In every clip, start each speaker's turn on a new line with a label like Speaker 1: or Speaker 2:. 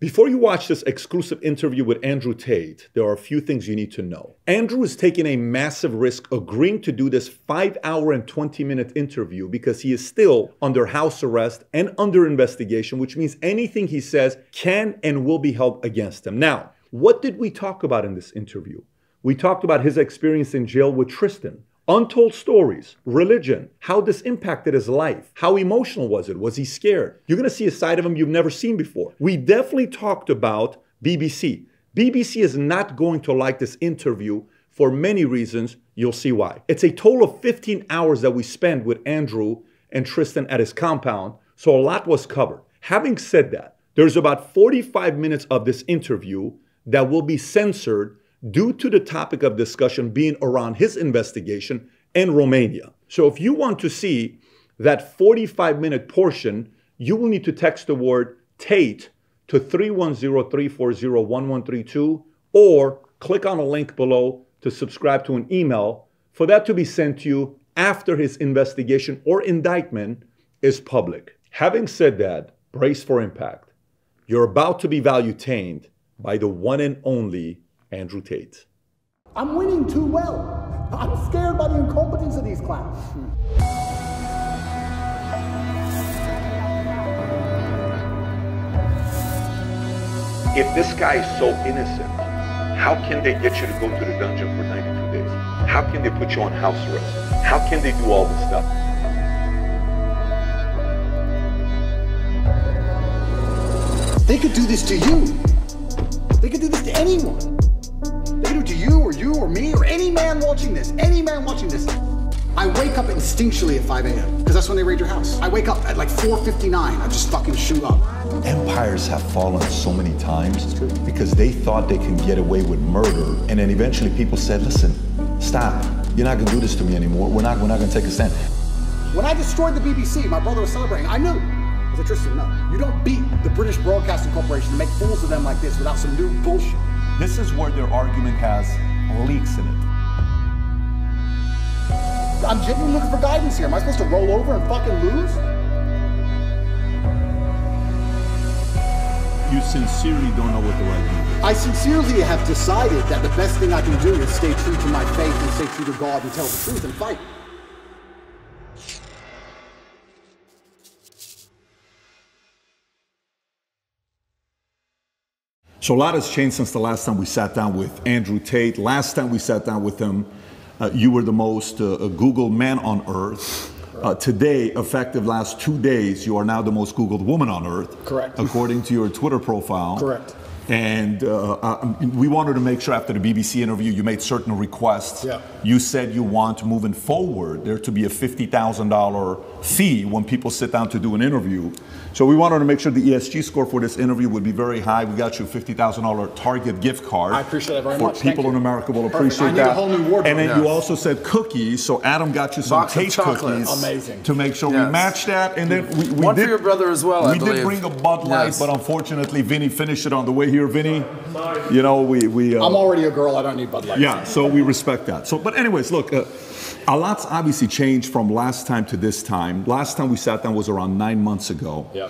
Speaker 1: Before you watch this exclusive interview with Andrew Tate, there are a few things you need to know. Andrew is taking a massive risk agreeing to do this 5-hour and 20-minute interview because he is still under house arrest and under investigation, which means anything he says can and will be held against him. Now, what did we talk about in this interview? We talked about his experience in jail with Tristan, untold stories, religion, how this impacted his life. How emotional was it? Was he scared? You're going to see a side of him you've never seen before. We definitely talked about BBC. BBC is not going to like this interview for many reasons. You'll see why. It's a total of 15 hours that we spend with Andrew and Tristan at his compound, so a lot was covered. Having said that, there's about 45 minutes of this interview that will be censored due to the topic of discussion being around his investigation in Romania. So if you want to see that 45-minute portion, you will need to text the word Tate to 310-340-1132 or click on a link below to subscribe to an email for that to be sent to you after his investigation or indictment is public. Having said that, brace for impact. You're about to be value-tained by the one and only Andrew Tate.
Speaker 2: I'm winning too well. I'm scared by the incompetence of these clowns.
Speaker 1: If this guy is so innocent, how can they get you to go to the dungeon for 92 days? How can they put you on house arrest? How can they do all this stuff?
Speaker 2: They could do this to you. They could do this to anyone. They could do it to you or me or any man watching this. Any man watching this. I wake up instinctually at 5 a.m. because that's when they raid your house. I wake up at like 4:59. I just fucking shoot up.
Speaker 3: Empires have fallen so many times because they thought they could get away with murder, and then eventually people said, listen, stop. You're not gonna do this to me anymore. We're not gonna take a stand.
Speaker 2: When I destroyed the BBC, my brother was celebrating. I knew. I said, Tristan, no. You don't beat the British Broadcasting Corporation and make fools of them like this without some new bullshit.
Speaker 3: This is where their argument has leaks in it.
Speaker 2: I'm genuinely looking for guidance here. Am I supposed to roll over and fucking lose?
Speaker 3: You sincerely don't know what the right thing is.
Speaker 2: I sincerely have decided that the best thing I can do is stay true to my faith and stay true to God and tell the truth and fight.
Speaker 3: So a lot has changed since the last time we sat down with Andrew Tate. Last time we sat down with him, you were the most Googled man on earth. Today, effective last 2 days, you are now the most Googled woman on earth.
Speaker 2: Correct.
Speaker 3: According to your Twitter profile.
Speaker 2: Correct.
Speaker 3: And we wanted to make sure after the BBC interview, you made certain requests.
Speaker 2: Yeah.
Speaker 3: You said you want, moving forward, there to be a $50,000 fee when people sit down to do an interview. So we wanted to make sure the ESG score for this interview would be very high. We got you a $50,000 Target gift card.
Speaker 2: I appreciate it very much.
Speaker 3: People in America will appreciate
Speaker 2: I need
Speaker 3: that.
Speaker 2: a whole new wardrobe.
Speaker 3: And then you also said cookies. So Adam got you some
Speaker 4: Box of
Speaker 3: Tate
Speaker 4: chocolate.
Speaker 3: cookies.
Speaker 2: Amazing.
Speaker 3: To make sure we match that. And then we
Speaker 4: One
Speaker 3: did,
Speaker 4: for your brother as well, I
Speaker 3: we
Speaker 4: believe.
Speaker 3: did bring a Bud Light,
Speaker 4: Yes.
Speaker 3: but unfortunately, Vinny finished it on the way here. Vinny, you know, we
Speaker 2: I'm already a girl. I don't need Bud Light.
Speaker 3: yeah, so we respect that. So, but anyways, look, a lot's obviously changed from last time to this time. Last time we sat down was around 9 months ago.
Speaker 2: Yeah.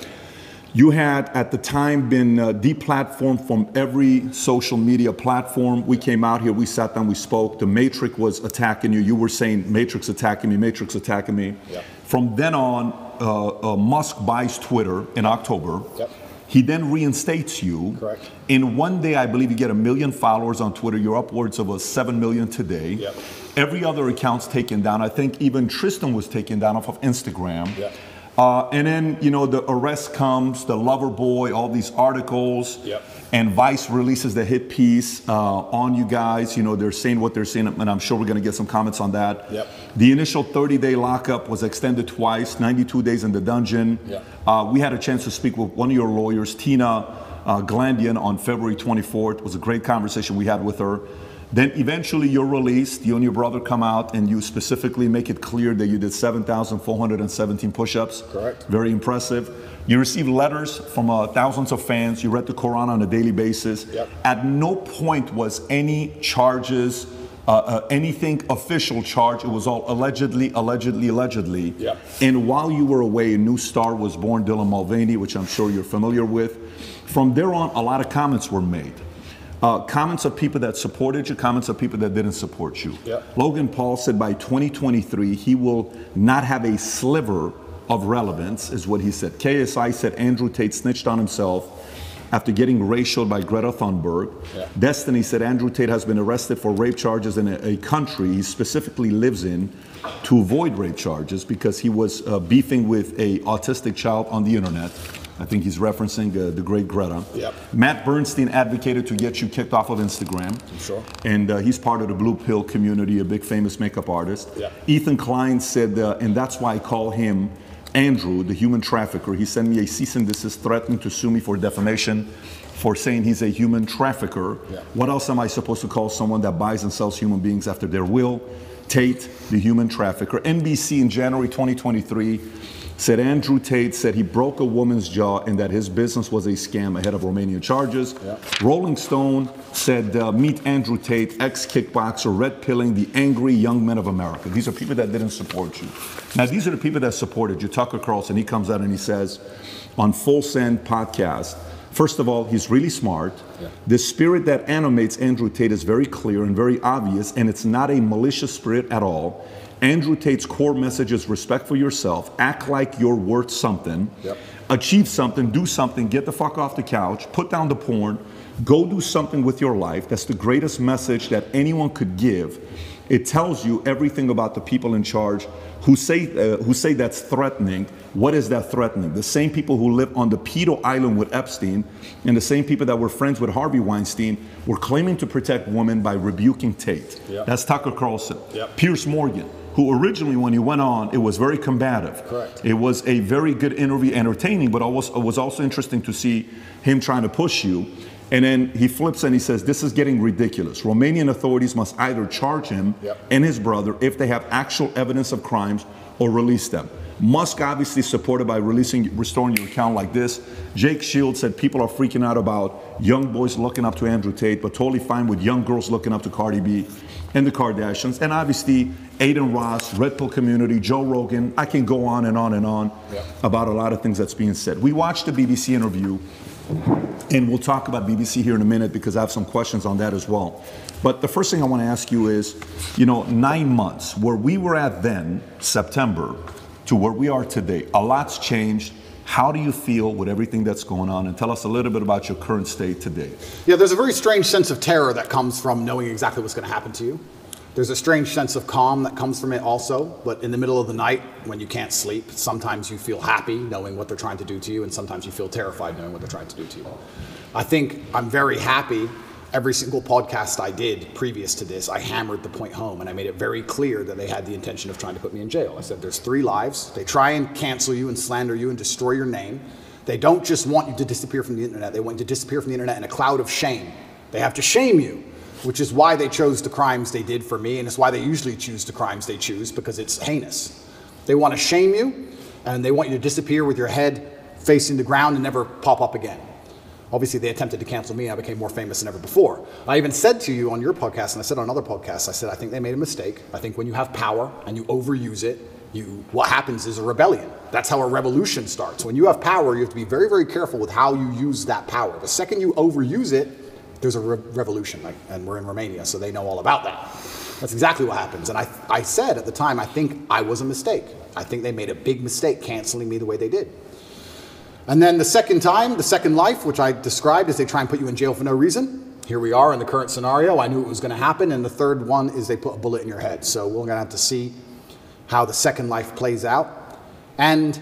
Speaker 3: You had, at the time, been deplatformed from every social media platform. We came out here, we sat down, we spoke. The Matrix was attacking you. You were saying, Matrix attacking me, Matrix attacking me.
Speaker 2: Yeah.
Speaker 3: From then on, Musk buys Twitter in October.
Speaker 2: Yep.
Speaker 3: He then reinstates you.
Speaker 2: Correct.
Speaker 3: In one day, I believe you get 1 million followers on Twitter. You're upwards of 7 million today.
Speaker 2: Yep.
Speaker 3: Every other account's taken down. I think even Tristan was taken down off of Instagram.
Speaker 2: Yep.
Speaker 3: And then, you know, the arrest comes, the lover boy, all these articles.
Speaker 2: Yep.
Speaker 3: And Vice releases the hit piece on you guys. You know, they're saying what they're saying, and I'm sure we're going to get some comments on that.
Speaker 2: Yep.
Speaker 3: The initial 30-day lockup was extended twice, 92 days in the dungeon.
Speaker 2: Yep.
Speaker 3: We had a chance to speak with one of your lawyers, Tina Glandian, on February 24th. It was a great conversation we had with her. Then eventually you're released, you and your brother come out, and you specifically make it clear that you did 7,417 push-ups.
Speaker 2: Correct.
Speaker 3: Very impressive. You received letters from thousands of fans. You read the Quran on a daily basis.
Speaker 2: Yep.
Speaker 3: At no point was any charges, anything official charge. It was all allegedly.
Speaker 2: Yep.
Speaker 3: And while you were away, a new star was born, Dylan Mulvaney, which I'm sure you're familiar with. From there on, a lot of comments were made. Comments of people that supported you, comments of people that didn't support you.
Speaker 2: Yep.
Speaker 3: Logan Paul said by 2023, he will not have a sliver of relevance, is what he said. KSI said Andrew Tate snitched on himself after getting racial by Greta Thunberg.
Speaker 2: Yeah.
Speaker 3: Destiny said Andrew Tate has been arrested for rape charges in a country he specifically lives in to avoid rape charges because he was beefing with a autistic child on the internet. I think he's referencing the great Greta.
Speaker 2: Yep.
Speaker 3: Matt Bernstein advocated to get you kicked off of Instagram.
Speaker 2: I'm sure.
Speaker 3: And he's part of the Blue Pill community, a big famous makeup artist.
Speaker 2: Yep.
Speaker 3: Ethan Klein said, and that's why I call him Andrew, the human trafficker. He sent me a cease and desist threatening to sue me for defamation for saying he's a human trafficker.
Speaker 2: Yep.
Speaker 3: What else am I supposed to call someone that buys and sells human beings after their will? Tate, the human trafficker. NBC in January 2023 said Andrew Tate said he broke a woman's jaw and that his business was a scam ahead of Romanian charges.
Speaker 2: Yeah.
Speaker 3: Rolling Stone said, meet Andrew Tate, ex-kickboxer, red pilling the angry young men of America. These are people that didn't support you. Now, these are the people that supported you. Tucker Carlson, he comes out and he says on Full Send podcast, first of all, he's really smart.
Speaker 2: Yeah.
Speaker 3: The spirit that animates Andrew Tate is very clear and very obvious, and it's not a malicious spirit at all. Andrew Tate's core message is respect for yourself, act like you're worth something,
Speaker 2: Yep.
Speaker 3: achieve something, do something, get the fuck off the couch, put down the porn, go do something with your life. That's the greatest message that anyone could give. It tells you everything about the people in charge who say that's threatening. What is that threatening? The same people who live on the pedo island with Epstein and the same people that were friends with Harvey Weinstein were claiming to protect women by rebuking Tate.
Speaker 2: Yep.
Speaker 3: That's Tucker Carlson.
Speaker 2: Yep.
Speaker 3: Piers Morgan, who originally, when he went on, it was very combative.
Speaker 2: Correct.
Speaker 3: It was a very good interview, entertaining, but it was also interesting to see him trying to push you. And then he flips and he says, this is getting ridiculous. Romanian authorities must either charge him
Speaker 2: Yep.
Speaker 3: and his brother if they have actual evidence of crimes or release them. Musk obviously supported by restoring your account like this. Jake Shields said people are freaking out about young boys looking up to Andrew Tate, but totally fine with young girls looking up to Cardi B and the Kardashians. And obviously, Aiden Ross, Red Pill community, Joe Rogan. I can go on and on and on about a lot of things that's being said. We watched the BBC interview, and we'll talk about BBC here in a minute because I have some questions on that as well. But the first thing I want to ask you is, 9 months, where we were at then, September, to where we are today, a lot's changed. How do you feel with everything that's going on? And tell us a little bit about your current state today.
Speaker 2: Yeah, there's a very strange sense of terror that comes from knowing exactly what's going to happen to you. There's a strange sense of calm that comes from it also, but in the middle of the night when you can't sleep, sometimes you feel happy knowing what they're trying to do to you, and sometimes you feel terrified knowing what they're trying to do to you. I think I'm very happy. Every single podcast I did previous to this, I hammered the point home and I made it very clear that they had the intention of trying to put me in jail. I said, there's 3 lives. They try and cancel you and slander you and destroy your name. They don't just want you to disappear from the internet. They want you to disappear from the internet in a cloud of shame. They have to shame you, which is why they chose the crimes they did for me, and it's why they usually choose the crimes they choose, because it's heinous. They want to shame you, and they want you to disappear with your head facing the ground and never pop up again. Obviously, they attempted to cancel me, and I became more famous than ever before. I even said to you on your podcast, and I said on other podcasts, I said, I think they made a mistake. I think when you have power and you overuse it, what happens is a rebellion. That's how a revolution starts. When you have power, you have to be very, very careful with how you use that power. The second you overuse it, there's a revolution, and we're in Romania, so they know all about that. That's exactly what happens. And I said at the time, I think I was a mistake. I think they made a big mistake canceling me the way they did. And then the second time, the second life, which I described as they try and put you in jail for no reason. Here we are in the current scenario. I knew it was going to happen. And the third one is they put a bullet in your head. So we're going to have to see how the second life plays out. And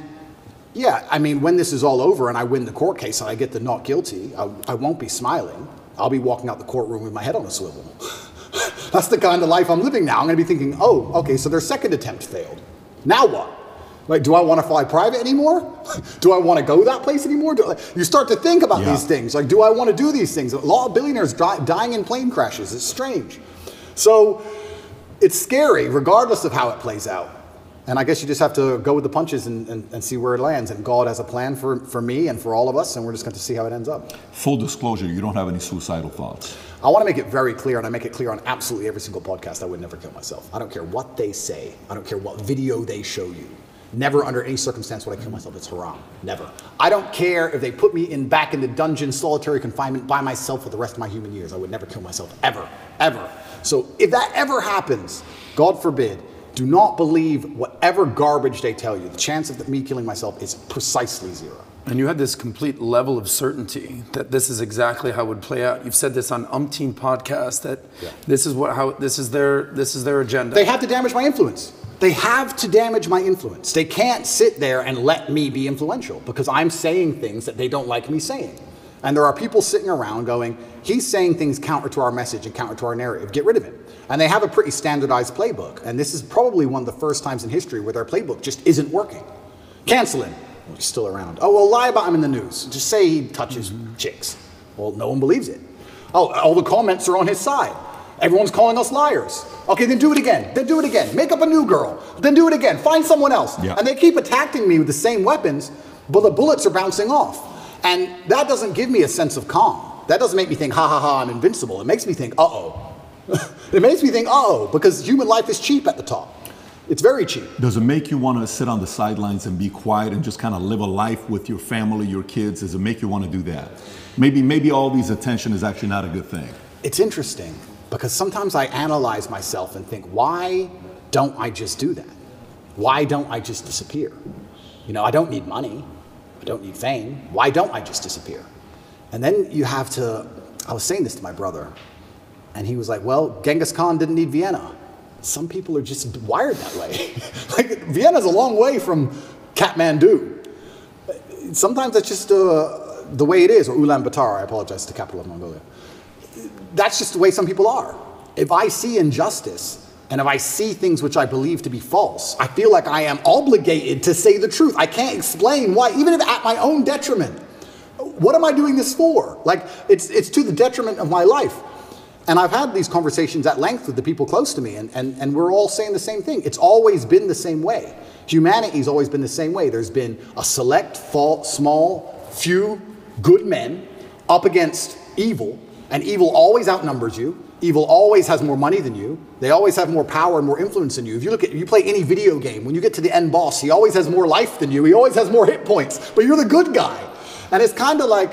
Speaker 2: yeah, I mean, when this is all over and I win the court case and I get the not guilty, I won't be smiling. I'll be walking out the courtroom with my head on a swivel. That's the kind of life I'm living now. I'm going to be thinking, oh, okay, so their second attempt failed. Now what? Like, do I want to fly private anymore? Do I want to go that place anymore? You start to think about these things. Like, do I want to do these things? A lot of billionaires dying in plane crashes. It's strange. So it's scary, regardless of how it plays out. And I guess you just have to go with the punches and see where it lands. And God has a plan for me and for all of us, and we're just going to see how it ends up.
Speaker 3: Full disclosure, you don't have any suicidal thoughts.
Speaker 2: I want to make it very clear, and I make it clear on absolutely every single podcast, I would never kill myself. I don't care what they say. I don't care what video they show you. Never under any circumstance would I kill myself. It's haram. Never. I don't care if they put me back in the dungeon, solitary confinement by myself for the rest of my human years. I would never kill myself, ever, ever. So if that ever happens, God forbid, do not believe whatever garbage they tell you. The chance of me killing myself is precisely zero.
Speaker 4: And you had this complete level of certainty that this is exactly how it would play out. You've said this on umpteen podcasts that this is their agenda.
Speaker 2: They have to damage my influence. They have to damage my influence. They can't sit there and let me be influential because I'm saying things that they don't like me saying. And there are people sitting around going, he's saying things counter to our message and counter to our narrative. Get rid of him. And they have a pretty standardized playbook. And this is probably one of the first times in history where their playbook just isn't working. Cancel him. Well, he's still around. Oh, well, lie about him in the news. Just say he touches chicks. Well, no one believes it. Oh, all the comments are on his side. Everyone's calling us liars. Okay, then do it again. Then do it again. Make up a new girl. Then do it again. Find someone else. Yeah. And they keep attacking me with the same weapons, but the bullets are bouncing off. And that doesn't give me a sense of calm. That doesn't make me think, ha ha ha, I'm invincible. It makes me think, uh-oh. It makes me think, uh-oh, because human life is cheap at the top. It's very cheap.
Speaker 3: Does it make you want to sit on the sidelines and be quiet and just kind of live a life with your family, your kids? Does it make you want to do that? Maybe all these attention is actually not a good thing.
Speaker 2: It's interesting because sometimes I analyze myself and think, why don't I just do that? Why don't I just disappear? You know, I don't need money. I don't need fame. Why don't I just disappear? And then you have to, I was saying this to my brother, and he was like, well, Genghis Khan didn't need Vienna. Some people are just wired that way. Like, Vienna's a long way from Kathmandu. Sometimes that's just the way it is, or Ulaanbaatar, I apologize, the capital of Mongolia. That's just the way some people are. If I see injustice, and if I see things which I believe to be false, I feel like I am obligated to say the truth. I can't explain why, even if at my own detriment. What am I doing this for? Like, it's to the detriment of my life. And I've had these conversations at length with the people close to me, and we're all saying the same thing. It's always been the same way. Humanity's always been the same way. There's been a select, small, few good men up against evil, and evil always outnumbers you. Evil always has more money than you. They always have more power and more influence than you. If you play any video game, when you get to the end boss, he always has more life than you. He always has more hit points, but you're the good guy. And it's kind of like,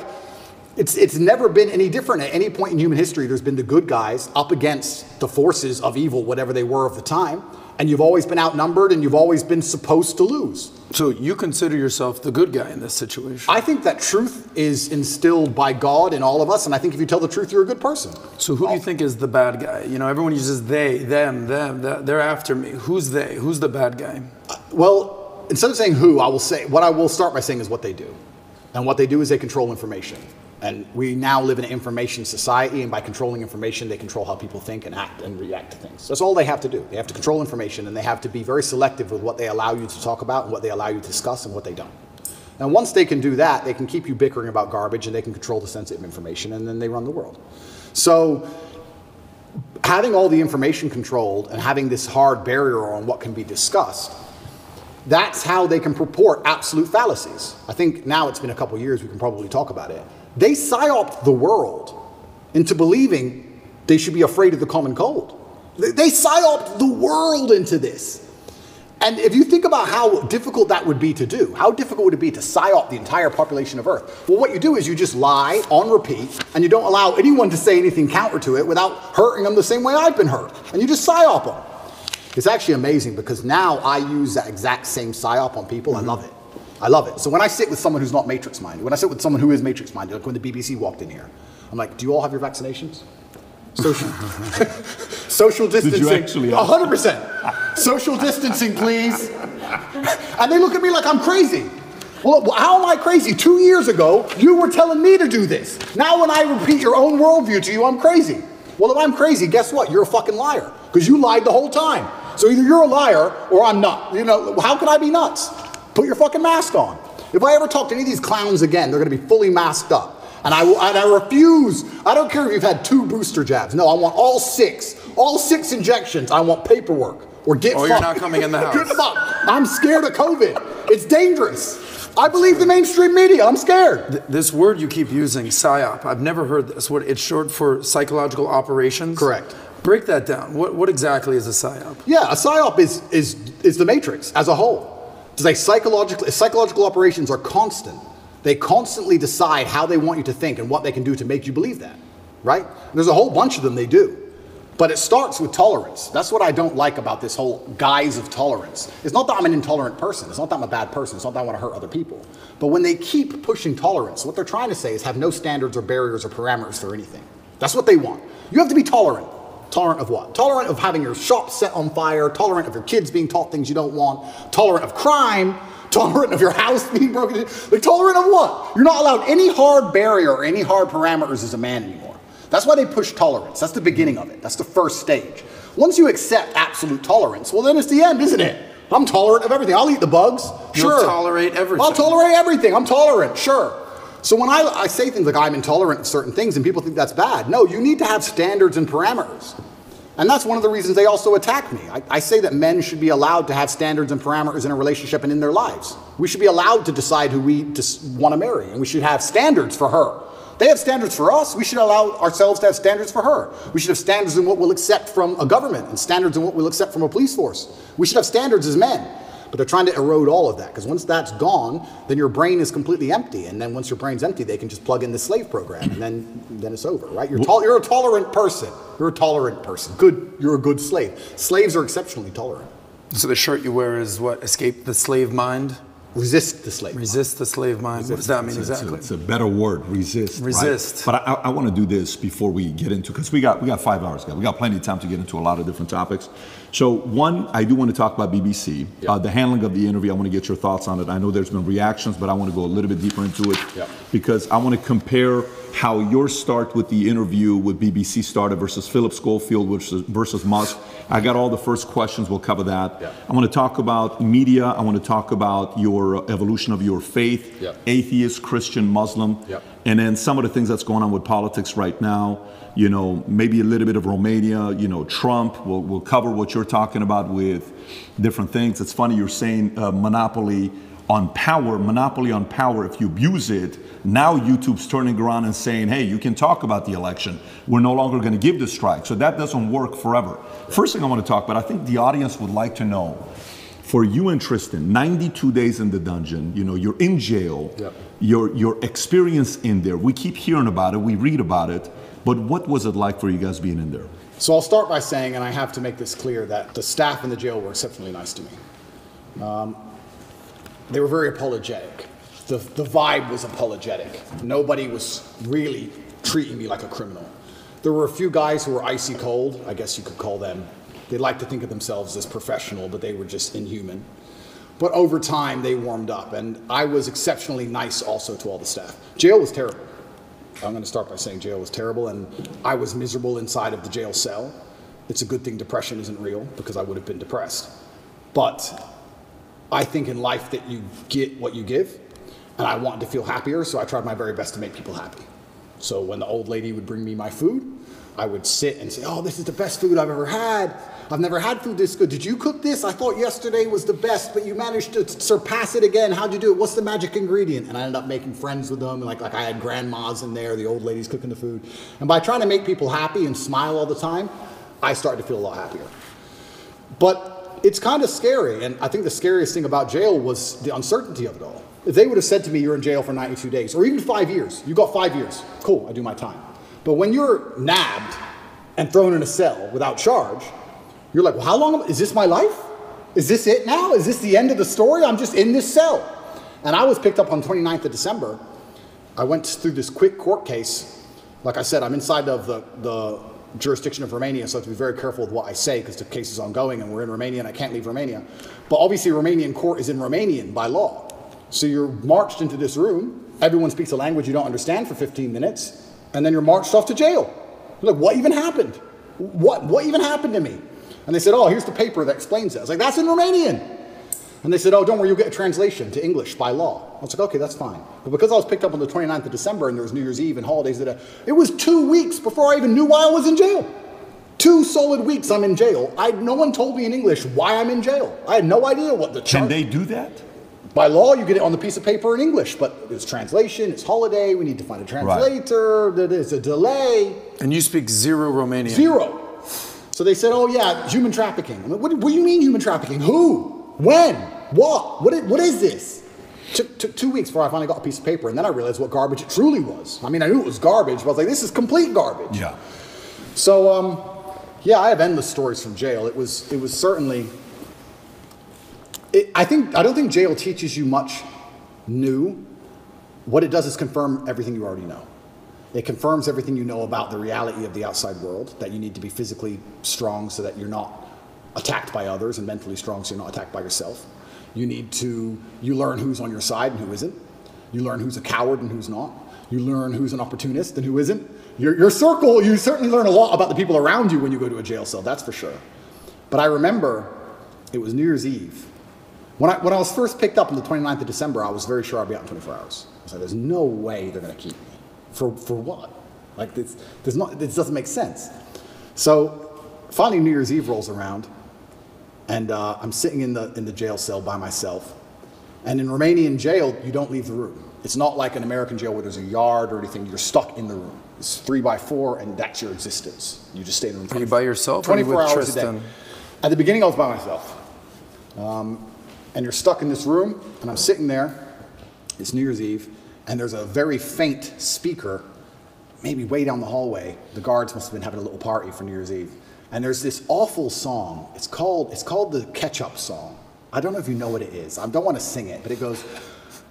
Speaker 2: it's never been any different. At any point in human history, there's been the good guys up against the forces of evil, whatever they were of the time. And you've always been outnumbered, and you've always been supposed to lose.
Speaker 4: So you consider yourself the good guy in this situation?
Speaker 2: I think that truth is instilled by God in all of us, and I think if you tell the truth, you're a good person.
Speaker 4: So who do you think is the bad guy? You know, everyone uses they, them, they're after me. Who's they? Who's the bad guy?
Speaker 2: Well, instead of saying who, I will say, what I will start by saying is what they do. And what they do is they control information. And we now live in an information society, and by controlling information, they control how people think and act and react to things. That's all they have to do. They have to control information, and they have to be very selective with what they allow you to talk about and what they allow you to discuss and what they don't. And once they can do that, they can keep you bickering about garbage, and they can control the sensitive information, and then they run the world. So having all the information controlled and having this hard barrier on what can be discussed, that's how they can purport absolute fallacies. I think now it's been a couple years, we can probably talk about it. They psyoped the world into believing they should be afraid of the common cold. They psyoped the world into this. And if you think about how difficult that would be to do, how difficult would it be to psyop the entire population of Earth? Well, what you do is you just lie on repeat, and you don't allow anyone to say anything counter to it without hurting them the same way I've been hurt. And you just psyop them. It's actually amazing because now I use that exact same psyop on people. I love it. I love it. So when I sit with someone who's not matrix-minded, when I sit with someone who is matrix-minded, like when the BBC walked in here, I'm like, do you all have your vaccinations? Social distancing.
Speaker 3: Did you actually?
Speaker 2: 100%. Social distancing, please. And they look at me like I'm crazy. Well, how am I crazy? 2 years ago, you were telling me to do this. Now when I repeat your own worldview to you, I'm crazy. Well, if I'm crazy, guess what? You're a fucking liar because you lied the whole time. So either you're a liar or I'm not. You know, how can I be nuts? Put your fucking mask on. If I ever talk to any of these clowns again, they're going to be fully masked up. And I refuse. I don't care if you've had 2 booster jabs. No, I want all 6. All 6 injections. I want paperwork. Or get fucked.
Speaker 4: Or you're not coming in the house.
Speaker 2: Get fucked. I'm scared of COVID. It's dangerous. I believe the mainstream media. I'm scared.
Speaker 4: This word you keep using, PSYOP, I've never heard this word. It's short for psychological operations?
Speaker 2: Correct.
Speaker 4: Break that down. What exactly is a PSYOP?
Speaker 2: Yeah, a PSYOP is the Matrix as a whole. Psychological operations are constant. They constantly decide how they want you to think and what they can do to make you believe that, right? There's a whole bunch of them they do. But it starts with tolerance. That's what I don't like about this whole guise of tolerance. It's not that I'm an intolerant person. It's not that I'm a bad person. It's not that I want to hurt other people. But when they keep pushing tolerance, what they're trying to say is have no standards or barriers or parameters for anything. That's what they want. You have to be tolerant. Tolerant of what? Tolerant of having your shop set on fire, tolerant of your kids being taught things you don't want, tolerant of crime, tolerant of your house being broken into. Like, tolerant of what? You're not allowed any hard barrier or any hard parameters as a man anymore. That's why they push tolerance. That's the beginning of it. That's the first stage. Once you accept absolute tolerance, well, then it's the end, isn't it? I'm tolerant of everything. I'll eat the bugs. Sure.
Speaker 4: You'll tolerate everything.
Speaker 2: I'll tolerate everything. I'm tolerant. Sure. So when I say things like I'm intolerant of certain things and people think that's bad, no, you need to have standards and parameters. And that's one of the reasons they also attack me. I say that men should be allowed to have standards and parameters in a relationship and in their lives. We should be allowed to decide who we want to marry, and we should have standards for her. They have standards for us. We should allow ourselves to have standards for her. We should have standards in what we'll accept from a government and standards in what we'll accept from a police force. We should have standards as men. But they're trying to erode all of that, because once that's gone, then your brain is completely empty. And then once your brain's empty, they can just plug in the slave program, and then it's over, right? You're a tolerant person. You're a tolerant person. Good. You're a good slave. Slaves are exceptionally tolerant.
Speaker 4: So the shirt you wear is what? Escape the slave mind?
Speaker 2: Resist the slave mind.
Speaker 4: Resist the slave mind. What does that mean exactly?
Speaker 3: It's a better word, resist.
Speaker 4: Resist.
Speaker 3: Right? But I want to do this before we get into, because we got 5 hours, guys. We got plenty of time to get into a lot of different topics. So one, I do want to talk about BBC.
Speaker 2: Yeah.
Speaker 3: The handling of the interview, I want to get your thoughts on it. I know there's been reactions, but I want to go a little bit deeper into it, because I want to compare how your start with the interview with BBC started versus Philip Schofield versus Musk. I got all the first questions. We'll cover that.
Speaker 2: Yeah.
Speaker 3: I want to talk about media. I want to talk about your evolution of your faith, atheist, Christian, Muslim, and then some of the things that's going on with politics right now. You know, maybe a little bit of Romania, you know, Trump. We'll cover what you're talking about with different things. It's funny you're saying monopoly on power. If you abuse it, now YouTube's turning around and saying, hey, you can talk about the election. We're no longer going to give the strike. So that doesn't work forever. First thing I want to talk about, I think the audience would like to know, for you and Tristan, 92 days in the dungeon, you know, you're in jail, your experience in there, we keep hearing about it, we read about it, but what was it like for you guys being in there?
Speaker 2: So I'll start by saying, and I have to make this clear, that the staff in the jail were exceptionally nice to me. They were very apologetic. The vibe was apologetic. Nobody was really treating me like a criminal. There were a few guys who were icy cold, I guess you could call them. They like to think of themselves as professional, but they were just inhuman. But over time, they warmed up, and I was exceptionally nice also to all the staff. Jail was terrible. I'm going to start by saying jail was terrible, and I was miserable inside of the jail cell. It's a good thing depression isn't real, because I would have been depressed. But I think in life that you get what you give, and I wanted to feel happier, so I tried my very best to make people happy. So when the old lady would bring me my food, I would sit and say, oh, this is the best food I've ever had. I've never had food this good. Did you cook this? I thought yesterday was the best, but you managed to surpass it again. How'd you do it? What's the magic ingredient? And I ended up making friends with them. Like I had grandmas in there, the old ladies cooking the food. And by trying to make people happy and smile all the time, I started to feel a lot happier. But it's kind of scary. And I think the scariest thing about jail was the uncertainty of it all. If they would have said to me, you're in jail for 92 days, or even 5 years, you got 5 years, cool, I do my time. But when you're nabbed and thrown in a cell without charge, you're like, well, how long, is this my life? Is this it now? Is this the end of the story? I'm just in this cell. And I was picked up on 29th of December. I went through this quick court case. Like I said, I'm inside of the jurisdiction of Romania, so I have to be very careful with what I say because the case is ongoing and we're in Romania and I can't leave Romania. But obviously Romanian court is in Romanian by law. So you're marched into this room, everyone speaks a language you don't understand for 15 minutes, and then you're marched off to jail. You're like, what even happened? What even happened to me? And they said, oh, here's the paper that explains it. I was like, that's in Romanian. And they said, oh, don't worry, you'll get a translation to English by law. I was like, okay, that's fine. But because I was picked up on the 29th of December and there was New Year's Eve and holidays, it was 2 weeks before I even knew why I was in jail. 2 solid weeks I'm in jail. No one told me in English why I'm in jail. I had no idea what the charge.
Speaker 3: Can they do that?
Speaker 2: By law, you get it on the piece of paper in English, but it's translation, it's holiday, we need to find a translator, there's a delay.
Speaker 4: And you speak zero Romanian?
Speaker 2: Zero. So they said, oh yeah, human trafficking. I'm like, what do you mean human trafficking? Who? When? What? What is this? Took 2 weeks before I finally got a piece of paper, and then I realized what garbage it truly was. I mean, I knew it was garbage, but I was like, this is complete garbage.
Speaker 3: Yeah.
Speaker 2: So, yeah, I have endless stories from jail. It was certainly. I don't think jail teaches you much new. What it does is confirm everything you already know. It confirms everything you know about the reality of the outside world, that you need to be physically strong so that you're not attacked by others, and mentally strong so you're not attacked by yourself. You learn who's on your side and who isn't. You learn who's a coward and who's not. You learn who's an opportunist and who isn't. Your circle, you certainly learn a lot about the people around you when you go to a jail cell, that's for sure. But I remember it was New Year's Eve. When I was first picked up on the 29th of December, I was very sure I'd be out in 24 hours. I was like, there's no way they're going to keep me. For what? Like, this doesn't make sense. So finally New Year's Eve rolls around, and I'm sitting in the jail cell by myself. And in Romanian jail, you don't leave the room. It's not like an American jail where there's a yard or anything. You're stuck in the room. It's 3x4, and that's your existence. You just stay in the room.
Speaker 4: Are you by yourself?
Speaker 2: 24
Speaker 4: or
Speaker 2: hours
Speaker 4: Tristan?
Speaker 2: a day. At the beginning, I was by myself. And you're stuck in this room, and I'm sitting there. It's New Year's Eve, and there's a very faint speaker, maybe way down the hallway. The guards must have been having a little party for New Year's Eve. And there's this awful song. It's called the Ketchup song. I don't know if you know what it is. I don't want to sing it, but it goes,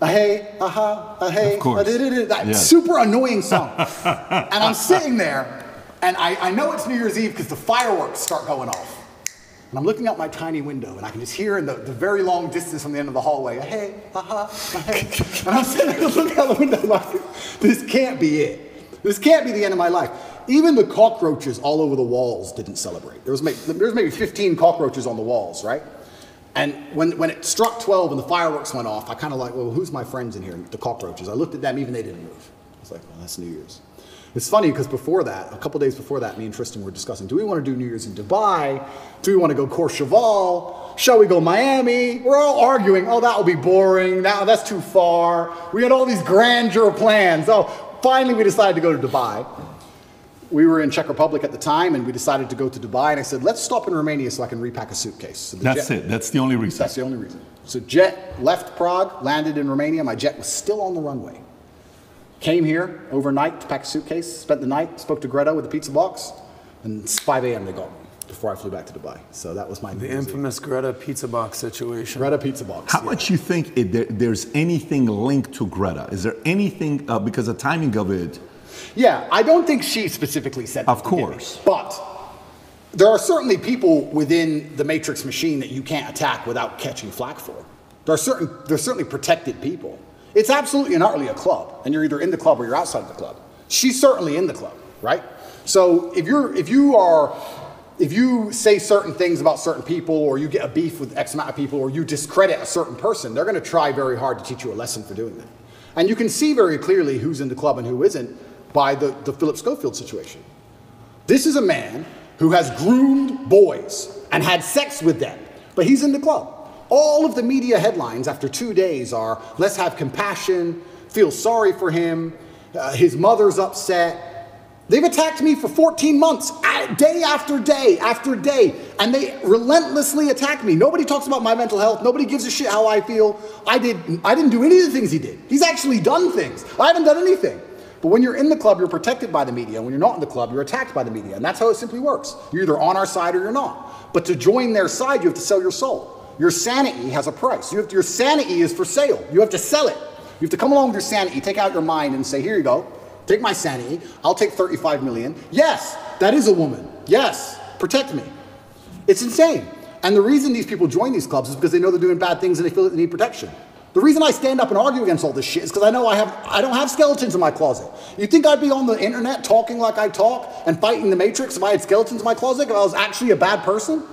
Speaker 2: hey, hey,
Speaker 3: of course.
Speaker 2: That super annoying song. And I'm sitting there, and I know it's New Year's Eve because the fireworks start going off. And I'm looking out my tiny window, and I can just hear in the very long distance from the end of the hallway, hey, hey. And I'm sitting there looking out the window like, this can't be it. This can't be the end of my life. Even the cockroaches all over the walls didn't celebrate. There was maybe 15 cockroaches on the walls, right? And when it struck 12 and the fireworks went off, I kind of like, well, who's my friends in here? The cockroaches. I looked at them, even they didn't move. I was like, well, that's New Year's. It's funny because before that, a couple days before that, me and Tristan were discussing, do we want to do New Year's in Dubai? Do we want to go Courchevel? Shall we go Miami? We're all arguing, oh, that will be boring. That's too far. We had all these grandeur plans. Oh, finally we decided to go to Dubai. We were in Czech Republic at the time, and we decided to go to Dubai, and I said, let's stop in Romania so I can repack a suitcase. So
Speaker 3: that's it. That's the only reason.
Speaker 2: That's the only reason. So jet left Prague, landed in Romania. My jet was still on the runway. Came here overnight to pack a suitcase, spent the night, spoke to Greta with the pizza box, and it's 5 a.m. they got me before I flew back to Dubai. So that was
Speaker 4: the infamous Greta pizza box situation.
Speaker 2: Greta pizza box.
Speaker 3: How much you think there's anything linked to Greta? Is there anything, because the timing of it?
Speaker 2: Yeah, I don't think she specifically said that.
Speaker 3: Of course.
Speaker 2: But there are certainly people within the Matrix machine that you can't attack without catching flack for. There's certainly protected people. It's absolutely and utterly a club, and you're either in the club or you're outside of the club. She's certainly in the club, right? So if you say certain things about certain people, or you get a beef with X amount of people, or you discredit a certain person, they're going to try very hard to teach you a lesson for doing that. And you can see very clearly who's in the club and who isn't by the Philip Schofield situation. This is a man who has groomed boys and had sex with them, but he's in the club. All of the media headlines after 2 days are, let's have compassion, feel sorry for him, his mother's upset. They've attacked me for 14 months, day after day after day, and they relentlessly attack me. Nobody talks about my mental health. Nobody gives a shit how I feel. I didn't do any of the things he did. He's actually done things. I haven't done anything. But when you're in the club, you're protected by the media. When you're not in the club, you're attacked by the media. And that's how it simply works. You're either on our side or you're not. But to join their side, you have to sell your soul. Your sanity has a price. Your sanity is for sale. You have to sell it. You have to come along with your sanity, take out your mind and say, here you go. Take my sanity. I'll take 35 million. Yes, that is a woman. Yes, protect me. It's insane. And the reason these people join these clubs is because they know they're doing bad things and they feel that they need protection. The reason I stand up and argue against all this shit is because I know I don't have skeletons in my closet. You think I'd be on the internet talking like I talk and fighting the Matrix if I had skeletons in my closet, if I was actually a bad person?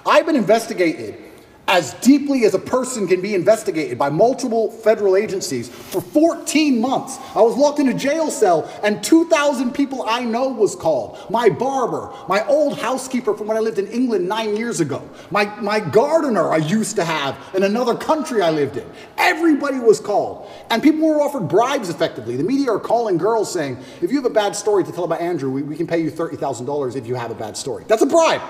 Speaker 2: I've been investigated as deeply as a person can be investigated by multiple federal agencies for 14 months. I was locked in a jail cell and 2,000 people I know was called. My barber, my old housekeeper from when I lived in England 9 years ago, my gardener I used to have in another country I lived in. Everybody was called. And people were offered bribes effectively. The media are calling girls saying, if you have a bad story to tell about Andrew, we can pay you $30,000 if you have a bad story. That's a bribe.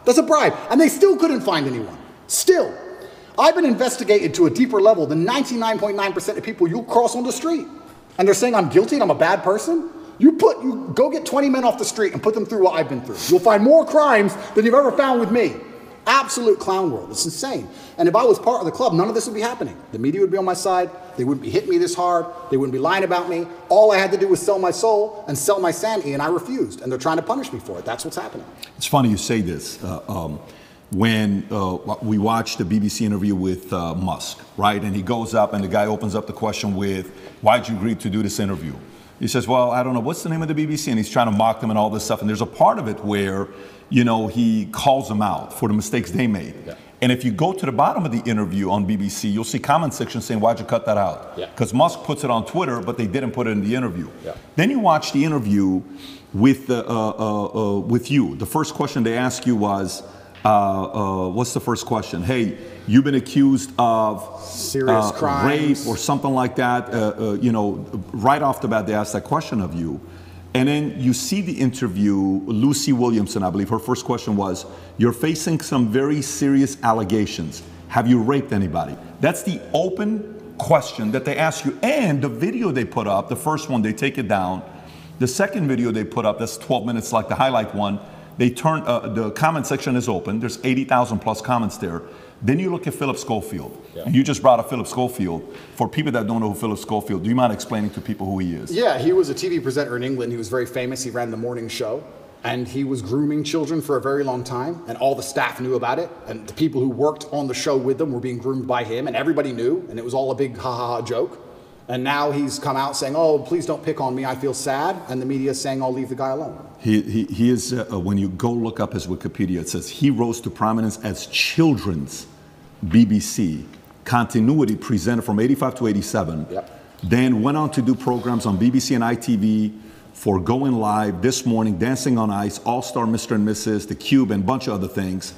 Speaker 2: That's a bribe. And they still couldn't find anyone. Still, I've been investigated to a deeper level than 99.9% of people you'll cross on the street. And they're saying I'm guilty and I'm a bad person? You go get 20 men off the street and put them through what I've been through. You'll find more crimes than you've ever found with me. Absolute clown world. It's insane. And if I was part of the club, none of this would be happening. The media would be on my side. They wouldn't be hitting me this hard. They wouldn't be lying about me. All I had to do was sell my soul and sell my sanity, and I refused. And they're trying to punish me for it. That's what's happening.
Speaker 3: It's funny you say this. When we watched the BBC interview with Musk, right? And he goes up and the guy opens up the question with, why'd you agree to do this interview? He says, well, I don't know, what's the name of the BBC? And he's trying to mock them and all this stuff. And there's a part of it where, you know, he calls them out for the mistakes they made. Yeah. And if you go to the bottom of the interview on BBC, you'll see comment section saying, why'd you cut that out? Because Musk puts it on Twitter, but they didn't put it in the interview. Yeah. Then you watch the interview with you. The first question they ask you was, what's the first question? Hey, you've been accused of
Speaker 2: serious crimes,
Speaker 3: rape or something like that. You know, right off the bat, they ask that question of you. And then you see the interview, Lucy Williamson, I believe, her first question was, you're facing some very serious allegations. Have you raped anybody? That's the open question that they ask you. And the video they put up, the first one, they take it down. The second video they put up, that's 12 minutes like the highlight one, they turn, the comment section is open. There's 80,000 plus comments there. Then you look at Philip Schofield. Yeah. And you just brought up Philip Schofield. For people that don't know who Philip Schofield, do you mind explaining to people who he is?
Speaker 2: Yeah, he was a TV presenter in England. He was very famous. He ran the morning show. And he was grooming children for a very long time. And all the staff knew about it. And the people who worked on the show with them were being groomed by him. And everybody knew. And it was all a big ha-ha-ha joke. And now he's come out saying, oh, please don't pick on me. I feel sad. And the media is saying, I'll leave the guy alone.
Speaker 3: He is, when you go look up his Wikipedia, it says he rose to prominence as children's BBC continuity presenter from 85 to 87. Yep. Then went on to do programs on BBC and ITV for Going Live, This Morning, Dancing on Ice, All-Star Mr. and Mrs., The Cube, and a bunch of other things.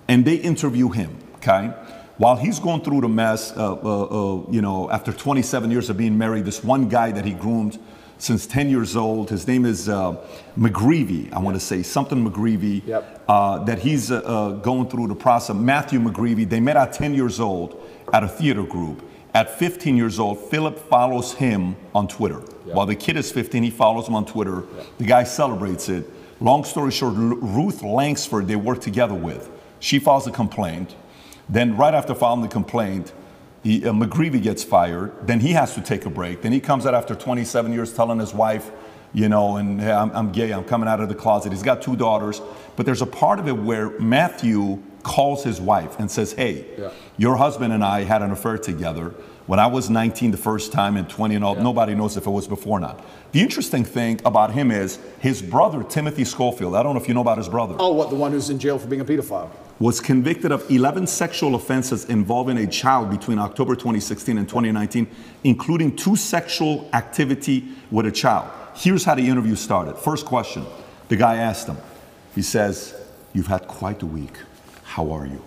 Speaker 3: And they interview him, okay? While he's going through the mess, you know, after 27 years of being married, this one guy that he groomed since 10 years old, his name is McGreevy, I want to say, something McGreevy, that he's going through the process. Matthew McGreevy, they met at 10 years old at a theater group. At 15 years old, Philip follows him on Twitter. While the kid is 15, he follows him on Twitter. The guy celebrates it. Long story short, Ruth Langsford, they work together with. She files a complaint. Then right after filing the complaint, McGreevy gets fired. Then he has to take a break. Then he comes out after 27 years telling his wife, you know, and hey, I'm gay, I'm coming out of the closet. He's got 2 daughters. But there's a part of it where Matthew calls his wife and says, hey, your husband and I had an affair together when I was 19 the first time and 20 and all. Nobody knows if it was before or not. The interesting thing about him is his brother, Timothy Schofield, I don't know if you know about his brother.
Speaker 2: Oh, what, the one who's in jail for being a pedophile?
Speaker 3: Was convicted of 11 sexual offenses involving a child between October 2016 and 2019, including 2 sexual activity with a child. Here's how the interview started. First question, the guy asked him, he says, you've had quite a week. How are you?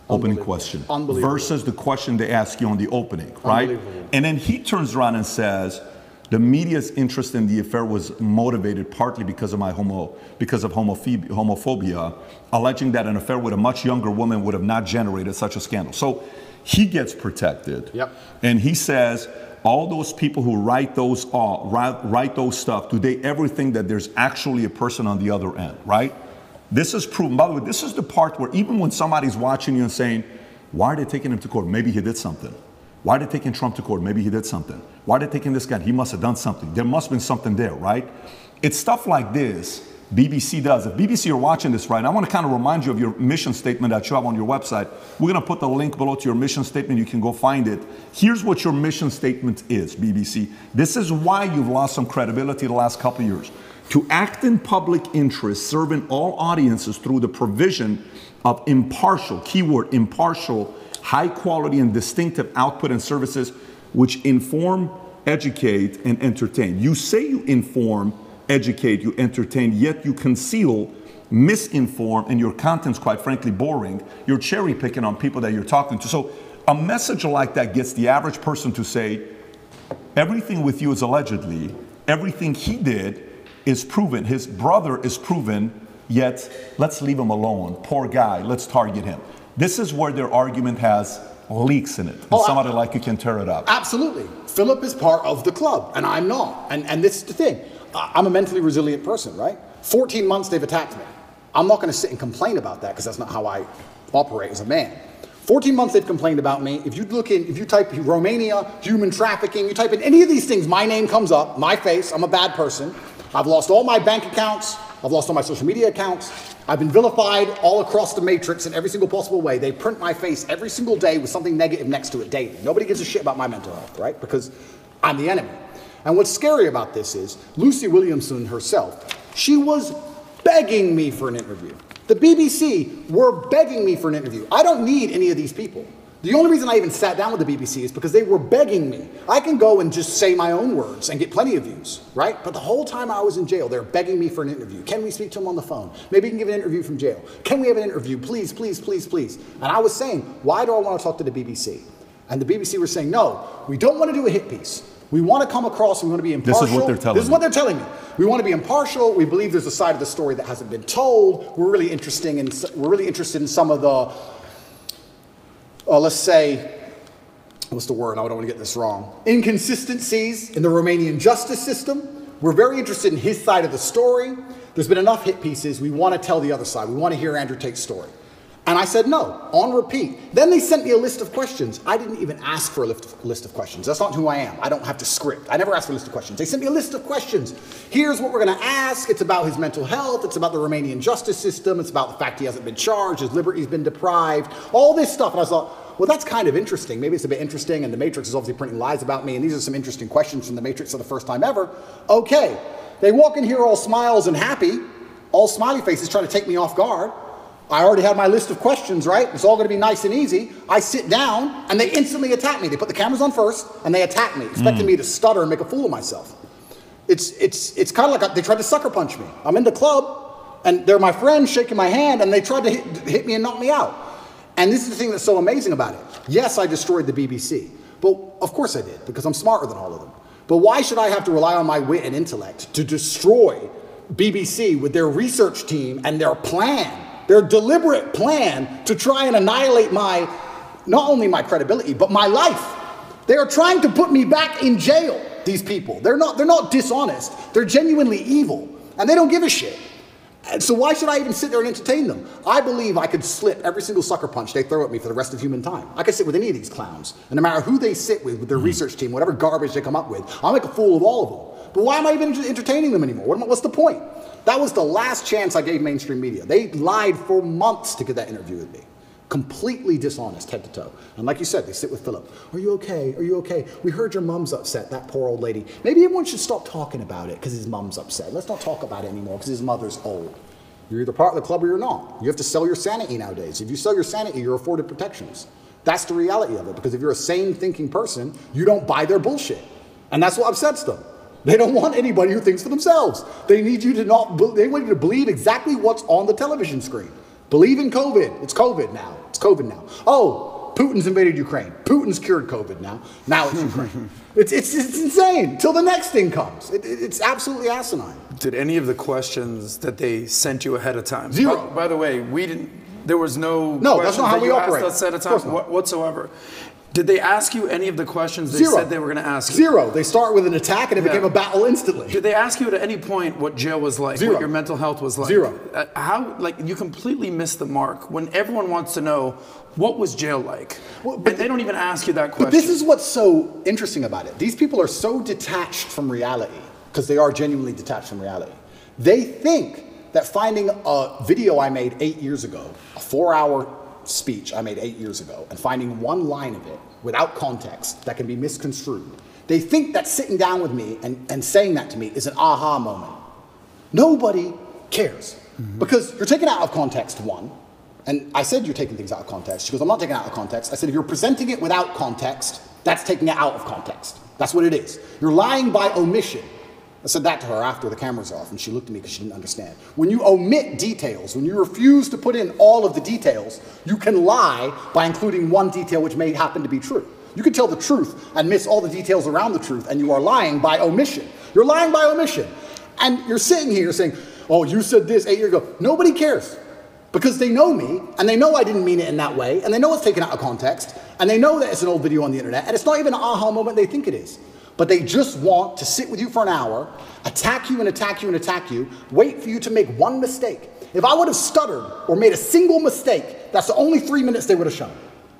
Speaker 3: Opening question. Versus the question they ask you on the opening, right? And then he turns around and says, the media's interest in the affair was motivated partly because of homophobia, alleging that an affair with a much younger woman would have not generated such a scandal. So he gets protected. And he says, all those people who write those stuff, do they ever think that there's actually a person on the other end, right? This is proven. By the way, this is the part where even when somebody's watching you and saying, why are they taking him to court? Maybe he did something. Why are they taking Trump to court? Maybe he did something. Why are they taking this guy? He must have done something. There must have been something there, right? It's stuff like this BBC does. If BBC are watching this right now, I want to kind of remind you of your mission statement that you have on your website. We're going to put the link below to your mission statement. You can go find it. Here's what your mission statement is, BBC. This is why you've lost some credibility the last couple of years. To act in public interest, serving all audiences through the provision of impartial, keyword impartial, high quality and distinctive output and services which inform, educate, and entertain. You say you inform, educate, you entertain, yet you conceal, misinform, and your content's quite frankly boring. You're cherry picking on people that you're talking to. So a message like that gets the average person to say, everything with you is allegedly, everything he did is proven, his brother is proven, yet let's leave him alone. Poor guy, let's target him. This is where their argument has leaks in it. And somebody like you can tear it up.
Speaker 2: Absolutely. Philip is part of the club, and I'm not. And this is the thing. I'm a mentally resilient person, right? 14 months they've attacked me. I'm not going to sit and complain about that because that's not how I operate as a man. 14 months they've complained about me. If you type Romania, human trafficking, you type in any of these things, my name comes up, my face, I'm a bad person. I've lost all my bank accounts. I've lost all my social media accounts. I've been vilified all across the matrix in every single possible way. They print my face every single day with something negative next to it daily. Nobody gives a shit about my mental health, right? Because I'm the enemy. And what's scary about this is Lucy Williamson herself, she was begging me for an interview. The BBC were begging me for an interview. I don't need any of these people. The only reason I even sat down with the BBC is because they were begging me. I can go and just say my own words and get plenty of views, right? But the whole time I was in jail, they're begging me for an interview. Can we speak to him on the phone? Maybe you can give an interview from jail. Can we have an interview? Please, please, please, please. And I was saying, why do I want to talk to the BBC? And the BBC were saying, no, we don't want to do a hit piece. We want to come across, we want to be impartial.
Speaker 3: This is what they're telling me.
Speaker 2: This is what they're telling me. We want to be impartial. We believe there's a side of the story that hasn't been told. We're really interested in some of the, let's say, what's the word? I don't want to get this wrong. Inconsistencies in the Romanian justice system. We're very interested in his side of the story. There's been enough hit pieces. We want to tell the other side. We want to hear Andrew Tate's story. And I said no, on repeat. Then they sent me a list of questions. I didn't even ask for a list of questions. That's not who I am. I don't have to script. I never asked for a list of questions. They sent me a list of questions. Here's what we're going to ask. It's about his mental health. It's about the Romanian justice system. It's about the fact he hasn't been charged. His liberty's been deprived. All this stuff. And I thought, well, that's kind of interesting. Maybe it's a bit interesting. And the Matrix is obviously printing lies about me. And these are some interesting questions from the Matrix for the first time ever. Okay. They walk in here all smiles and happy, all smiley faces trying to take me off guard. I already had my list of questions, right? It's all going to be nice and easy. I sit down, and they instantly attack me. They put the cameras on first, and they attack me, expecting me to stutter and make a fool of myself. It's kind of like they tried to sucker punch me. I'm in the club, and they're my friends shaking my hand, and they tried to hit me and knock me out. And this is the thing that's so amazing about it. Yes, I destroyed the BBC. But of course I did, because I'm smarter than all of them. But why should I have to rely on my wit and intellect to destroy BBC with their research team and their plan? Their deliberate plan to try and annihilate not only my credibility, but my life. They are trying to put me back in jail, these people. They're not dishonest. They're genuinely evil, and they don't give a shit. And so why should I even sit there and entertain them? I believe I could slip every single sucker punch they throw at me for the rest of human time. I could sit with any of these clowns, and no matter who they sit with their research team, whatever garbage they come up with, I'll make a fool of all of them. But why am I even entertaining them anymore? What's the point? That was the last chance I gave mainstream media. They lied for months to get that interview with me. Completely dishonest, head to toe. And like you said, they sit with Philip. Are you okay? Are you okay? We heard your mom's upset, that poor old lady. Maybe everyone should stop talking about it because his mom's upset. Let's not talk about it anymore because his mother's old. You're either part of the club or you're not. You have to sell your sanity nowadays. If you sell your sanity, you're afforded protections. That's the reality of it, because if you're a sane thinking person, you don't buy their bullshit. And that's what upsets them. They don't want anybody who thinks for themselves. They need you to they want you to believe exactly what's on the television screen. Believe in COVID. It's COVID now. It's COVID now. Oh, Putin's invaded Ukraine. Putin's cured COVID now. Now it's Ukraine. It's insane. Till the next thing comes. It's absolutely asinine.
Speaker 4: Did any of the questions that they sent you ahead of time?
Speaker 2: Zero.
Speaker 4: By the way, we didn't. There was no.
Speaker 2: No, that's not how we operate.
Speaker 4: Asked us ahead of time whatsoever. Did they ask you any of the questions they
Speaker 2: Zero.
Speaker 4: said they were going to ask you?
Speaker 2: Zero. They start with an attack and it became a battle instantly.
Speaker 4: Did they ask you at any point what jail was like?
Speaker 2: Zero.
Speaker 4: What your mental health was like?
Speaker 2: Zero.
Speaker 4: How, like, you completely missed the mark when everyone wants to know what was jail like.
Speaker 2: Well,
Speaker 4: but they don't even ask you that question.
Speaker 2: But this is what's so interesting about it. These people are so detached from reality, because they are genuinely detached from reality. They think that finding a video I made 8 years ago, a 4-hour speech I made 8 years ago, and finding one line of it without context that can be misconstrued, they think that sitting down with me and saying that to me is an aha moment. Nobody cares. Because you're taken out of context, one. And I said you're taking things out of context. She goes, I'm not taking it out of context. I said, if you're presenting it without context, that's taking it out of context. That's what it is. You're lying by omission. I said that to her after the camera's off, and she looked at me because she didn't understand. When you omit details, when you refuse to put in all of the details, you can lie by including one detail which may happen to be true. You can tell the truth and miss all the details around the truth, and you are lying by omission. You're lying by omission. And you're sitting here saying, oh, you said this 8 years ago. Nobody cares, because they know me, and they know I didn't mean it in that way, and they know it's taken out of context, And they know that it's an old video on the internet, and it's not even an aha moment they think it is. But they just want to sit with you for an hour, attack you and attack you and attack you, wait for you to make one mistake. If I would have stuttered or made a single mistake, that's the only 3 minutes they would have shown.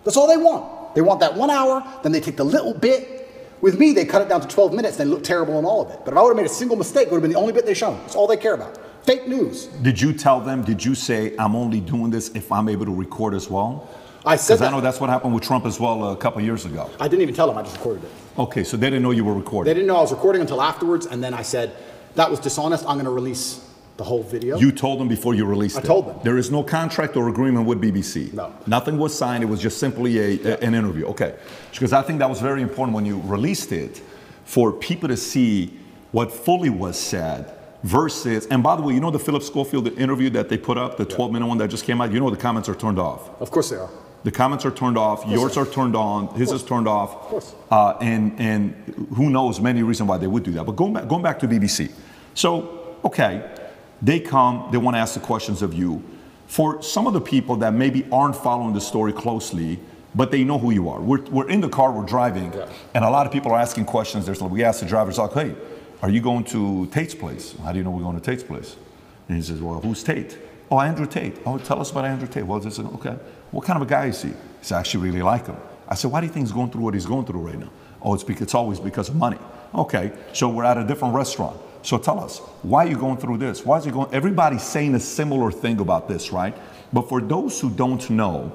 Speaker 2: That's all they want. They want that 1 hour, then they take the little bit. With me, they cut it down to 12 minutes, and they look terrible in all of it. But if I would have made a single mistake, it would have been the only bit they shown. That's all they care about. Fake news.
Speaker 3: Did you tell them, did you say, I'm only doing this if I'm able to record as well?
Speaker 2: I said that.
Speaker 3: Because I know that's what happened with Trump as well a couple of years ago.
Speaker 2: I didn't even tell them, I just recorded it.
Speaker 3: Okay, so they didn't know you were recording.
Speaker 2: They didn't know I was recording until afterwards, and then I said, that was dishonest, I'm going to release the whole video.
Speaker 3: You told them before you released it?
Speaker 2: I told them.
Speaker 3: There is no contract or agreement with BBC?
Speaker 2: No.
Speaker 3: Nothing was signed, it was just simply an interview, okay. Because I think that was very important when you released it, for people to see what fully was said versus, and by the way, you know the Philip Schofield interview that they put up, the 12-minute one that just came out, you know the comments are turned off.
Speaker 2: Of course they are.
Speaker 3: The comments are turned off, yours are turned on, his is turned off.
Speaker 2: Of course.
Speaker 3: And who knows many reasons why they would do that. But going back to BBC. So, okay, they come, they want to ask the questions of you. For some of the people that maybe aren't following the story closely, but they know who you are. We're in the car, we're driving, and a lot of people are asking questions. We ask the drivers, like, hey, are you going to Tate's place? How do you know we're going to Tate's place? And he says, well, who's Tate? Oh, Andrew Tate. Oh, tell us about Andrew Tate. Well, this is, okay. What kind of a guy is he? He said, I actually really like him. I said, why do you think he's going through what he's going through right now? Oh, it's always because of money. Okay, so we're at a different restaurant. So tell us, why are you going through this? Why is he going? Everybody's saying a similar thing about this, right? But for those who don't know,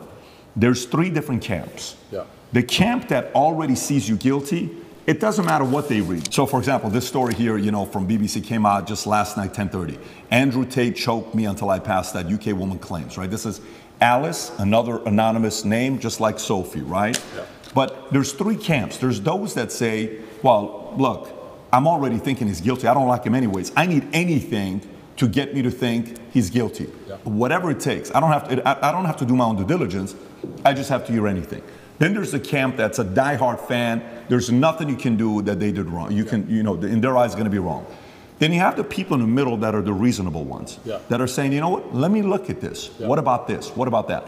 Speaker 3: there's 3 different camps.
Speaker 2: Yeah.
Speaker 3: The camp that already sees you guilty, it doesn't matter what they read. So for example, this story here, you know, from BBC came out just last night, 10:30. Andrew Tate choked me until I passed that, UK woman claims, right? This is Alice, another anonymous name, just like Sophie, right? Yeah. But there's 3 camps. There's those that say, well, look, I'm already thinking he's guilty. I don't like him anyways. I need anything to get me to think he's guilty. Yeah. Whatever it takes. I don't have to do my own due diligence. I just have to hear anything. Then there's the camp that's a diehard fan. There's nothing you can do that they did wrong. You can, you know, in their eyes, it's going to be wrong. Then you have the people in the middle that are the reasonable ones, that are saying, you know what, let me look at this. What about this? What about that?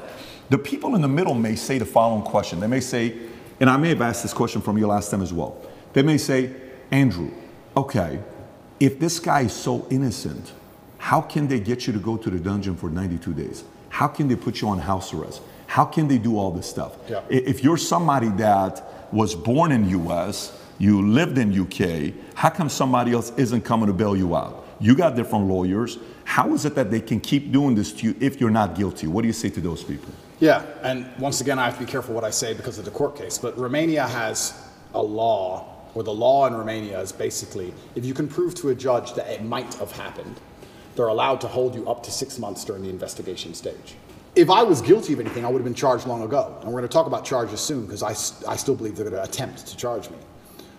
Speaker 3: The people in the middle may say the following question. They may say, and I may have asked this question from you last time as well. They may say, Andrew, okay, if this guy is so innocent, how can they get you to go to the dungeon for 92 days? How can they put you on house arrest? How can they do all this stuff? Yeah. If you're somebody that was born in US, you lived in UK, how come somebody else isn't coming to bail you out? You got different lawyers. How is it that they can keep doing this to you if you're not guilty? What do you say to those people?
Speaker 2: Yeah, and once again, I have to be careful what I say because of the court case, but Romania has a law, or the law in Romania is basically, if you can prove to a judge that it might have happened, they're allowed to hold you up to 6 months during the investigation stage. If I was guilty of anything, I would have been charged long ago. And we're going to talk about charges soon because I still believe they're going to attempt to charge me.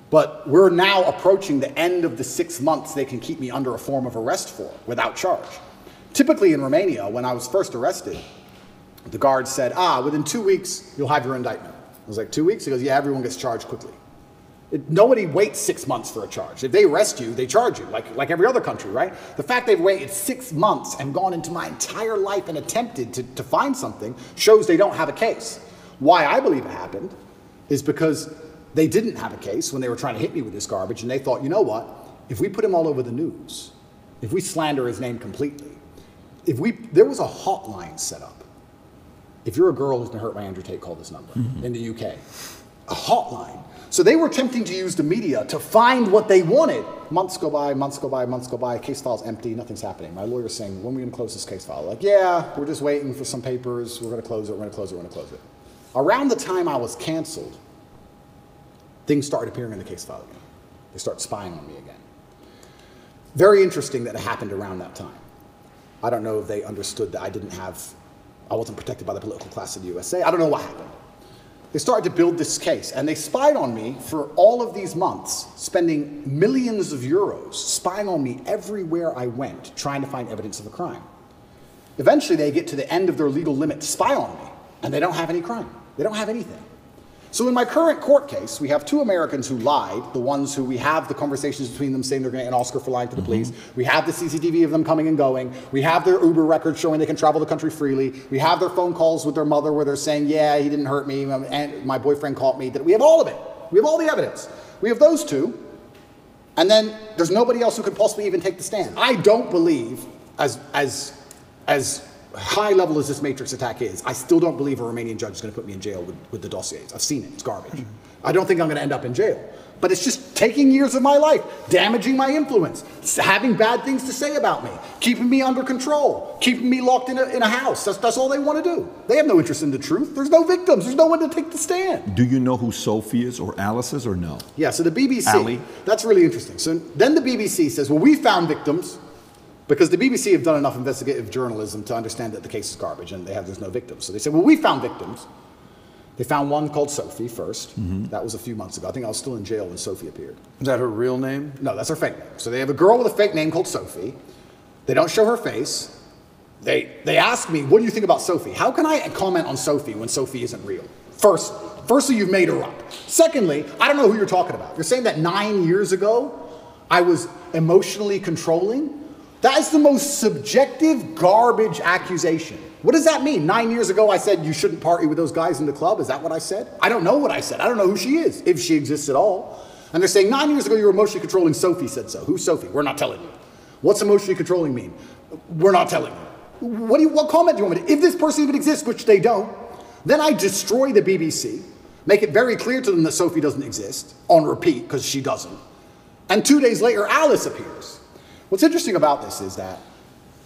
Speaker 2: But we're now approaching the end of the 6 months they can keep me under a form of arrest for without charge. Typically in Romania, when I was first arrested, the guard said, within 2 weeks, you'll have your indictment. I was like, 2 weeks? He goes, yeah, everyone gets charged quickly. Nobody waits 6 months for a charge. If they arrest you, they charge you, like every other country, right? The fact they've waited 6 months and gone into my entire life and attempted to find something shows they don't have a case. Why I believe it happened is because they didn't have a case when they were trying to hit me with this garbage, and they thought, you know what? If we put him all over the news, if we slander his name completely, there was a hotline set up. If you're a girl who's been hurt by Andrew Tate, call this number in the UK. A hotline. So they were attempting to use the media to find what they wanted. Months go by, months go by, months go by, case file's empty, nothing's happening. My lawyer's saying, when are we going to close this case file? Like, yeah, we're just waiting for some papers, we're going to close it, we're going to close it, we're going to close it. Around the time I was canceled, things started appearing in the case file again. They started spying on me again. Very interesting that it happened around that time. I don't know if they understood that I wasn't protected by the political class of the USA. I don't know what happened. They started to build this case, and they spied on me for all of these months, spending millions of euros, spying on me everywhere I went, trying to find evidence of a crime. Eventually, they get to the end of their legal limit to spy on me, and they don't have any crime. They don't have anything. So in my current court case, we have 2 Americans who lied, the ones who we have the conversations between them saying they're going to get an Oscar for lying to the police. We have the CCTV of them coming and going. We have their Uber records showing they can travel the country freely. We have their phone calls with their mother where they're saying, yeah, he didn't hurt me, and my boyfriend caught me. We have all of it. We have all the evidence. We have those 2. And then there's nobody else who could possibly even take the stand. I don't believe, as high level as this Matrix attack is, I still don't believe a Romanian judge is going to put me in jail with the dossiers. I've seen it. It's garbage. I don't think I'm going to end up in jail. But it's just taking years of my life, damaging my influence, having bad things to say about me, keeping me under control, keeping me locked in a house. That's all they want to do. They have no interest in the truth. There's no victims. There's no one to take the stand.
Speaker 3: Do you know who Sophie is or Alice is or no?
Speaker 2: Yeah, so the BBC,
Speaker 3: Ali?
Speaker 2: That's really interesting. So then the BBC says, well, we found victims, because the BBC have done enough investigative journalism to understand that the case is garbage and there's no victims. So they said, well, we found victims. They found one called Sophie first. That was a few months ago. I think I was still in jail when Sophie appeared.
Speaker 4: Is that her real name?
Speaker 2: No, that's her fake name. So they have a girl with a fake name called Sophie. They don't show her face. They ask me, what do you think about Sophie? How can I comment on Sophie when Sophie isn't real? Firstly, you've made her up. Secondly, I don't know who you're talking about. You're saying that 9 years ago, I was emotionally controlling? That is the most subjective garbage accusation. What does that mean? 9 years ago, I said you shouldn't party with those guys in the club. Is that what I said? I don't know what I said. I don't know who she is, if she exists at all. And they're saying 9 years ago, you were emotionally controlling. Sophie said so. Who's Sophie? We're not telling you. What's emotionally controlling mean? We're not telling you. What comment do you want me to? If this person even exists, which they don't, then I destroy the BBC, make it very clear to them that Sophie doesn't exist, on repeat, because she doesn't. And 2 days later, Alice appears. What's interesting about this is that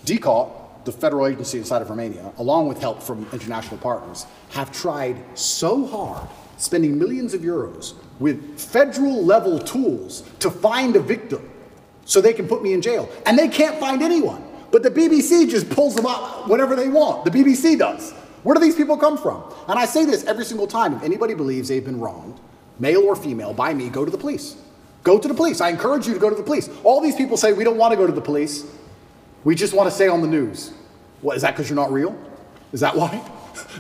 Speaker 2: DCAUT, the federal agency inside of Romania, along with help from international partners, have tried so hard, spending millions of euros with federal level tools to find a victim so they can put me in jail. And they can't find anyone. But the BBC just pulls them up whenever they want. The BBC does. Where do these people come from? And I say this every single time. If anybody believes they've been wronged, male or female, by me, go to the police. Go to the police. I encourage you to go to the police. All these people say, we don't want to go to the police. We just want to stay on the news. What, is that because you're not real? Is that why?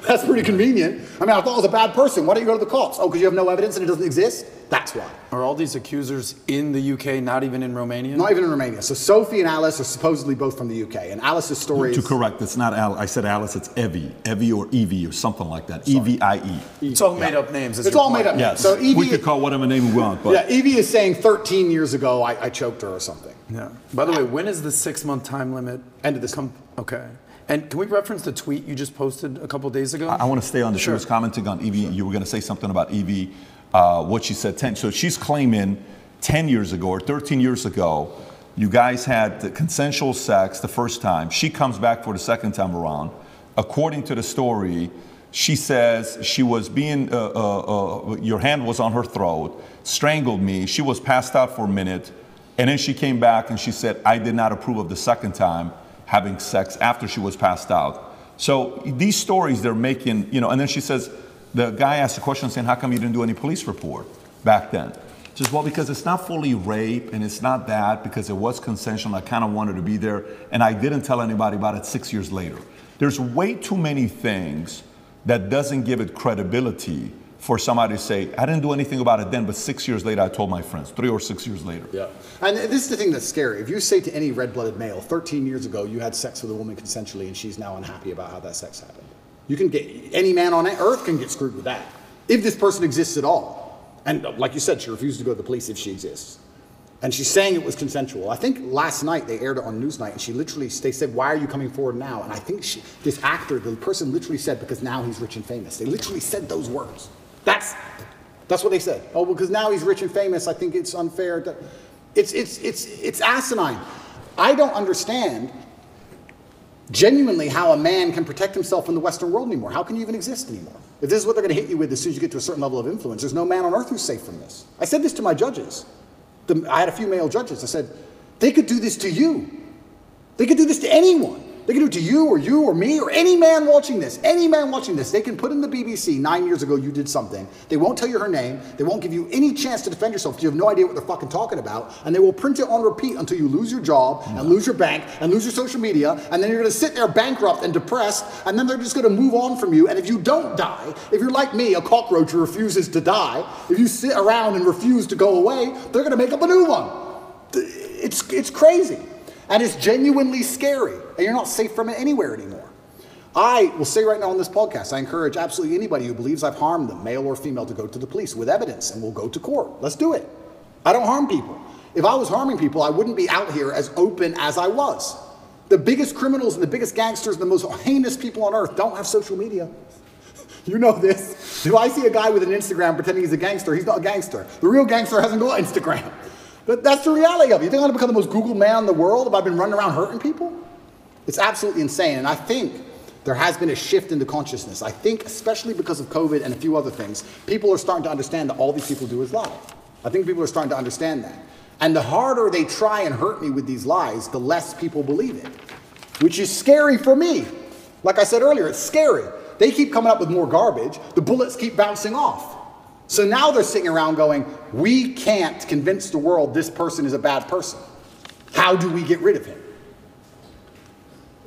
Speaker 2: That's pretty convenient. I mean, I thought I was a bad person. Why don't you go to the cops? Oh, because you have no evidence and it doesn't exist? That's why.
Speaker 4: Are all these accusers in the UK, not even in Romania?
Speaker 2: Not even in Romania. So Sophie and Alice are supposedly both from the UK. And Alice's story is...
Speaker 3: To correct, it's not Alice. I said Alice, it's Evie. Evie or Evie or something like that. E-V-I-E.
Speaker 4: It's all made up names.
Speaker 2: It's all made up names.
Speaker 3: Yes.
Speaker 2: So Evie,
Speaker 3: we could call whatever name we want. But
Speaker 2: yeah, Evie is saying 13 years ago I choked her or something.
Speaker 4: Yeah. By the way, when is the 6-month time limit?
Speaker 2: End of this
Speaker 4: Okay. And can we reference the tweet you just posted a couple days ago?
Speaker 3: I want to stay on this. She was commenting on Evie. You were going to say something about Evie, what she said 10. So she's claiming 10 years ago or 13 years ago, you guys had the consensual sex the first time. She comes back for the second time around. According to the story, she says she was being, your hand was on her throat, strangled me. She was passed out for a minute. And then she came back and she said, I did not approve of the second time having sex after she was passed out. So these stories they're making, you know, and then she says, the guy asked a question saying, how come you didn't do any police report back then? She says, well, because it's not fully rape and it's not that, because it was consensual. I kind of wanted to be there. And I didn't tell anybody about it 6 years later. There's way too many things that doesn't give it credibility for somebody to say, I didn't do anything about it then, but 6 years later, I told my friends, 3 or 6 years later.
Speaker 2: Yeah. And this is the thing that's scary. If you say to any red-blooded male, 13 years ago, you had sex with a woman consensually and she's now unhappy about how that sex happened. You can get, any man on earth can get screwed with that. If this person exists at all. And like you said, she refused to go to the police if she exists. And she's saying it was consensual. I think last night they aired it on Newsnight and she literally, they said, why are you coming forward now? And I think this actor, the person literally said, because now he's rich and famous. They literally said those words. That's what they said. Oh, because now he's rich and famous, I think it's unfair. It's asinine. I don't understand genuinely how a man can protect himself in the Western world anymore. How can you even exist anymore? If this is what they're going to hit you with as soon as you get to a certain level of influence, there's no man on earth who's safe from this. I said this to my judges. I had a few male judges. I said, they could do this to you. They could do this to anyone. They can do it to you or me or any man watching this. Any man watching this. They can put in the BBC 9 years ago you did something. They won't tell you her name. They won't give you any chance to defend yourself because you have no idea what they're fucking talking about. And they will print it on repeat until you lose your job and lose your bank and lose your social media. And then you're going to sit there bankrupt and depressed. And then they're just going to move on from you. And if you don't die, if you're like me, a cockroach who refuses to die, if you sit around and refuse to go away, they're going to make up a new one. It's crazy. And it's genuinely scary. And you're not safe from it anywhere anymore. I will say right now on this podcast, I encourage absolutely anybody who believes I've harmed them, male or female, to go to the police with evidence, and we'll go to court. Let's do it. I don't harm people. If I was harming people, I wouldn't be out here as open as I was. The biggest criminals and the biggest gangsters and the most heinous people on earth don't have social media. You know this. If I see a guy with an Instagram pretending he's a gangster, he's not a gangster. The real gangster hasn't got Instagram. But that's the reality of it. You think I'm going to become the most Googled man in the world if I've been running around hurting people? It's absolutely insane. And I think there has been a shift in the consciousness. I think, especially because of COVID and a few other things, people are starting to understand that all these people do is lie. I think people are starting to understand that. And the harder they try and hurt me with these lies, the less people believe it, which is scary for me. Like I said earlier, it's scary. They keep coming up with more garbage. The bullets keep bouncing off. So now they're sitting around going, we can't convince the world this person is a bad person. How do we get rid of him?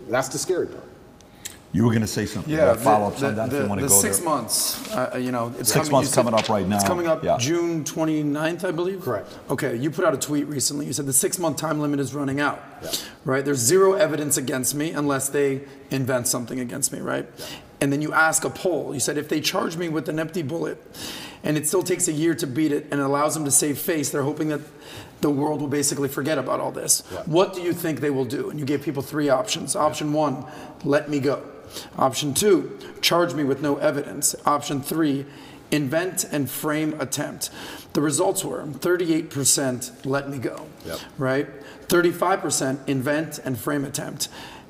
Speaker 2: That's the scary part.
Speaker 3: You were going to say something.
Speaker 4: Yeah,
Speaker 3: follow-ups on that if you want to go
Speaker 4: 6
Speaker 3: there.
Speaker 4: months, it's
Speaker 3: 6 months coming up right now.
Speaker 4: It's coming up June 29th, I believe.
Speaker 2: Correct.
Speaker 4: Okay, you put out a tweet recently. You said the 6-month time limit is running out.
Speaker 2: Yeah.
Speaker 4: Right? There's zero evidence against me unless they invent something against me, right? Yeah. And then you ask a poll. You said if they charge me with an empty bullet and it still takes a year to beat it and it allows them to save face, they're hoping that the world will basically forget about all this. Yeah. What do you think they will do? And you gave people 3 options. Option 1, let me go. Option 2, charge me with no evidence. Option 3, invent and frame attempt. The results were 38% let me go, right? 35% invent and frame attempt.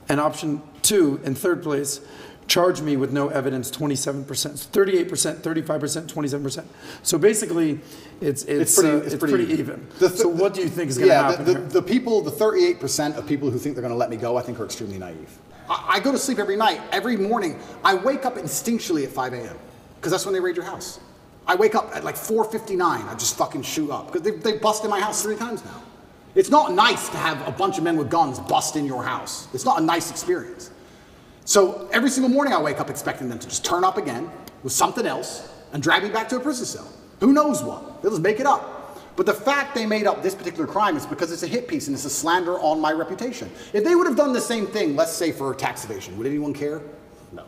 Speaker 4: And option 2, in third place, charge me with no evidence, 27%. 38%, 35%, 27%. So basically, it's pretty even. So what do you think is going to happen here?
Speaker 2: The 38% of people who think they're going to let me go, I think are extremely naive. I go to sleep every night, every morning. I wake up instinctually at 5 a.m. because that's when they raid your house. I wake up at like 4:59. I just fucking shoot up because they busted my house 3 times now. It's not nice to have a bunch of men with guns bust in your house. It's not a nice experience. So every single morning I wake up expecting them to just turn up again with something else and drag me back to a prison cell. Who knows what? They'll just make it up. But the fact they made up this particular crime is because it's a hit piece and it's a slander on my reputation. If they would have done the same thing, let's say for tax evasion, would anyone care? No.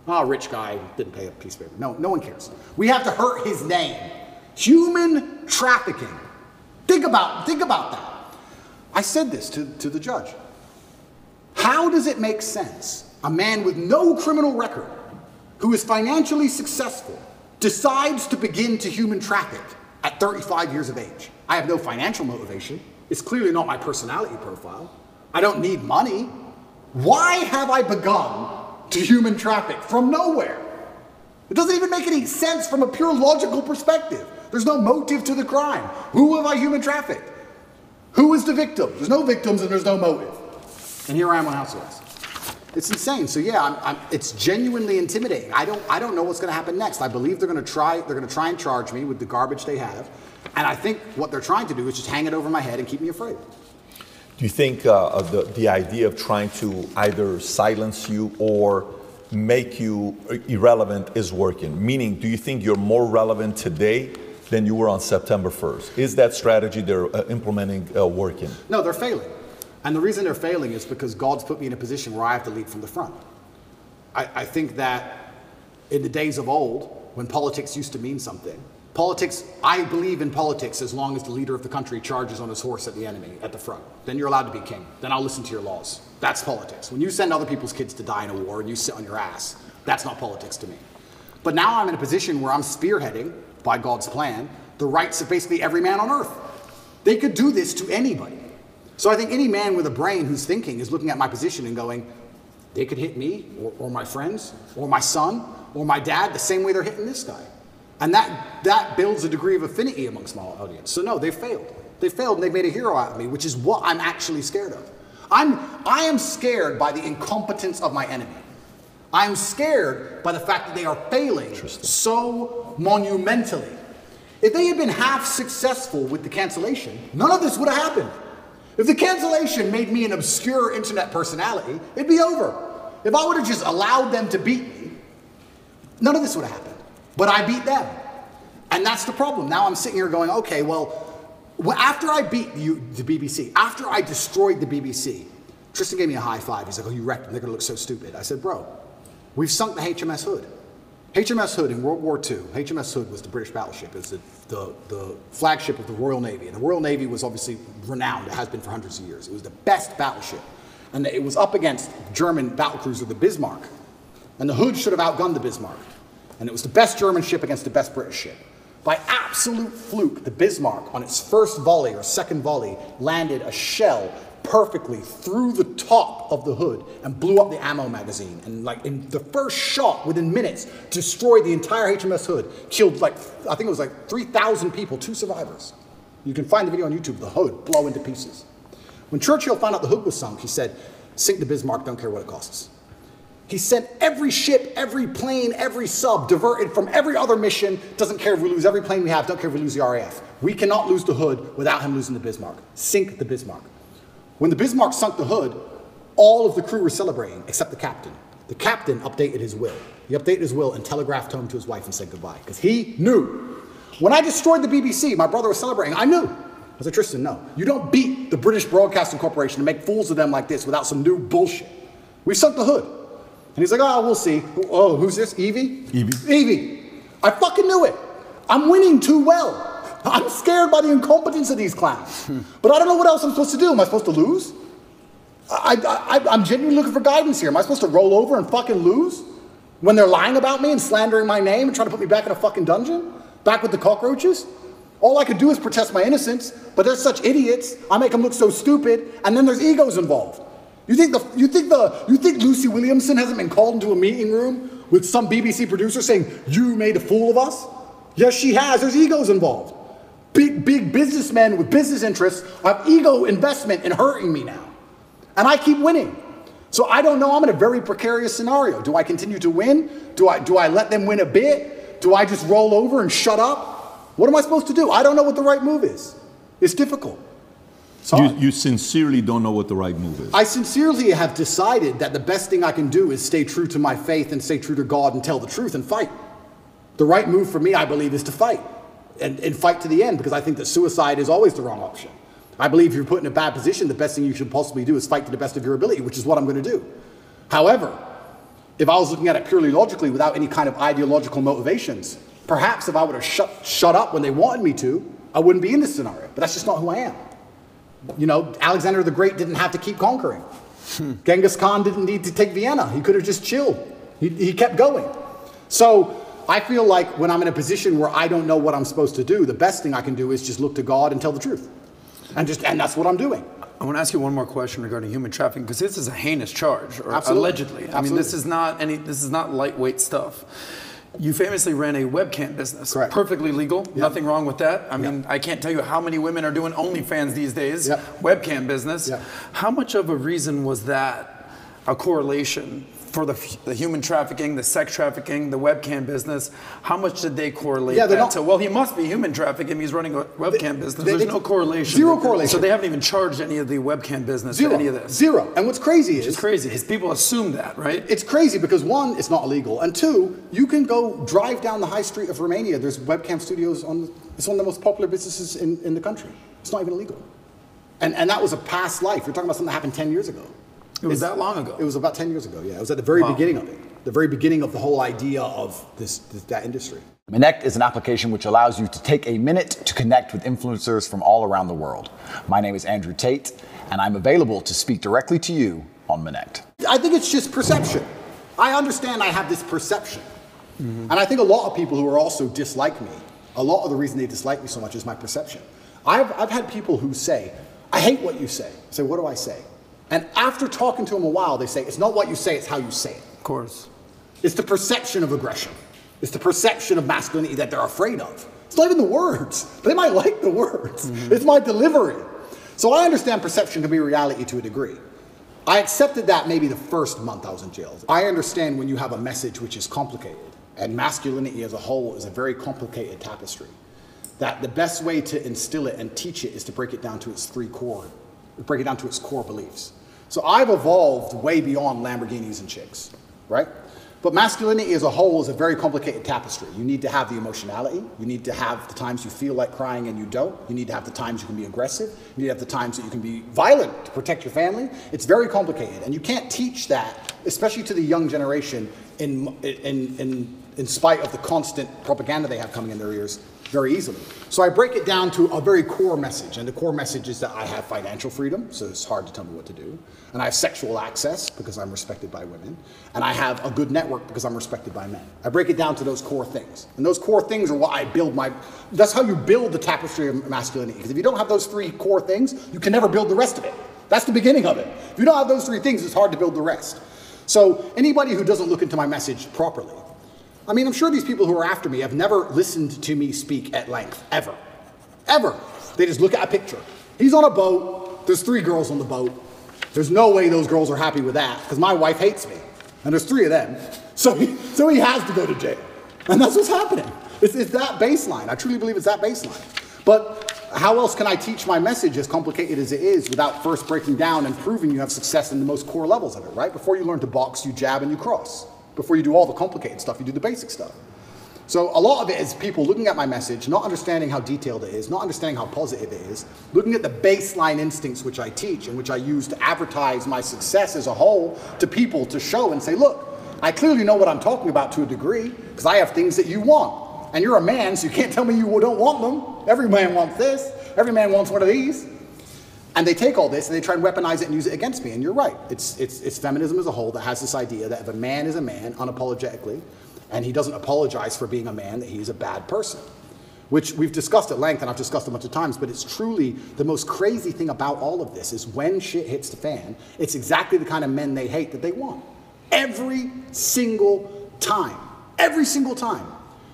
Speaker 2: Oh, rich guy didn't pay a piece of paper. No, no one cares. We have to hurt his name. Human trafficking. Think about that. I said this to the judge. How does it make sense? A man with no criminal record, who is financially successful, decides to begin to human traffic at 35 years of age. I have no financial motivation. It's clearly not my personality profile. I don't need money. Why have I begun to human traffic from nowhere? It doesn't even make any sense from a pure logical perspective. There's no motive to the crime. Who have I human trafficked? Who is the victim? There's no victims and there's no motive. And here I am on house arrest. It's insane. So yeah, it's genuinely intimidating. I don't know what's going to happen next. I believe they're going to try and charge me with the garbage they have, and I think what they're trying to do is just hang it over my head and keep me afraid.
Speaker 3: Do you think the idea of trying to either silence you or make you irrelevant is working? Meaning, do you think you're more relevant today than you were on September 1st? Is that strategy they're implementing working?
Speaker 2: No, they're failing. And the reason they're failing is because God's put me in a position where I have to lead from the front. I think that in the days of old, when politics used to mean something, I believe in politics as long as the leader of the country charges on his horse at the enemy at the front. Then you're allowed to be king. Then I'll listen to your laws. That's politics. When you send other people's kids to die in a war and you sit on your ass, that's not politics to me. But now I'm in a position where I'm spearheading, by God's plan, the rights of basically every man on earth. They could do this to anybody. So I think any man with a brain who's thinking is looking at my position and going, they could hit me or my friends or my son or my dad the same way they're hitting this guy. And that builds a degree of affinity amongst my audience. So no, they've failed. They failed and they've made a hero out of me, which is what I'm actually scared of. I am scared by the incompetence of my enemy. I am scared by the fact that they are failing so monumentally. If they had been half successful with the cancellation, none of this would have happened. If the cancellation made me an obscure internet personality, it'd be over. If I would have just allowed them to beat me, none of this would have happened. But I beat them. And that's the problem. Now I'm sitting here going, okay, well, after I beat the BBC, after I destroyed the BBC, Tristan gave me a high five. He's like, oh, you wrecked them. They're going to look so stupid. I said, bro, we've sunk the HMS Hood. HMS Hood in World War II, HMS Hood was the British battleship. It was the flagship of the Royal Navy. And the Royal Navy was obviously renowned. It has been for hundreds of years. It was the best battleship. And it was up against German battlecruiser, the Bismarck. And the Hood should have outgunned the Bismarck. And it was the best German ship against the best British ship. By absolute fluke, the Bismarck, on its first volley or second volley, landed a shell perfectly through the top of the Hood and blew up the ammo magazine. And like in the first shot, within minutes, destroyed the entire HMS Hood, killed like, I think it was like 3,000 people, 2 survivors. You can find the video on YouTube, the Hood blow into pieces. When Churchill found out the Hood was sunk, he said, sink the Bismarck, don't care what it costs. He sent every ship, every plane, every sub diverted from every other mission. Doesn't care if we lose every plane we have, don't care if we lose the RAF. We cannot lose the Hood without him losing the Bismarck. Sink the Bismarck. When the Bismarck sunk the Hood, all of the crew were celebrating, except the captain. The captain updated his will. He updated his will and telegraphed home to his wife and said goodbye, because he knew. When I destroyed the BBC, my brother was celebrating, I knew. I said, Tristan, no. You don't beat the British Broadcasting Corporation and make fools of them like this without some new bullshit. We sunk the Hood. And he's like, oh, we'll see. Oh, who's this? Evie? Evie. I fucking knew it. I'm winning too well. I'm scared by the incompetence of these clowns. But I don't know what else I'm supposed to do. Am I supposed to lose? I'm genuinely looking for guidance here. Am I supposed to roll over and fucking lose? When they're lying about me and slandering my name and trying to put me back in a fucking dungeon? Back with the cockroaches? All I could do is protest my innocence, but they're such idiots. I make them look so stupid, and then there's egos involved. You think Lucy Williamson hasn't been called into a meeting room with some BBC producer saying, you made a fool of us? Yes, she has. There's egos involved. Big businessmen with business interests have ego investment in hurting me now. And I keep winning. So I don't know. I'm in a very precarious scenario. Do I continue to win? Do I let them win a bit? Do I just roll over and shut up? What am I supposed to do? I don't know what the right move is. It's difficult.
Speaker 3: You sincerely don't know what the right move is.
Speaker 2: I sincerely have decided that the best thing I can do is stay true to my faith and stay true to God and tell the truth and fight. The right move for me, I believe, is to fight and fight to the end, because I think that suicide is always the wrong option. I believe if you're put in a bad position, the best thing you should possibly do is fight to the best of your ability, which is what I'm going to do. However, if I was looking at it purely logically without any kind of ideological motivations, perhaps if I would have shut up when they wanted me to, I wouldn't be in this scenario. But that's just not who I am. You know, Alexander the Great didn't have to keep conquering. Genghis Khan didn't need to take Vienna. He could have just chilled. He kept going. So I feel like when I'm in a position where I don't know what I'm supposed to do, the best thing I can do is just look to God and tell the truth. And that's what I'm doing.
Speaker 4: I want to ask you one more question regarding human trafficking, because this is a heinous charge, or
Speaker 2: Absolutely.
Speaker 4: allegedly.
Speaker 2: Absolutely.
Speaker 4: I mean, this is not lightweight stuff. You famously ran a webcam business.
Speaker 2: Correct.
Speaker 4: Perfectly legal.
Speaker 2: Yep.
Speaker 4: Nothing wrong with that. I mean,
Speaker 2: Yep.
Speaker 4: I can't tell you how many women are doing OnlyFans these days.
Speaker 2: Yep.
Speaker 4: Webcam business.
Speaker 2: Yep.
Speaker 4: How much of a reason was that a correlation for the human trafficking, the sex trafficking, the webcam business? How much did they correlate that to? Well, he must be human trafficking. He's running a webcam business. There's no correlation.
Speaker 2: Zero correlation.
Speaker 4: So they haven't even charged any of the webcam business
Speaker 2: Zero.
Speaker 4: for any of this.
Speaker 2: Zero. And what's crazy is...
Speaker 4: It's crazy. People assume that, right?
Speaker 2: It's crazy because, one, it's not illegal. And two, you can go drive down the high street of Romania. There's webcam studios it's one of the most popular businesses in the country. It's not even illegal. And that was a past life. You're talking about something that happened 10 years ago.
Speaker 4: It was that long ago?
Speaker 2: It was about 10 years ago, yeah. It was at the very beginning of it. The very beginning of the whole idea of that industry.
Speaker 5: Connect is an application which allows you to take a minute to connect with influencers from all around the world. My name is Andrew Tate, and I'm available to speak directly to you on Connect.
Speaker 2: I think it's just perception. I understand I have this perception. Mm-hmm. And I think a lot of people who are also dislike me, a lot of the reason they dislike me so much is my perception. I've had people who say, I hate what you say. I say, what do I say? And after talking to them a while, they say, it's not what you say, it's how you say it.
Speaker 4: Of course.
Speaker 2: It's the perception of aggression. It's the perception of masculinity that they're afraid of. It's not even the words. They might like the words. Mm-hmm. It's my delivery. So I understand perception can be reality to a degree. I accepted that maybe the first month I was in jail. I understand when you have a message which is complicated, and masculinity as a whole is a very complicated tapestry, that the best way to instill it and teach it is to break it down to its core beliefs. So I've evolved way beyond Lamborghinis and chicks, right? But masculinity as a whole is a very complicated tapestry. You need to have the emotionality. You need to have the times you feel like crying and you don't. You need to have the times you can be aggressive. You need to have the times that you can be violent to protect your family. It's very complicated. And you can't teach that, especially to the young generation, in spite of the constant propaganda they have coming in their ears, very easily. So I break it down to a very core message, and the core message is that I have financial freedom, so it's hard to tell me what to do, and I have sexual access because I'm respected by women, and I have a good network because I'm respected by men. I break it down to those core things, and those core things are what I build that's how you build the tapestry of masculinity, because if you don't have those 3 core things, you can never build the rest of it. That's the beginning of it. If you don't have those 3 things, it's hard to build the rest. So anybody who doesn't look into my message properly, I mean, I'm sure these people who are after me have never listened to me speak at length, ever. Ever. They just look at a picture. He's on a boat. There's 3 girls on the boat. There's no way those girls are happy with that, because my wife hates me. And there's 3 of them. So he has to go to jail. And that's what's happening. It's that baseline. I truly believe it's that baseline. But how else can I teach my message, as complicated as it is, without first breaking down and proving you have success in the most core levels of it, right? Before you learn to box, you jab and you cross. Before you do all the complicated stuff, you do the basic stuff. So a lot of it is people looking at my message, not understanding how detailed it is, not understanding how positive it is, looking at the baseline instincts which I teach and which I use to advertise my success as a whole to people to show and say, look, I clearly know what I'm talking about to a degree because I have things that you want. And you're a man, so you can't tell me you don't want them. Every man wants this. Every man wants one of these. And they take all this and they try and weaponize it and use it against me. And you're right. It's feminism as a whole that has this idea that if a man is a man unapologetically, and he doesn't apologize for being a man, that he's a bad person. Which we've discussed at length, and I've discussed a bunch of times, but it's truly the most crazy thing about all of this is when shit hits the fan, it's exactly the kind of men they hate that they want. Every single time. Every single time.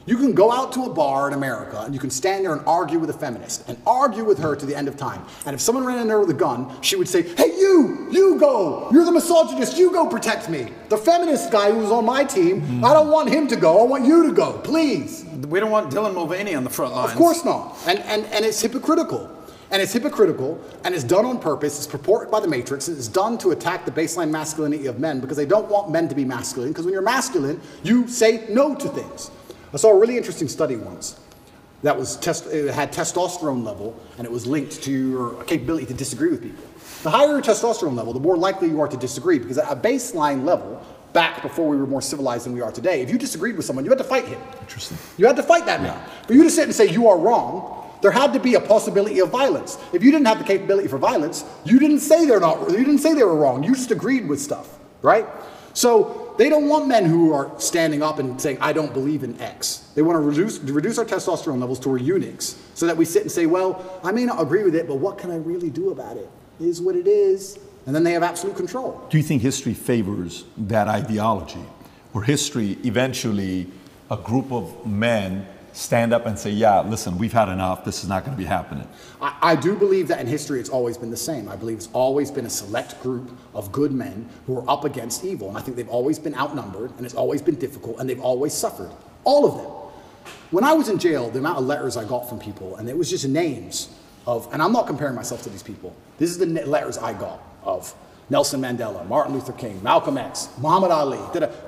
Speaker 2: You can go out to a bar in America and you can stand there and argue with a feminist and argue with her to the end of time. And if someone ran in there with a gun, she would say, hey, you go. You're the misogynist. You go protect me. The feminist guy who was on my team, I don't want him to go. I want you to go, please.
Speaker 4: We don't want Dylan Mulvaney on the front lines.
Speaker 2: Of course not. And it's hypocritical. And it's hypocritical, and it's done on purpose. It's purported by the Matrix. It's done to attack the baseline masculinity of men because they don't want men to be masculine. Because when you're masculine, you say no to things. I saw a really interesting study once that was it had testosterone level, and it was linked to your capability to disagree with people. The higher your testosterone level, the more likely you are to disagree, because at a baseline level, back before we were more civilized than we are today, if you disagreed with someone, you had to fight him.
Speaker 3: Interesting.
Speaker 2: You had to fight that man. For you to sit and say you are wrong, there had to be a possibility of violence. If you didn't have the capability for violence, you didn't say you didn't say they were wrong. You just agreed with stuff, right? So they don't want men who are standing up and saying, I don't believe in X. They want to reduce our testosterone levels to our eunuchs so that we sit and say, well, I may not agree with it, but what can I really do about it? It is what it is. And then they have absolute control.
Speaker 3: Do you think history favors that ideology? Or history, eventually, a group of men stand up and say, yeah, listen, we've had enough. This is not going to be happening.
Speaker 2: I do believe that in history it's always been the same. I believe it's always been a select group of good men who are up against evil. And I think they've always been outnumbered, and it's always been difficult, and they've always suffered. All of them. When I was in jail, the amount of letters I got from people, and it was just names of, and I'm not comparing myself to these people. This is the letters I got of Nelson Mandela, Martin Luther King, Malcolm X, Muhammad Ali,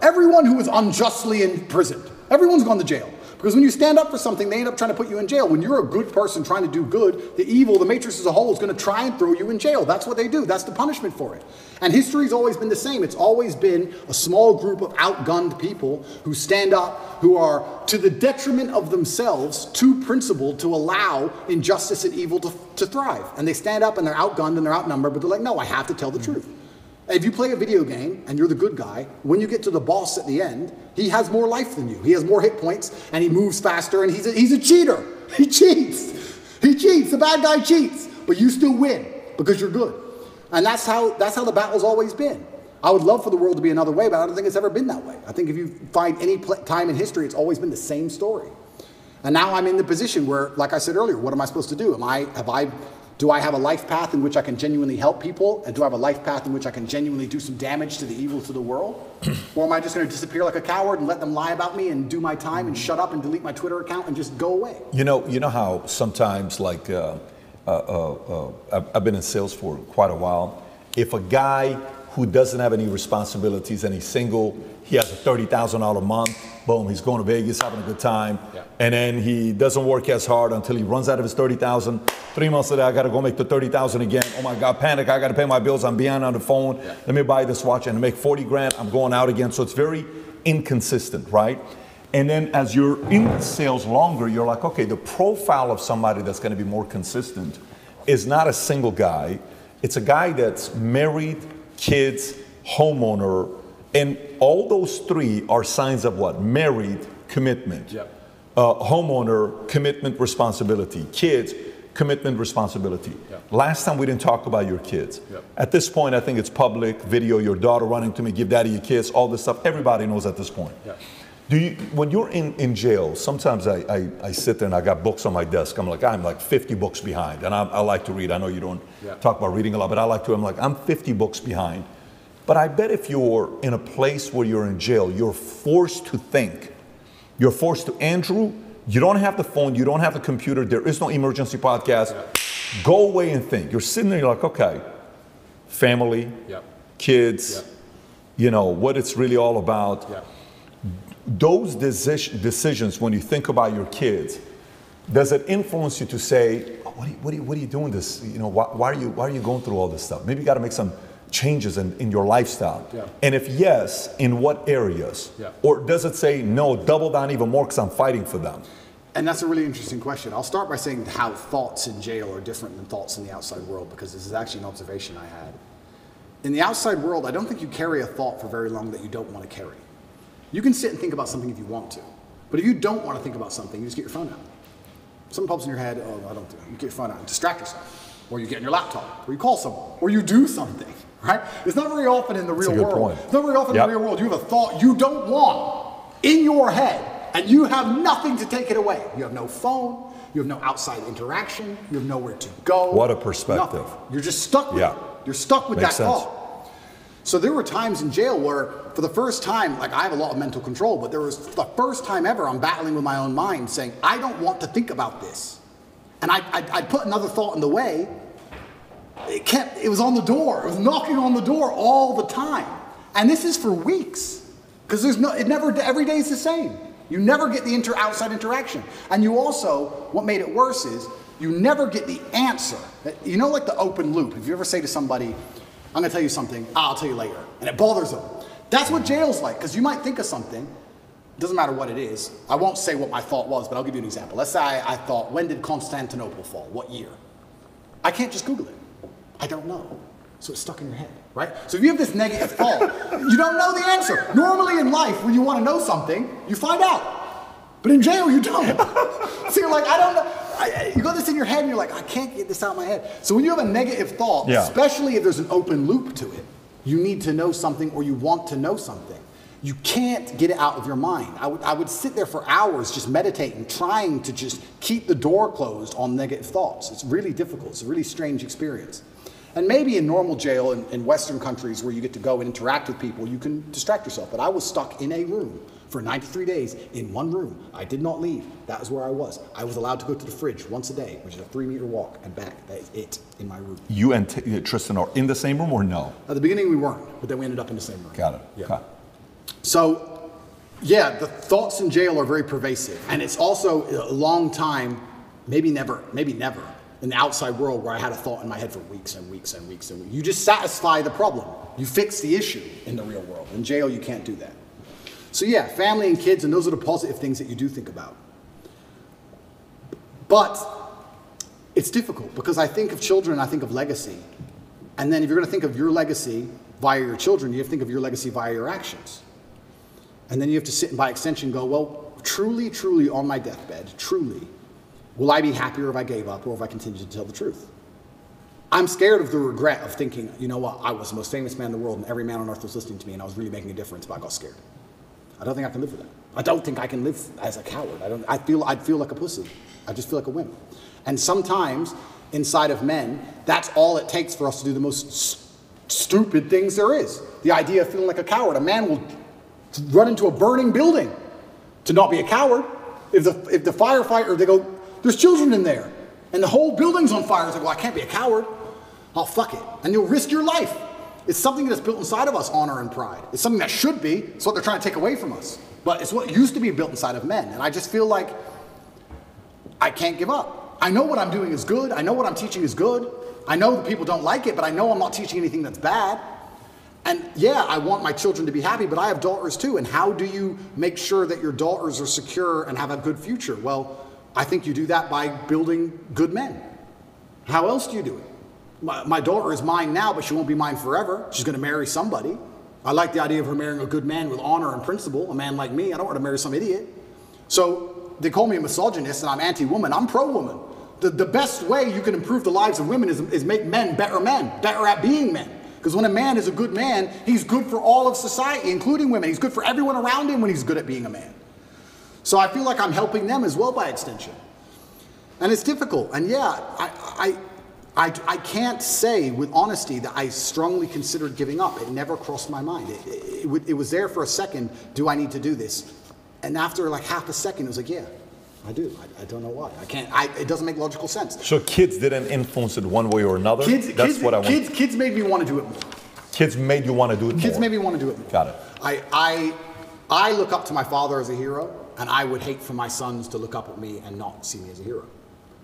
Speaker 2: everyone who was unjustly imprisoned. Everyone's gone to jail. Because when you stand up for something, they end up trying to put you in jail. When you're a good person trying to do good, the evil, the matrix as a whole, is going to try and throw you in jail. That's what they do. That's the punishment for it. And history's always been the same. It's always been a small group of outgunned people who stand up, who are, to the detriment of themselves, too principled to allow injustice and evil to thrive. And they stand up and they're outgunned and they're outnumbered, but they're like, no, I have to tell the truth. If you play a video game and you're the good guy, when you get to the boss at the end, he has more life than you. He has more hit points and he moves faster and he's a cheater. He cheats. He cheats. The bad guy cheats. But you still win because you're good. And that's how the battle's always been. I would love for the world to be another way, but I don't think it's ever been that way. I think if you find any time in history, it's always been the same story. And now I'm in the position where, like I said earlier, what am I supposed to do? Have I Do I have a life path in which I can genuinely help people? And do I have a life path in which I can genuinely do some damage to the evil to the world? Or am I just going to disappear like a coward and let them lie about me and do my time and shut up and delete my Twitter account and just go away?
Speaker 3: You know how sometimes, like, I've been in sales for quite a while. If a guy who doesn't have any responsibilities and he's single, he has a $30,000 month, boom, he's going to Vegas, having a good time, and then he doesn't work as hard until he runs out of his $30,000. 3 months later, I got to go make the $30,000 again. Oh my God, panic! I got to pay my bills. I'm behind on the phone. Let me buy this watch and make 40 grand. I'm going out again. So it's very inconsistent, right? And then as you're in sales longer, you're like, okay, the profile of somebody that's going to be more consistent is not a single guy. It's a guy that's married, kids, homeowner, and all those three are signs of what? Married, commitment. Homeowner, commitment, responsibility. Kids, commitment, responsibility. Last time we didn't talk about your kids. At this point, I think it's public video, your daughter running to me, give daddy a kiss, all this stuff. Everybody knows at this point. Do you, when you're in jail, sometimes I sit there and I got books on my desk. I'm like 50 books behind, and I like to read. I know you don't talk about reading a lot, but I like to. I'm 50 books behind. But I bet if you're in a place where you're in jail, you're forced to think. You're forced to, Andrew, you don't have the phone, you don't have the computer, there is no emergency podcast. Go away and think. You're sitting there, you're like, okay, family, kids, you know, what it's really all about. Those decisions, when you think about your kids, does it influence you to say, oh, what are you doing this? You know, why are you going through all this stuff? Maybe you got to make some changes in your lifestyle. And if yes, in what areas? Or does it say, no, double down even more because I'm fighting for them?
Speaker 2: And that's a really interesting question. I'll start by saying how thoughts in jail are different than thoughts in the outside world, because this is actually an observation I had. In the outside world, I don't think you carry a thought for very long that you don't want to carry. You can sit and think about something if you want to. But if you don't want to think about something, you just get your phone out. Something pops in your head, oh, I don't do it. You get your phone out and distract yourself. Or you get in your laptop, or you call someone, or you do something, right? It's not very often in the real world. It's not very often in the real world you have a thought you don't want in your head, and you have nothing to take it away. You have no phone, you have no outside interaction, you have nowhere to go.
Speaker 3: What a perspective.
Speaker 2: Nothing. You're just stuck with it. You're stuck with that thought. So there were times in jail where, for the first time, like I have a lot of mental control, but there was the first time ever I'm battling with my own mind saying, I don't want to think about this. And I put another thought in the way. It was on the door. It was knocking on the door all the time. And this is for weeks. Because every day is the same. You never get the outside interaction. And you also, what made it worse is, you never get the answer. You know, like the open loop. If you ever say to somebody, I'm gonna tell you something, I'll tell you later. And it bothers them. That's what jail's like, because you might think of something, doesn't matter what it is. I won't say what my thought was, but I'll give you an example. Let's say I thought, when did Constantinople fall? What year? I can't just Google it. I don't know. So it's stuck in your head, right? So if you have this negative thought, you don't know the answer. Normally in life, when you want to know something, you find out. But in jail, you don't. So you're like, I don't know. You got this in your head and you're like, I can't get this out of my head. So when you have a negative thought, especially if there's an open loop to it, you need to know something or you want to know something. You can't get it out of your mind. I would sit there for hours just meditating, trying to just keep the door closed on negative thoughts. It's really difficult. It's a really strange experience. And maybe in normal jail in Western countries where you get to go and interact with people, you can distract yourself. But I was stuck in a room for 93 days in one room. I did not leave. That was where I was. I was allowed to go to the fridge once a day, which is a 3-meter walk and back. That is it in my room.
Speaker 3: You and Tristan are in the same room or no?
Speaker 2: At the beginning we weren't, but then we ended up in the same room.
Speaker 3: Got it.
Speaker 2: Yeah.
Speaker 3: Okay.
Speaker 2: So, yeah, the thoughts in jail are very pervasive. And it's also a long time, maybe never, in the outside world where I had a thought in my head for weeks and weeks and weeks and weeks. You just satisfy the problem. You fix the issue in the real world. In jail, you can't do that. So yeah, family and kids, and those are the positive things that you do think about. But it's difficult because I think of children, I think of legacy. And then if you're going to think of your legacy via your children, you have to think of your legacy via your actions. And then you have to sit and by extension go, well, truly, truly on my deathbed, truly, will I be happier if I gave up or if I continued to tell the truth? I'm scared of the regret of thinking, you know what, I was the most famous man in the world and every man on earth was listening to me and I was really making a difference, but I got scared. I don't think I can live with that. I don't think I can live as a coward. I'd feel like a pussy. I just feel like a wimp. And sometimes inside of men, that's all it takes for us to do the most stupid things there is. The idea of feeling like a coward. A man will run into a burning building to not be a coward. If the firefighter, they go, there's children in there, and the whole building's on fire. It's like, well, I can't be a coward. Oh, fuck it. And you'll risk your life. It's something that's built inside of us, honor and pride. It's something that should be. It's what they're trying to take away from us. But it's what used to be built inside of men. And I just feel like I can't give up. I know what I'm doing is good. I know what I'm teaching is good. I know that people don't like it, but I know I'm not teaching anything that's bad. And yeah, I want my children to be happy, but I have daughters too. And how do you make sure that your daughters are secure and have a good future? Well, I think you do that by building good men. How else do you do it? My daughter is mine now, but she won't be mine forever. She's going to marry somebody. I like the idea of her marrying a good man with honor and principle, a man like me. I don't want to marry some idiot. So they call me a misogynist and I'm anti-woman. I'm pro-woman. The best way you can improve the lives of women is make men, better at being men. Because when a man is a good man, he's good for all of society, including women. He's good for everyone around him when he's good at being a man. So I feel like I'm helping them as well by extension. And it's difficult. And yeah, I can't say with honesty that I strongly considered giving up. It never crossed my mind. It was there for a second. Do I need to do this? And after like half a second, it was like, yeah, I do. I don't know why. I can't. It doesn't make logical sense.
Speaker 3: So kids didn't influence it one way or another?
Speaker 2: Kids made me want to do it more.
Speaker 3: Kids made you want to do it more?
Speaker 2: Kids made me want to do it more.
Speaker 3: Got it.
Speaker 2: I look up to my father as a hero, and I would hate for my sons to look up at me and not see me as a hero.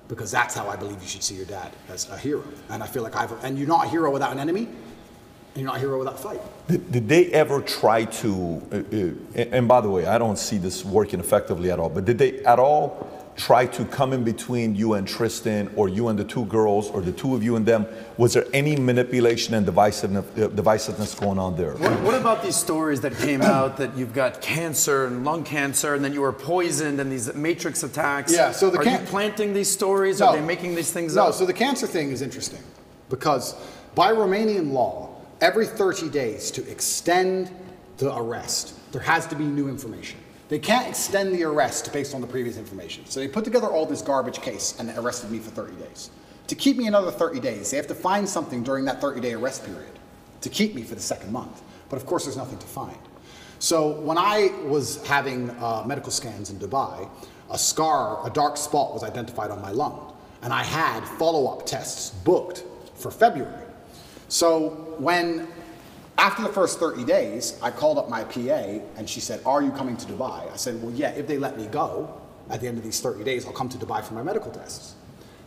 Speaker 2: Because that's how I believe you should see your dad, as a hero. And I feel like and you're not a hero without an enemy, and you're not a hero without a fight.
Speaker 3: Did they ever try to, and by the way, I don't see this working effectively at all, but did they at all try to come in between you and Tristan, or you and the two girls, or the two of you and them? Was there any manipulation and divisiveness going on there?
Speaker 4: What about these stories that came out that you've got cancer and lung cancer, and then you were poisoned, and these matrix attacks?
Speaker 2: Yeah, so
Speaker 4: are you planting these stories? Are they making these things up?
Speaker 2: No, so the cancer thing is interesting, because by Romanian law, every 30 days to extend the arrest, there has to be new information. They can't extend the arrest based on the previous information. So they put together all this garbage case and arrested me for 30 days. To keep me another 30 days, they have to find something during that 30-day arrest period to keep me for the second month. But of course, there's nothing to find. So when I was having medical scans in Dubai, a dark spot was identified on my lung. And I had follow-up tests booked for February. So after the first 30 days, I called up my PA and she said, are you coming to Dubai? I said, well, yeah, if they let me go at the end of these 30 days, I'll come to Dubai for my medical tests.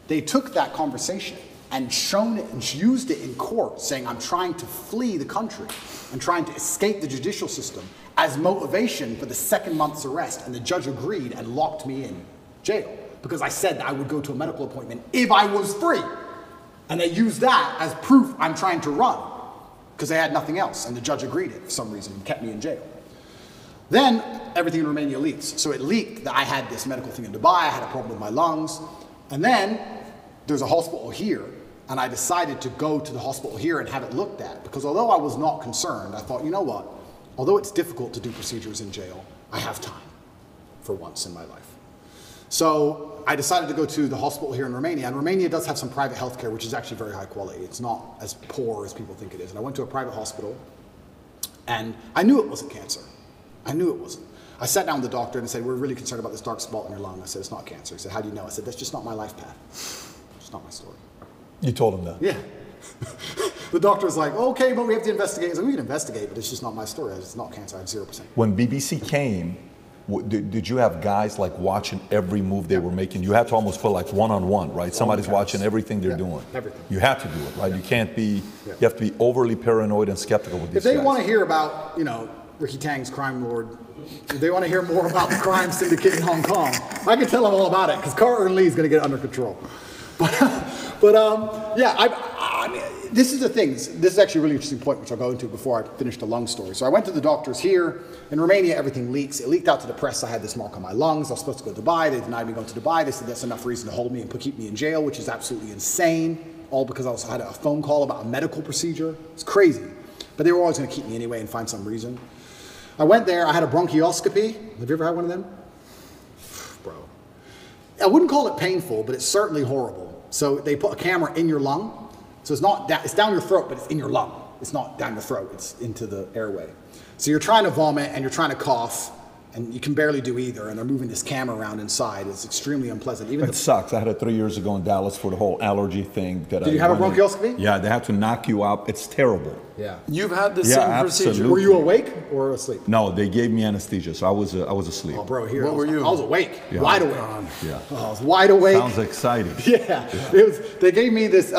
Speaker 2: They took that conversation and shown it and used it in court, saying I'm trying to flee the country and trying to escape the judicial system as motivation for the second month's arrest. And the judge agreed and locked me in jail because I said that I would go to a medical appointment if I was free. And they used that as proof I'm trying to run, because they had nothing else, and the judge agreed it for some reason and kept me in jail. Then everything in Romania leaks. So it leaked that I had this medical thing in Dubai, I had a problem with my lungs, and then there's a hospital here, and I decided to go to the hospital here and have it looked at, because although I was not concerned, I thought, you know what, although it's difficult to do procedures in jail, I have time for once in my life. So I decided to go to the hospital here in Romania, and Romania does have some private healthcare, which is actually very high quality. It's not as poor as people think it is. And I went to a private hospital, and I knew it wasn't cancer. I knew it wasn't. I sat down with the doctor and said, we're really concerned about this dark spot in your lung. I said, it's not cancer. He said, how do you know? I said, that's just not my life path. It's just not my story.
Speaker 3: You told him that?
Speaker 2: Yeah. The doctor was like, okay, but we have to investigate. I said, we can investigate, but it's just not my story. It's not cancer. I have 0%.
Speaker 3: When BBC came, did you have guys like watching every move they were making? You had to almost put like one-on-one, right? Somebody's watching everything they're doing.
Speaker 2: Everything.
Speaker 3: You have to do it, right? You can't be, you have to be overly paranoid and skeptical with these guys.
Speaker 2: If they want to hear about, Ricky Tang's crime lord, if they want to hear more about the crime syndicate in Hong Kong, I can tell them all about it, because Carter and Lee's going to get it under control. I mean, this is the thing. This is actually a really interesting point, which I'll go into before I finish the lung story. So I went to the doctors here. In Romania, everything leaks. It leaked out to the press. I had this mark on my lungs. I was supposed to go to Dubai. They denied me going to Dubai. They said that's enough reason to hold me and keep me in jail, which is absolutely insane, all because I had a phone call about a medical procedure. It's crazy. But they were always going to keep me anyway and find some reason. I went there. I had a bronchioscopy. Have you ever had one of them? Bro. I wouldn't call it painful, but it's certainly horrible. So they put a camera in your lung. So it's not it's down your throat, but it's in your lung. It's not down your throat, it's into the airway. So you're trying to vomit and you're trying to cough, and you can barely do either, and they're moving this camera around inside. It's extremely unpleasant. Even
Speaker 3: It sucks. I had it 3 years ago in Dallas for the whole allergy thing. Did
Speaker 2: you have a bronchioscopy?
Speaker 3: Yeah, they had to knock you out. It's terrible.
Speaker 2: Yeah.
Speaker 4: You've had the
Speaker 3: Yeah,
Speaker 4: same procedure.
Speaker 3: absolutely.
Speaker 2: Were you awake or asleep?
Speaker 3: No, they gave me anesthesia, so I was asleep.
Speaker 2: Oh, bro, here.
Speaker 4: What were you?
Speaker 2: I was awake,
Speaker 3: Yeah.
Speaker 2: wide awake.
Speaker 3: Yeah.
Speaker 2: Oh, I was wide awake.
Speaker 3: Sounds exciting.
Speaker 2: Yeah. It was. They gave me this.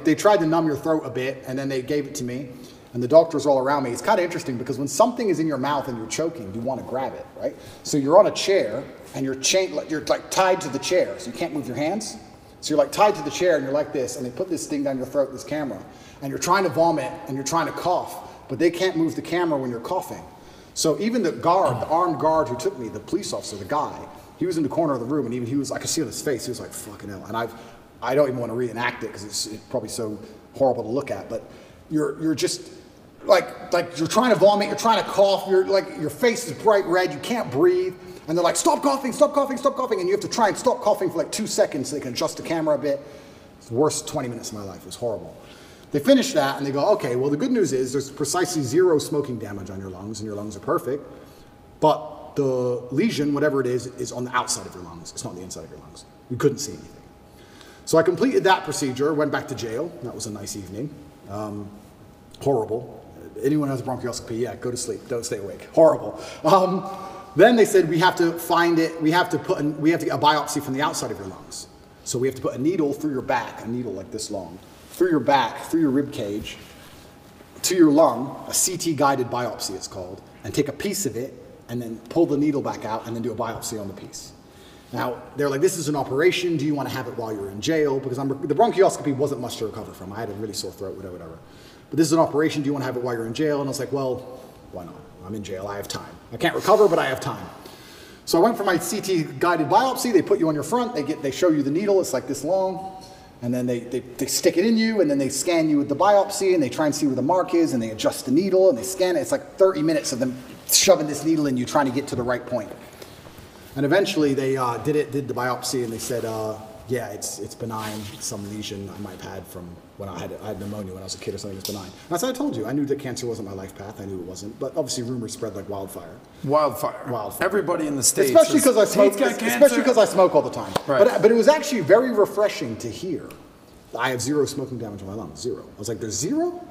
Speaker 2: They tried to numb your throat a bit, and then they gave it to me. And the doctors all around me. It's kind of interesting because when something is in your mouth and you're choking, you want to grab it, right? So you're on a chair and you're like tied to the chair, so you can't move your hands. So you're like tied to the chair and you're like this, and they put this thing down your throat, this camera, and you're trying to vomit and you're trying to cough, but they can't move the camera when you're coughing. So even the guard, the armed guard who took me, the police officer, the guy, he was in the corner of the room, and even he was, I could see on his face, he was like, fucking hell. And I don't even want to reenact it because it's probably so horrible to look at, but you're just like you're trying to vomit, you're trying to cough, you're like, your face is bright red, you can't breathe, and they're like, stop coughing, stop coughing, stop coughing, and you have to try and stop coughing for like 2 seconds so they can adjust the camera a bit. It's the worst 20 minutes of my life. It was horrible. They finish that and they go, okay, well the good news is there's precisely 0 smoking damage on your lungs, and your lungs are perfect, but the lesion, whatever it is on the outside of your lungs. It's not the inside of your lungs. We couldn't see anything. So I completed that procedure, went back to jail. That was a nice evening. Horrible. Anyone who has a bronchioscopy, yeah, go to sleep. Don't stay awake. Horrible. Then they said we have to find it. We have to get a biopsy from the outside of your lungs. So we have to put a needle through your back, a needle like this long, through your back, through your rib cage, to your lung, a CT guided biopsy it's called, and take a piece of it and then pull the needle back out and then do a biopsy on the piece. Now, they're like, this is an operation. Do you want to have it while you're in jail? Because the bronchioscopy wasn't much to recover from. I had a really sore throat, whatever. But this is an operation. Do you want to have it while you're in jail? And I was like, well, why not? I'm in jail. I have time. I can't recover, but I have time. So I went for my CT guided biopsy. They put you on your front. They show you the needle. It's like this long. And then they stick it in you, and then they scan you with the biopsy, and they try and see where the mark is, and they adjust the needle, and they scan it. It's like 30 minutes of them shoving this needle in you, trying to get to the right point. And eventually they did the biopsy, and they said, yeah, it's benign. It's some lesion I might have had from when I had pneumonia when I was a kid or something. It's benign. And as I told you, I knew that cancer wasn't my life path. I knew it wasn't. But obviously rumors spread like wildfire.
Speaker 4: Wildfire. Everybody in the States.
Speaker 2: Especially because I smoke.
Speaker 4: Tate's got cancer.
Speaker 2: Especially because I smoke all the time.
Speaker 4: Right.
Speaker 2: But it was actually very refreshing to hear. I have 0 smoking damage on my lungs. 0. I was like, there's 0?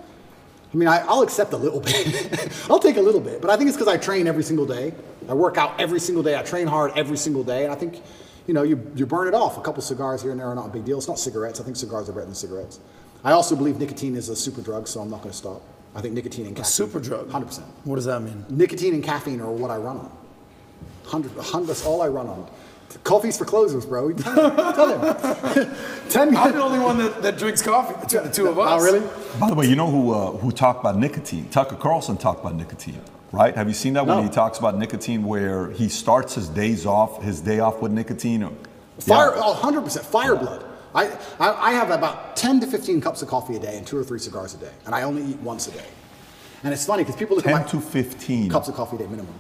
Speaker 2: I mean, I'll accept a little bit. I'll take a little bit. But I think it's because I train every single day. I work out every single day. I train hard every single day. And I think, you burn it off. A couple cigars here and there are not a big deal. It's not cigarettes. I think cigars are better than cigarettes. I also believe nicotine is a super drug, so I'm not going to stop. I think nicotine and caffeine.
Speaker 4: A super drug?
Speaker 2: 100%.
Speaker 4: What does that mean?
Speaker 2: Nicotine and caffeine are what I run on. 100, that's all I run on. Coffee's for closers, bro. Tell him.
Speaker 4: I'm the only one that drinks coffee between the two of us.
Speaker 2: Oh, really?
Speaker 3: By the way, you know who talked about nicotine? Tucker Carlson talked about nicotine, right? Have you seen that when he talks about nicotine, where he starts his day off with nicotine?
Speaker 2: Fire, 100%. Fire blood. I have about 10 to 15 cups of coffee a day and 2 or 3 cigars a day, and I only eat once a day. And it's funny because people look at
Speaker 3: 10 to 15
Speaker 2: cups of coffee a day minimum.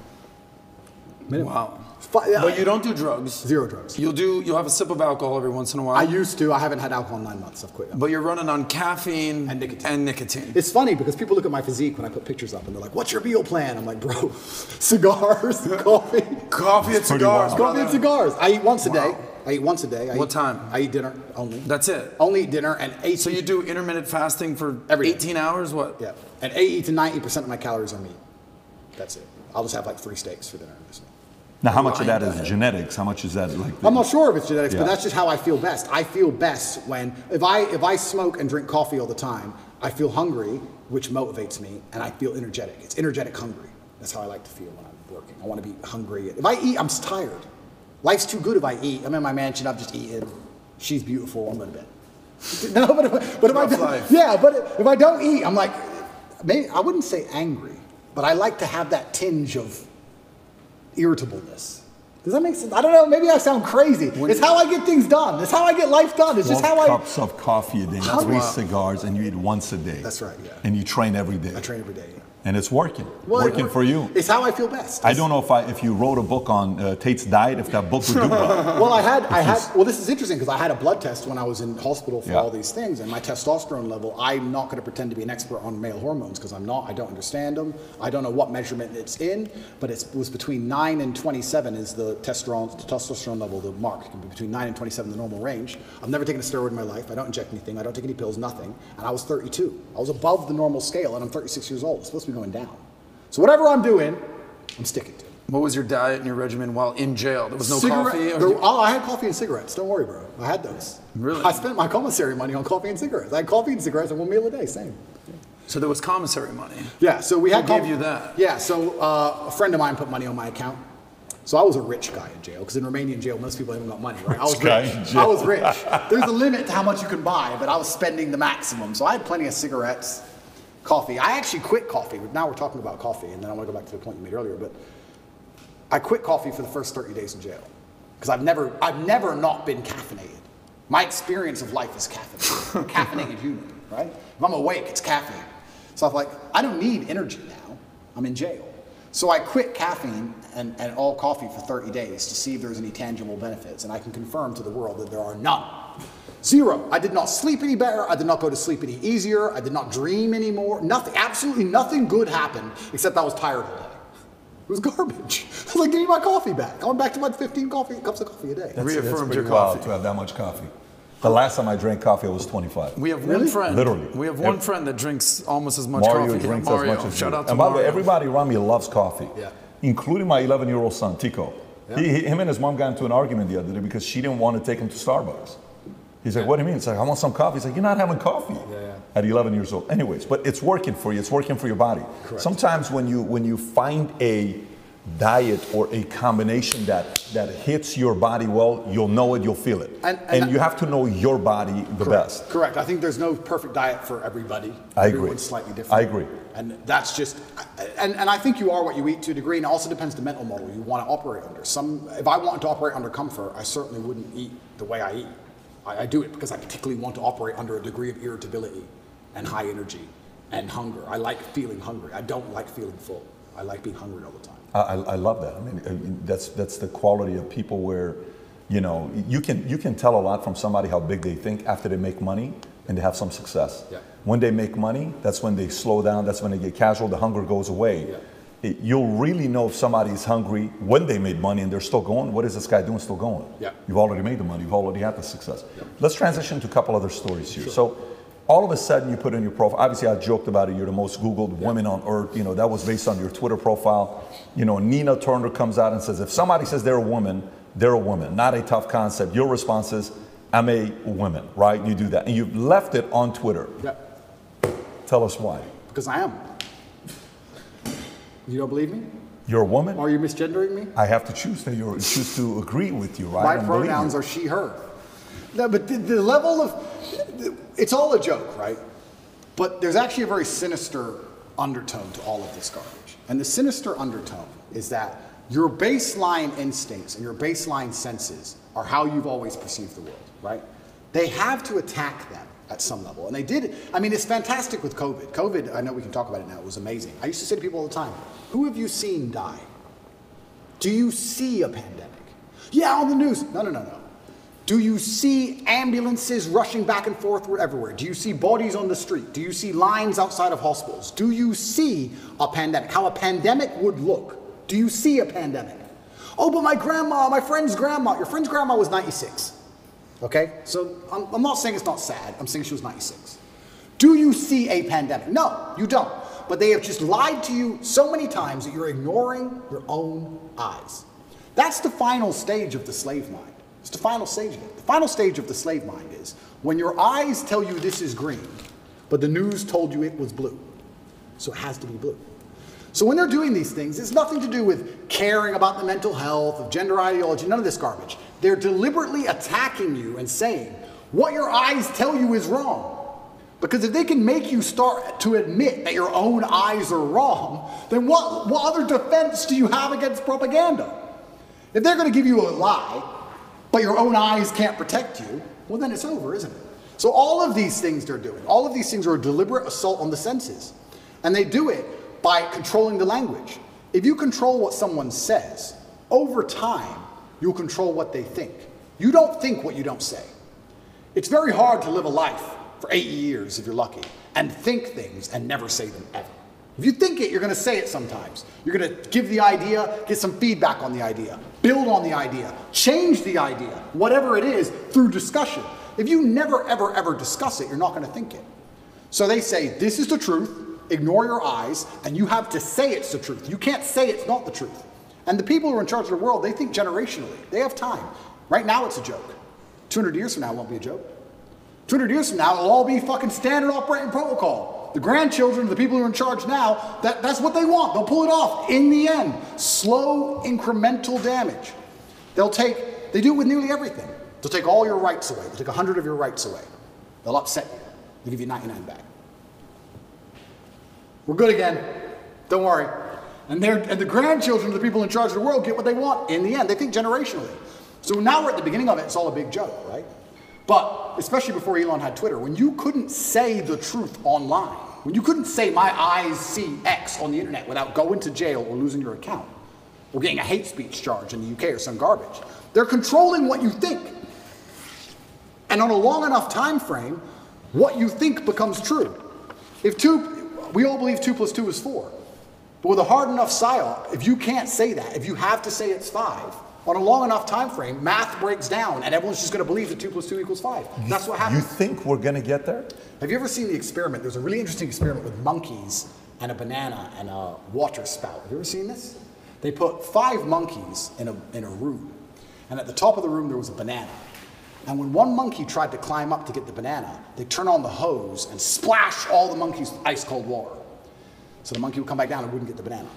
Speaker 4: Wow. But you don't do drugs.
Speaker 2: 0 drugs.
Speaker 4: You'll have a sip of alcohol every once in a while.
Speaker 2: I used to. I haven't had alcohol in 9 months. I've quit.
Speaker 4: But you're running on caffeine
Speaker 2: and nicotine.
Speaker 4: It's
Speaker 2: It's funny because people look at my physique when I put pictures up and they're like, what's your meal plan? I'm like, bro, cigars, coffee.
Speaker 4: Coffee and cigars.
Speaker 2: Coffee and cigars. I eat once a day.
Speaker 4: What time?
Speaker 2: I eat dinner only.
Speaker 4: That's it?
Speaker 2: Only eat dinner and 18.
Speaker 4: So you do intermittent fasting for
Speaker 2: every
Speaker 4: 18 hours? What?
Speaker 2: Yeah. And 80 to 90% of my calories are meat. That's it. I'll just have like 3 steaks for dinner.
Speaker 3: Now, how much of that is genetics? How much is that like?
Speaker 2: I'm not sure if it's genetics, but that's just how I feel best. I feel best when, if I smoke and drink coffee all the time, I feel hungry, which motivates me, and I feel energetic. It's energetic hungry. That's how I like to feel when I'm working. I want to be hungry. If I eat, I'm tired. Life's too good if I eat. I'm in my mansion, I've just eaten. She's beautiful, I'm going to bed. No, but if I don't, yeah, but if I don't eat, I'm like, maybe I wouldn't say angry, but I like to have that tinge of irritableness. Does that make sense? I don't know. Maybe I sound crazy. It's how I get things done. It's how I get life done. It's just how
Speaker 3: 12 cups of coffee a day, 3 cigars, and you eat once a day.
Speaker 2: That's right, yeah.
Speaker 3: And you train every day.
Speaker 2: I train every day, yeah.
Speaker 3: And it's working.
Speaker 2: Well,
Speaker 3: working for you.
Speaker 2: It's how I feel best.
Speaker 3: I don't know if you wrote a book on Tate's diet, if that book would do well.
Speaker 2: Well, this is interesting because I had a blood test when I was in hospital for all these things, and my testosterone level, I'm not going to pretend to be an expert on male hormones because I'm not. I don't understand them. I don't know what measurement it's in, but it was between 9 and 27 is the testosterone level, the mark. It can be between 9 and 27, the normal range. I've never taken a steroid in my life. I don't inject anything. I don't take any pills, nothing. And I was 32. I was above the normal scale, and I'm 36 years old. It's supposed to be going down. So whatever I'm doing, I'm sticking to.
Speaker 4: What was your diet and your regimen while in jail? There was no coffee?
Speaker 2: I had coffee and cigarettes. Don't worry, bro. I had those.
Speaker 4: Really?
Speaker 2: I spent my commissary money on coffee and cigarettes. I had coffee and cigarettes and one meal a day, same.
Speaker 4: So there was commissary money?
Speaker 2: Yeah, so we had...
Speaker 4: Who gave you that?
Speaker 2: Yeah, so a friend of mine put money on my account. So I was a rich guy in jail, because in Romanian jail, most people haven't got money, right? I was rich. I was rich. There's a limit to how much you can buy, but I was spending the maximum. So I had plenty of cigarettes, coffee. I actually quit coffee. Now we're talking about coffee, and then I want to go back to the point you made earlier, but I quit coffee for the first 30 days in jail, because I've never not been caffeinated. My experience of life is caffeinated. Caffeinated human, right? If I'm awake, it's caffeine. So I'm like, I don't need energy now. I'm in jail. So I quit caffeine and all coffee for 30 days to see if there's any tangible benefits, and I can confirm to the world that there are none. Zero. I did not sleep any better. I did not go to sleep any easier. I did not dream anymore. Nothing, absolutely nothing good happened, except I was tired all day. It was garbage. I was like, give me my coffee back. I went back to my 15 cups of coffee a day.
Speaker 4: Reaffirmed your
Speaker 3: wild
Speaker 4: coffee.
Speaker 3: to have that much coffee. The last time I drank coffee, I was 25.
Speaker 4: We have one friend.
Speaker 3: Literally.
Speaker 4: We have one friend that drinks almost as much
Speaker 3: Mario
Speaker 4: coffee.
Speaker 3: drinks
Speaker 4: Mario.
Speaker 3: as much as
Speaker 4: Shout
Speaker 3: you.
Speaker 4: out to
Speaker 3: And by the way,
Speaker 4: Mario.
Speaker 3: everybody around me loves coffee, including my 11-year-old son, Tico.
Speaker 2: Yeah.
Speaker 3: Him and his mom got into an argument the other day because she didn't want to take him to Starbucks. He's like, what do you mean? It's like, I want some coffee. He's like, you're not having coffee at 11 years old. Anyways, but it's working for you. It's working for your body.
Speaker 2: Correct.
Speaker 3: Sometimes when you find a diet or a combination that hits your body well, you'll know it, you'll feel it. And you have to know your body the best.
Speaker 2: Correct. I think there's no perfect diet for everybody.
Speaker 3: I agree.
Speaker 2: Everyone's slightly different.
Speaker 3: I agree.
Speaker 2: And that's just, and I think you are what you eat to a degree, and it also depends the mental model you want to operate under. If I wanted to operate under comfort, I certainly wouldn't eat the way I eat. I do it because I particularly want to operate under a degree of irritability and high energy and hunger. I like feeling hungry. I don't like feeling full. I like being hungry all the time.
Speaker 3: I love that. I mean, that's the quality of people where, you know, you can tell a lot from somebody how big they think after they make money and they have some success.
Speaker 2: Yeah.
Speaker 3: When they make money, that's when they slow down. That's when they get casual. The hunger goes away.
Speaker 2: Yeah.
Speaker 3: You'll really know if somebody's hungry when they made money and they're still going. What is this guy doing still going?
Speaker 2: Yeah.
Speaker 3: You've already made the money. You've already had the success.
Speaker 2: Yeah.
Speaker 3: Let's transition to a couple other stories here.
Speaker 2: Sure.
Speaker 3: So all of a sudden you put in your profile, obviously I joked about it, you're the most Googled woman on earth, you know, that was based on your Twitter profile. You know, Nina Turner comes out and says, if somebody says they're a woman, not a tough concept. Your response is, I'm a woman, right? You do that. And you've left it on Twitter.
Speaker 2: Yeah.
Speaker 3: Tell us why.
Speaker 2: Because I am. You don't believe me?
Speaker 3: You're a woman?
Speaker 2: Are you misgendering me?
Speaker 3: I have to choose to agree with you, right?
Speaker 2: My pronouns are she, her. No, but the level of, it's all a joke, right? But there's actually a very sinister undertone to all of this garbage. And the sinister undertone is that your baseline instincts and your baseline senses are how you've always perceived the world, right? They have to attack them at some level. And they did, I mean, it's fantastic with COVID. COVID, I know we can talk about it now, it was amazing. I used to say to people all the time, who have you seen die? Do you see a pandemic? Yeah, on the news. No. Do you see ambulances rushing back and forth everywhere? Do you see bodies on the street? Do you see lines outside of hospitals? Do you see a pandemic? How a pandemic would look? Do you see a pandemic? Oh, but my friend's grandma, your friend's grandma was 96. Okay? So I'm not saying it's not sad. I'm saying she was 96. Do you see a pandemic? No, you don't. But they have just lied to you so many times that you're ignoring your own eyes. That's the final stage of the slave mind. It's the final stage of it. The final stage of the slave mind is when your eyes tell you this is green, but the news told you it was blue. So it has to be blue. So when they're doing these things, it's nothing to do with caring about the mental health, of gender ideology, none of this garbage. They're deliberately attacking you and saying, what your eyes tell you is wrong. Because if they can make you start to admit that your own eyes are wrong, then what other defense do you have against propaganda? If they're going to give you a lie, but your own eyes can't protect you, well then it's over, isn't it? So all of these things they're doing, all of these things are a deliberate assault on the senses. And they do it by controlling the language. If you control what someone says, over time, you'll control what they think. You don't think what you don't say. It's very hard to live a life for 8 years, if you're lucky, and think things and never say them ever. If you think it, you're going to say it sometimes. You're going to give the idea, get some feedback on the idea, build on the idea, change the idea, whatever it is, through discussion. If you never, ever, ever discuss it, you're not going to think it. So they say, this is the truth, ignore your eyes, and you have to say it's the truth. You can't say it's not the truth. And the people who are in charge of the world, they think generationally. They have time. Right now, it's a joke. 200 years from now, it won't be a joke. 200 years from now, it'll all be fucking standard operating protocol. The grandchildren, the people who are in charge now, that's what they want. They'll pull it off in the end. Slow, incremental damage. They do it with nearly everything. They'll take all your rights away. They'll take 100 of your rights away. They'll upset you. They'll give you 99 back. We're good again. Don't worry. And the grandchildren of the people in charge of the world get what they want in the end. They think generationally. So now we're at the beginning of it. It's all a big joke, right? But especially before Elon had Twitter, when you couldn't say the truth online, when you couldn't say my eyes see X on the internet without going to jail or losing your account or getting a hate speech charge in the UK or some garbage, they're controlling what you think. And on a long enough time frame, what you think becomes true. We all believe 2 + 2 is 4. But with a hard enough psyop, if you can't say that, if you have to say it's 5, on a long enough time frame, math breaks down and everyone's just going to believe that 2 + 2 = 5. That's what happens.
Speaker 3: You think we're going to get there?
Speaker 2: Have you ever seen the experiment? There's a really interesting experiment with monkeys and a banana and a water spout. Have you ever seen this? They put 5 monkeys in a room. And at the top of the room, there was a banana. And when one monkey tried to climb up to get the banana, they turn on the hose and splash all the monkeys with ice cold water. So the monkey would come back down and wouldn't get the banana.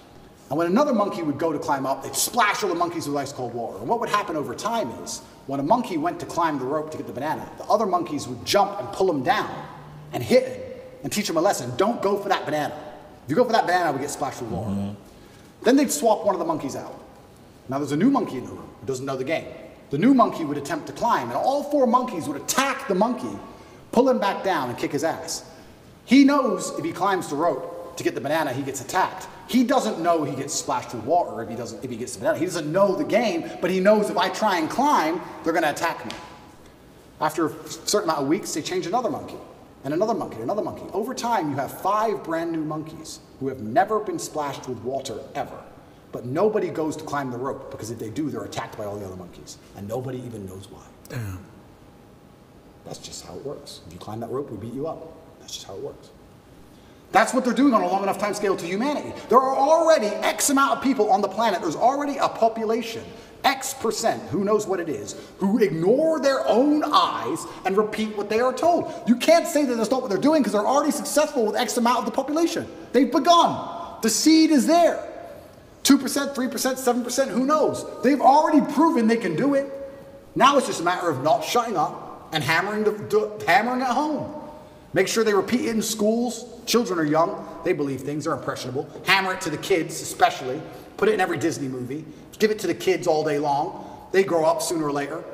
Speaker 2: And when another monkey would go to climb up, they'd splash all the monkeys with ice cold water. And what would happen over time is, when a monkey went to climb the rope to get the banana, the other monkeys would jump and pull him down and hit him and teach him a lesson. Don't go for that banana. If you go for that banana, we get splashed with water. Then they'd swap one of the monkeys out. Now there's a new monkey in the room who doesn't know the game. The new monkey would attempt to climb, and all 4 monkeys would attack the monkey, pull him back down, and kick his ass. He knows if he climbs the rope to get the banana, he gets attacked. He doesn't know he gets splashed with water if he gets the banana. He doesn't know the game, but he knows if I try and climb, they're going to attack me. After a certain amount of weeks, they change another monkey, and another monkey, and another monkey. Over time, you have 5 brand new monkeys who have never been splashed with water ever. But nobody goes to climb the rope, because if they do, they're attacked by all the other monkeys. And nobody even knows why.
Speaker 4: Damn.
Speaker 2: That's just how it works. If you climb that rope, we beat you up. That's just how it works. That's what they're doing on a long enough time scale to humanity. There are already X amount of people on the planet. There's already a population, X%, who knows what it is, who ignore their own eyes and repeat what they are told. You can't say that that's not what they're doing, because they're already successful with X amount of the population. They've begun. The seed is there. 2%, 3%, 7%, who knows? They've already proven they can do it. Now it's just a matter of not shutting up and hammering at home. Make sure they repeat it in schools. Children are young. They believe things. They're impressionable. Hammer it to the kids, especially. Put it in every Disney movie. Give it to the kids all day long. They grow up sooner or later.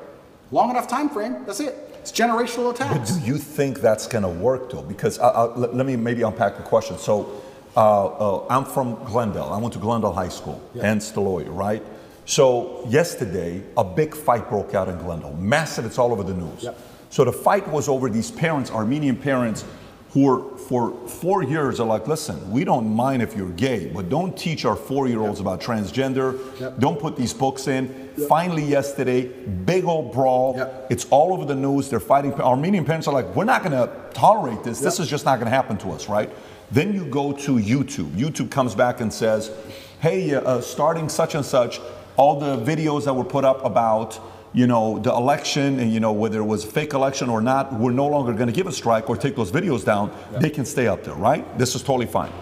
Speaker 2: Long enough time frame, that's it. It's generational attacks.
Speaker 3: But do you think that's going to work, though? Because let me maybe unpack the question. So I'm from Glendale. I went to Glendale High School, hence the lawyer, right? So yesterday, a big fight broke out in Glendale. Massive, it's all over the news.
Speaker 2: Yep.
Speaker 3: So the fight was over these parents, Armenian parents, who were for 4 years are like, listen, we don't mind if you're gay, but don't teach our 4-year-olds about transgender.
Speaker 2: Yep.
Speaker 3: Don't put these books in.
Speaker 2: Yep.
Speaker 3: Finally yesterday, big old brawl.
Speaker 2: Yep.
Speaker 3: It's all over the news. They're fighting. Armenian parents are like, we're not going to tolerate this. This is just not going to happen to us, right? Then you go to YouTube. YouTube comes back and says, hey, starting such and such, all the videos that were put up about, you know, the election and, you know, whether it was a fake election or not, we're no longer going to give a strike or take those videos down. Yeah. They can stay up there, right? This is totally fine.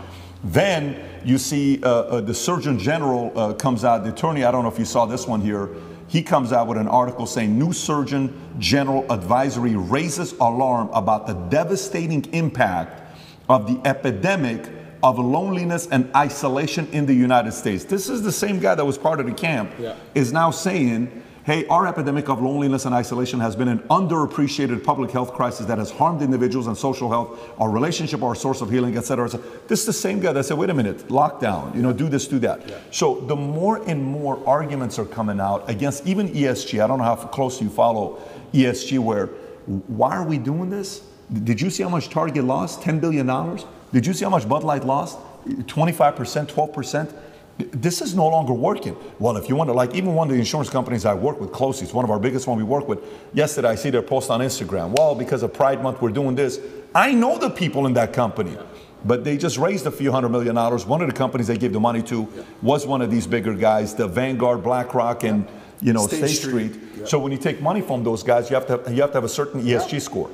Speaker 3: Then you see the Surgeon General comes out, the attorney, I don't know if you saw this one here, he comes out with an article saying new Surgeon General advisory raises alarm about the devastating impact of the epidemic of loneliness and isolation in the United States. This is the same guy that was part of the camp, is now saying Hey, our epidemic of loneliness and isolation has been an underappreciated public health crisis that has harmed individuals and social health, our relationship, our source of healing, et cetera, et cetera. This is the same guy that said, wait a minute, lockdown, do this, do that. Yeah. So the more and more arguments are coming out against even ESG. I don't know how close you follow ESG, where why are we doing this? Did you see how much Target lost? $10 billion? Did you see how much Bud Light lost? 25%, 12%? This is no longer working. Well, if you want to, like even one of the insurance companies I work with closely, it's one of our biggest one we work with. Yesterday, I see their post on Instagram. Well, because of Pride Month, we're doing this. I know the people in that company, but they just raised a few $100 million. One of the companies they gave the money to was one of these bigger guys, the Vanguard, BlackRock, and State Street. So when you take money from those guys, you have to have a certain ESG score.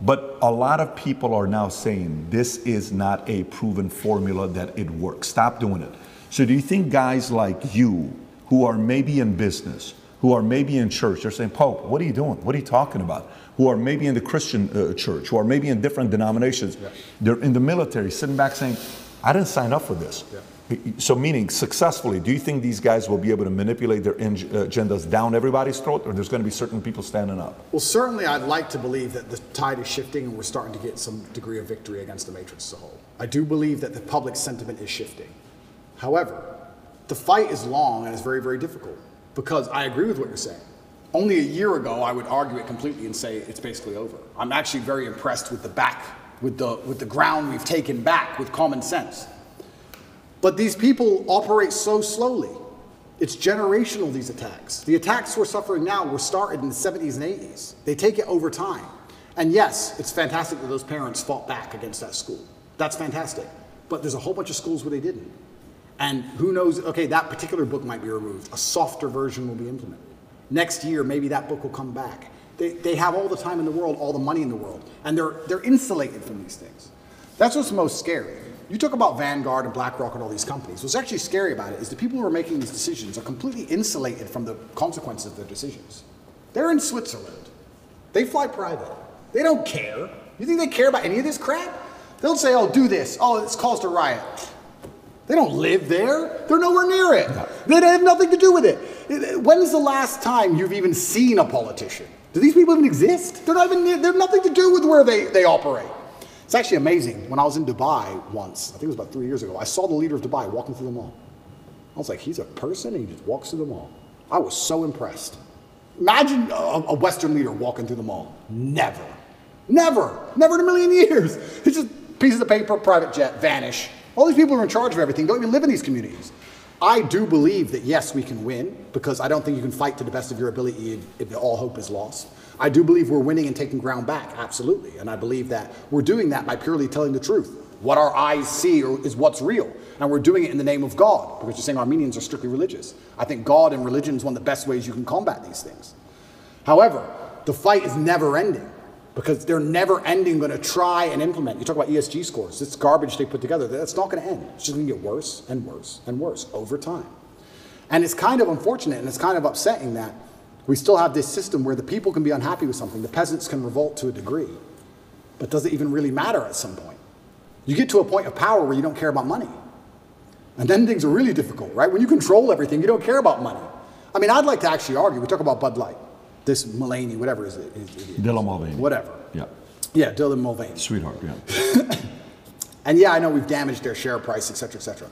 Speaker 3: But a lot of people are now saying this is not a proven formula that it works. Stop doing it. So do you think guys like you, who are maybe in business, who are maybe in church, they're saying, Pope, what are you doing? What are you talking about? Who are maybe in the Christian church, who are maybe in different denominations, they're in the military, sitting back saying, I didn't sign up for this. So meaning successfully, do you think these guys will be able to manipulate their agendas down everybody's throat, or there's going to be certain people standing up?
Speaker 2: Well, certainly I'd like to believe that the tide is shifting and we're starting to get some degree of victory against the matrix as a whole. I do believe that the public sentiment is shifting. However, the fight is long and it's very, very difficult, because I agree with what you're saying. Only a year ago, I would argue it completely and say it's basically over. I'm actually very impressed with the ground we've taken back with common sense. But these people operate so slowly. It's generational, these attacks. The attacks we're suffering now were started in the 70s and 80s. They take it over time. And yes, it's fantastic that those parents fought back against that school. That's fantastic. But there's a whole bunch of schools where they didn't. And who knows, okay, that particular book might be removed. A softer version will be implemented. Next year, maybe that book will come back. They have all the time in the world, all the money in the world, and they're insulated from these things. That's what's most scary. You talk about Vanguard and BlackRock and all these companies. What's actually scary about it is the people who are making these decisions are completely insulated from the consequences of their decisions. They're in Switzerland. They fly private. They don't care. You think they care about any of this crap? They'll say, oh, do this. Oh, it's caused a riot. They don't live there. They're nowhere near it. They have nothing to do with it. When is the last time you've even seen a politician? Do these people even exist? They're nothing to do with where they operate. It's actually amazing. When I was in Dubai once, I think it was about 3 years ago, I saw the leader of Dubai walking through the mall. I was like, he's a person and he just walks through the mall. I was so impressed. Imagine a Western leader walking through the mall. Never. Never. Never in a million years. It's just pieces of paper, private jet, vanish. All these people who are in charge of everything don't even live in these communities. I do believe that, yes, we can win, because I don't think you can fight to the best of your ability if all hope is lost. I do believe we're winning and taking ground back, absolutely. And I believe that we're doing that by purely telling the truth. What our eyes see is what's real. And we're doing it in the name of God, because you're saying Armenians are strictly religious. I think God and religion is one of the best ways you can combat these things. However, the fight is never ending, because they're never ending going to try and implement. You talk about ESG scores. It's garbage they put together. That's not going to end. It's just going to get worse and worse and worse over time. And it's kind of unfortunate and it's kind of upsetting that we still have this system where the people can be unhappy with something. The peasants can revolt to a degree. But does it even really matter at some point? You get to a point of power where you don't care about money. And then things are really difficult, right? When you control everything, you don't care about money. I mean, I'd like to actually argue. We talk about Bud Light. This Mulaney, whatever is it?
Speaker 3: Dylan Mulvaney.
Speaker 2: Whatever.
Speaker 3: Yeah.
Speaker 2: Yeah, Dylan Mulvaney.
Speaker 3: Sweetheart, yeah.
Speaker 2: And yeah, I know we've damaged their share price, et cetera, et cetera.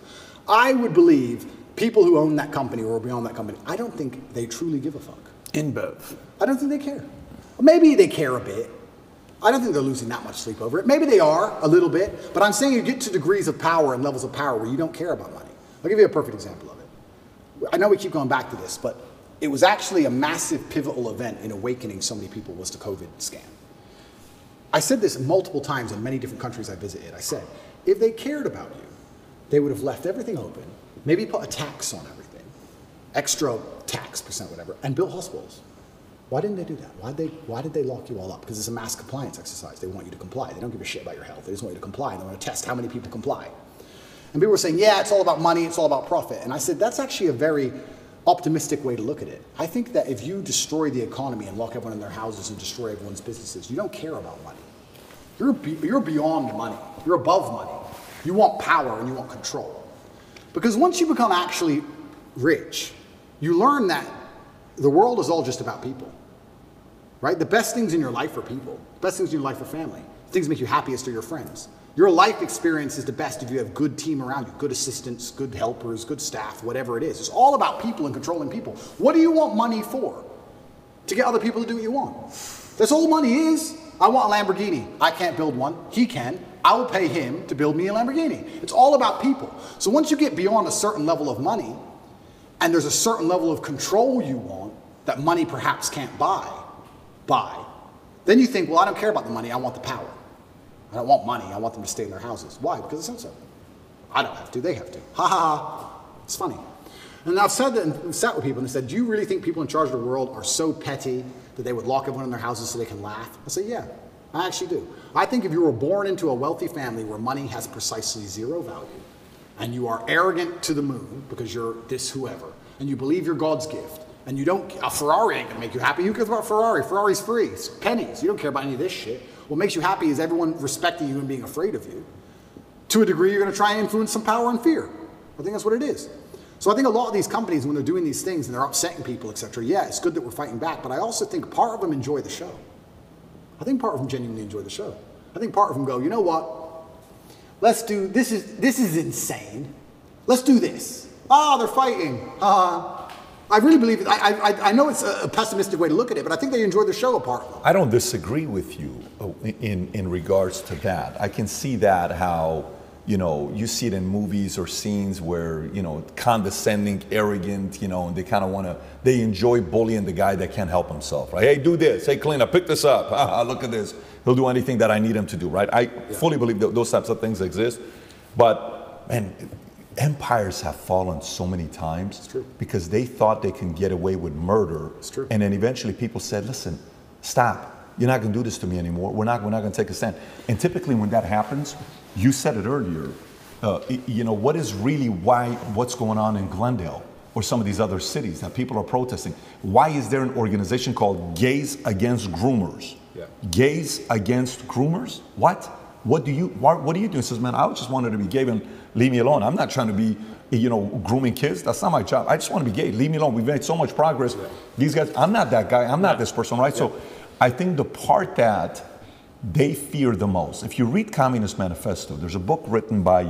Speaker 2: I would believe people who own that company or are beyond that company, I don't think they truly give a fuck.
Speaker 4: InBev.
Speaker 2: I don't think they care. Maybe they care a bit. I don't think they're losing that much sleep over it. Maybe they are, a little bit. But I'm saying you get to degrees of power and levels of power where you don't care about money. I'll give you a perfect example of it. I know we keep going back to this, but it was actually a massive pivotal event in awakening so many people was the COVID scam. I said this multiple times in many different countries I visited. I said, if they cared about you, they would have left everything open, maybe put a tax on everything, extra tax percent, whatever, and built hospitals. Why didn't they do that? Why did they lock you all up? Because it's a mass compliance exercise. They want you to comply. They don't give a shit about your health. They just want you to comply. And they want to test how many people comply. And people were saying, yeah, it's all about money. It's all about profit. And I said, that's actually a very optimistic way to look at it. I think that if you destroy the economy and lock everyone in their houses and destroy everyone's businesses, you don't care about money. You're beyond money. You're above money. You want power and you want control. Because once you become actually rich, you learn that the world is all just about people, right? The best things in your life are people. The best things in your life are family. The things that make you happiest are your friends. Your life experience is the best if you have good team around you, good assistants, good helpers, good staff, whatever it is. It's all about people and controlling people. What do you want money for? To get other people to do what you want. That's all money is. I want a Lamborghini. I can't build one. He can. I will pay him to build me a Lamborghini. It's all about people. So once you get beyond a certain level of money, and there's a certain level of control you want that money perhaps can't buy, then you think, well, I don't care about the money. I want the power. I don't want money. I want them to stay in their houses. Why? Because it says so. I don't have to. They have to. Ha ha ha. It's funny. And I've said that and sat with people and they said, do you really think people in charge of the world are so petty that they would lock everyone in their houses so they can laugh? I say, yeah, I actually do. I think if you were born into a wealthy family where money has precisely zero value, and you are arrogant to the moon because you're this whoever, and you believe you're God's gift, and you don't, a Ferrari ain't gonna make you happy. Who cares about Ferrari? Ferrari's free. It's pennies. You don't care about any of this shit. What makes you happy is everyone respecting you and being afraid of you. To a degree, you're going to try and influence some power and fear. I think that's what it is. So I think a lot of these companies, when they're doing these things and they're upsetting people, etc., yeah, it's good that we're fighting back, but I also think part of them enjoy the show. I think part of them genuinely enjoy the show. I think part of them go, you know what? Let's do, this is insane. Let's do this. Ah, they're fighting. I really believe it. I know it's a pessimistic way to look at it, but I think they enjoy the show apart from it.
Speaker 3: I don't disagree with you in regards to that. I can see that how, you see it in movies or scenes where, condescending, arrogant, and they kind of they enjoy bullying the guy that can't help himself, right? Hey, do this. Hey, clean up, pick this up. Look at this. He'll do anything that I need him to do, right? I fully believe that those types of things exist. But, man, empires have fallen so many times because they thought they can get away with murder.
Speaker 2: It's true.
Speaker 3: And then eventually people said, listen, stop. You're not going to do this to me anymore. We're not going to take a stand. And typically when that happens, you said it earlier, what is really what's going on in Glendale or some of these other cities that people are protesting? Why is there an organization called Gays Against Groomers? Yeah. Gays Against Groomers? What? What do you do? He says, man, I just wanted to be gay and leave me alone. I'm not trying to be, grooming kids. That's not my job. I just want to be gay. Leave me alone. We've made so much progress. Yeah. These guys, I'm not that guy. I'm not this person, right? Yeah. So I think the part that they fear the most, if you read Communist Manifesto, there's a book written by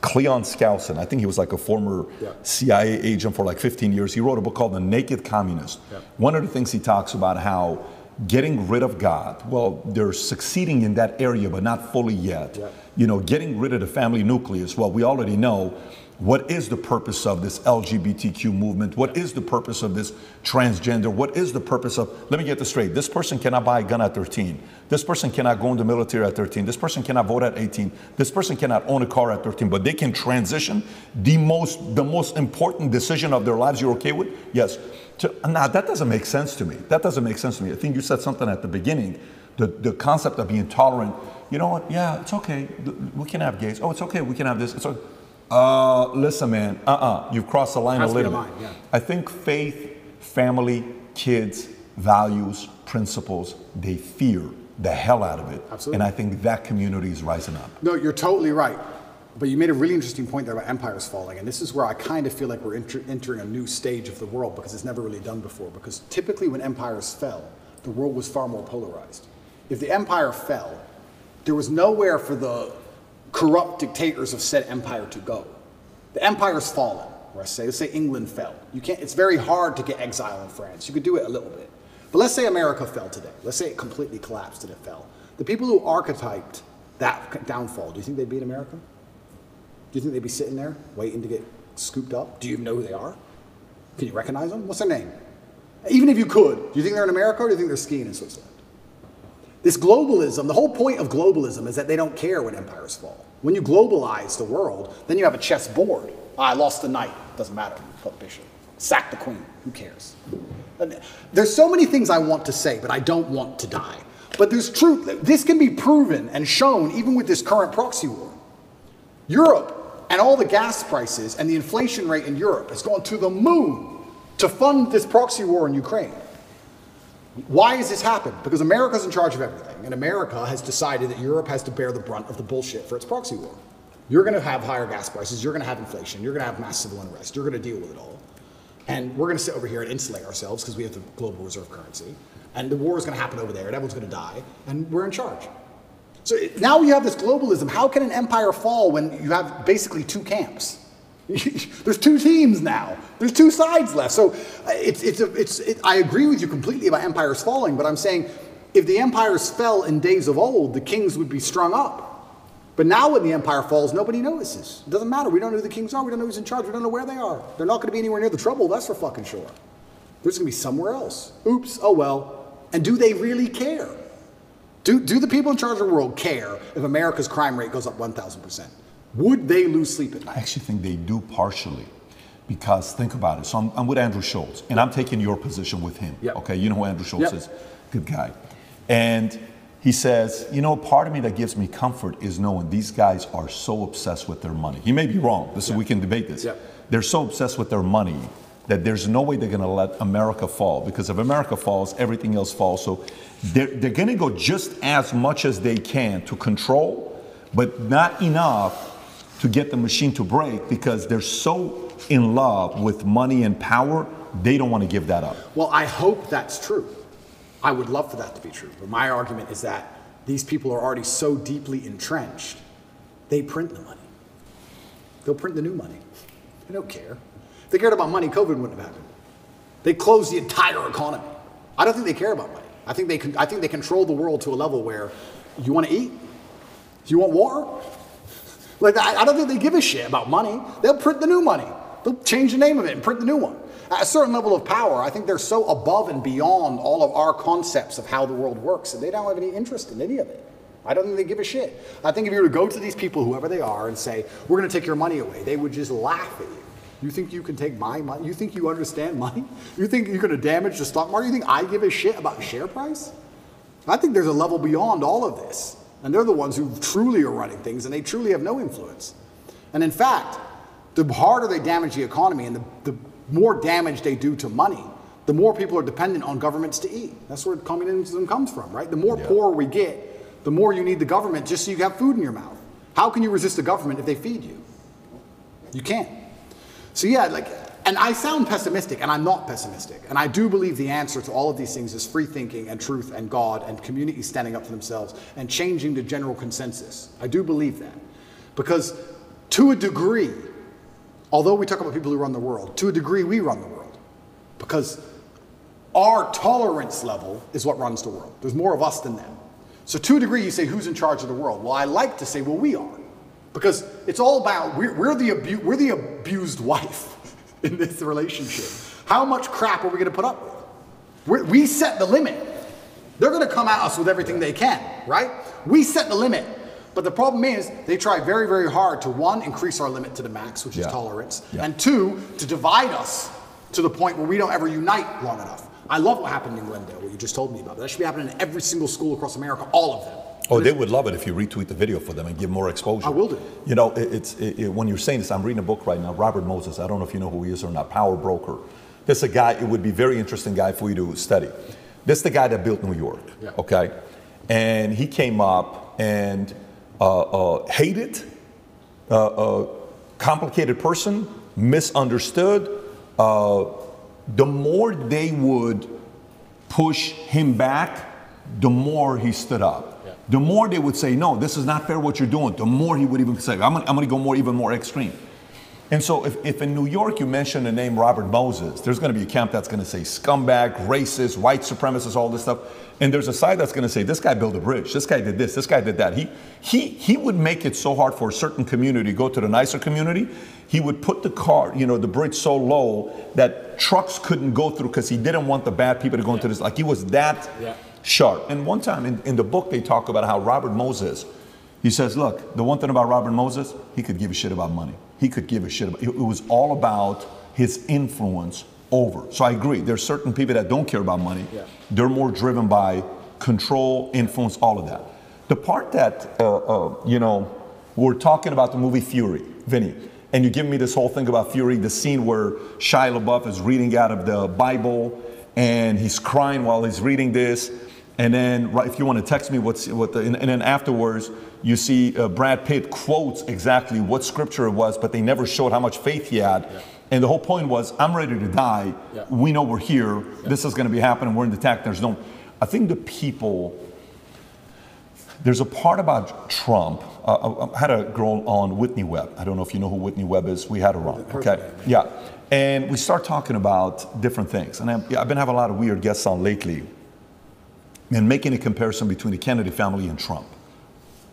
Speaker 3: Cleon Skousen. I think he was like a former CIA agent for like 15 years. He wrote a book called The Naked Communist. Yeah. One of the things he talks about how getting rid of God, well, they're succeeding in that area, but not fully yet. Yeah. Getting rid of the family nucleus, well, we already know what is the purpose of this LGBTQ movement? What is the purpose of this transgender? What is the purpose of, let me get this straight, this person cannot buy a gun at 13. This person cannot go in the military at 13. This person cannot vote at 18. This person cannot own a car at 13, but they can transition the most important decision of their lives. You're okay with? Yes. Now, that doesn't make sense to me. That doesn't make sense to me. I think you said something at the beginning, the concept of being tolerant. You know what? Yeah, it's okay. We can have gays. Oh, it's okay. We can have this. It's okay. Listen, man, you've crossed the line a little bit. Yeah. I think faith, family, kids, values, principles, they fear the hell out of it.
Speaker 2: Absolutely.
Speaker 3: And I think that community is rising up.
Speaker 2: No, you're totally right. But you made a really interesting point there about empires falling, and this is where I kind of feel like we're entering a new stage of the world because it's never really done before. Because typically when empires fell, the world was far more polarized. If the empire fell, there was nowhere for the corrupt dictators of said empire to go. The empire's fallen, or let's say England fell. It's very hard to get exile in France. You could do it a little bit. But let's say America fell today. Let's say it completely collapsed and it fell. The people who archetyped that downfall, do you think they'd beat America? Do you think they'd be sitting there waiting to get scooped up? Do you even know who they are? Can you recognize them? What's their name? Even if you could, do you think they're in America or do you think they're skiing in Switzerland? This globalism, the whole point of globalism is that they don't care when empires fall. When you globalize the world, then you have a chessboard. I lost the knight, doesn't matter, put the bishop. Sack the queen, who cares? There's so many things I want to say, but I don't want to die. But there's truth, this can be proven and shown even with this current proxy war. Europe and all the gas prices and the inflation rate in Europe has gone to the moon to fund this proxy war in Ukraine. Why has this happened? Because America's in charge of everything, and America has decided that Europe has to bear the brunt of the bullshit for its proxy war. You're going to have higher gas prices, you're going to have inflation, you're going to have mass civil unrest, you're going to deal with it all. and we're going to sit over here and insulate ourselves because we have the global reserve currency, and the war is going to happen over there, and everyone's going to die, and we're in charge. So now you have this globalism. How can an empire fall when you have basically two camps? There's two teams now. There's two sides left. So I agree with you completely about empires falling, but I'm saying if the empires fell in days of old, the kings would be strung up. But now when the empire falls, nobody notices. It doesn't matter. We don't know who the kings are. We don't know who's in charge. We don't know where they are. They're not going to be anywhere near the trouble. That's for fucking sure. They're just going to be somewhere else. Oops. Oh well. And do they really care? Do the people in charge of the world care if America's crime rate goes up 1,000%? Would they lose sleep at night?
Speaker 3: I actually think they do partially, because think about it. So I'm with Andrew Schultz, and I'm taking your position with him.
Speaker 2: Yep.
Speaker 3: Okay, you know who Andrew Schultz
Speaker 2: Yep.
Speaker 3: is? Good guy. And he says, you know, part of me that gives me comfort is knowing these guys are so obsessed with their money. He may be wrong. This is, we can debate this.
Speaker 2: Yep.
Speaker 3: They're so obsessed with their money that there's no way they're going to let America fall, because if America falls, everything else falls. So they're going to go just as much as they can to control, but not enough to get the machine to break, because they're so in love with money and power, they don't want to give that up.
Speaker 2: Well, I hope that's true. I would love for that to be true. But my argument is that these people are already so deeply entrenched, they print the money. They'll print the new money. They don't care. If they cared about money, COVID wouldn't have happened. They closed the entire economy. I don't think they care about money. I think they control the world to a level where you want to eat? You want water? Like, I don't think they give a shit about money. They'll print the new money. They'll change the name of it and print the new one. At a certain level of power, I think they're so above and beyond all of our concepts of how the world works that they don't have any interest in any of it. I don't think they give a shit. I think if you were to go to these people, whoever they are, and say, we're going to take your money away, they would just laugh at you. You think you can take my money? You think you understand money? You think you're going to damage the stock market? You think I give a shit about share price? I think there's a level beyond all of this. And they're the ones who truly are running things, and they truly have no influence. And in fact, the harder they damage the economy and the more damage they do to money, the more people are dependent on governments to eat. That's where communism comes from, right? The more poor we get, the more you need the government just so you have food in your mouth. How can you resist the government if they feed you? You can't. So yeah, and I sound pessimistic, and I'm not pessimistic. And I do believe the answer to all of these things is free thinking and truth and God and communities standing up for themselves and changing the general consensus. I do believe that. Because to a degree, although we talk about people who run the world, to a degree we run the world. Because our tolerance level is what runs the world. There's more of us than them. So to a degree you say, who's in charge of the world? Well, I like to say, well, we are. Because it's all about, we're the abused wife in this relationship. How much crap are we going to put up with? We set the limit. They're going to come at us with everything they can, right? We set the limit. But the problem is, they try very, very hard to, one, increase our limit to the max, which is tolerance, and two, to divide us to the point where we don't ever unite long enough. I love what happened in Glendale, what you just told me about. That should be happening in every single school across America, all of them.
Speaker 3: Oh, they would love it if you retweet the video for them and give more exposure.
Speaker 2: I will do.
Speaker 3: You know, when you're saying this, I'm reading a book right now, Robert Moses. I don't know if you know who he is or not, Power Broker. This is a guy, it would be a very interesting guy for you to study. This is the guy that built New York, okay? And he came up and hated, complicated person, misunderstood. The more they would push him back, the more he stood up. The more they would say, no, this is not fair what you're doing, the more he would even say, I'm going to go even more extreme. And so if in New York you mention the name Robert Moses, there's going to be a camp that's going to say scumbag, racist, white supremacist, all this stuff. And there's a side that's going to say, this guy built a bridge, this guy did this guy did that. He would make it so hard for a certain community to go to the nicer community. He would put the the bridge so low that trucks couldn't go through because he didn't want the bad people to go into this. Like, he was that sharp. And one time in the book, they talk about how Robert Moses, he says, look, the one thing about Robert Moses, he could give a shit about money. He could give a shit about, it was all about his influence over. So I agree, there's certain people that don't care about money. They're more driven by control, influence, all of that. The part that, we're talking about the movie Fury, Vinny, and you give me this whole thing about Fury, the scene where Shia LaBeouf is reading out of the Bible and he's crying while he's reading this. And then, if you want to text me and then afterwards, you see Brad Pitt quotes exactly what scripture it was, but they never showed how much faith he had. And the whole point was, I'm ready to die.
Speaker 5: Yeah.
Speaker 3: We know we're here. Yeah. This is going to be happening. We're in the attack. I think the people, there's a part about Trump. I had a girl on, Whitney Webb. I don't know if you know who Whitney Webb is. We had her on. Okay. Yeah. And we start talking about different things. And I've been having a lot of weird guests on lately and making a comparison between the Kennedy family and Trump.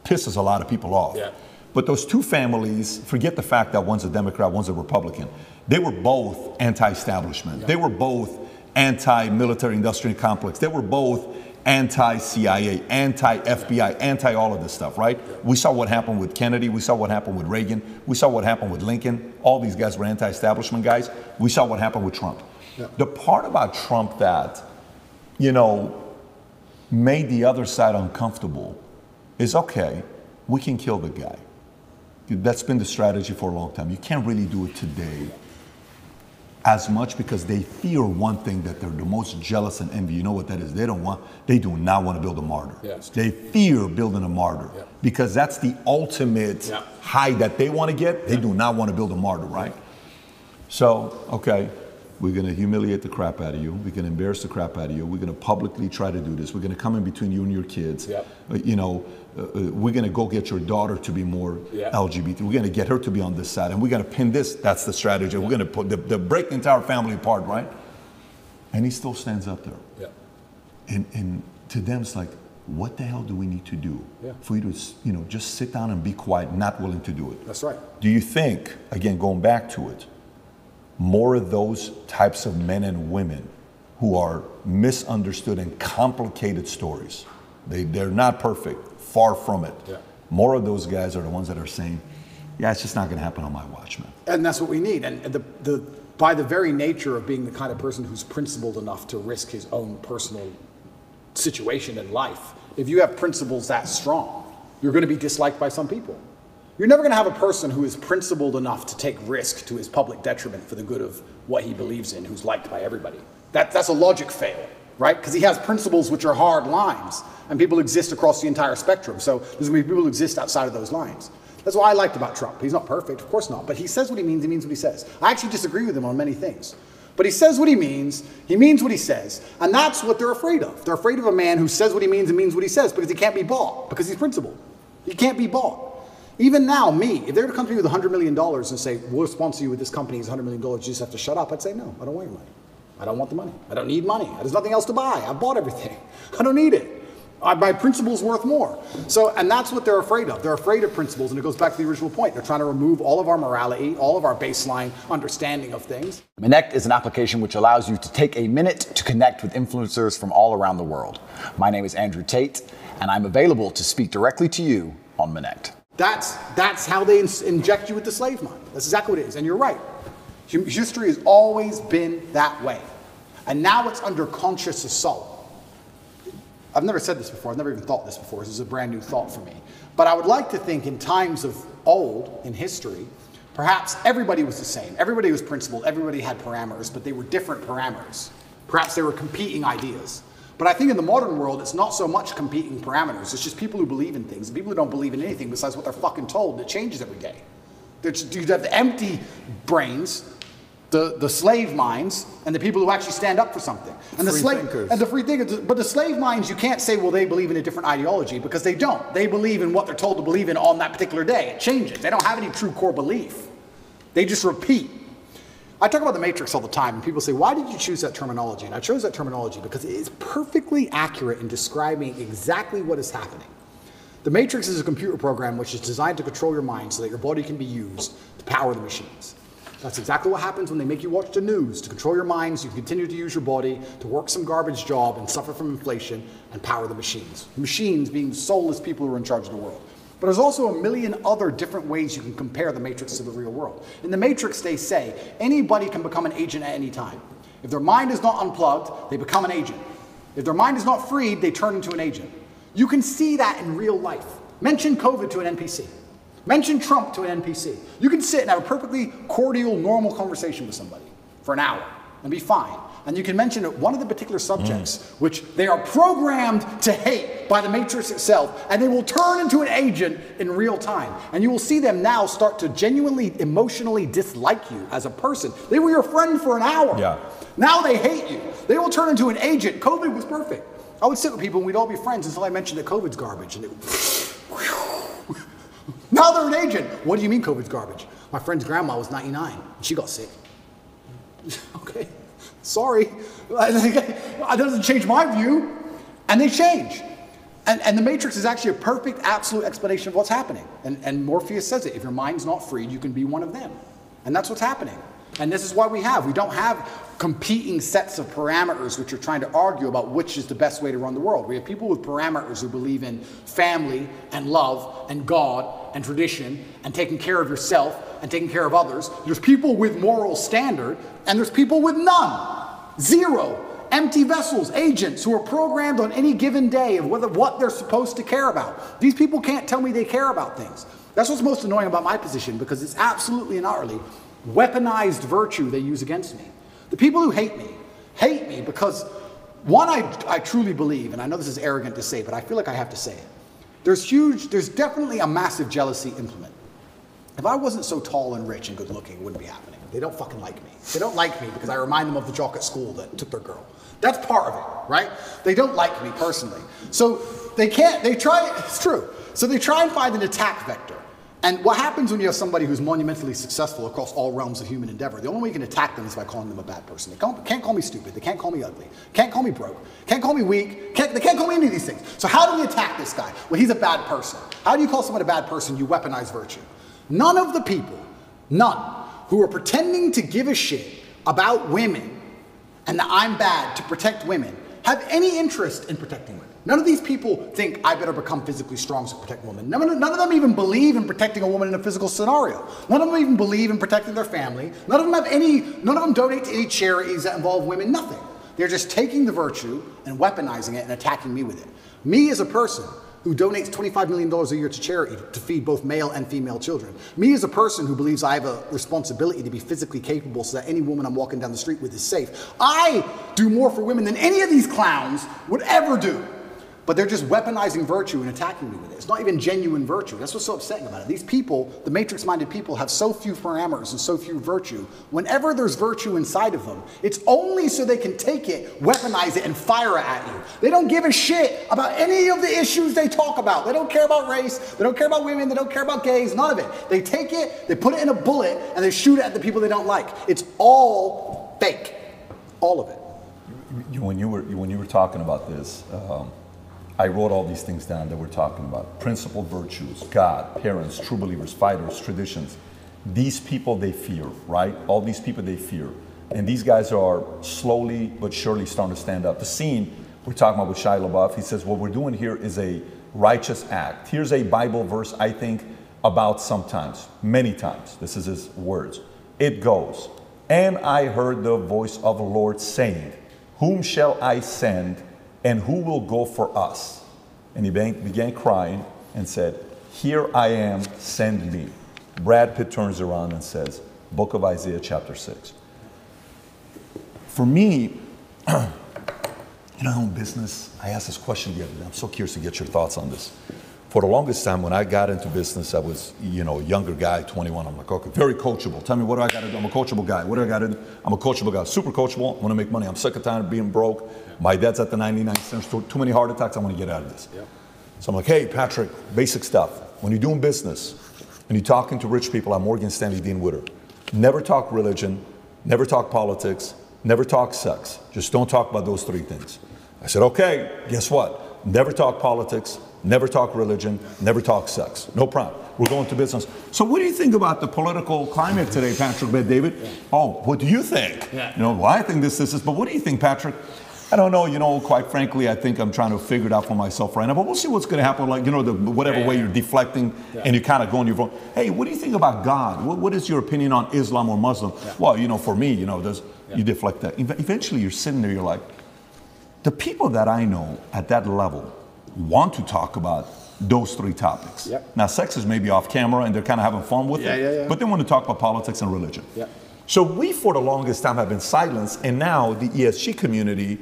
Speaker 3: Pisses a lot of people off.
Speaker 5: Yeah.
Speaker 3: But those two families, forget the fact that one's a Democrat, one's a Republican. They were both anti-establishment. Yeah. They were both anti-military industrial complex. They were both anti-CIA, anti-FBI, anti-all of this stuff, right? Yeah. We saw what happened with Kennedy. We saw what happened with Reagan. We saw what happened with Lincoln. All these guys were anti-establishment guys. We saw what happened with Trump. Yeah. The part about Trump that, made the other side uncomfortable is, okay, we can kill the guy. That's been the strategy for a long time. You can't really do it today as much because they fear one thing that they're the most jealous and envy. You know what that is? They do not want to build a martyr. Yeah, they fear building a martyr because that's the ultimate high that they want to get. They do not want to build a martyr, right? So, okay, we're going to humiliate the crap out of you. We're going to embarrass the crap out of you. We're going to publicly try to do this. We're going to come in between you and your kids. We're going to go get your daughter to be more LGBT. We're going to get her to be on this side. And we're going to pin this. That's the strategy. We're going to put break the entire family apart, right? And he still stands up there. Yeah. And to them, it's like, what the hell do we need to do for you to, just sit down and be quiet, not willing to do it?
Speaker 5: That's right.
Speaker 3: Do you think, again, going back to it, more of those types of men and women who are misunderstood and complicated stories, they're not perfect, far from it. Yeah. More of those guys are the ones that are saying, yeah, it's just not going to happen on my watch, man.
Speaker 5: And that's what we need. And by the very nature of being the kind of person who's principled enough to risk his own personal situation in life, if you have principles that strong, you're going to be disliked by some people. You're never going to have a person who is principled enough to take risk to his public detriment for the good of what he believes in, who's liked by everybody. That's a logic fail, right? Because he has principles which are hard lines, and people exist across the entire spectrum. So there's going to be people who exist outside of those lines. That's what I liked about Trump. He's not perfect, of course not, but he says what he means what he says. I actually disagree with him on many things. But he says what he means what he says, and that's what they're afraid of. They're afraid of a man who says what he means and means what he says because he can't be bought, because he's principled. He can't be bought. Even now, if they were to come to me with $100 million and say, we'll sponsor you with this company, it's $100 million, you just have to shut up, I'd say, no, I don't want your money. I don't want the money. I don't need money. There's nothing else to buy. I bought everything. I don't need it. My principle's worth more. So, and that's what they're afraid of. They're afraid of principles, and it goes back to the original point. They're trying to remove all of our morality, all of our baseline understanding of things. Connect is an application which allows you to take a minute to connect with influencers from all around the world. My name is Andrew Tate, and I'm available to speak directly to you on Connect. That's how they inject you with the slave mind. That's exactly what it is. And you're right. History has always been that way. And now it's under conscious assault. I've never said this before. I've never even thought this before. This is a brand new thought for me. But I would like to think in times of old, in history, perhaps everybody was the same. Everybody was principled. Everybody had parameters, but they were different parameters. Perhaps they were competing ideas. But I think in the modern world, it's not so much competing parameters. It's just people who believe in things and people who don't believe in anything besides what they're fucking told. It changes every day. You have the empty brains, the slave minds, and the people who actually stand up for something. And the free thinkers. But the slave minds, you can't say, well, they believe in a different ideology, because they don't. They believe in what they're told to believe in on that particular day. It changes. They don't have any true core belief. They just repeat. I talk about the Matrix all the time, and people say, why did you choose that terminology? And I chose that terminology because it is perfectly accurate in describing exactly what is happening. The Matrix is a computer program which is designed to control your mind so that your body can be used to power the machines. That's exactly what happens when they make you watch the news. To control your minds, you continue to use your body to work some garbage job and suffer from inflation and power the machines. Machines being soulless people who are in charge of the world. But there's also a million other different ways you can compare the Matrix to the real world. In the Matrix, they say anybody can become an agent at any time. If their mind is not unplugged, they become an agent. If their mind is not freed, they turn into an agent. You can see that in real life. Mention COVID to an NPC. Mention Trump to an NPC. You can sit and have a perfectly cordial, normal conversation with somebody for an hour, and be fine. And you can mention one of the particular subjects, which they are programmed to hate by the Matrix itself, and they will turn into an agent in real time. And you will see them now start to genuinely, emotionally dislike you as a person. They were your friend for an hour.
Speaker 3: Yeah.
Speaker 5: Now they hate you. They will turn into an agent. COVID was perfect. I would sit with people and we'd all be friends until I mentioned that COVID's garbage. And now they're an agent. What do you mean COVID's garbage? My friend's grandma was 99 and she got sick. Okay. Sorry, that doesn't change my view. And they change. And the Matrix is actually a perfect, absolute explanation of what's happening. And Morpheus says it, if your mind's not freed, you can be one of them. And that's what's happening. And this is why we don't have competing sets of parameters which are trying to argue about which is the best way to run the world. We have people with parameters who believe in family and love and God and tradition and taking care of yourself and taking care of others. There's people with moral standard and there's people with none. Zero. Empty vessels, agents who are programmed on any given day of what they're supposed to care about. These people can't tell me they care about things. That's what's most annoying about my position, because it's absolutely and utterly weaponized virtue they use against me. The people who hate me because, one, I truly believe, and I know this is arrogant to say, but I feel like I have to say it. There's definitely a massive jealousy implement. If I wasn't so tall and rich and good looking, it wouldn't be happening. They don't fucking like me. They don't like me because I remind them of the jock at school that took their girl. That's part of it, right? They don't like me personally. So it's true. So they try and find an attack vector. And what happens when you have somebody who's monumentally successful across all realms of human endeavor? The only way you can attack them is by calling them a bad person. They can't call me stupid. They can't call me ugly. Can't call me broke. Can't call me weak. They can't call me any of these things. So how do we attack this guy? Well, he's a bad person. How do you call someone a bad person? You weaponize virtue. None of the people, who are pretending to give a shit about women and that I'm bad to protect women have any interest in protecting women. None of these people think I better become physically strong to protect women. None of them even believe in protecting a woman in a physical scenario. None of them even believe in protecting their family. None of them donate to any charities that involve women, nothing. They're just taking the virtue and weaponizing it and attacking me with it. Me as a person who donates $25 million a year to charity to feed both male and female children. Me as a person who believes I have a responsibility to be physically capable so that any woman I'm walking down the street with is safe. I do more for women than any of these clowns would ever do. But they're just weaponizing virtue and attacking me with it. It's not even genuine virtue. That's what's so upsetting about it. These people, the matrix-minded people, have so few parameters and so few virtue. Whenever there's virtue inside of them, it's only so they can take it, weaponize it, and fire it at you. They don't give a shit about any of the issues they talk about. They don't care about race. They don't care about women. They don't care about gays. None of it. They take it, they put it in a bullet, and they shoot it at the people they don't like. It's all fake. All of it.
Speaker 3: When you were talking about this, I wrote all these things down that we're talking about. Principle virtues, God, parents, true believers, fighters, traditions. These people they fear, right? All these people they fear. And these guys are slowly but surely starting to stand up. The scene we're talking about with Shia LaBeouf, he says, what we're doing here is a righteous act. Here's a Bible verse I think about sometimes, many times. This is his words. It goes, and I heard the voice of the Lord saying, whom shall I send? And who will go for us? And he began crying and said, here I am, send me. Brad Pitt turns around and says, Book of Isaiah chapter 6. For me, in business, I asked this question the other day. I'm so curious to get your thoughts on this. For the longest time, when I got into business, I was, a younger guy, 21. I'm like, okay, very coachable. Tell me, what do I got to do? I'm a coachable guy. What do I got to do? I'm a coachable guy. Super coachable. I want to make money. I'm sick and tired of being broke. My dad's at the 99 cents. Too many heart attacks. I want to get out of this. Yep. So I'm like, hey, Patrick, basic stuff. When you're doing business and you're talking to rich people, I'm Morgan Stanley Dean Witter. Never talk religion. Never talk politics. Never talk sex. Just don't talk about those three things. I said, okay, guess what? Never talk politics. Never talk religion, never talk sex. No problem. We're going to business. So what do you think about the political climate today, Patrick, David? Yeah. Oh, what do you think? Yeah. Well, I think this is, but what do you think, Patrick? I don't know, quite frankly, I think I'm trying to figure it out for myself right now, but we'll see what's going to happen, whatever way you're deflecting and you kind of go on your phone. Hey, what do you think about God? What is your opinion on Islam or Muslim? Yeah. Well, for me, you deflect that. Eventually you're sitting there, you're like, the people that I know at that level want to talk about those three topics. Yep. Now, sex is maybe off camera and they're kind of having fun with it, but they want to talk about politics and religion. Yep. So we, for the longest time, have been silenced, and now the ESG community,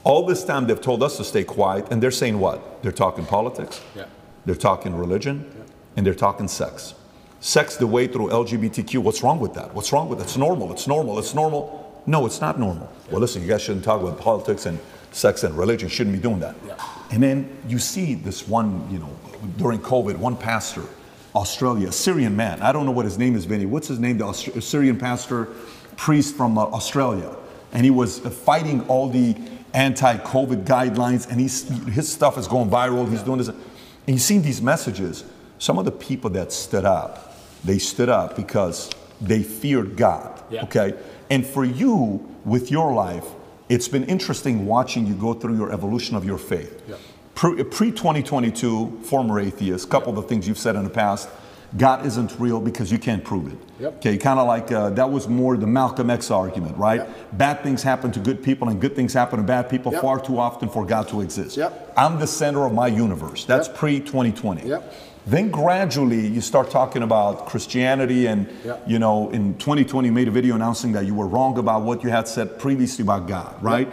Speaker 3: all this time they've told us to stay quiet, and they're saying what? They're talking politics, they're talking religion, and they're talking sex. Sex the way through LGBTQ, what's wrong with that? What's wrong with it? It's normal, it's normal, it's normal. No, it's not normal. Well, listen, you guys shouldn't talk about politics and sex and religion, shouldn't be doing that. And then you see this one, you know, during COVID, one pastor, Australia, a Syrian man. I don't know what his name is, Vinny. What's his name? The Syrian pastor, priest from Australia. And he was fighting all the anti-COVID guidelines, and his stuff is going viral. He's doing this. And you've seen these messages. Some of the people that stood up, they stood up because they feared God. Okay? And for you, with your life, it's been interesting watching you go through your evolution of your faith. Pre-2022, former atheist, couple of the things you've said in the past, God isn't real because you can't prove it. Okay, kind of like that was more the Malcolm X argument, right? Bad things happen to good people and good things happen to bad people far too often for God to exist. I'm the center of my universe. That's pre-2020. Then gradually you start talking about Christianity, and you know, in 2020 you made a video announcing that you were wrong about what you had said previously about God, right?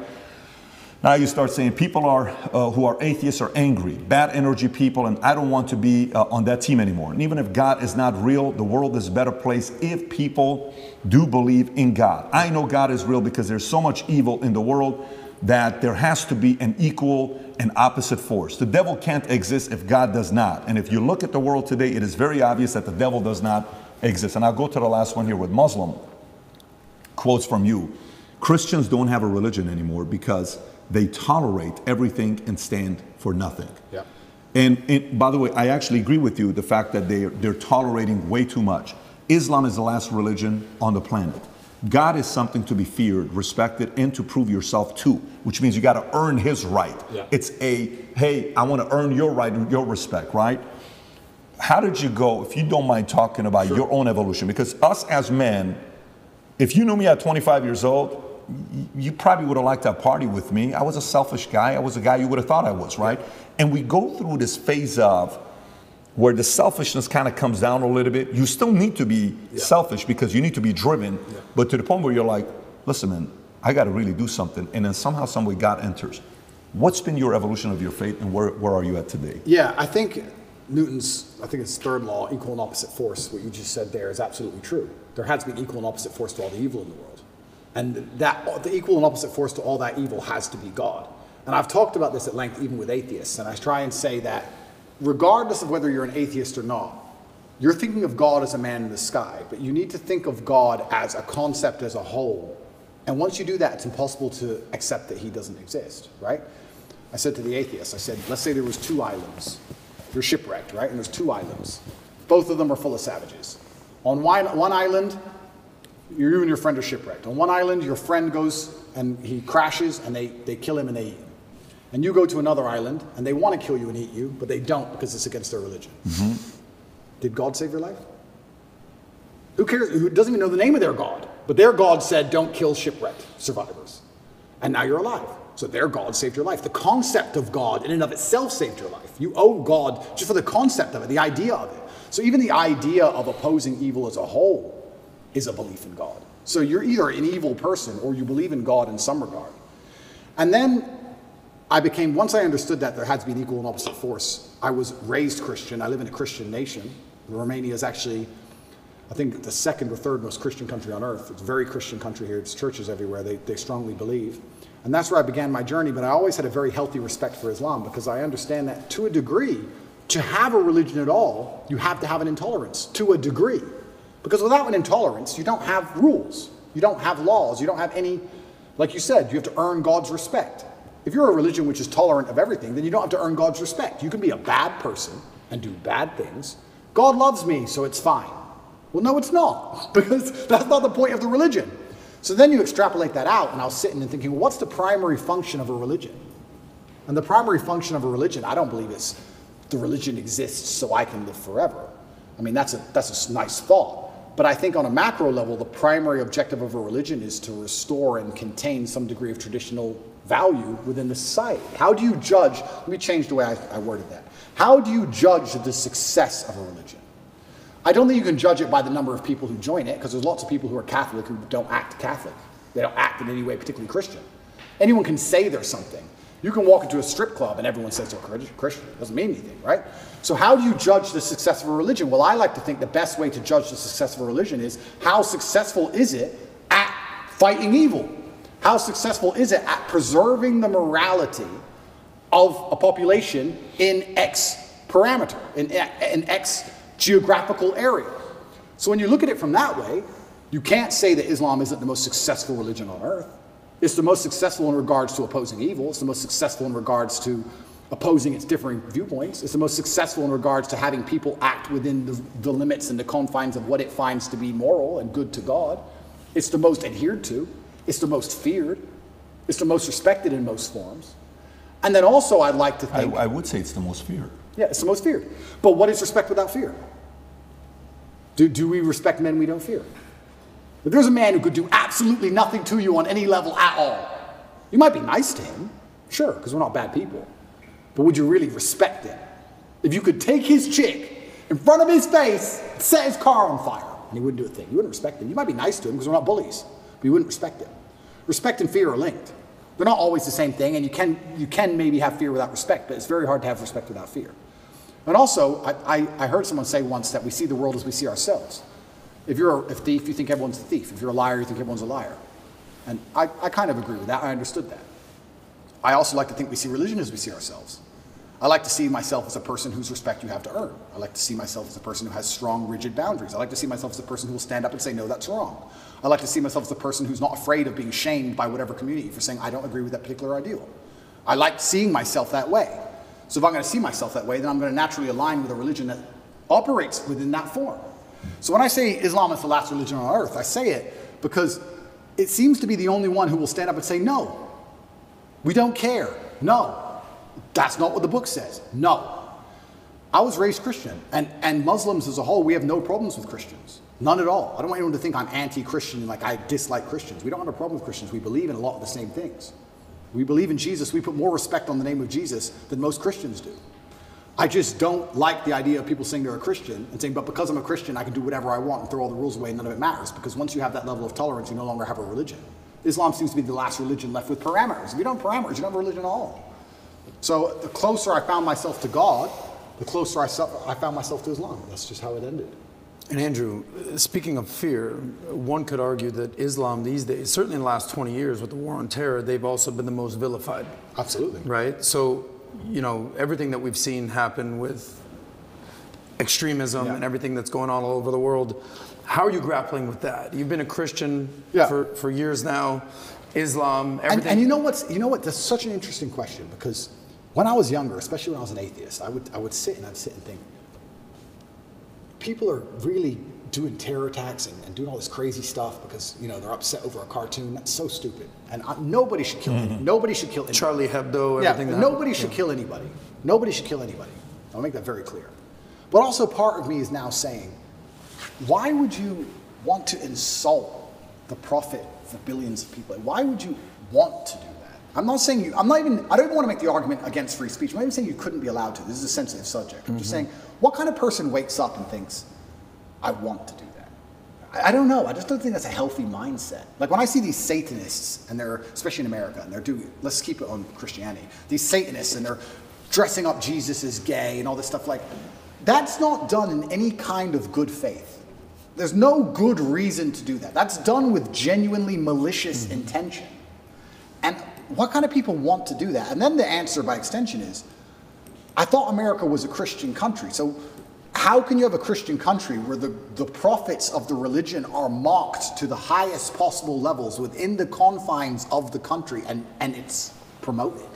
Speaker 3: Now you start saying people are who are atheists are angry, bad energy people, and I don't want to be on that team anymore. And even if God is not real, the world is a better place if people do believe in God. I know God is real because there's so much evil in the world that there has to be an equal and opposite force. The devil can't exist if God does not. And if you look at the world today, it is very obvious that the devil does not exist. And I'll go to the last one here with Muslim. Quotes from you. Christians don't have a religion anymore because they tolerate everything and stand for nothing. And by the way, I actually agree with you, the fact that they're tolerating way too much. Islam is the last religion on the planet. God is something to be feared, respected, and to prove yourself to, which means you got to earn his right. It's a, hey, I want to earn your right, your respect, right? How did you go, if you don't mind talking about your own evolution? Because us as men, if you knew me at 25 years old, you probably would have liked to party with me. I was a selfish guy. I was a guy you would have thought I was, right? And we go through this phase of where the selfishness kind of comes down a little bit. You still need to be selfish because you need to be driven, but to the point where you're like, listen, man, I got to really do something. And then somehow, some way, God enters. What's been your evolution of your faith, and where are you at today?
Speaker 5: I think Newton's, I think it's third law, equal and opposite force, what you just said there is absolutely true. There has to be equal and opposite force to all the evil in the world. And that the equal and opposite force to all that evil has to be God. And I've talked about this at length even with atheists, and I try and say that regardless of whether you're an atheist or not, you're thinking of God as a man in the sky, but you need to think of God as a concept as a whole. And once you do that, it's impossible to accept that he doesn't exist, right? I said to the atheists, I said, let's say there was 2 islands. You're shipwrecked, right? And there's 2 islands. Both of them are full of savages. On one island, you and your friend are shipwrecked. On one island, your friend goes and he crashes and they kill him and they eat him. And you go to another island and they want to kill you and eat you, but they don't because it's against their religion. Did God save your life? Who cares? Who doesn't even know the name of their God? But their God said, don't kill shipwrecked survivors. And now you're alive. So their God saved your life. The concept of God in and of itself saved your life. You owe God just for the concept of it, the idea of it. So even the idea of opposing evil as a whole is a belief in God. So you're either an evil person or you believe in God in some regard. And then once I understood that there had to be an equal and opposite force, I was raised Christian. I live in a Christian nation. Romania is actually, I think, the 2nd or 3rd most Christian country on earth. It's a very Christian country here. It's churches everywhere. They strongly believe. And that's where I began my journey. But I always had a very healthy respect for Islam because I understand that to a degree, to have a religion at all, you have to have an intolerance to a degree. Because without an intolerance, you don't have rules. You don't have laws. You don't have any, like you said, you have to earn God's respect. If you're a religion which is tolerant of everything, then you don't have to earn God's respect. You can be a bad person and do bad things. God loves me, so it's fine. Well, no, it's not, because that's not the point of the religion. So then you extrapolate that out, and I was sitting and thinking, well, what's the primary function of a religion? And the primary function of a religion, I don't believe is the religion exists so I can live forever. I mean, that's a nice thought. But I think on a macro level, the primary objective of a religion is to restore and contain some degree of traditional value within the society. How do you judge, let me change the way I worded that. How do you judge the success of a religion? I don't think you can judge it by the number of people who join it, because there's lots of people who are Catholic who don't act Catholic. They don't act in any way particularly Christian. Anyone can say they're something. You can walk into a strip club and everyone says they're Christian. It doesn't mean anything, right? So how do you judge the success of a religion? Well, I like to think the best way to judge the success of a religion is how successful is it at fighting evil? How successful is it at preserving the morality of a population in X parameter, in X geographical area? So when you look at it from that way, you can't say that Islam isn't the most successful religion on earth. It's the most successful in regards to opposing evil. It's the most successful in regards to opposing its differing viewpoints. It's the most successful in regards to having people act within the limits and the confines of what it finds to be moral and good to God. It's the most adhered to. It's the most feared. It's the most respected in most forms. And then also I'd like to think...
Speaker 3: I would say it's the most feared.
Speaker 5: Yeah, it's the most feared. But what is respect without fear? Do we respect men we don't fear? If there's a man who could do absolutely nothing to you on any level at all, you might be nice to him, sure, because we're not bad people. But would you really respect him? If you could take his chick in front of his face, set his car on fire, and he wouldn't do a thing, you wouldn't respect him. You might be nice to him because we're not bullies, but you wouldn't respect him. Respect and fear are linked. They're not always the same thing, and you can maybe have fear without respect, but it's very hard to have respect without fear. And also, I heard someone say once that we see the world as we see ourselves. If you're a thief, you think everyone's a thief. If you're a liar, you think everyone's a liar. And I kind of agree with that. I understood that. I also like to think we see religion as we see ourselves. I like to see myself as a person whose respect you have to earn. I like to see myself as a person who has strong, rigid boundaries. I like to see myself as a person who will stand up and say, no, that's wrong. I like to see myself as a person who's not afraid of being shamed by whatever community for saying, I don't agree with that particular ideal. I like seeing myself that way. So if I'm going to see myself that way, then I'm going to naturally align with a religion that operates within that form. So when I say Islam is the last religion on earth, I say it because it seems to be the only one who will stand up and say, no, we don't care. No, that's not what the book says. No. I was raised Christian, and Muslims as a whole, we have no problems with Christians. None at all. I don't want anyone to think I'm anti-Christian and like I dislike Christians. We don't have a problem with Christians. We believe in a lot of the same things. We believe in Jesus. We put more respect on the name of Jesus than most Christians do. I just don't like the idea of people saying they're a Christian and saying, but because I'm a Christian, I can do whatever I want and throw all the rules away and none of it matters. Because once you have that level of tolerance, you no longer have a religion. Islam seems to be the last religion left with parameters. If you don't have parameters, you don't have a religion at all. So the closer I found myself to God, the closer I found myself to Islam. That's just how it ended.
Speaker 4: And Andrew, speaking of fear, one could argue that Islam these days, certainly in the last 20 years with the war on terror, they've also been the most vilified.
Speaker 5: Absolutely.
Speaker 4: Right? So, you know, everything that we've seen happen with extremism and everything that's going on all over the world, how are you grappling with that? You've been a Christian for years now. Islam, everything.
Speaker 5: And you know what? That's such an interesting question, because when I was younger, especially when I was an atheist, I would sit and think, people are really doing terror attacks and doing all this crazy stuff because, you know, they're upset over a cartoon. That's so stupid. And nobody should kill anybody. Nobody should kill anybody.
Speaker 4: Charlie Hebdo, everything.
Speaker 5: Yeah, nobody should kill anybody. Nobody should kill anybody. I'll make that very clear. But also part of me is now saying, why would you want to insult the prophet for billions of people? Why would you want to do that? I'm not saying I don't even want to make the argument against free speech. I'm not even saying you couldn't be allowed to. This is a sensitive subject. I'm just saying, what kind of person wakes up and thinks, I want to do that? I don't know. I just don't think that's a healthy mindset. Like when I see these Satanists, and they're, especially in America, and they're doing, let's keep it on Christianity, these Satanists, and they're dressing up Jesus as gay and all this stuff, like, that's not done in any kind of good faith. There's no good reason to do that. That's done with genuinely malicious intention. And what kind of people want to do that? And then the answer by extension is, I thought America was a Christian country. So how can you have a Christian country where the prophets of the religion are mocked to the highest possible levels within the confines of the country and it's promoted?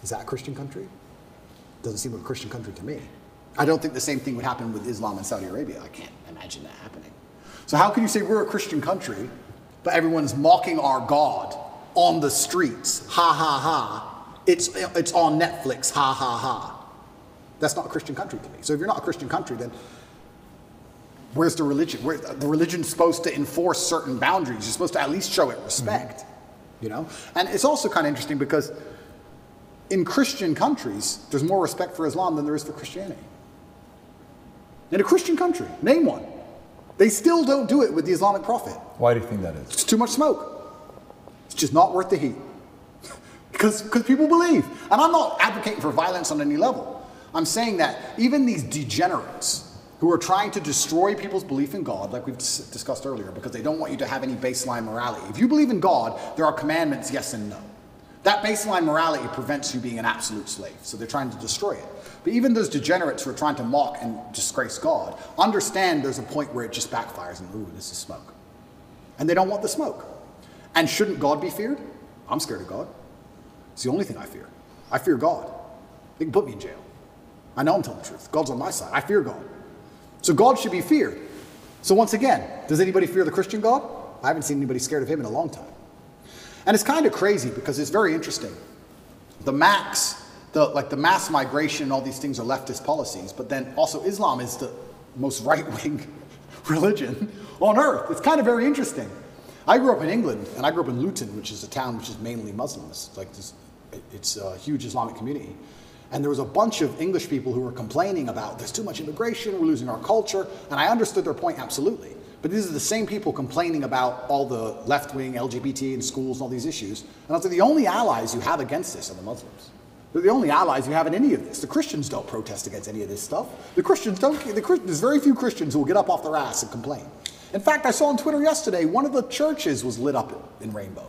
Speaker 5: Is that a Christian country? Doesn't seem like a Christian country to me. I don't think the same thing would happen with Islam in Saudi Arabia. I can't imagine that happening. So how can you say we're a Christian country, but everyone's mocking our God on the streets? Ha, ha, ha. It's on Netflix. Ha, ha, ha. That's not a Christian country to me. So if you're not a Christian country, then where's the religion? The religion's supposed to enforce certain boundaries. You're supposed to at least show it respect, you know? And it's also kind of interesting because in Christian countries, there's more respect for Islam than there is for Christianity. in a Christian country. Name one. They still don't do it with the Islamic Prophet.
Speaker 3: Why do you think that is?
Speaker 5: It's too much smoke. It's just not worth the heat. Because people believe. And I'm not advocating for violence on any level. I'm saying that even these degenerates who are trying to destroy people's belief in God, like we've discussed earlier, because they don't want you to have any baseline morality. If you believe in God, there are commandments, yes and no. That baseline morality prevents you being an absolute slave. So they're trying to destroy it. But even those degenerates who are trying to mock and disgrace God, understand there's a point where it just backfires and, ooh, this is smoke. And they don't want the smoke. And shouldn't God be feared? I'm scared of God. It's the only thing I fear. I fear God. They can put me in jail. I know I'm telling the truth. God's on my side. I fear God. So God should be feared. So once again, does anybody fear the Christian God? I haven't seen anybody scared of him in a long time. And it's kind of crazy because it's very interesting. The mass migration and all these things are leftist policies, but then also Islam is the most right-wing religion on earth. It's kind of very interesting. I grew up in England, and I grew up in Luton, which is a town which is mainly Muslims. It's a huge Islamic community. And there was a bunch of English people who were complaining about there's too much immigration, we're losing our culture, and I understood their point absolutely. But these are the same people complaining about all the left-wing LGBT in schools and all these issues. And I was like, the only allies you have against this are the Muslims. They're the only allies you have in any of this. The Christians don't protest against any of this stuff. There's very few Christians who will get up off their ass and complain. In fact, I saw on Twitter yesterday, one of the churches was lit up in rainbow.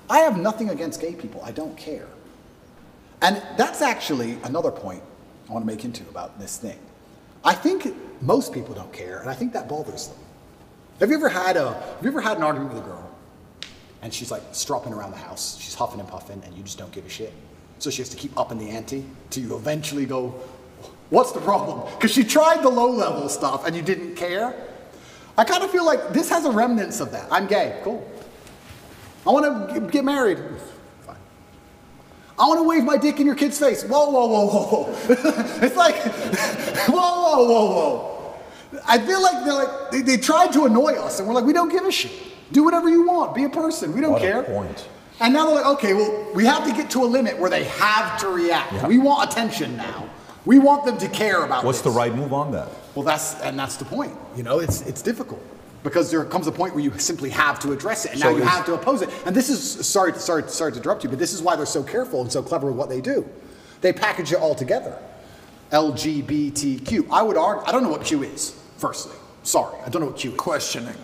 Speaker 5: I have nothing against gay people. I don't care. And that's actually another point I want to make into about this thing. I think most people don't care, and I think that bothers them. Have you ever had an argument with a girl, and she's like stropping around the house, she's huffing and puffing, and you just don't give a shit? So she has to keep upping the ante till you eventually go, what's the problem? Because she tried the low-level stuff, and you didn't care. I kind of feel like this has a remnants of that. I'm gay, cool. I want to get married. Fine. I want to wave my dick in your kid's face. Whoa, whoa, whoa, whoa, whoa. It's like, whoa, whoa, whoa, whoa. I feel like they tried to annoy us, and we're like, we don't give a shit. Do whatever you want. Be a person. We don't care.
Speaker 3: What a point.
Speaker 5: And now they're like, okay, well, we have to get to a limit where they have to react. Yeah. We want attention now. We want them to care about
Speaker 3: What's
Speaker 5: this.
Speaker 3: the right move on that?
Speaker 5: Well, that's the point. You know, it's difficult because there comes a point where you simply have to address it, and now you have to oppose it. And this is sorry to interrupt you, but this is why they're so careful and so clever with what they do. They package it all together. LGBTQ. I would argue. I don't know what Q is. Firstly, sorry, I don't know what Q is.
Speaker 4: Questioning.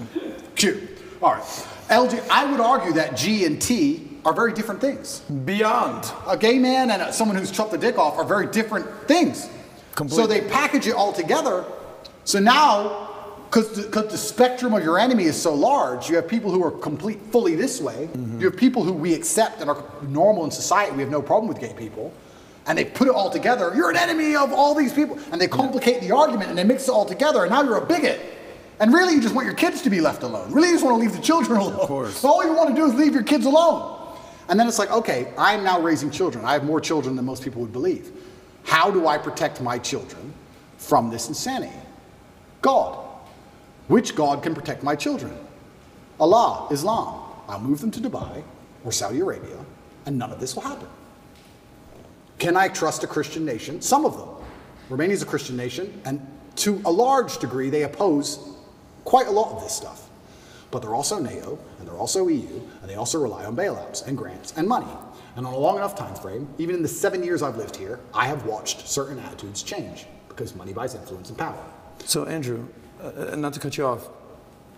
Speaker 5: Q. All right. I would argue that G and T are very different things.
Speaker 4: Beyond.
Speaker 5: A gay man and someone who's chopped the dick off are very different things. Completely. So they package it all together. So now, because the spectrum of your enemy is so large, you have people who are fully this way. Mm-hmm. You have people who we accept and are normal in society. We have no problem with gay people. And they put it all together. You're an enemy of all these people. And they complicate the argument and they mix it all together. And now you're a bigot. And really, you just want your kids to be left alone. Really, you just want to leave the children alone. Of course. All you want to do is leave your kids alone. And then it's like, okay, I'm now raising children. I have more children than most people would believe. How do I protect my children from this insanity? God. Which God can protect my children? Allah, Islam. I'll move them to Dubai or Saudi Arabia, and none of this will happen. Can I trust a Christian nation? Some of them. Romania is a Christian nation, and to a large degree, they oppose quite a lot of this stuff. But they're also NATO, and they're also EU, and they also rely on bailouts and grants and money. And on a long enough time frame, even in the 7 years I've lived here, I have watched certain attitudes change because money buys influence and power.
Speaker 4: So Andrew, not to cut you off,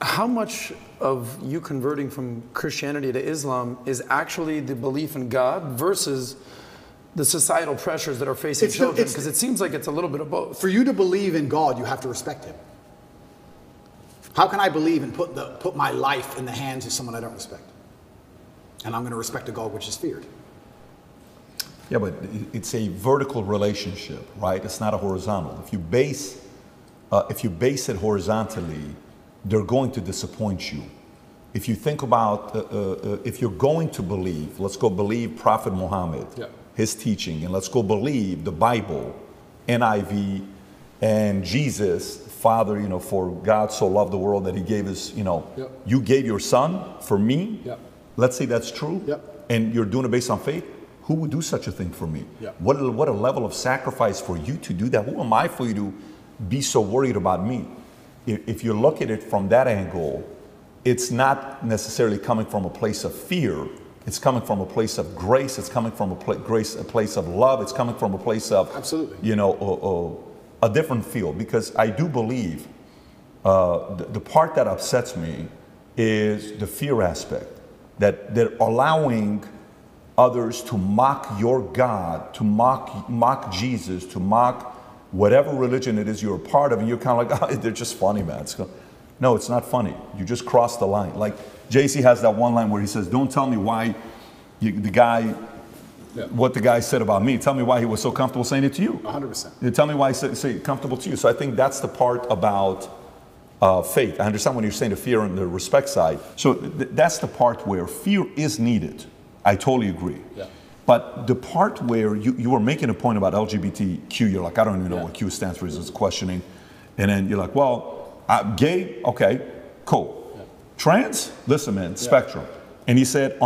Speaker 4: how much of you converting from Christianity to Islam is actually the belief in God versus the societal pressures that are facing children? Because it seems like it's a little bit of both.
Speaker 5: For you to believe in God, you have to respect him. How can I believe and put my life in the hands of someone I don't respect? And I'm going to respect a God which is feared.
Speaker 3: Yeah, but it's a vertical relationship, right? It's not a horizontal. If you base it horizontally, they're going to disappoint you. If you think about, if you're going to believe, let's go believe Prophet Muhammad, his teaching, and let's go believe the Bible, NIV, and Jesus, Father, you know, for God so loved the world that he gave his, you know, you gave your son for me. Let's say that's true. And you're doing it based on faith. Who would do such a thing for me? What a level of sacrifice for you to do that. Who am I for you to be so worried about me. If you look at it from that angle, it's not necessarily coming from a place of fear. It's coming from a place of grace. It's coming from a place of love. It's coming from a place of,
Speaker 5: absolutely,
Speaker 3: you know, a different feel. Because I do believe the part that upsets me is the fear aspect, that they're allowing others to mock your God, to mock Jesus, to mock whatever religion it is you're a part of, and you're kind of like, oh, they're just funny, man. No, it's not funny. You just crossed the line. Like JC has that one line where he says, don't tell me why what the guy said about me. Tell me why he was so comfortable saying it to you.
Speaker 5: 100%.
Speaker 3: Tell me why he said comfortable to you. So I think that's the part about faith. I understand when you're saying the fear and the respect side. So that's the part where fear is needed. I totally agree.
Speaker 5: Yeah.
Speaker 3: But the part where you were making a point about LGBTQ, you're like, I don't even know what Q stands for, it's questioning. And then you're like, well, gay, okay, cool. Yeah. Trans, listen, man, spectrum. And he said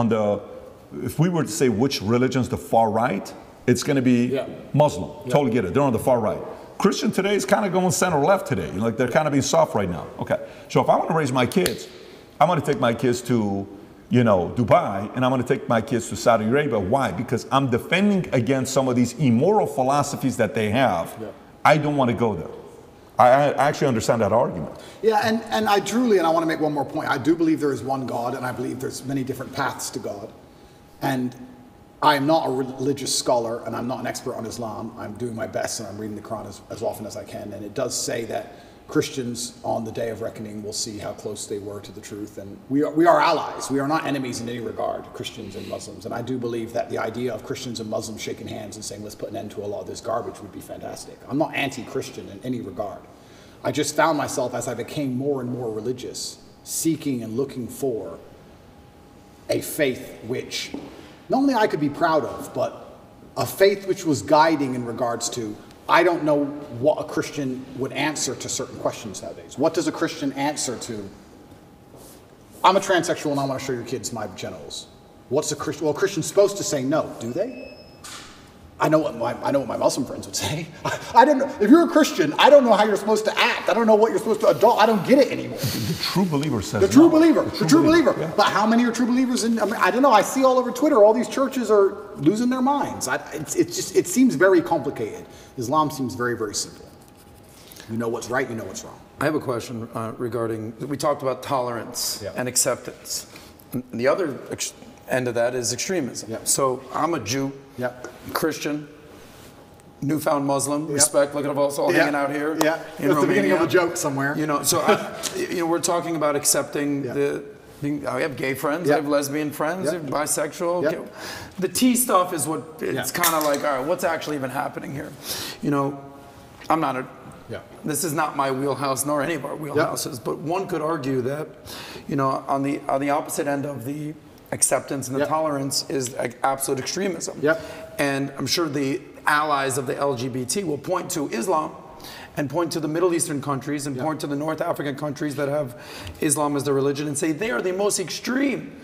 Speaker 3: if we were to say which religion's the far right, it's going to be Muslim. Totally get it. They're on the far right. Christian today is kind of going center left today. Like they're kind of being soft right now. Okay. So if I want to raise my kids, I'm going to take my kids to, you know, Dubai, and I'm going to take my kids to Saudi Arabia. Why? Because I'm defending against some of these immoral philosophies that they have. Yeah. I don't want to go there. I actually understand that argument.
Speaker 5: Yeah, and I truly, and I want to make one more point. I do believe there is one God, and I believe there's many different paths to God. And I am not a religious scholar, and I'm not an expert on Islam. I'm doing my best, and I'm reading the Quran as often as I can. And it does say that Christians on the day of reckoning will see how close they were to the truth. And we are allies. We are not enemies in any regard, Christians and Muslims. And I do believe that the idea of Christians and Muslims shaking hands and saying, let's put an end to a lot of this garbage would be fantastic. I'm not anti-Christian in any regard. I just found myself, as I became more and more religious, seeking and looking for a faith which not only I could be proud of, but a faith which was guiding in regards to, I don't know what a Christian would answer to certain questions nowadays. What does a Christian answer to, I'm a transsexual and I want to show your kids my genitals? What's a Christian? Well, a Christian's supposed to say no, do they? I know what my Muslim friends would say. I don't know. If you're a Christian, I don't know how you're supposed to act. I don't know what you're supposed to adopt. I don't get it anymore.
Speaker 3: The true believer says
Speaker 5: the true
Speaker 3: no.
Speaker 5: believer. The true believer.
Speaker 3: Yeah.
Speaker 5: But how many are true believers? I don't know. I see all over Twitter, all these churches are losing their minds. It seems very complicated. Islam seems very, very simple. You know what's right, you know what's wrong.
Speaker 4: I have a question regarding, we talked about tolerance and acceptance. And the other end of that is extremism.
Speaker 5: Yep.
Speaker 4: So I'm a Jew, Christian, newfound Muslim, respect, look at us all hanging out here.
Speaker 5: Yeah,
Speaker 4: in
Speaker 5: that's the beginning of
Speaker 4: Romania.
Speaker 5: a joke somewhere.
Speaker 4: You know, so we're talking about accepting I have gay friends, I have lesbian friends, I have bisexual.
Speaker 5: Yep.
Speaker 4: The T stuff is what, it's kind of like, all right, what's actually even happening here? You know, I'm not a, this is not my wheelhouse nor any of our wheelhouses, but one could argue that, you know, on the opposite end of the acceptance and the tolerance is absolute extremism. And I'm sure the allies of the LGBT will point to Islam and point to the Middle Eastern countries and point to the North African countries that have Islam as their religion and say they are the most extreme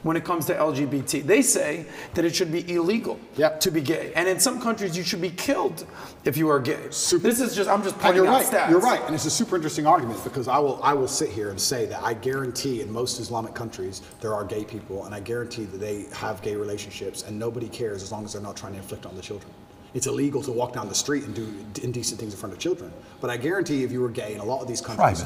Speaker 4: when it comes to LGBT. They say that it should be illegal to be gay. And in some countries you should be killed if you are gay. This is just, I'm just pointing out stats.
Speaker 5: You're right, and it's a super interesting argument because I will sit here and say that I guarantee in most Islamic countries there are gay people, and I guarantee that they have gay relationships and nobody cares as long as they're not trying to inflict on the children. It's illegal to walk down the street and do indecent things in front of children. But I guarantee if you were gay in a lot of these countries,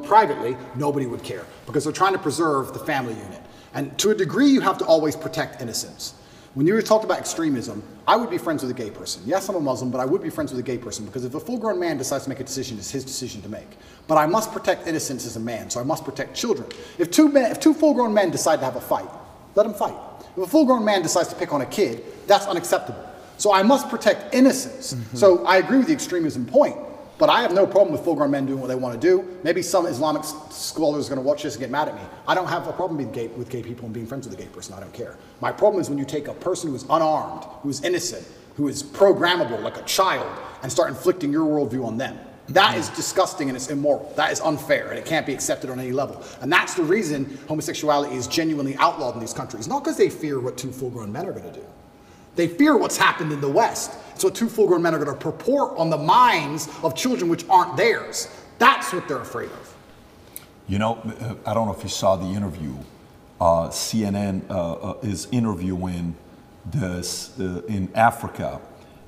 Speaker 5: privately, nobody would care because they're trying to preserve the family unit. And to a degree, you have to always protect innocence. When you talked about extremism, I would be friends with a gay person. Yes, I'm a Muslim, but I would be friends with a gay person because if a full-grown man decides to make a decision, it's his decision to make. But I must protect innocence as a man, so I must protect children. If two full-grown men decide to have a fight, let them fight. If a full-grown man decides to pick on a kid, that's unacceptable. So I must protect innocence. So I agree with the extremism point, but I have no problem with full-grown men doing what they want to do. Maybe some Islamic scholars are going to watch this and get mad at me. I don't have a problem being with gay people and being friends with a gay person. I don't care. My problem is when you take a person who is unarmed, who is innocent, who is programmable like a child, and start inflicting your worldview on them. That is disgusting and it's immoral. That is unfair and it can't be accepted on any level. And that's the reason homosexuality is genuinely outlawed in these countries. Not because they fear what two full-grown men are going to do. They fear what's happened in the West. So 2 full-grown men are going to purport on the minds of children which aren't theirs. That's what they're afraid of.
Speaker 3: You know, I don't know if you saw the interview. CNN is interviewing this in Africa.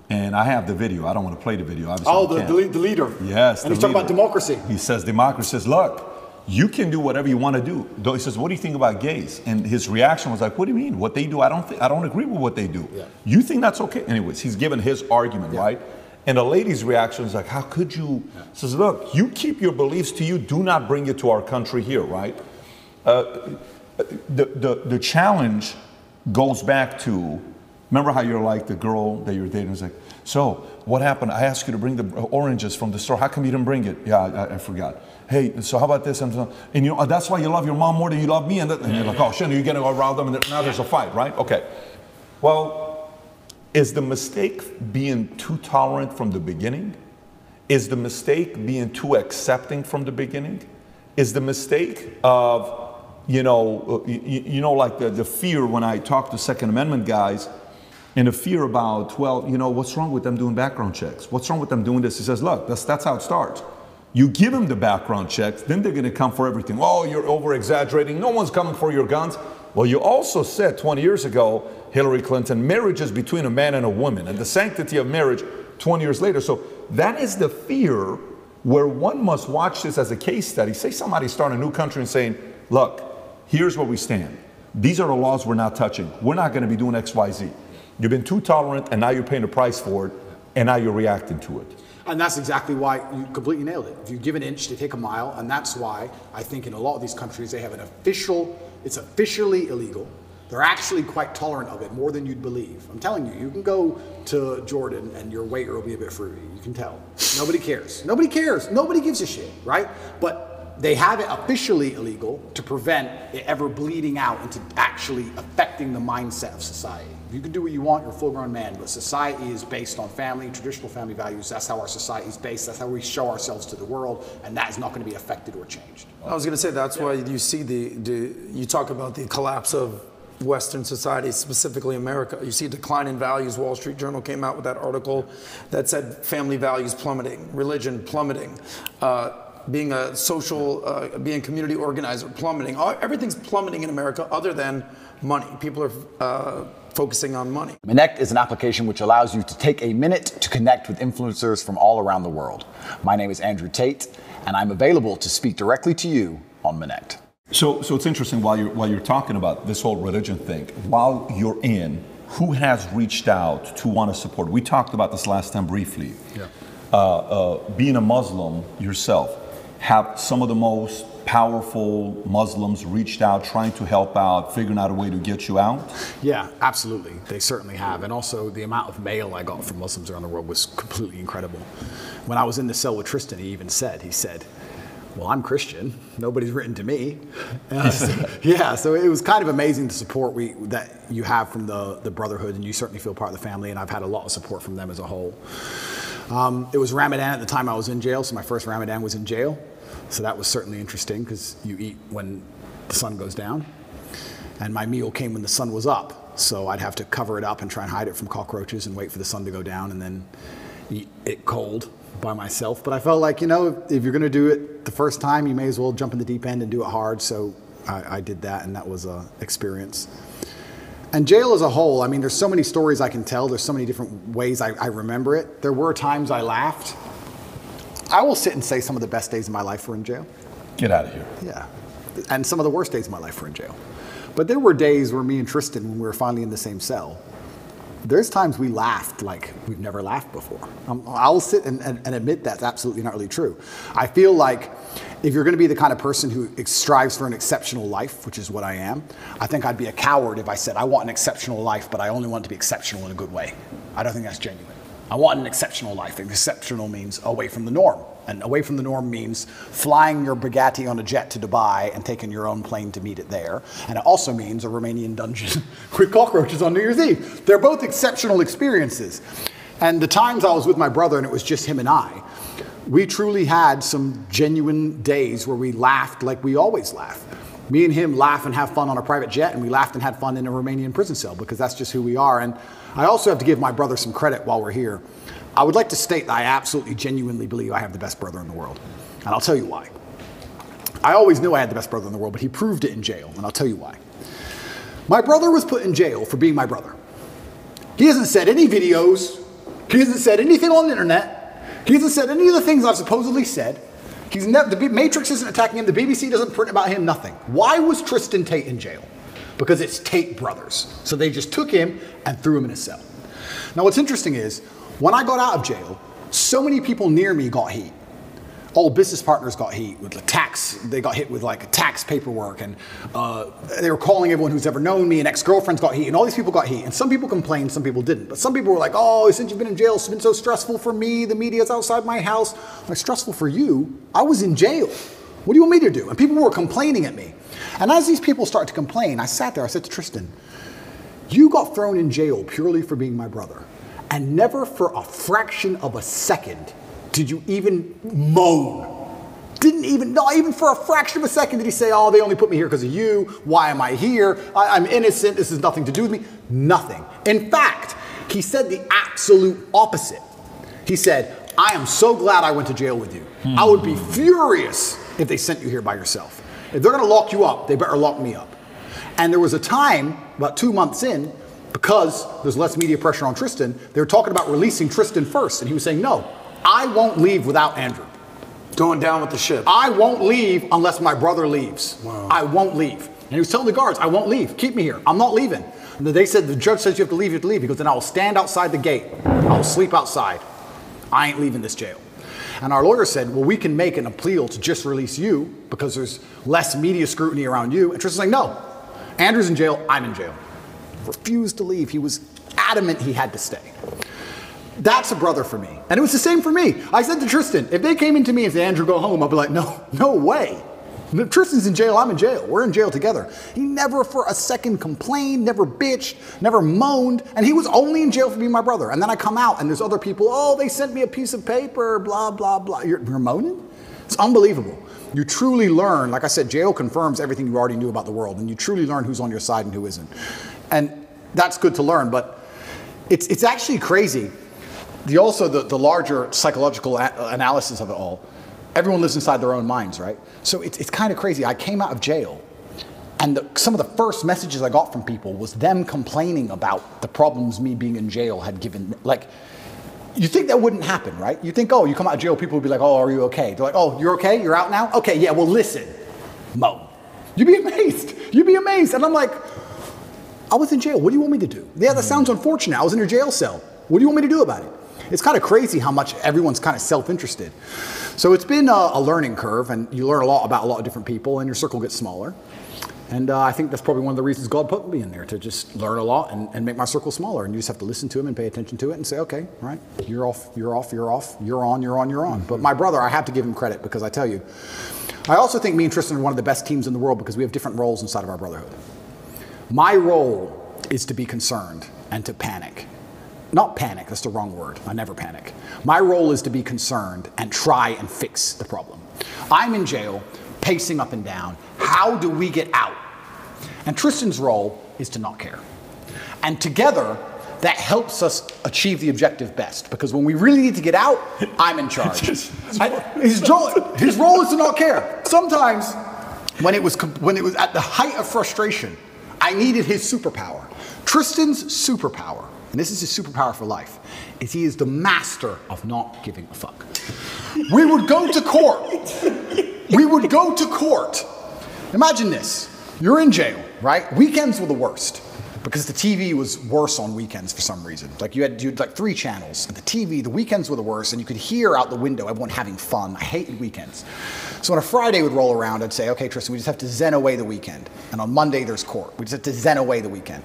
Speaker 3: And I have the video. I don't want to play the video. Obviously,
Speaker 5: the leader.
Speaker 3: Yes.
Speaker 5: And he's talking about democracy.
Speaker 3: He says, democracy says, look, you can do whatever you want to do. He says, what do you think about gays? And his reaction was like, what do you mean? What they do, I don't agree with what they do. Yeah. You think that's okay? Anyways, he's given his argument, right? And the lady's reaction is like, how could you? Says, look, you keep your beliefs to you. Do not bring it to our country here, right? The challenge goes back to, remember how you're like the girl that you're dating is like, so what happened? I asked you to bring the oranges from the store. How come you didn't bring it? Yeah, I forgot. Hey, so how about this? And you know, that's why you love your mom more than you love me. And you're like, oh, shit, you're getting around them. And now there's a fight, right? Okay. Well, is the mistake being too tolerant from the beginning? Is the mistake being too accepting from the beginning? Is the mistake of, like the fear when I talk to Second Amendment guys, and the fear about, well, what's wrong with them doing background checks? What's wrong with them doing this? He says, look, that's how it starts. You give them the background checks, then they're going to come for everything. Oh, you're over-exaggerating. No one's coming for your guns. Well, you also said 20 years ago, Hillary Clinton, marriage is between a man and a woman, and the sanctity of marriage 20 years later. So that is the fear where one must watch this as a case study. Say somebody starting a new country and saying, look, here's where we stand. These are the laws we're not touching. We're not going to be doing X, Y, Z. You've been too tolerant, and now you're paying the price for it, and now you're reacting to it.
Speaker 5: And that's exactly why you completely nailed it. If you give an inch, they take a mile, and that's why I think in a lot of these countries they have it's officially illegal. They're actually quite tolerant of it, more than you'd believe. I'm telling you, you can go to Jordan and your waiter will be a bit fruity. You can tell. Nobody cares. Nobody cares. Nobody gives a shit, right? But they have it officially illegal to prevent it ever bleeding out into actually affecting the mindset of society. You can do what you want, you're a full-grown man, but society is based on family, traditional family values. That's how our society is based. That's how we show ourselves to the world, and that is not going to be affected or changed.
Speaker 4: I was going to say that's why you see you talk about the collapse of Western society, specifically America. You see a decline in values. Wall Street Journal came out with that article that said family values plummeting, religion plummeting, being a social, being a community organizer plummeting. Everything's plummeting in America other than money. People are focusing on money.
Speaker 6: Connect is an application which allows you to take a minute to connect with influencers from all around the world. My name is Andrew Tate, and I'm available to speak directly to you on Connect.
Speaker 3: So it's interesting while you're talking about this whole religion thing, while you're in, who has reached out to want to support? We talked about this last time briefly. Yeah. Being a Muslim yourself, have some of the most powerful Muslims reached out, trying to help out, figuring out a way to get you out?
Speaker 5: Yeah, absolutely. They certainly have. And also the amount of mail I got from Muslims around the world was completely incredible. When I was in the cell with Tristan, he said, well, I'm Christian. Nobody's written to me. So it was kind of amazing the support that you have from the Brotherhood, and you certainly feel part of the family, and I've had a lot of support from them as a whole. It was Ramadan at the time I was in jail, so my first Ramadan was in jail. So that was certainly interesting because you eat when the sun goes down. And my meal came when the sun was up. So I'd have to cover it up and try and hide it from cockroaches and wait for the sun to go down and then eat it cold by myself. But I felt like, if you're going to do it the first time, you may as well jump in the deep end and do it hard. So I did that, and that was an experience. And jail as a whole, I mean, there's so many stories I can tell. There's so many different ways I remember it. There were times I laughed. I will sit and say some of the best days of my life were in jail.
Speaker 3: Get out of here.
Speaker 5: Yeah. And some of the worst days of my life were in jail. But there were days where me and Tristan, when we were finally in the same cell, there's times we laughed like we've never laughed before. I'll sit and admit that's absolutely not really true. I feel like if you're going to be the kind of person who strives for an exceptional life, which is what I am, I think I'd be a coward if I said I want an exceptional life, but I only want it to be exceptional in a good way. I don't think that's genuine. I want an exceptional life. And exceptional means away from the norm. And away from the norm means flying your Bugatti on a jet to Dubai and taking your own plane to meet it there. And it also means a Romanian dungeon with cockroaches on New Year's Eve. They're both exceptional experiences. And the times I was with my brother and it was just him and I, we truly had some genuine days where we laughed like we always laugh. Me and him laugh and have fun on a private jet, and we laughed and had fun in a Romanian prison cell because that's just who we are. And I also have to give my brother some credit while we're here. I would like to state that I absolutely, genuinely believe I have the best brother in the world. And I'll tell you why. I always knew I had the best brother in the world, but he proved it in jail, and I'll tell you why. My brother was put in jail for being my brother. He hasn't said any videos. He hasn't said anything on the internet. He hasn't said any of the things I've supposedly said. The Matrix isn't attacking him. The BBC doesn't print about him, nothing. Why was Tristan Tate in jail? Because it's Tate brothers. So they just took him and threw him in a cell. Now what's interesting is, when I got out of jail, so many people near me got heat. Old business partners got heat with the tax. They got hit with like tax paperwork, and they were calling everyone who's ever known me, and ex-girlfriends got heat, and all these people got heat. And some people complained, some people didn't. But some people were like, oh, since you've been in jail, it's been so stressful for me. The media's outside my house. I'm like, stressful for you? I was in jail. What do you want me to do? And people were complaining at me. And as these people started to complain, I sat there, I said to Tristan, you got thrown in jail purely for being my brother. And never for a fraction of a second did you even moan. Not even for a fraction of a second did he say, oh, they only put me here because of you. Why am I here? I'm innocent. This has nothing to do with me. Nothing. In fact, he said the absolute opposite. He said, I am so glad I went to jail with you. I would be furious if they sent you here by yourself. If they're going to lock you up, they better lock me up. And there was a time, about 2 months in, because there's less media pressure on Tristan, they were talking about releasing Tristan first. And he was saying, no, I won't leave without Andrew.
Speaker 4: Going down with the ship.
Speaker 5: I won't leave unless my brother leaves. Wow. I won't leave. And he was telling the guards, I won't leave. Keep me here. I'm not leaving. And they said, the judge says you have to leave, you have to leave. He goes, then I will stand outside the gate. I will sleep outside. I ain't leaving this jail. And our lawyer said, well, we can make an appeal to just release you because there's less media scrutiny around you. And Tristan's like, no, Andrew's in jail, I'm in jail. Refused to leave. He was adamant he had to stay. That's a brother for me. And it was the same for me. I said to Tristan, if they came into me and said, Andrew, go home, I'd be like, no way. If Tristan's in jail, I'm in jail. We're in jail together. He never for a second complained, never bitched, never moaned. And he was only in jail for being my brother. And then I come out and there's other people, oh, they sent me a piece of paper, blah, blah, blah. You're moaning? It's unbelievable. You truly learn, like I said, jail confirms everything you already knew about the world. And you truly learn who's on your side and who isn't. And that's good to learn, but it's actually crazy. The larger psychological analysis of it all, everyone lives inside their own minds, right? So it's kind of crazy. I came out of jail, and some of the first messages I got from people was them complaining about the problems me being in jail had given. Like, you think that wouldn't happen, right? You think, oh, you come out of jail, people would be like, oh, are you okay? They're like, oh, you're okay? You're out now? Okay, yeah, well, listen, Mo. You'd be amazed. You'd be amazed. And I'm like, I was in jail. What do you want me to do? Yeah, that sounds unfortunate. I was in a jail cell. What do you want me to do about it? It's kind of crazy how much everyone's kind of self-interested. So it's been a learning curve, and you learn a lot about a lot of different people, and your circle gets smaller. And I think that's probably one of the reasons God put me in there, to just learn a lot and make my circle smaller. And you just have to listen to him and pay attention to it and say, okay, all right, you're off, you're off, you're off, you're on, you're on, you're on. But my brother, I have to give him credit, because I tell you, I also think me and Tristan are one of the best teams in the world because we have different roles inside of our brotherhood. My role is to be concerned and to panic. Not panic, that's the wrong word. I never panic. My role is to be concerned and try and fix the problem. I'm in jail, pacing up and down. How do we get out? And Tristan's role is to not care. And together, that helps us achieve the objective best, because when we really need to get out, I'm in charge. His role is to not care. Sometimes, when it was at the height of frustration, I needed his superpower. Tristan's superpower, and this is his superpower for life, is he is the master of not giving a fuck. We would go to court. We would go to court. Imagine this. You're in jail, right? Weekends were the worst, because the TV was worse on weekends for some reason. Like you had like 3 channels, and the weekends were the worst, and you could hear out the window everyone having fun. I hated weekends. So when a Friday would roll around, I'd say, okay, Tristan, we just have to zen away the weekend. And on Monday, there's court. We just have to zen away the weekend.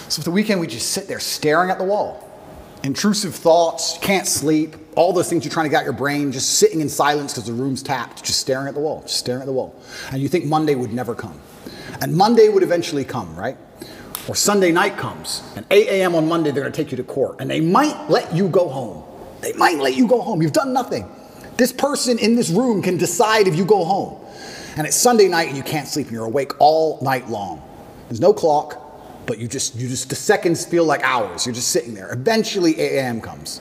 Speaker 5: So for the weekend, we just sit there staring at the wall. Intrusive thoughts, can't sleep, all those things you're trying to get out your brain, just sitting in silence because the room's tapped, just staring at the wall, just staring at the wall. And you think Monday would never come. And Monday would eventually come, right? Or Sunday night comes, and 8 a.m. on Monday, they're going to take you to court, and they might let you go home. They might let you go home. You've done nothing. This person in this room can decide if you go home. And it's Sunday night and you can't sleep and you're awake all night long. There's no clock, but the seconds feel like hours. You're just sitting there. Eventually 8 a.m. comes.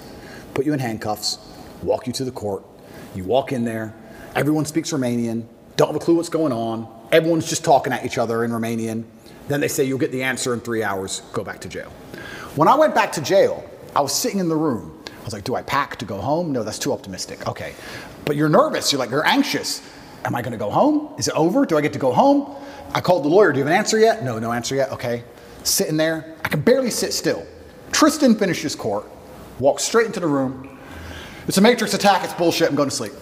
Speaker 5: Put you in handcuffs, walk you to the court. You walk in there. Everyone speaks Romanian. Don't have a clue what's going on. Everyone's just talking at each other in Romanian. Then they say you'll get the answer in 3 hours. Go back to jail. When I went back to jail, I was sitting in the room. I was like, do I pack to go home? No, that's too optimistic. Okay. But you're nervous. You're anxious. Am I going to go home? Is it over? Do I get to go home? I called the lawyer. Do you have an answer yet? No, no answer yet. Okay. Sitting there. I can barely sit still. Tristan finishes court, walks straight into the room. It's a matrix attack. It's bullshit. I'm going to sleep.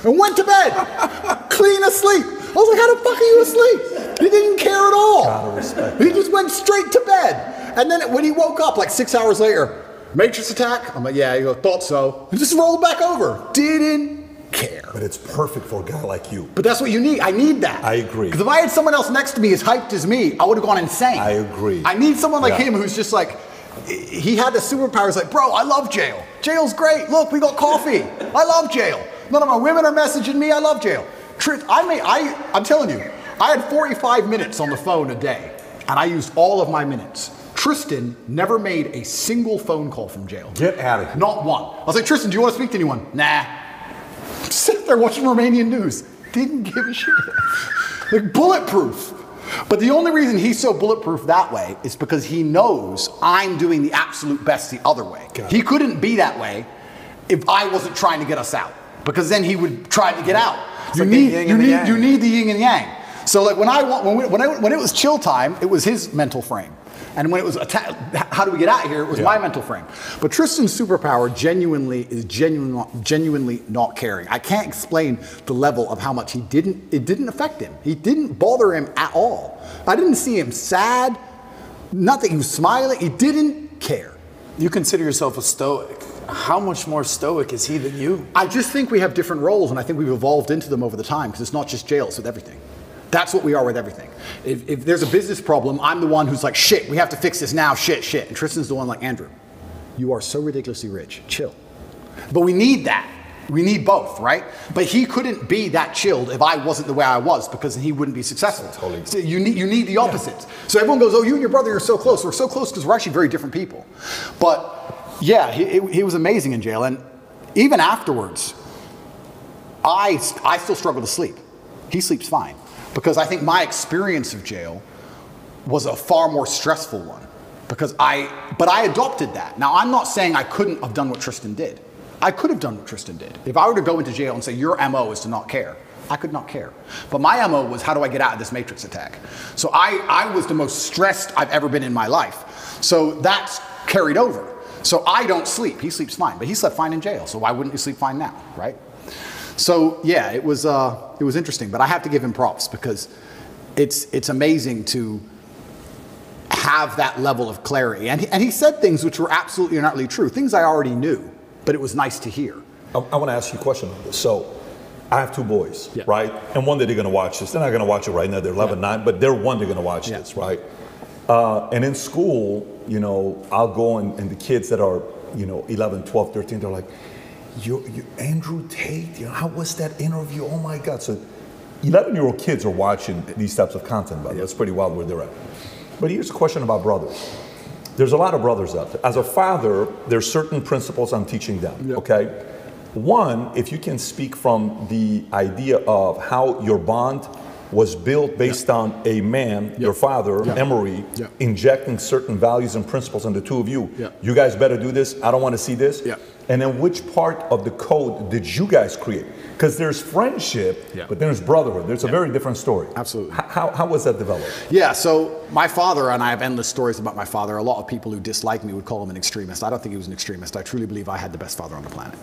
Speaker 5: And went to bed. Clean asleep. I was like, how the fuck are you asleep? He didn't care at all.
Speaker 3: Gotta respect
Speaker 5: He just went straight to bed. And then when he woke up like 6 hours later, matrix attack? I'm like, yeah, you go, thought so. And just rolled back over. Didn't care.
Speaker 3: But it's perfect for a guy like you.
Speaker 5: But that's what you need. I need that.
Speaker 3: I agree.
Speaker 5: Because if I had someone else next to me as hyped as me, I would have gone insane.
Speaker 3: I agree.
Speaker 5: I need someone like him who's just like, he had the superpowers like, bro, I love jail. Jail's great. Look, we got coffee. I love jail. None of my women are messaging me. I love jail. Truth, I'm telling you, I had 45 minutes on the phone a day, and I used all of my minutes. Tristan never made a single phone call from jail.
Speaker 3: Get out of here.
Speaker 5: Not one. I was like, Tristan, do you want to speak to anyone? Nah. Sit there watching Romanian news. Didn't give a shit. Like bulletproof. But the only reason he's so bulletproof that way is because he knows I'm doing the absolute best the other way. He couldn't be that way if I wasn't trying to get us out, because then he would try to get out. You need the yin and yang. So like when it was chill time, it was his mental frame. And when it was how do we get out of here, it was my mental frame. But Tristan's superpower is genuinely not caring. I can't explain the level of how much it didn't affect him. He didn't bother him at all. I didn't see him sad, nothing. He was smiling. He didn't care.
Speaker 4: You consider yourself a stoic. How much more stoic is he than you?
Speaker 5: I just think we have different roles, and I think we've evolved into them over the time, because it's not just jail, it's with everything. That's what we are with everything. If there's a business problem, I'm the one who's like, shit, we have to fix this now, shit. And Tristan's the one like, Andrew, you are so ridiculously rich, chill. But we need that. We need both, right? But he couldn't be that chilled if I wasn't the way I was, because he wouldn't be successful.
Speaker 3: Totally.
Speaker 5: So you need the opposites. Yeah. So everyone goes, oh, you and your brother are so close. We're so close because we're actually very different people. But yeah, he was amazing in jail. And even afterwards, I still struggle to sleep. He sleeps fine. Because I think my experience of jail was a far more stressful one. But I adopted that. Now, I'm not saying I couldn't have done what Tristan did. I could have done what Tristan did. If I were to go into jail and say, your MO is to not care, I could not care. But my MO was, how do I get out of this matrix attack? So I was the most stressed I've ever been in my life. So that's carried over. So I don't sleep. He sleeps fine. But he slept fine in jail. So why wouldn't he sleep fine now, right? So yeah, it was interesting. But I have to give him props, because it's amazing to have that level of clarity. And he said things which were absolutely and utterly true. Things I already knew, but it was nice to hear.
Speaker 3: I want to ask you a question on this. So I have two boys, right? And one that they're going to watch this. They're not going to watch it right now. They're 11, 9, but they're one they're going to watch this, right? And in school, you know, I'll go and the kids that are, you know, 11, 12, 13, they're like, you Andrew Tate, you know, how was that interview? Oh my God. So 11-year-old kids are watching these types of content, by the way. That's pretty wild where they're at. But here's a question about brothers. There's a lot of brothers out there. As a father, there's certain principles I'm teaching them, okay? One, if you can speak from the idea of how your bond was built based on a man, your father, Emery, injecting certain values and principles on the two of you. You guys better do this. I don't want to see this. And then which part of the code did you guys create? Because there's friendship, but there's brotherhood. There's a very different story.
Speaker 5: Absolutely.
Speaker 3: How was that developed?
Speaker 5: Yeah, so my father, and I have endless stories about my father. A lot of people who dislike me would call him an extremist. I don't think he was an extremist. I truly believe I had the best father on the planet.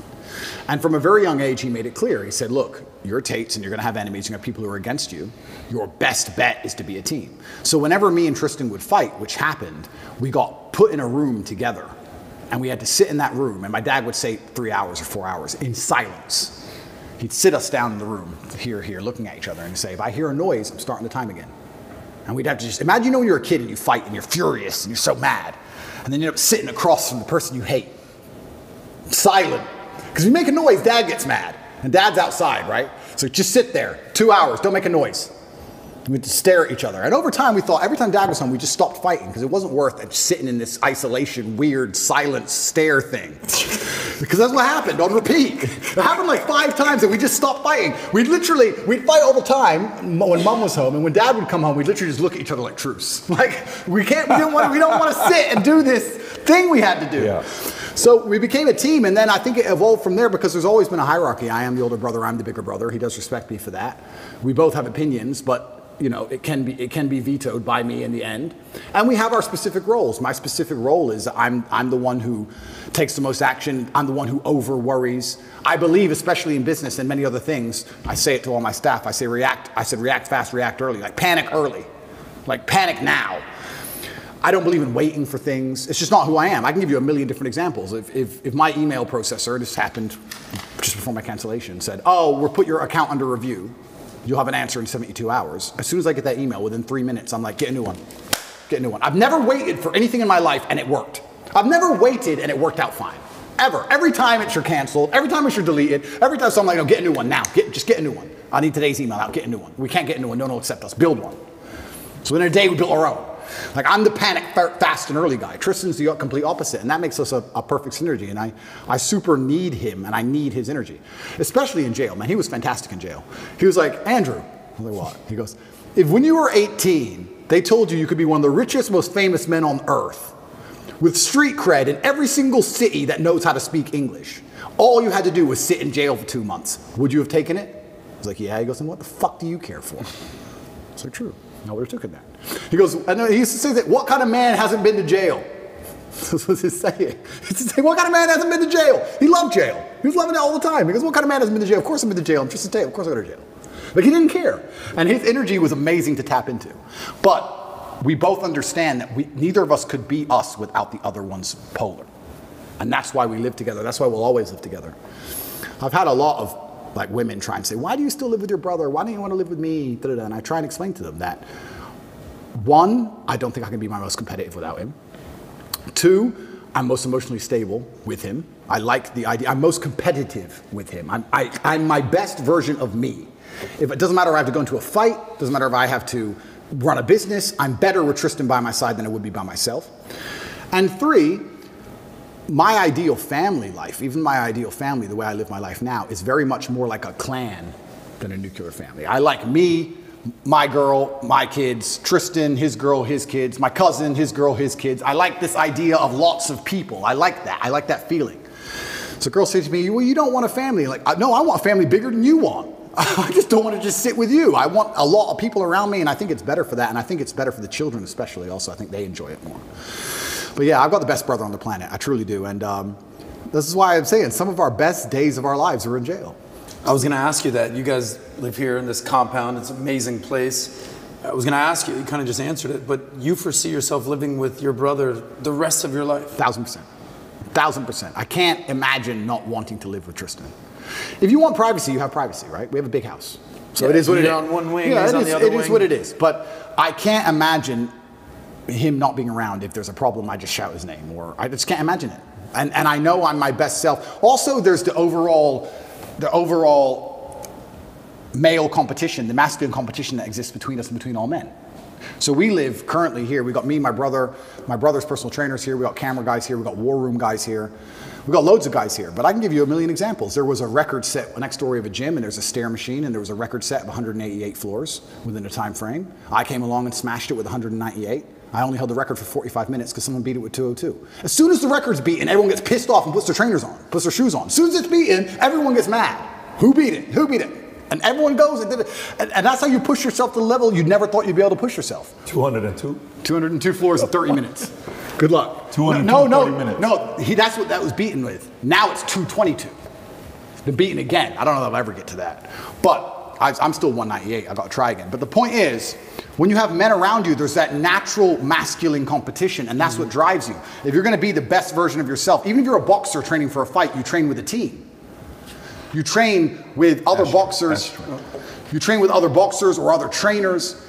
Speaker 5: And from a very young age, he made it clear. He said, look, you're Tates and you're going to have enemies. You're going to have people who are against you. Your best bet is to be a team. So whenever me and Tristan would fight, which happened, we got put in a room together. And we had to sit in that room. And my dad would say 3 hours or 4 hours in silence. He'd sit us down in the room, here, looking at each other, and say, if I hear a noise, I'm starting the time again. And we'd have to just, imagine, you know, when you're a kid and you fight and you're furious and you're so mad. And then you end up sitting across from the person you hate. Silent. Because if you make a noise, Dad gets mad. And Dad's outside, right? So just sit there, 2 hours, don't make a noise. We had to stare at each other. And over time, we thought every time Dad was home, we just stopped fighting because it wasn't worth it sitting in this isolation, weird, silent stare thing. Because that's what happened on repeat. It happened like 5 times and we just stopped fighting. We'd fight all the time when Mom was home. And when Dad would come home, we'd literally just look at each other like truce. Like, we don't want to sit and do this thing we had to do. Yeah. So we became a team, and then I think it evolved from there because there's always been a hierarchy. I am the older brother, I'm the bigger brother. He does respect me for that. We both have opinions, but you know, it can be vetoed by me in the end. And we have our specific roles. My specific role is I'm the one who takes the most action. I'm the one who over worries. I believe, especially in business and many other things, I say it to all my staff. I said react fast, react early. Like panic early, like panic now. I don't believe in waiting for things. It's just not who I am. I can give you a million different examples. If my email processor, this happened just before my cancellation, said, oh, we'll put your account under review. You'll have an answer in 72 hours. As soon as I get that email, within 3 minutes, I'm like, get a new one. Get a new one. I've never waited for anything in my life and it worked. I've never waited and it worked out fine. Ever. Every time it's your canceled, every time it's your deleted, every time I'm like, no, get a new one now. Just get a new one. I need today's email out, get a new one. We can't get a new one, no one will accept us. Build one. So within a day, we built our own. Like I'm the panic fast and early guy. Tristan's the complete opposite, and that makes us a perfect synergy. And I super need him, and I need his energy, especially in jail. Man, he was fantastic in jail. He was like, Andrew, I'm like, what? He goes, if when you were 18, they told you could be one of the richest, most famous men on earth, with street cred in every single city that knows how to speak English, all you had to do was sit in jail for 2 months. Would you have taken it? I was like, yeah. He goes, and what the fuck do you care for? It's like, true. I would have taken that. He goes, I know he used to say that, what kind of man hasn't been to jail? That's what he's saying. He used to say, what kind of man hasn't been to jail? He loved jail. He was loving it all the time. He goes, what kind of man hasn't been to jail? Of course I've been to jail. I'm just a Tate. Of course I go to jail. Like he didn't care. And his energy was amazing to tap into. But we both understand that neither of us could be us without the other one's polar. And that's why we live together. That's why we'll always live together. I've had a lot of like women try and say, why do you still live with your brother? Why don't you want to live with me? And I try and explain to them that, 1, I don't think I can be my most competitive without him. 2, I'm most emotionally stable with him. I like the idea. I'm most competitive with him. I'm my best version of me. If it doesn't matter if I have to go into a fight, doesn't matter if I have to run a business, I'm better with Tristan by my side than I would be by myself. And 3, my ideal family life, even my ideal family, the way I live my life now, is very much more like a clan than a nuclear family. I like me, my girl, my kids, Tristan, his girl, his kids, my cousin, his girl, his kids. I like this idea of lots of people. I like that. I like that feeling. So a girl says to me, well, you don't want a family. Like, no, I want a family bigger than you want. I just don't want to just sit with you. I want a lot of people around me, and I think it's better for that. And I think it's better for the children especially also. I think they enjoy it more. But yeah, I've got the best brother on the planet. I truly do. And this is why I'm saying some of our best days of our lives are in jail.
Speaker 4: I was going to ask you that. You guys live here in this compound. It's an amazing place. I was going to ask you, you kind of just answered it, but you foresee yourself living with your brother the rest of your life?
Speaker 5: 1,000%. 1,000%. I can't imagine not wanting to live with Tristan. If you want privacy, you have privacy, right? We have a big house. So it is what it is.
Speaker 4: You're on one wing, he's on the other wing.
Speaker 5: It is what it is. But I can't imagine him not being around. If there's a problem, I just shout his name, or I just can't imagine it. And I know I'm my best self. Also, there's the overall male competition, the masculine competition that exists between us and between all men. So we live currently here. We got me, my brother's personal trainers here. We got camera guys here. We got war room guys here. We got loads of guys here. But I can give you a million examples. There was a record set next door of a gym, and there's a stair machine, and there was a record set of 188 floors within a time frame. I came along and smashed it with 198. I only held the record for 45 minutes because someone beat it with 202. As soon as the record's beaten, everyone gets pissed off and puts their trainers on, puts their shoes on. As soon as it's beaten, everyone gets mad. Who beat it? Who beat it? And everyone goes and did it. And that's how you push yourself to the level you never thought you'd be able to push yourself.
Speaker 3: 202?
Speaker 5: 202 floors in 30 minutes. Good luck.
Speaker 3: 202 30 minutes.
Speaker 5: No, that's what that was beaten with. Now it's 222. It's been beaten again. I don't know if I'll ever get to that. But I'm still 198. I've got to try again. But the point is, when you have men around you, there's that natural masculine competition, and that's what drives you. If you're going to be the best version of yourself, even if you're a boxer training for a fight, you train with a team. You train with other boxers. You train with other boxers or other trainers.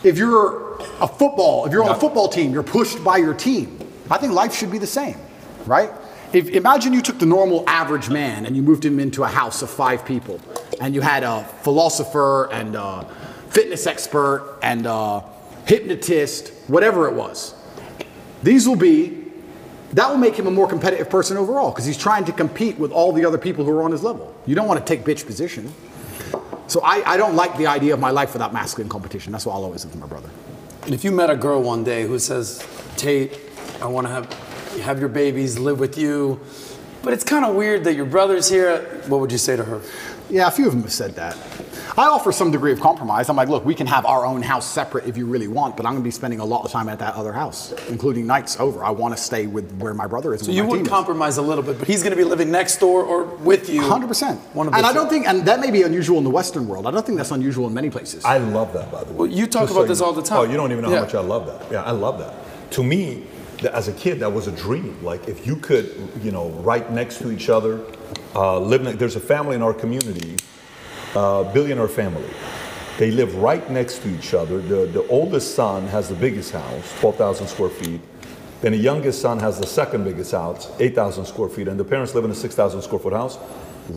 Speaker 5: If you're on a football team, you're pushed by your team. I think life should be the same, right? Imagine you took the normal average man and you moved him into a house of 5 people, and you had a philosopher and a fitness expert and a hypnotist, whatever it was. That will make him a more competitive person overall, because he's trying to compete with all the other people who are on his level. You don't want to take bitch position. So I don't like the idea of my life without masculine competition. That's why I'll always live with my brother.
Speaker 4: And if you met a girl one day who says, Tate, I want to have your babies, live with you, but it's kind of weird that your brother's here, what would you say to her?
Speaker 5: Yeah, a few of them have said that. I offer some degree of compromise. I'm like, look, we can have our own house separate if you really want, but I'm going to be spending a lot of time at that other house, including nights over. I want to stay with where my brother is.
Speaker 4: So you would compromise a little bit, but he's going to be living next door or with you.
Speaker 5: 100%. And I don't think, and that may be unusual in the Western world. I don't think that's unusual in many places.
Speaker 3: I love that, by the way.
Speaker 4: Well, you talk about this all the time.
Speaker 3: Oh, you don't even know how much I love that. Yeah, I love that. To me, as a kid, that was a dream. Like, if you could, right next to each other, there's a family in our community, billionaire family. They live right next to each other. The oldest son has the biggest house, 12,000 square feet. Then the youngest son has the second biggest house, 8,000 square feet. And the parents live in a 6,000 square foot house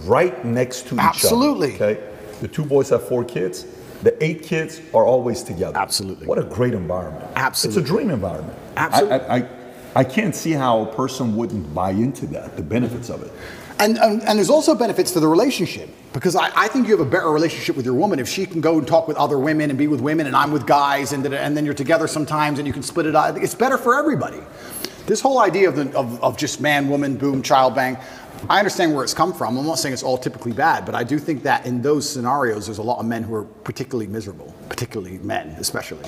Speaker 3: right next to each other.
Speaker 5: Absolutely.
Speaker 3: Okay? The 2 boys have 4 kids. The 8 kids are always together.
Speaker 5: Absolutely.
Speaker 3: What a great environment.
Speaker 5: Absolutely.
Speaker 3: It's a dream environment.
Speaker 5: Absolutely.
Speaker 3: I can't see how a person wouldn't buy into that, the benefits of it.
Speaker 5: And there's also benefits to the relationship, because I think you have a better relationship with your woman if she can go and talk with other women and be with women, and I'm with guys, and then you're together sometimes and you can split it out. It's better for everybody. This whole idea of just man, woman, boom, child bang, I understand where it's come from. I'm not saying it's all typically bad, but I do think that in those scenarios, there's a lot of men who are particularly miserable, particularly men, especially.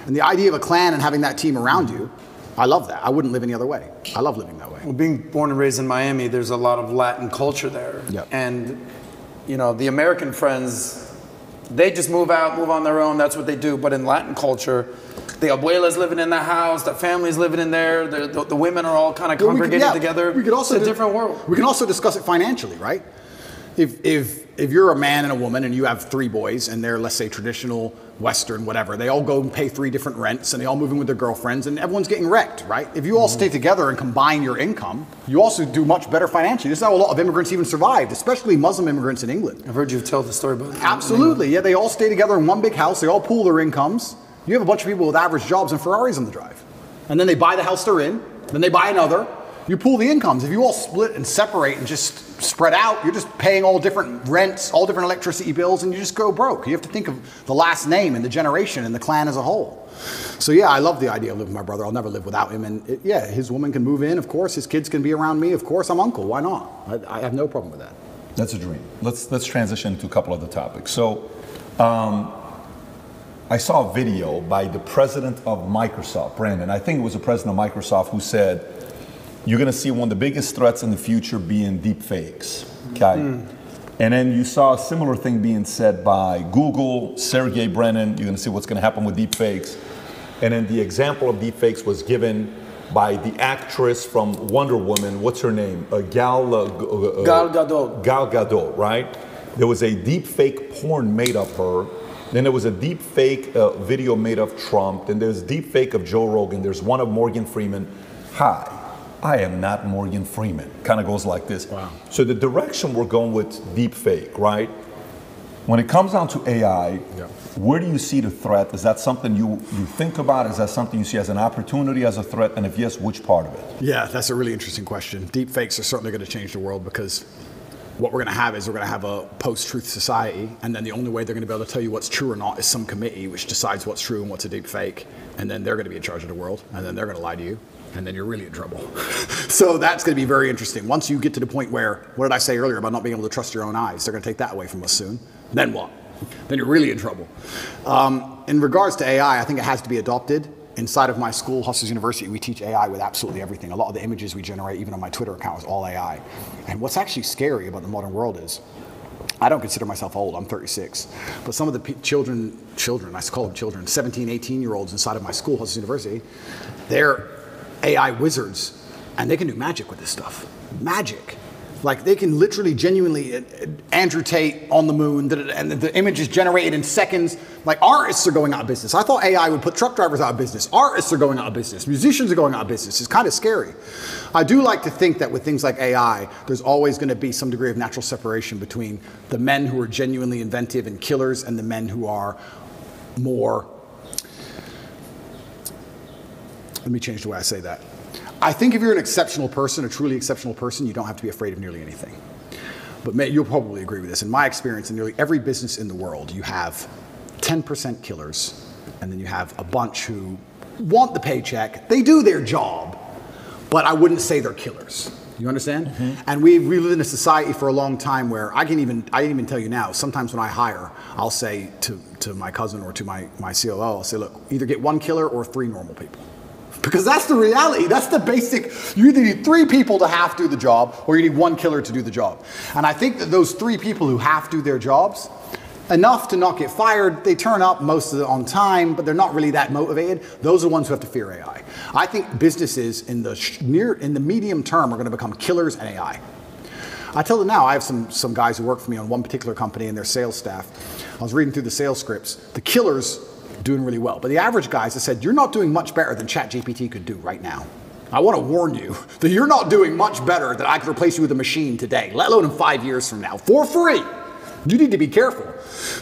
Speaker 5: And the idea of a clan and having that team around you, I love that. I wouldn't live any other way. I love living that way.
Speaker 4: Well, being born and raised in Miami, there's a lot of Latin culture there.
Speaker 5: Yep.
Speaker 4: And, the American friends, they just move on their own. That's what they do. But in Latin culture, the abuela's living in the house, the family's living in there, the women are all kind of congregated together.
Speaker 5: We could also
Speaker 4: it's a different world.
Speaker 5: We can also discuss it financially, right? If you're a man and a woman and you have 3 boys and they're, let's say, traditional, Western, whatever, they all go and pay 3 different rents and they all move in with their girlfriends and everyone's getting wrecked, right? If you all stay together and combine your income, you also do much better financially. This is how a lot of immigrants even survived, especially Muslim immigrants in England.
Speaker 4: I've heard you tell the story about that.
Speaker 5: Absolutely, yeah, they all stay together in one big house, they all pool their incomes. You have a bunch of people with average jobs and Ferraris on the drive. And then they buy the house they're in, then they buy another. You pool the incomes. If you all split and separate and just spread out, you're just paying all different rents, all different electricity bills, and you just go broke. You have to think of the last name and the generation and the clan as a whole. So yeah, I love the idea of living with my brother. I'll never live without him. And his woman can move in, of course. His kids can be around me, of course. I'm uncle. Why not? I have no problem with that.
Speaker 3: That's a dream. Let's transition to a couple of the topics. So, I saw a video by the president of Microsoft, Brandon. I think it was the president of Microsoft who said, you're going to see one of the biggest threats in the future being deep fakes. Okay. And then you saw a similar thing being said by Google, Sergey Brin. You're going to see what's going to happen with deep fakes. And then the example of deep fakes was given by the actress from Wonder Woman. What's her name? Gal Gadot. Gal Gadot, right? There was a deep fake porn made of her. Then there was a deep fake video made of Trump. Then there's deep fake of Joe Rogan. There's one of Morgan Freeman. Hi. I am not Morgan Freeman. Kind of goes like this.
Speaker 5: Wow.
Speaker 3: So the direction we're going with deep fake, right? When it comes down to AI, where do you see the threat? Is that something you think about? Is that something you see as an opportunity, as a threat? And if yes, which part of it?
Speaker 5: Yeah, that's a really interesting question. Deep fakes are certainly going to change the world, because what we're going to have is we're going to have a post-truth society, and then the only way they're going to be able to tell you what's true or not is some committee which decides what's true and what's a deep fake, and then they're going to be in charge of the world, and then they're going to lie to you. And then you're really in trouble. So that's going to be very interesting. Once you get to the point where, what did I say earlier about not being able to trust your own eyes? They're going to take that away from us soon. Then what? Then you're really in trouble. In regards to AI, I think it has to be adopted. Inside of my school, Hustlers University, we teach AI with absolutely everything. A lot of the images we generate, even on my Twitter account, is all AI. And what's actually scary about the modern world is, I don't consider myself old, I'm 36. But some of the children, I call them children, 17, 18-year-olds inside of my school, Hustlers University, they're AI wizards, and they can do magic with this stuff. Magic. Like they can literally, genuinely, Andrew Tate on the moon, and the image is generated in seconds. Like artists are going out of business. I thought AI would put truck drivers out of business. Artists are going out of business. Musicians are going out of business. It's kind of scary. I do like to think that with things like AI, there's always going to be some degree of natural separation between the men who are genuinely inventive and killers and the men who are more, let me change the way I say that. I think if you're an exceptional person, a truly exceptional person, you don't have to be afraid of nearly anything. But you'll probably agree with this. In my experience, in nearly every business in the world, you have 10% killers, and then you have a bunch who want the paycheck. They do their job, but I wouldn't say they're killers. You understand? Mm-hmm. And we live in a society for a long time where I can even tell you now, sometimes when I hire, I'll say to my cousin or to my COO, I'll say, look, either get 1 killer or 3 normal people. Because that's the reality. That's the basic. You either need 3 people to half do the job, or you need 1 killer to do the job. And I think that those 3 people who half do their jobs, enough to not get fired, they turn up most of it on time, but they're not really that motivated. Those are the ones who have to fear AI. I think businesses in the medium term are going to become killers and AI. I tell them now, I have some guys who work for me on one particular company and their sales staff. I was reading through the sales scripts. The killers doing really well. But the average guys have said, you're not doing much better than ChatGPT could do right now. I want to warn you that you're not doing much better than I could replace you with a machine today, let alone in 5 years from now, for free. You need to be careful.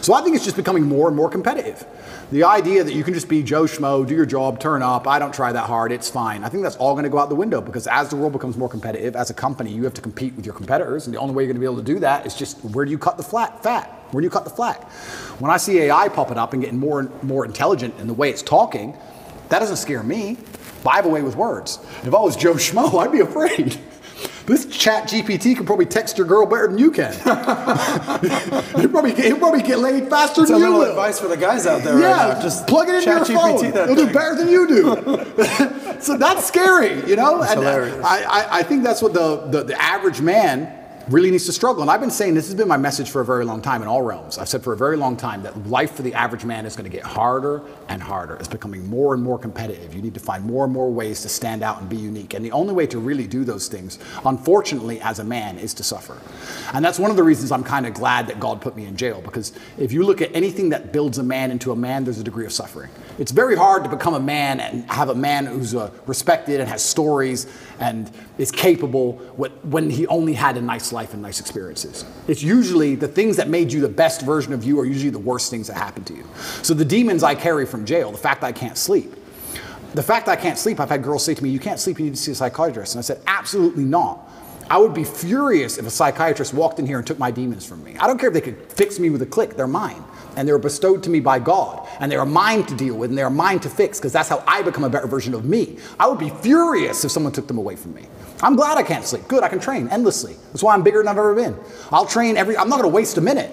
Speaker 5: So I think it's just becoming more and more competitive. The idea that you can just be Joe Schmo, do your job, turn up, I don't try that hard, it's fine. I think that's all going to go out the window because as the world becomes more competitive, as a company, you have to compete with your competitors. And the only way you're going to be able to do that is just where do you cut the fat? Where do you cut the slack? When I see AI popping up and getting more and more intelligent in the way it's talking, that doesn't scare me. But I have a way with words. If I was Joe Schmo, I'd be afraid. This chat GPT can probably text your girl better than you can. he'll probably get laid faster than you will.
Speaker 4: It's a little advice for the guys out there right now. Just
Speaker 5: plug it into your phone. It'll do better than you do. So that's scary, you know?
Speaker 4: It's hilarious.
Speaker 5: I think that's what the average man really needs to struggle. And I've been saying this has been my message for a very long time in all realms. I've said for a very long time that life for the average man is going to get harder and harder. It's becoming more and more competitive. You need to find more and more ways to stand out and be unique. And the only way to really do those things, unfortunately, as a man, is to suffer. And that's one of the reasons I'm kind of glad that God put me in jail. Because if you look at anything that builds a man into a man, there's a degree of suffering. It's very hard to become a man and have a man who's respected and has stories and is capable when he only had a nice life and nice experiences. It's usually the things that made you the best version of you are usually the worst things that happened to you. So the demons I carry from jail, the fact that I can't sleep. The fact that I can't sleep, I've had girls say to me, you can't sleep, you need to see a psychiatrist. And I said, absolutely not. I would be furious if a psychiatrist walked in here and took my demons from me. I don't care if they could fix me with a click, they're mine. And they were bestowed to me by God. And they are mine to deal with, and they are mine to fix, because that's how I become a better version of me. I would be furious if someone took them away from me. I'm glad I can't sleep. Good, I can train endlessly. That's why I'm bigger than I've ever been. I'll train I'm not going to waste a minute.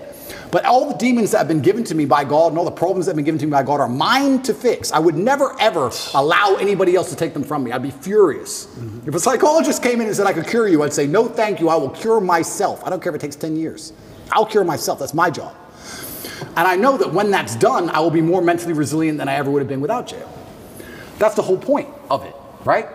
Speaker 5: But all the demons that have been given to me by God and all the problems that have been given to me by God are mine to fix. I would never, ever allow anybody else to take them from me. I'd be furious. Mm-hmm. If a psychologist came in and said I could cure you, I'd say, no, thank you. I will cure myself. I don't care if it takes 10 years. I'll cure myself. That's my job. And I know that when that's done, I will be more mentally resilient than I ever would have been without jail. That's the whole point of it, right?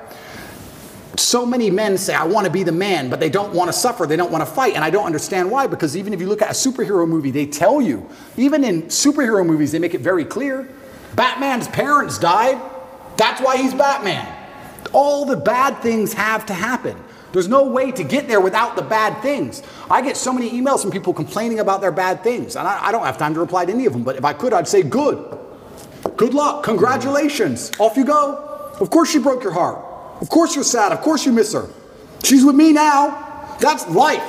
Speaker 5: So many men say, I want to be the man, but they don't want to suffer. They don't want to fight. And I don't understand why, because even if you look at a superhero movie, they tell you, even in superhero movies, they make it very clear. Batman's parents died. That's why he's Batman. All the bad things have to happen. There's no way to get there without the bad things. I get so many emails from people complaining about their bad things, and I don't have time to reply to any of them, but if I could, I'd say, good. Good luck. Congratulations. Off you go. Of course she broke your heart. Of course you're sad. Of course you miss her. She's with me now. That's life.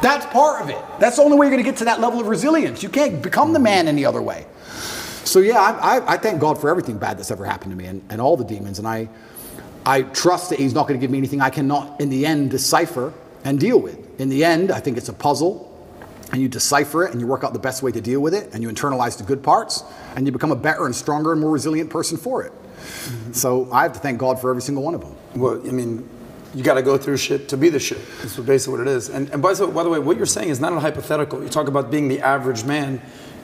Speaker 5: That's part of it. That's the only way you're going to get to that level of resilience. You can't become the man any other way. So yeah, I thank God for everything bad that's ever happened to me and all the demons, and I trust that he's not going to give me anything I cannot, in the end, decipher and deal with. In the end, I think it's a puzzle, and you decipher it, and you work out the best way to deal with it, and you internalize the good parts, and you become a better and stronger and more resilient person for it. Mm-hmm. So I have to thank God for every single one of them.
Speaker 4: Well, I mean, you got to go through shit to be the shit. That's basically what it is. And by the way, what you're saying is not a hypothetical. You talk about being the average man.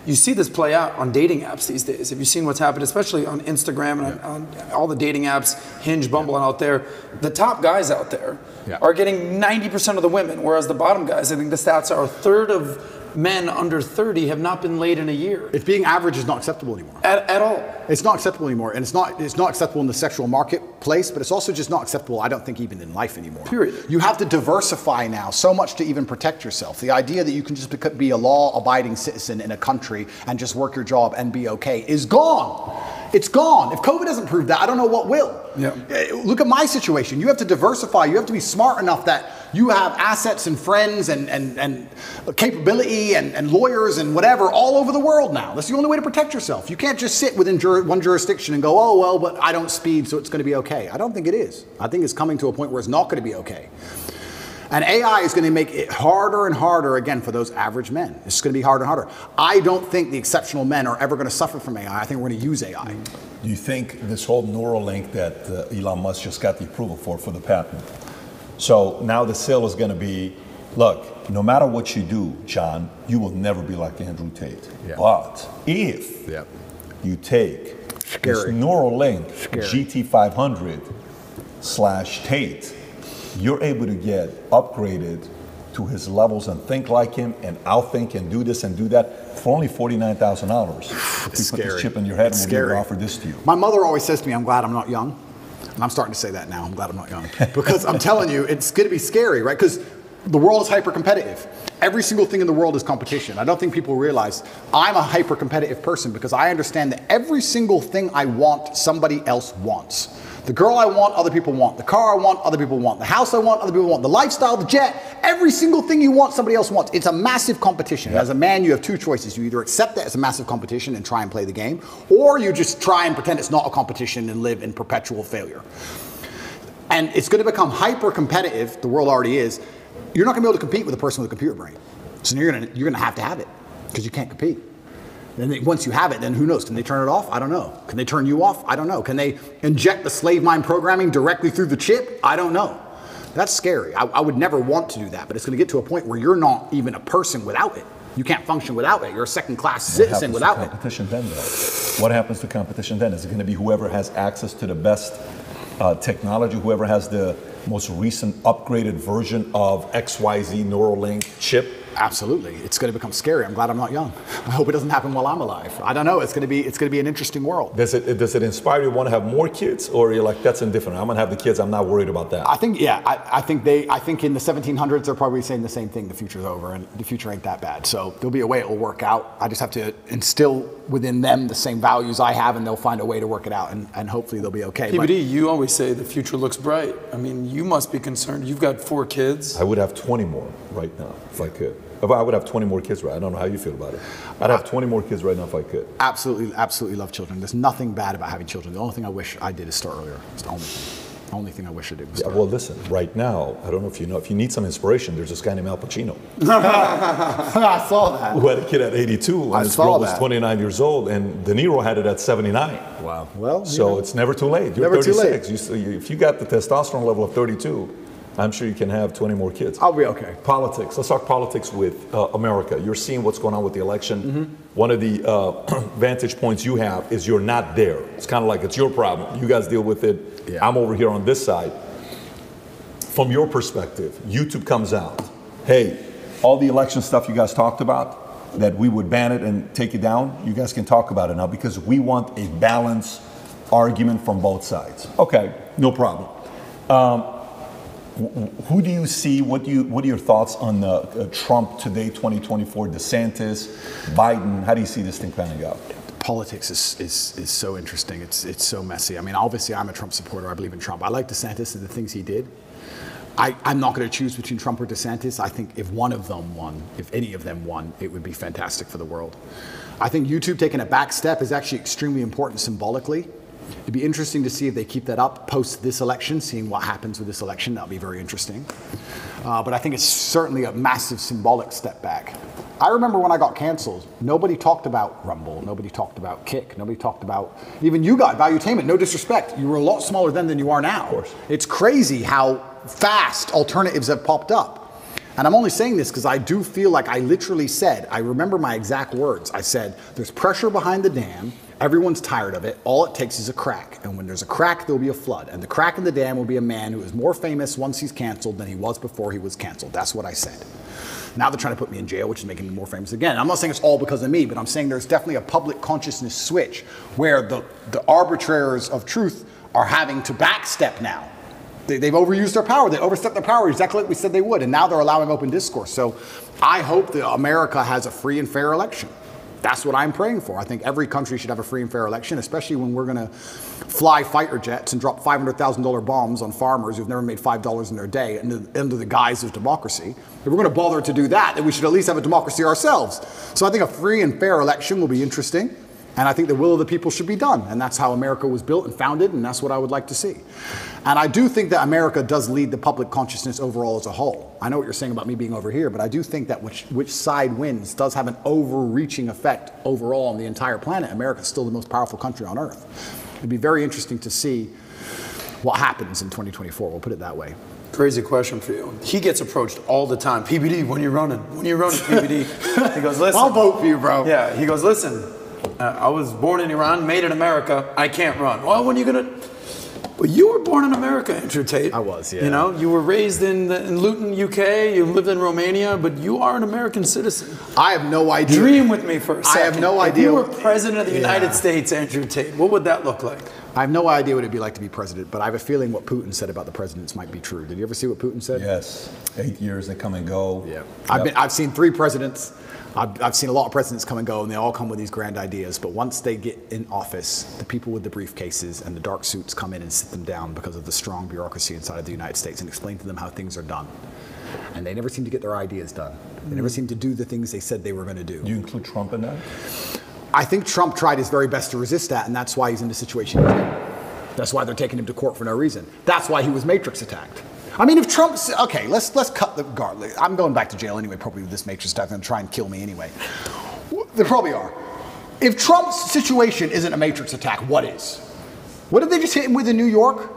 Speaker 4: you see this play out on dating apps these days. Have you seen what's happened, especially on Instagram and on all the dating apps, Hinge, Bumble, and out there? The top guys out there are getting 90% of the women, whereas the bottom guys, I think the stats are a third of men under 30 have not been laid in a year.
Speaker 5: If being average is not acceptable anymore.
Speaker 4: At all.
Speaker 5: It's not acceptable anymore, and it's not acceptable in the sexual marketplace, but it's also just not acceptable, I don't think, even in life anymore.
Speaker 4: Period.
Speaker 5: You have to diversify now so much to even protect yourself. The idea that you can just be a law-abiding citizen in a country and just work your job and be okay is gone. It's gone. If COVID doesn't prove that, I don't know what will.
Speaker 4: Yeah.
Speaker 5: Look at my situation. You have to diversify. You have to be smart enough that you have assets and friends and capability and lawyers and whatever all over the world now. That's the only way to protect yourself. You can't just sit within one jurisdiction and go, oh, well, but I don't speed, so it's going to be okay. I don't think it is. I think it's coming to a point where it's not going to be okay. And AI is going to make it harder and harder, again, for those average men. It's going to be harder and harder. I don't think the exceptional men are ever going to suffer from AI. I think we're going to use AI.
Speaker 3: Do you think this whole Neuralink that Elon Musk just got the approval for the patent? So now the sale is going to be, look, no matter what you do, John, you will never be like Andrew Tate. Yeah. But if you take this Neuralink GT500/Tate, you're able to get upgraded to his levels and think like him and outthink and do this and do that for only $49,000. If you put this chip in your head and we'll offer this to you.
Speaker 5: My mother always says to me, I'm glad I'm not young. And I'm starting to say that now. I'm glad I'm not young. Because I'm telling you, it's going to be scary, right? Because the world is hyper-competitive. Every single thing in the world is competition. I don't think people realize I'm a hyper-competitive person because I understand that every single thing I want, somebody else wants. The girl I want, other people want. The car I want, other people want. The house I want, other people want. The lifestyle, the jet, every single thing you want, somebody else wants. It's a massive competition. As a man, you have two choices. You either accept that as a massive competition and try and play the game, or you just try and pretend it's not a competition and live in perpetual failure. And it's going to become hyper-competitive, the world already is. You're not going to be able to compete with a person with a computer brain. So you're going to have to have it because you can't compete. And once you have it, then who knows? Can they turn it off? I don't know. Can they turn you off? I don't know. Can they inject the slave mind programming directly through the chip? I don't know. That's scary. I would never want to do that, but it's going to get to a point where you're not even a person without it. You can't function without it. You're a second-class citizen without it.
Speaker 3: Competition then, though? What happens to competition then? Is it going to be whoever has access to the best technology, whoever has the most recent upgraded version of XYZ Neuralink chip?
Speaker 5: Absolutely. It's going to become scary. I'm glad I'm not young. I hope it doesn't happen while I'm alive. I don't know. It's going to be an interesting world.
Speaker 3: Does it inspire you to want to have more kids, or you're like, that's indifferent? I'm going to have the kids. I'm not worried about that.
Speaker 5: I think, yeah. I think in the 1700s they're probably saying the same thing. The future's over, and the future ain't that bad. So there'll be a way it will work out. I just have to instill within them the same values I have, and they'll find a way to work it out, and hopefully they'll be okay.
Speaker 4: PBD, you always say the future looks bright. I mean, you must be concerned. You've got 4 kids.
Speaker 3: I would have 20 more right now if I could. If I would have 20 more kids, right? I don't know how you feel about it. I'd have 20 more kids right now if I could.
Speaker 5: Absolutely, absolutely love children. There's nothing bad about having children. The only thing I wish I did is start earlier. It's the only thing. The only thing I wish I did was start
Speaker 3: well, listen, right now, I don't know if you know, if you need some inspiration, there's this guy named Al Pacino.
Speaker 5: I saw that.
Speaker 3: Who had a kid at 82, and his girl was 29 years old, and De Niro had it at 79.
Speaker 5: Wow. Well,
Speaker 3: so it's never too late. You're
Speaker 5: never
Speaker 3: 36.
Speaker 5: Too late.
Speaker 3: If you got the testosterone level of 32, I'm sure you can have 20 more kids.
Speaker 5: I'll be okay.
Speaker 3: Politics. Let's talk politics with America. You're seeing what's going on with the election. Mm-hmm. One of the vantage points you have is you're not there. It's kind of like it's your problem. You guys deal with it. Yeah. I'm over here on this side. From your perspective, YouTube comes out. Hey, all the election stuff you guys talked about, that we would ban it and take it down, you guys can talk about it now because we want a balanced argument from both sides. Okay, no problem. Who do you see? What are your thoughts on Trump today, 2024, DeSantis, Biden? How do you see this thing panning out?
Speaker 5: Politics is so interesting. It's so messy. I mean, obviously, I'm a Trump supporter. I believe in Trump. I like DeSantis and the things he did. I'm not going to choose between Trump or DeSantis. I think if one of them won, if any of them won, it would be fantastic for the world. I think YouTube taking a back step is actually extremely important symbolically. It'd be interesting to see if they keep that up post this election, seeing what happens with this election. That'll be very interesting. But I think it's certainly a massive symbolic step back. I remember when I got canceled, nobody talked about Rumble, nobody talked about Kick, nobody talked about, even you guys, Valuetainment, no disrespect. You were a lot smaller then than you are now.
Speaker 3: Of course.
Speaker 5: It's crazy how fast alternatives have popped up. And I'm only saying this because I do feel like I literally said, I remember my exact words. I said, there's pressure behind the dam. Everyone's tired of it. All it takes is a crack. And when there's a crack, there'll be a flood. And the crack in the dam will be a man who is more famous once he's canceled than he was before he was canceled. That's what I said. Now they're trying to put me in jail, which is making me more famous again. I'm not saying it's all because of me, but I'm saying there's definitely a public consciousness switch where the arbitrators of truth are having to backstep now. They've overused their power. They overstepped their power exactly like we said they would. And now they're allowing open discourse. So I hope that America has a free and fair election. That's what I'm praying for. I think every country should have a free and fair election, especially when we're going to fly fighter jets and drop $500,000 bombs on farmers who've never made $5 in their day under the guise of democracy. If we're going to bother to do that, then we should at least have a democracy ourselves. So I think a free and fair election will be interesting. And I think the will of the people should be done. And that's how America was built and founded, and that's what I would like to see. And I do think that America does lead the public consciousness overall as a whole. I know what you're saying about me being over here, but I do think that which side wins does have an overreaching effect overall on the entire planet. America is still the most powerful country on earth. It'd be very interesting to see what happens in 2024. We'll put it that way.
Speaker 4: Crazy question for you. He gets approached all the time. PBD, when you're running, PBD. He goes, listen.
Speaker 5: I'll vote for you, bro.
Speaker 4: Yeah, he goes, listen. I was born in Iran, made in America. I can't run. Well, when are you gonna? Well, you were born in America, Andrew Tate.
Speaker 5: I was, yeah.
Speaker 4: You know, you were raised in Luton, UK. You lived in Romania, but you are an American citizen.
Speaker 5: I have no idea.
Speaker 4: Dream with me for a second.
Speaker 5: I have no idea.
Speaker 4: If you were president of the United States, Andrew Tate, what would that look like?
Speaker 5: I have no idea what it'd be like to be president, but I have a feeling what Putin said about the presidents might be true. Did you ever see what Putin said?
Speaker 3: Yes. 8 years, they come and go.
Speaker 5: Yeah.
Speaker 3: Yep.
Speaker 5: I've seen 3 presidents. I've seen a lot of presidents come and go, and they all come with these grand ideas. But once they get in office, the people with the briefcases and the dark suits come in and sit them down because of the strong bureaucracy inside of the United States and explain to them how things are done. And they never seem to get their ideas done. They never seem to do the things they said they were going to do.
Speaker 3: Do you include Trump in that?
Speaker 5: I think Trump tried his very best to resist that, and that's why he's in the situation he's in. That's why they're taking him to court for no reason. That's why he was Matrix attacked. I mean, if Trump, okay, let's cut the guard. I'm going back to jail anyway, probably with this Matrix stuff. They're going to try and kill me anyway. They probably are. If Trump's situation isn't a Matrix attack, what is? What did they just hit him with in New York?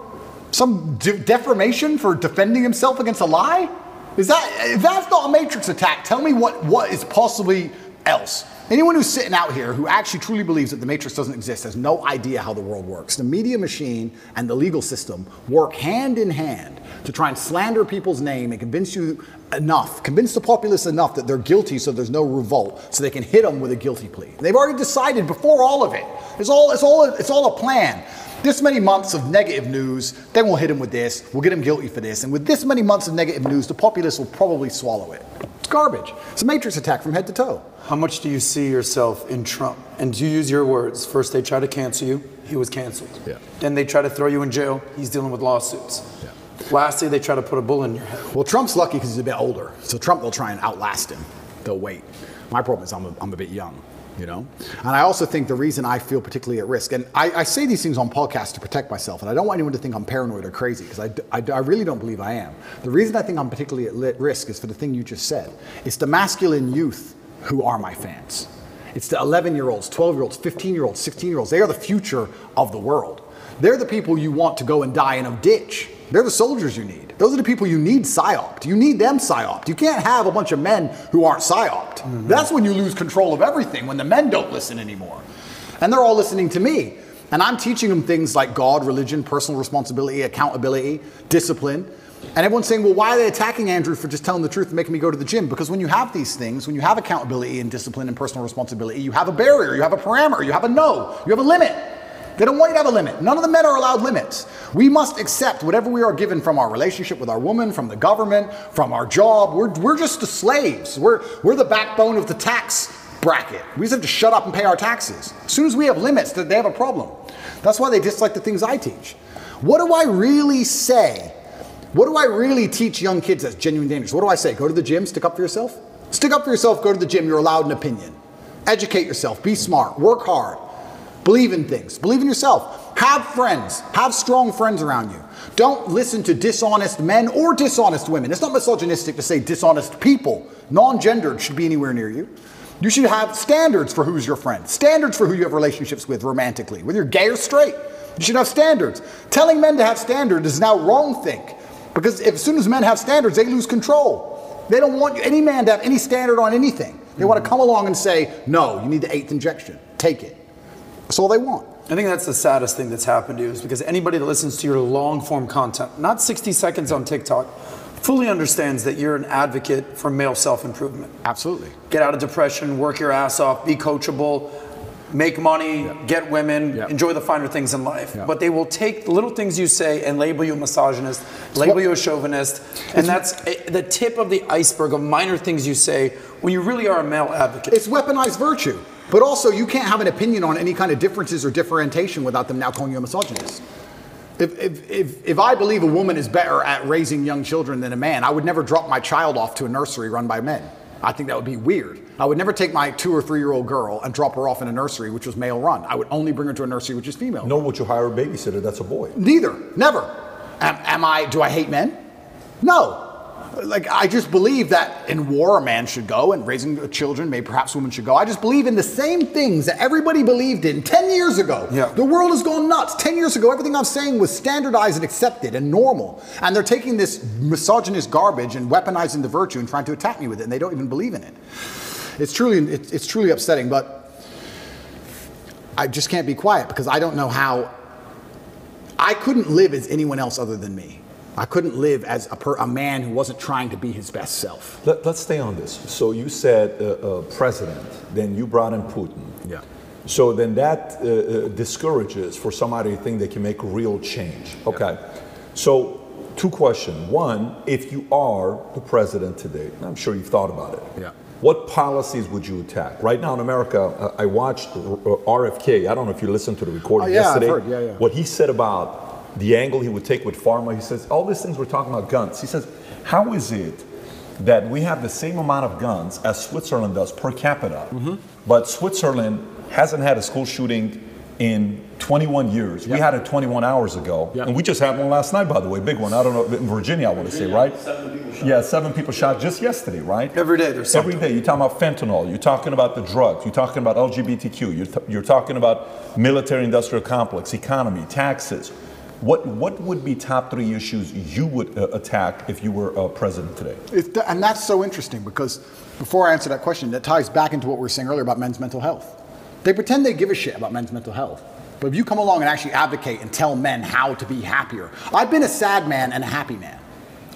Speaker 5: Some defamation for defending himself against a lie? If that's not a Matrix attack, tell me what is possibly else. Anyone who's sitting out here who actually truly believes that the Matrix doesn't exist has no idea how the world works. The media machine and the legal system work hand in hand to try and slander people's name and convince the populace enough that they're guilty so there's no revolt, so they can hit them with a guilty plea. They've already decided before all of it. It's all a plan. This many months of negative news, then we'll hit him with this, we'll get him guilty for this, and with this many months of negative news, the populace will probably swallow it. It's garbage. It's a Matrix attack from head to toe.
Speaker 4: How much do you see yourself in Trump? And to use your words, first they try to cancel you, he was canceled.
Speaker 5: Yeah.
Speaker 4: Then they try to throw you in jail, he's dealing with lawsuits. Yeah. Lastly, they try to put a bullet in your head.
Speaker 5: Well, Trump's lucky because he's a bit older. So Trump, they'll try and outlast him. They'll wait. My problem is I'm a bit young, you know? And I also think the reason I feel particularly at risk, and I say these things on podcasts to protect myself, and I don't want anyone to think I'm paranoid or crazy, because I really don't believe I am. The reason I think I'm particularly at risk is for the thing you just said. It's the masculine youth who are my fans. It's the 11-year-olds, 12-year-olds, 15-year-olds, 16-year-olds. They are the future of the world. They're the people you want to go and die in a ditch. They're the soldiers you need. Those are the people you need psyoped. You need them psyoped. You can't have a bunch of men who aren't psyoped. Mm-hmm. That's when you lose control of everything, when the men don't listen anymore. And they're all listening to me. And I'm teaching them things like God, religion, personal responsibility, accountability, discipline. And everyone's saying, well, why are they attacking Andrew for just telling the truth and making me go to the gym? Because when you have these things, when you have accountability and discipline and personal responsibility, you have a barrier, you have a parameter, you have a no, you have a limit. They don't want you to have a limit. None of the men are allowed limits. We must accept whatever we are given from our relationship with our woman, from the government, from our job. We're just the slaves. We're the backbone of the tax bracket. We just have to shut up and pay our taxes. As soon as we have limits, they have a problem. That's why they dislike the things I teach. What do I really say? What do I really teach young kids that's genuine dangerous? What do I say? Go to the gym, stick up for yourself? Stick up for yourself, go to the gym, you're allowed an opinion. Educate yourself, be smart, work hard. Believe in things. Believe in yourself. Have friends. Have strong friends around you. Don't listen to dishonest men or dishonest women. It's not misogynistic to say dishonest people. Non-gendered should be anywhere near you. You should have standards for who's your friend. Standards for who you have relationships with romantically. Whether you're gay or straight, you should have standards. Telling men to have standards is now wrong think. Because as soon as men have standards, they lose control. They don't want any man to have any standard on anything. They want to come along and say, no, you need the 8th injection. Take it. That's all they want.
Speaker 4: I think that's the saddest thing that's happened to you, is because anybody that listens to your long form content, not 60 seconds on TikTok, fully understands that you're an advocate for male self-improvement.
Speaker 5: Absolutely.
Speaker 4: Get out of depression, work your ass off, be coachable, make money, get women, enjoy the finer things in life. But they will take the little things you say and label you a misogynist, label you a chauvinist, and that's the tip of the iceberg of minor things you say when you really are a male advocate.
Speaker 5: It's weaponized virtue. But also, you can't have an opinion on any kind of differences or differentiation without them now calling you a misogynist. If I believe a woman is better at raising young children than a man, I would never drop my child off to a nursery run by men. I think that would be weird. I would never take my 2 or 3 year old girl and drop her off in a nursery which was male run. I would only bring her to a nursery which is female.
Speaker 3: Nor would you hire a babysitter that's a boy.
Speaker 5: Neither. Never. Do I hate men? No. Like, I just believe that in war a man should go, and raising children, maybe perhaps women should go. I just believe in the same things that everybody believed in 10 years ago. The world has gone nuts. 10 years ago, everything I'm saying was standardized and accepted and normal. And they're taking this misogynist garbage and weaponizing the virtue and trying to attack me with it, and they don't even believe in it. It's truly upsetting, but I just can't be quiet because I don't know how. I couldn't live as anyone else other than me. I couldn't live as a man who wasn't trying to be his best self.
Speaker 3: Let's stay on this. So you said president, then you brought in Putin.
Speaker 5: Yeah.
Speaker 3: So then that discourages for somebody to think they can make real change. Okay. So 2 questions. One, if you are the president today, I'm sure you've thought about it.
Speaker 5: Yeah.
Speaker 3: What policies would you attack? Right now in America, I watched RFK. I don't know if you listened to the recording yesterday.
Speaker 5: I've heard.
Speaker 3: What he said about the angle he would take with pharma, he says, all these things we're talking about guns. He says, how is it that we have the same amount of guns as Switzerland does per capita, but Switzerland hasn't had a school shooting in 21 years. We had it 21 hours ago, and we just had one last night, by the way, big one. I don't know, in Virginia, I want to say, right?
Speaker 7: 7 people shot.
Speaker 3: Yeah, 7 people shot just yesterday, right?
Speaker 4: Every day there's something.
Speaker 3: Every day. You're talking about fentanyl. You're talking about the drugs. You're talking about LGBTQ. You're talking about military-industrial complex, economy, taxes. What would be top 3 issues you would attack if you were president today?
Speaker 5: And that's so interesting because before I answer that question, that ties back into what we were saying earlier about men's mental health. They pretend they give a shit about men's mental health. But if you come along and actually advocate and tell men how to be happier. I've been a sad man and a happy man.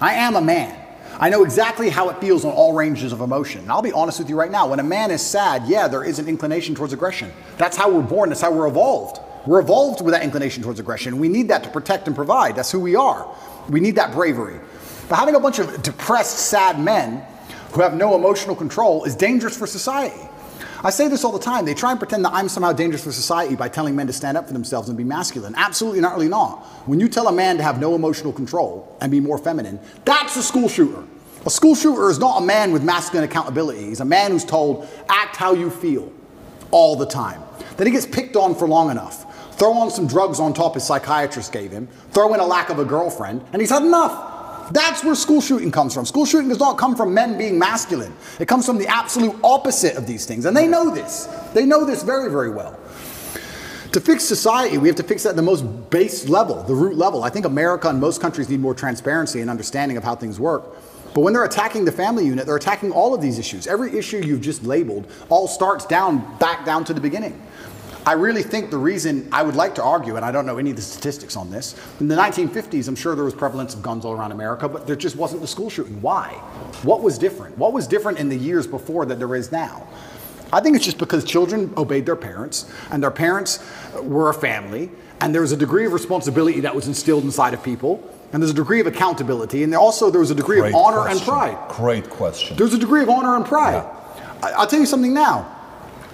Speaker 5: I am a man. I know exactly how it feels on all ranges of emotion. And I'll be honest with you right now. When a man is sad, yeah, there is an inclination towards aggression. That's how we're born. That's how we're evolved. We're evolved with that inclination towards aggression. We need that to protect and provide. That's who we are. We need that bravery. But having a bunch of depressed, sad men who have no emotional control is dangerous for society. I say this all the time. They try and pretend that I'm somehow dangerous for society by telling men to stand up for themselves and be masculine. Absolutely not, really not. When you tell a man to have no emotional control and be more feminine, that's a school shooter. A school shooter is not a man with masculine accountability. He's a man who's told, act how you feel all the time. Then he gets picked on for long enough. Throw on some drugs on top his psychiatrist gave him, throw in a lack of a girlfriend, and he's had enough. That's where school shooting comes from. School shooting does not come from men being masculine. It comes from the absolute opposite of these things, and they know this. They know this very, very well. To fix society, we have to fix it at the most base level, the root level. I think America and most countries need more transparency and understanding of how things work. But when they're attacking the family unit, they're attacking all of these issues. Every issue you've just labeled all starts back down to the beginning. I really think the reason I would like to argue, and I don't know any of the statistics on this, in the 1950s, I'm sure there was prevalence of guns all around America, but there just wasn't the school shooting. Why? What was different? What was different in the years before that there is now? I think it's just because children obeyed their parents, and their parents were a family, and there was a degree of responsibility that was instilled inside of people, and there's a degree of accountability, and there was a degree of honor and pride.
Speaker 3: Great question.
Speaker 5: There's a degree of honor and pride. Yeah. I'll tell you something now.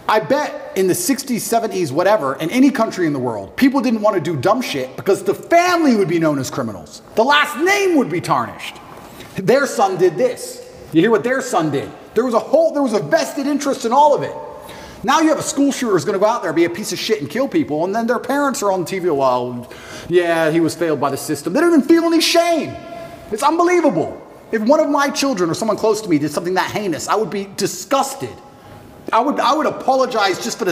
Speaker 5: I bet in the 60s, 70s, whatever, in any country in the world, people didn't want to do dumb shit because the family would be known as criminals. The last name would be tarnished. Their son did this. You hear what their son did? There was a vested interest in all of it. Now you have a school shooter who's going to go out there, be a piece of shit and kill people, and then their parents are on TV, well, yeah, he was failed by the system. They don't even feel any shame. It's unbelievable. If one of my children or someone close to me did something that heinous, I would be disgusted. I would apologize just for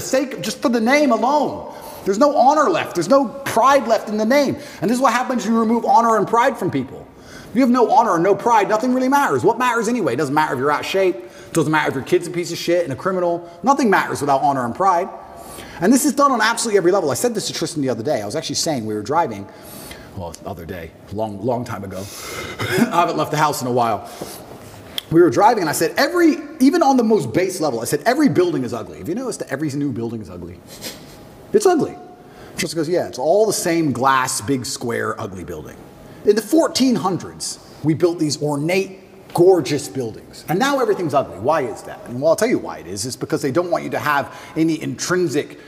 Speaker 5: the name alone. There's no honor left. There's no pride left in the name. And this is what happens when you remove honor and pride from people. If you have no honor and no pride, nothing really matters. What matters anyway? It doesn't matter if you're out of shape. It doesn't matter if your kid's a piece of shit and a criminal. Nothing matters without honor and pride. And this is done on absolutely every level. I said this to Tristan the other day. I was actually saying we were driving, well, the other day, long time ago. I haven't left the house in a while. We were driving and I said, even on the most base level, I said, every building is ugly. Have you noticed that every new building is ugly? It's ugly. Tristan goes, yeah, it's all the same glass, big square, ugly building. In the 1400s, we built these ornate, gorgeous buildings. And now everything's ugly. Why is that? And well, I'll tell you why it is. It's because they don't want you to have any intrinsic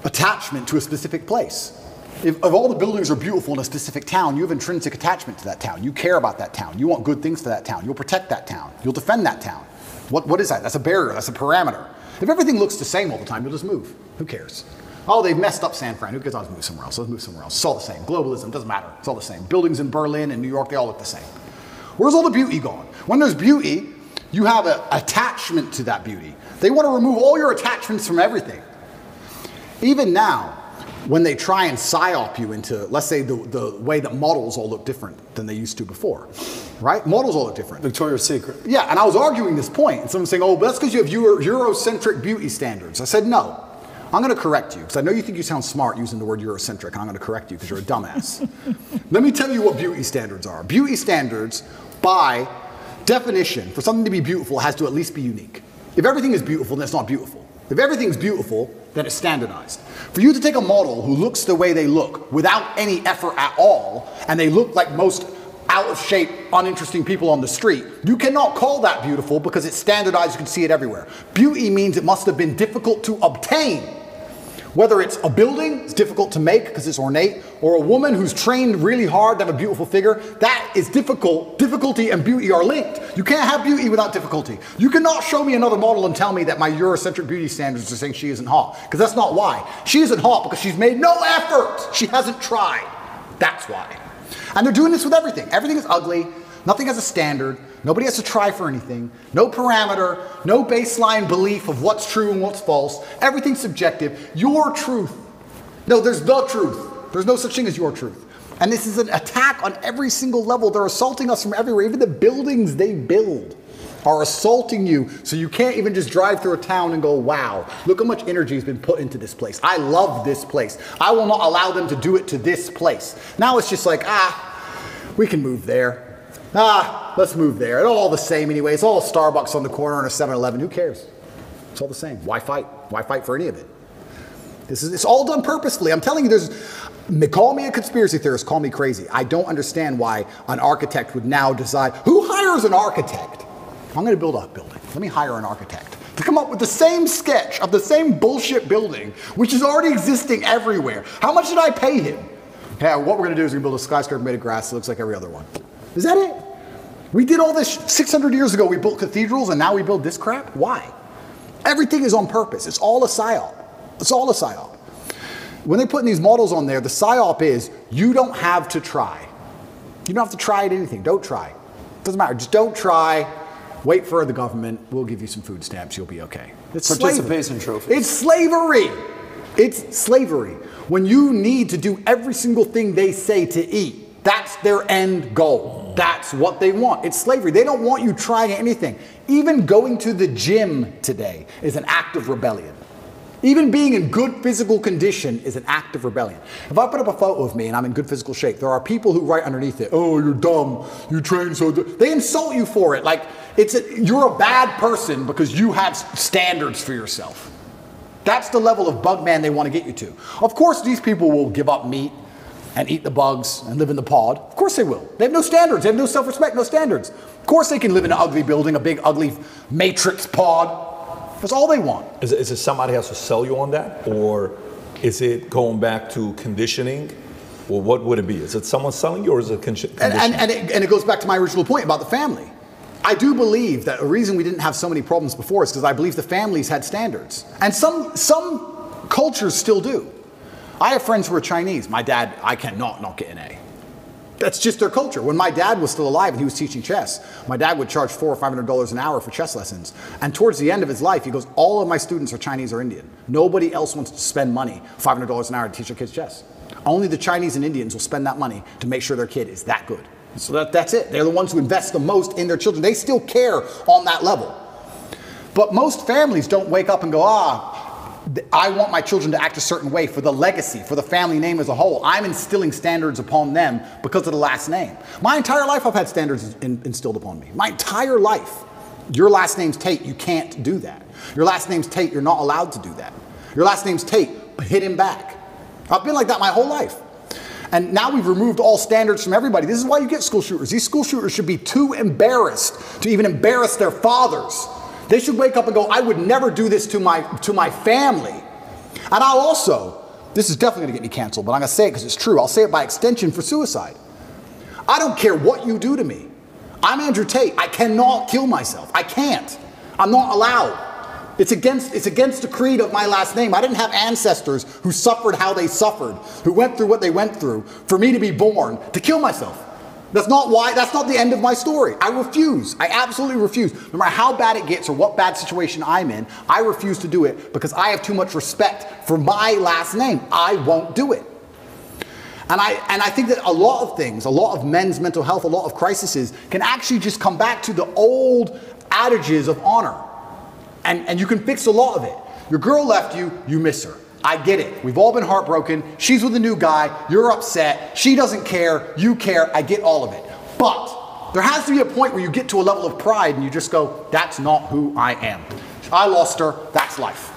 Speaker 5: attachment to a specific place. If all the buildings are beautiful in a specific town, you have intrinsic attachment to that town. You care about that town. You want good things for that town. You'll protect that town. You'll defend that town. What is that? That's a barrier. That's a parameter. If everything looks the same all the time, you'll just move. Who cares? Oh, they've messed up San Fran. Who cares? I'll just move somewhere else. Let's move somewhere else. It's all the same. Globalism doesn't matter. It's all the same. Buildings in Berlin and New York, they all look the same. Where's all the beauty gone? When there's beauty, you have an attachment to that beauty. They want to remove all your attachments from everything. Even now, when they try and psyop you into, let's say, the way that models all look different than they used to before, right? Models all look different.
Speaker 4: Victoria's Secret.
Speaker 5: Yeah, and I was arguing this point, and someone's saying, oh, but that's because you have Eurocentric beauty standards. I said, no. I'm going to correct you, because I know you think you sound smart using the word Eurocentric, and I'm going to correct you because you're a dumbass. Let me tell you what beauty standards are. Beauty standards, by definition, for something to be beautiful, has to at least be unique. If everything is beautiful, then it's not beautiful. If everything's beautiful, then it's standardized. For you to take a model who looks the way they look without any effort at all, and they look like most out of shape, uninteresting people on the street, you cannot call that beautiful because it's standardized, you can see it everywhere. Beauty means it must have been difficult to obtain. Whether it's a building, it's difficult to make because it's ornate, or a woman who's trained really hard to have a beautiful figure, that is difficult. Difficulty and beauty are linked. You can't have beauty without difficulty. You cannot show me another model and tell me that my Eurocentric beauty standards are saying she isn't hot, because that's not why. She isn't hot because she's made no effort. She hasn't tried. That's why. And they're doing this with everything. Everything is ugly. Nothing has a standard. Nobody has to try for anything. No parameter. No baseline belief of what's true and what's false. Everything's subjective. Your truth. No, there's the truth. There's no such thing as your truth. And this is an attack on every single level. They're assaulting us from everywhere. Even the buildings they build are assaulting you, so you can't even just drive through a town and go, wow, look how much energy has been put into this place. I love this place. I will not allow them to do it to this place. Now it's just like, we can move there. Let's move there. It's all the same anyway. It's all a Starbucks on the corner and a 7-Eleven. Who cares? It's all the same. Why fight? Why fight for any of it? It's all done purposefully. I'm telling you, call me a conspiracy theorist, call me crazy. I don't understand why an architect would now decide, who hires an architect? I'm going to build a building. Let me hire an architect to come up with the same sketch of the same bullshit building, which is already existing everywhere. How much did I pay him? Yeah, what we're going to do is we're going to build a skyscraper made of grass that looks like every other one. Is that it? We did all this 600 years ago. We built cathedrals and now we build this crap? Why? Everything is on purpose. It's all a psyop. It's all a psyop. When they're putting these models on there, the psyop is you don't have to try. You don't have to try at anything. Don't try. It doesn't matter. Just don't try. Wait for the government. We'll give you some food stamps. You'll be okay. It's
Speaker 4: participation trophies.
Speaker 5: It's slavery. It's slavery. When you need to do every single thing they say to eat, that's their end goal. That's what they want. It's slavery. They don't want you trying anything. Even going to the gym today is an act of rebellion. Even being in good physical condition is an act of rebellion. If I put up a photo of me and I'm in good physical shape, there are people who write underneath it, oh, you're dumb, you train so They insult you for it. Like, you're a bad person because you have standards for yourself. That's the level of bug man they want to get you to. Of course, these people will give up meat and eat the bugs and live in the pod. Of course they will. They have no standards. They have no self-respect, no standards. Of course they can live in an ugly building, a big, ugly matrix pod. That's all they want.
Speaker 3: Is it somebody has to sell you on that? Or is it going back to conditioning? Or what would it be? Is it someone selling you or is it conditioning?
Speaker 5: And it goes back to my original point about the family. I do believe that the reason we didn't have so many problems before is because I believe the families had standards. And some cultures still do. I have friends who are Chinese. My dad, I cannot not get an A. That's just their culture. When my dad was still alive and he was teaching chess, my dad would charge $400 or $500 an hour for chess lessons. And towards the end of his life, he goes, all of my students are Chinese or Indian. Nobody else wants to spend money, $500 an hour to teach their kids chess. Only the Chinese and Indians will spend that money to make sure their kid is that good. So that's it. They're the ones who invest the most in their children. They still care on that level. But most families don't wake up and go, I want my children to act a certain way for the legacy, for the family name as a whole. I'm instilling standards upon them because of the last name. My entire life I've had standards instilled upon me. My entire life. Your last name's Tate, you can't do that. Your last name's Tate, you're not allowed to do that. Your last name's Tate, hit him back. I've been like that my whole life. And now we've removed all standards from everybody. This is why you get school shooters. These school shooters should be too embarrassed to even embarrass their fathers. They should wake up and go, I would never do this to my family. And I'll also, this is definitely going to get me canceled, but I'm going to say it because it's true. I'll say it by extension for suicide. I don't care what you do to me. I'm Andrew Tate. I cannot kill myself. I can't. I'm not allowed. It's against the creed of my last name. I didn't have ancestors who suffered how they suffered, who went through what they went through for me to be born to kill myself. That's not the end of my story. I refuse. I absolutely refuse. No matter how bad it gets or what bad situation I'm in, I refuse to do it because I have too much respect for my last name. I won't do it. And I think that a lot of things, a lot of men's mental health, a lot of crises can actually just come back to the old adages of honor. And you can fix a lot of it. Your girl left you, you miss her. I get it. We've all been heartbroken. She's with a new guy. You're upset. She doesn't care. You care. I get all of it. But there has to be a point where you get to a level of pride and you just go, that's not who I am. I lost her. That's life.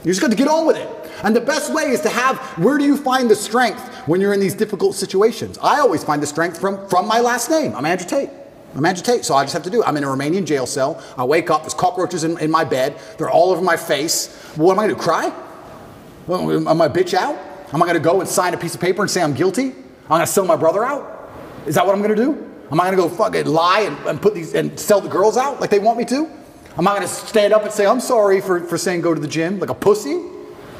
Speaker 5: You just got to get on with it. And the best way is to have, where do you find the strength when you're in these difficult situations? I always find the strength from my last name. I'm Andrew Tate. I'm Andrew Tate, so I just have to do it. I'm in a Romanian jail cell. I wake up, there's cockroaches in my bed. They're all over my face. What am I going to do, cry? Am I bitch out? Am I going to go and sign a piece of paper and say I'm guilty? I'm going to sell my brother out? Is that what I'm going to do? Am I going to go fucking lie and put these and sell the girls out like they want me to? Am I going to stand up and say I'm sorry for saying go to the gym like a pussy?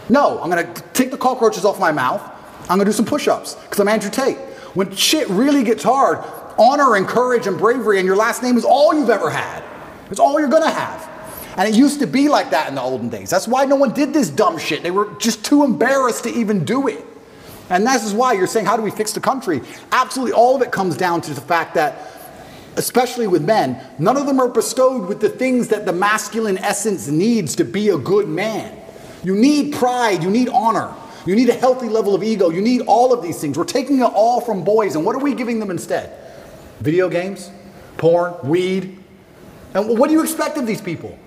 Speaker 5: No, I'm going to take the cockroaches off my mouth. I'm going to do some push-ups because I'm Andrew Tate. When shit really gets hard, honor and courage and bravery and your last name is all you've ever had. It's all you're going to have. And it used to be like that in the olden days. That's why no one did this dumb shit. They were just too embarrassed to even do it. And this is why you're saying, how do we fix the country? Absolutely all of it comes down to the fact that, especially with men, none of them are bestowed with the things that the masculine essence needs to be a good man. You need pride, you need honor, you need a healthy level of ego, you need all of these things. We're taking it all from boys, and what are we giving them instead? Video games, porn, weed. And what do you expect of these people?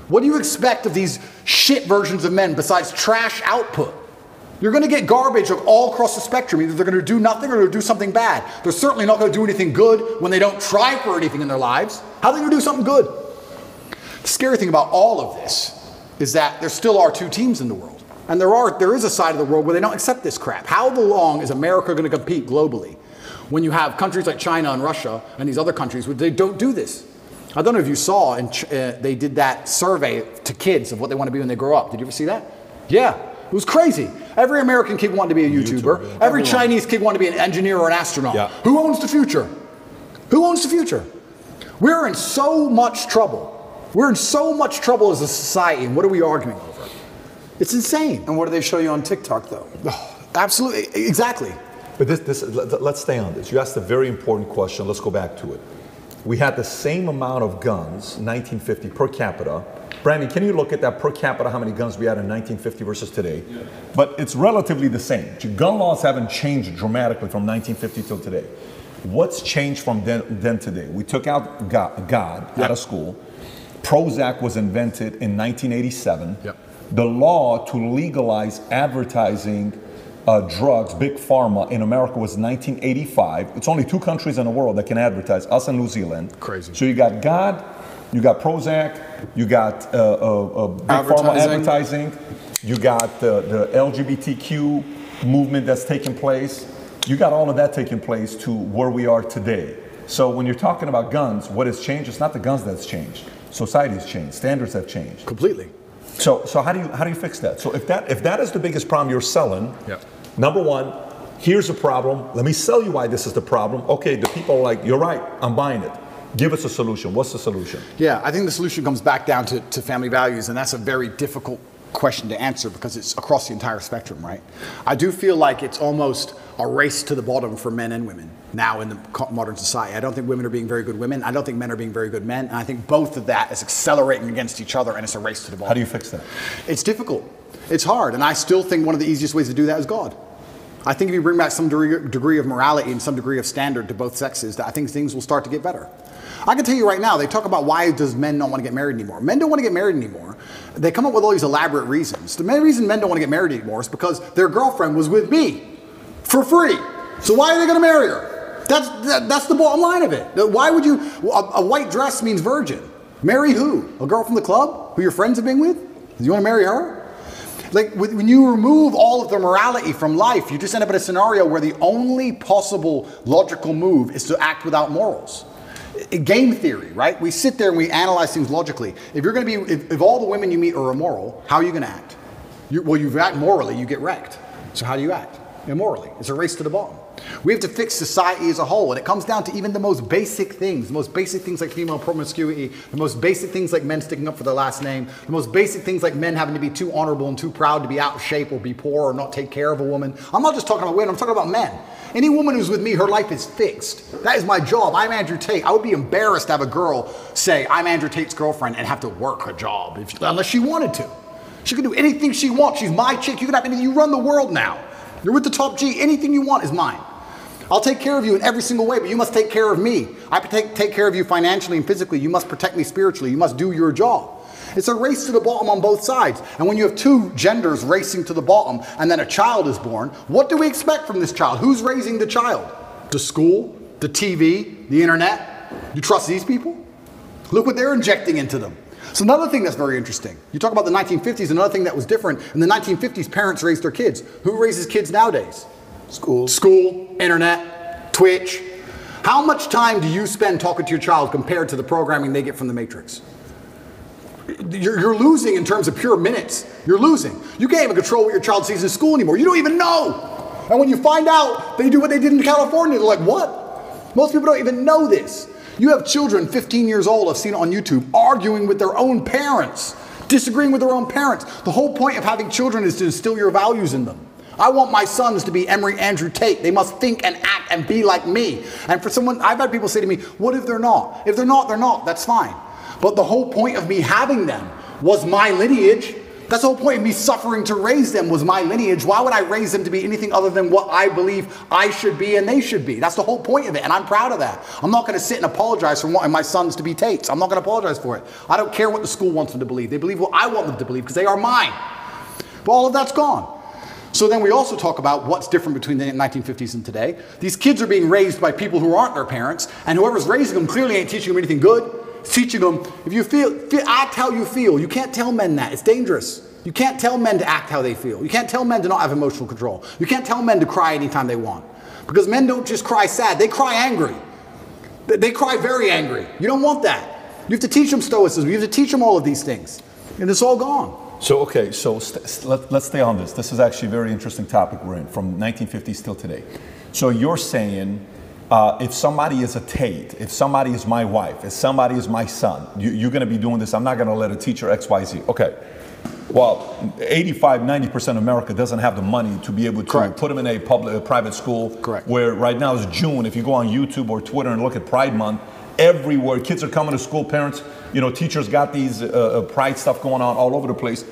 Speaker 5: What do you expect of these shit versions of men besides trash output? You're going to get garbage all across the spectrum. Either they're going to do nothing or they're going to do something bad. They're certainly not going to do anything good when they don't try for anything in their lives. How are they going to do something good? The scary thing about all of this is that there still are two teams in the world. And there is a side of the world where they don't accept this crap. How long is America going to compete globally when you have countries like China and Russia and these other countries where they don't do this? I don't know if you saw, they did that survey to kids of what they want to be when they grow up. Did you ever see that? Yeah, it was crazy. Every American kid wanted to be a YouTuber. Yeah. Every Chinese kid wanted to be an engineer or an astronaut. Yeah. Who owns the future? Who owns the future? We're in so much trouble. We're in so much trouble as a society, and what are we arguing over? It's insane.
Speaker 4: And what do they show you on TikTok, though?
Speaker 5: Oh, absolutely, exactly.
Speaker 3: But let's stay on this. You asked a very important question. Let's go back to it. We had the same amount of guns, 1950 per capita. Brandon, can you look at that per capita, how many guns we had in 1950 versus today? Yeah. But it's relatively the same. Gun laws haven't changed dramatically from 1950 till today. What's changed from then to today? We took out God out of school. Prozac was invented in 1987. Yep. The law to legalize advertising drugs, big pharma in America was 1985. It's only 2 countries in the world that can advertise, us and New Zealand.
Speaker 5: Crazy.
Speaker 3: So you got God, you got Prozac, you got big pharma advertising, you got the LGBTQ movement that's taking place. You got all of that taking place to where we are today. So when you're talking about guns, what has changed? It's not the guns that's changed. Society has changed. Standards have changed.
Speaker 5: Completely.
Speaker 3: So how do you fix that? So if that is the biggest problem you're selling, number one, here's a problem. Let me sell you why this is the problem. Okay, the people are like, you're right, I'm buying it. Give us a solution. What's the solution?
Speaker 5: Yeah, I think the solution comes back down to family values, and that's a very difficult question to answer because it's across the entire spectrum, right? I do feel like it's almost a race to the bottom for men and women now in the modern society. I don't think women are being very good women. I don't think men are being very good men. And I think both of that is accelerating against each other, and it's a race to the bottom.
Speaker 3: How do you fix that?
Speaker 5: It's difficult. It's hard. And I still think one of the easiest ways to do that is God. I think if you bring back some degree of morality and some degree of standard to both sexes, I think things will start to get better. I can tell you right now, they talk about why does men not want to get married anymore. Men don't want to get married anymore. They come up with all these elaborate reasons. The main reason men don't want to get married anymore is because their girlfriend was with me for free. So why are they going to marry her? That's the bottom line of it. Why would you, a white dress means virgin. Marry who? A girl from the club who your friends have been with? Do you want to marry her? Like when you remove all of the morality from life, you just end up in a scenario where the only possible logical move is to act without morals. Game theory, right? We sit there and we analyze things logically. If you're going to be, if all the women you meet are immoral, how are you going to act? Well, you act morally, you get wrecked. So how do you act? Immorally. It's a race to the bottom. We have to fix society as a whole, and it comes down to even the most basic things like female promiscuity, the most basic things like men sticking up for their last name, the most basic things like men having to be too honorable and too proud to be out of shape or be poor or not take care of a woman. I'm not just talking about women, I'm talking about men. Any woman who's with me, her life is fixed. That is my job. I'm Andrew Tate. I would be embarrassed to have a girl say, I'm Andrew Tate's girlfriend and have to work her job, unless she wanted to. She can do anything she wants. She's my chick. You can have anything. You run the world now. You're with the top G. Anything you want is mine. I'll take care of you in every single way, but you must take care of me. I take care of you financially and physically. You must protect me spiritually. You must do your job. It's a race to the bottom on both sides. And when you have two genders racing to the bottom and then a child is born, what do we expect from this child? Who's raising the child? The school, the TV, the internet? You trust these people? Look what they're injecting into them. So another thing that's very interesting. You talk about the 1950s, another thing that was different. In the 1950s, parents raised their kids. Who raises kids nowadays? School, internet, Twitch. How much time do you spend talking to your child compared to the programming they get from the Matrix? You're losing in terms of pure minutes. You're losing. You can't even control what your child sees in school anymore. You don't even know. And when you find out they do what they did in California, they're like, what? Most people don't even know this. You have children 15 years old, I've seen it on YouTube, arguing with their own parents, disagreeing with their own parents. The whole point of having children is to instill your values in them. I want my sons to be Andrew Tate. They must think and act and be like me. And for someone, I've had people say to me, what if they're not? If they're not, they're not. That's fine. But the whole point of me having them was my lineage. That's the whole point of me suffering to raise them was my lineage. Why would I raise them to be anything other than what I believe I should be and they should be? That's the whole point of it, and I'm proud of that. I'm not going to sit and apologize for wanting my sons to be Tates. I'm not going to apologize for it. I don't care what the school wants them to believe. They believe what I want them to believe because they are mine. But all of that's gone. So then we also talk about what's different between the 1950s and today. These kids are being raised by people who aren't their parents, and whoever's raising them clearly ain't teaching them anything good. It's teaching them, if you feel, act how you feel. You can't tell men that. It's dangerous. You can't tell men to act how they feel. You can't tell men to not have emotional control. You can't tell men to cry anytime they want. Because men don't just cry sad, they cry angry. They cry very angry. You don't want that. You have to teach them stoicism. You have to teach them all of these things. And it's all gone.
Speaker 3: So, okay, so let's stay on this. This is actually a very interesting topic we're in, from 1950s till today. So you're saying, if somebody is a Tate, if somebody is my wife, if somebody is my son, you're going to be doing this. I'm not going to let a teacher X, Y, Z. Okay. Well, 85, 90% of America doesn't have the money to be able to
Speaker 5: Correct.
Speaker 3: put them in a private school.
Speaker 5: Correct.
Speaker 3: Where right now is June. If you go on YouTube or Twitter and look at Pride Month, everywhere kids are coming to school. Parents, teachers got these Pride stuff going on all over the place.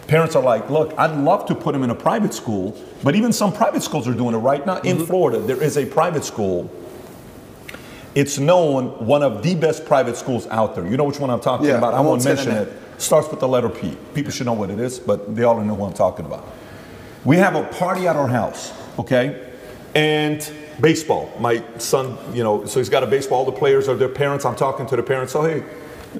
Speaker 3: Parents are like, look, I'd love to put them in a private school, but even some private schools are doing it right now. In Florida, there is a private school. It's known one of the best private schools out there. You know which one I'm talking about? I won't mention it. Starts with the letter P. People should know what it is, but they all know what I'm talking about. We have a party at our house, okay? And baseball. My son, so he's got a baseball. All the players are their parents. I'm talking to the parents. So, hey,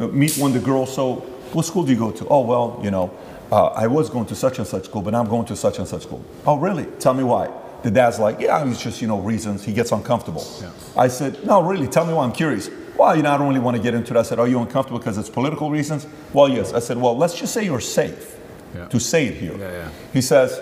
Speaker 3: meet one of the girls. So, what school do you go to? Oh, well, I was going to such and such school, but now I'm going to such and such school. Oh, really? Tell me why. The dad's like, yeah, it's just, reasons. He gets uncomfortable. Yeah. I said, no, really, tell me why. I'm curious. Well, I don't really want to get into it. I said, are you uncomfortable because it's political reasons? Well, yes. I said, well, let's just say you're safe to say it here. Yeah. He says,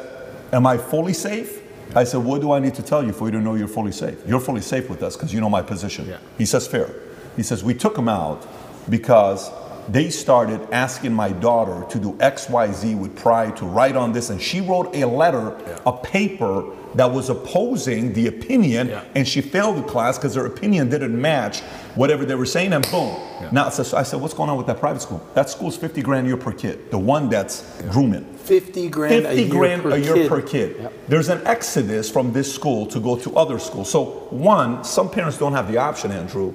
Speaker 3: am I fully safe? I said, what do I need to tell you for you to know you're fully safe? You're fully safe with us because you know my position. Yeah. He says, fair. He says, we took him out because they started asking my daughter to do XYZ with pride, to write on this, and she wrote a letter, a paper that was opposing the opinion, and she failed the class because her opinion didn't match whatever they were saying, and boom. Now, so I said, what's going on with that private school? That school's 50 grand a year per kid, the one that's grooming.
Speaker 4: 50 grand a year per kid.
Speaker 3: There's an exodus from this school to go to other schools. So one, some parents don't have the option, Andrew,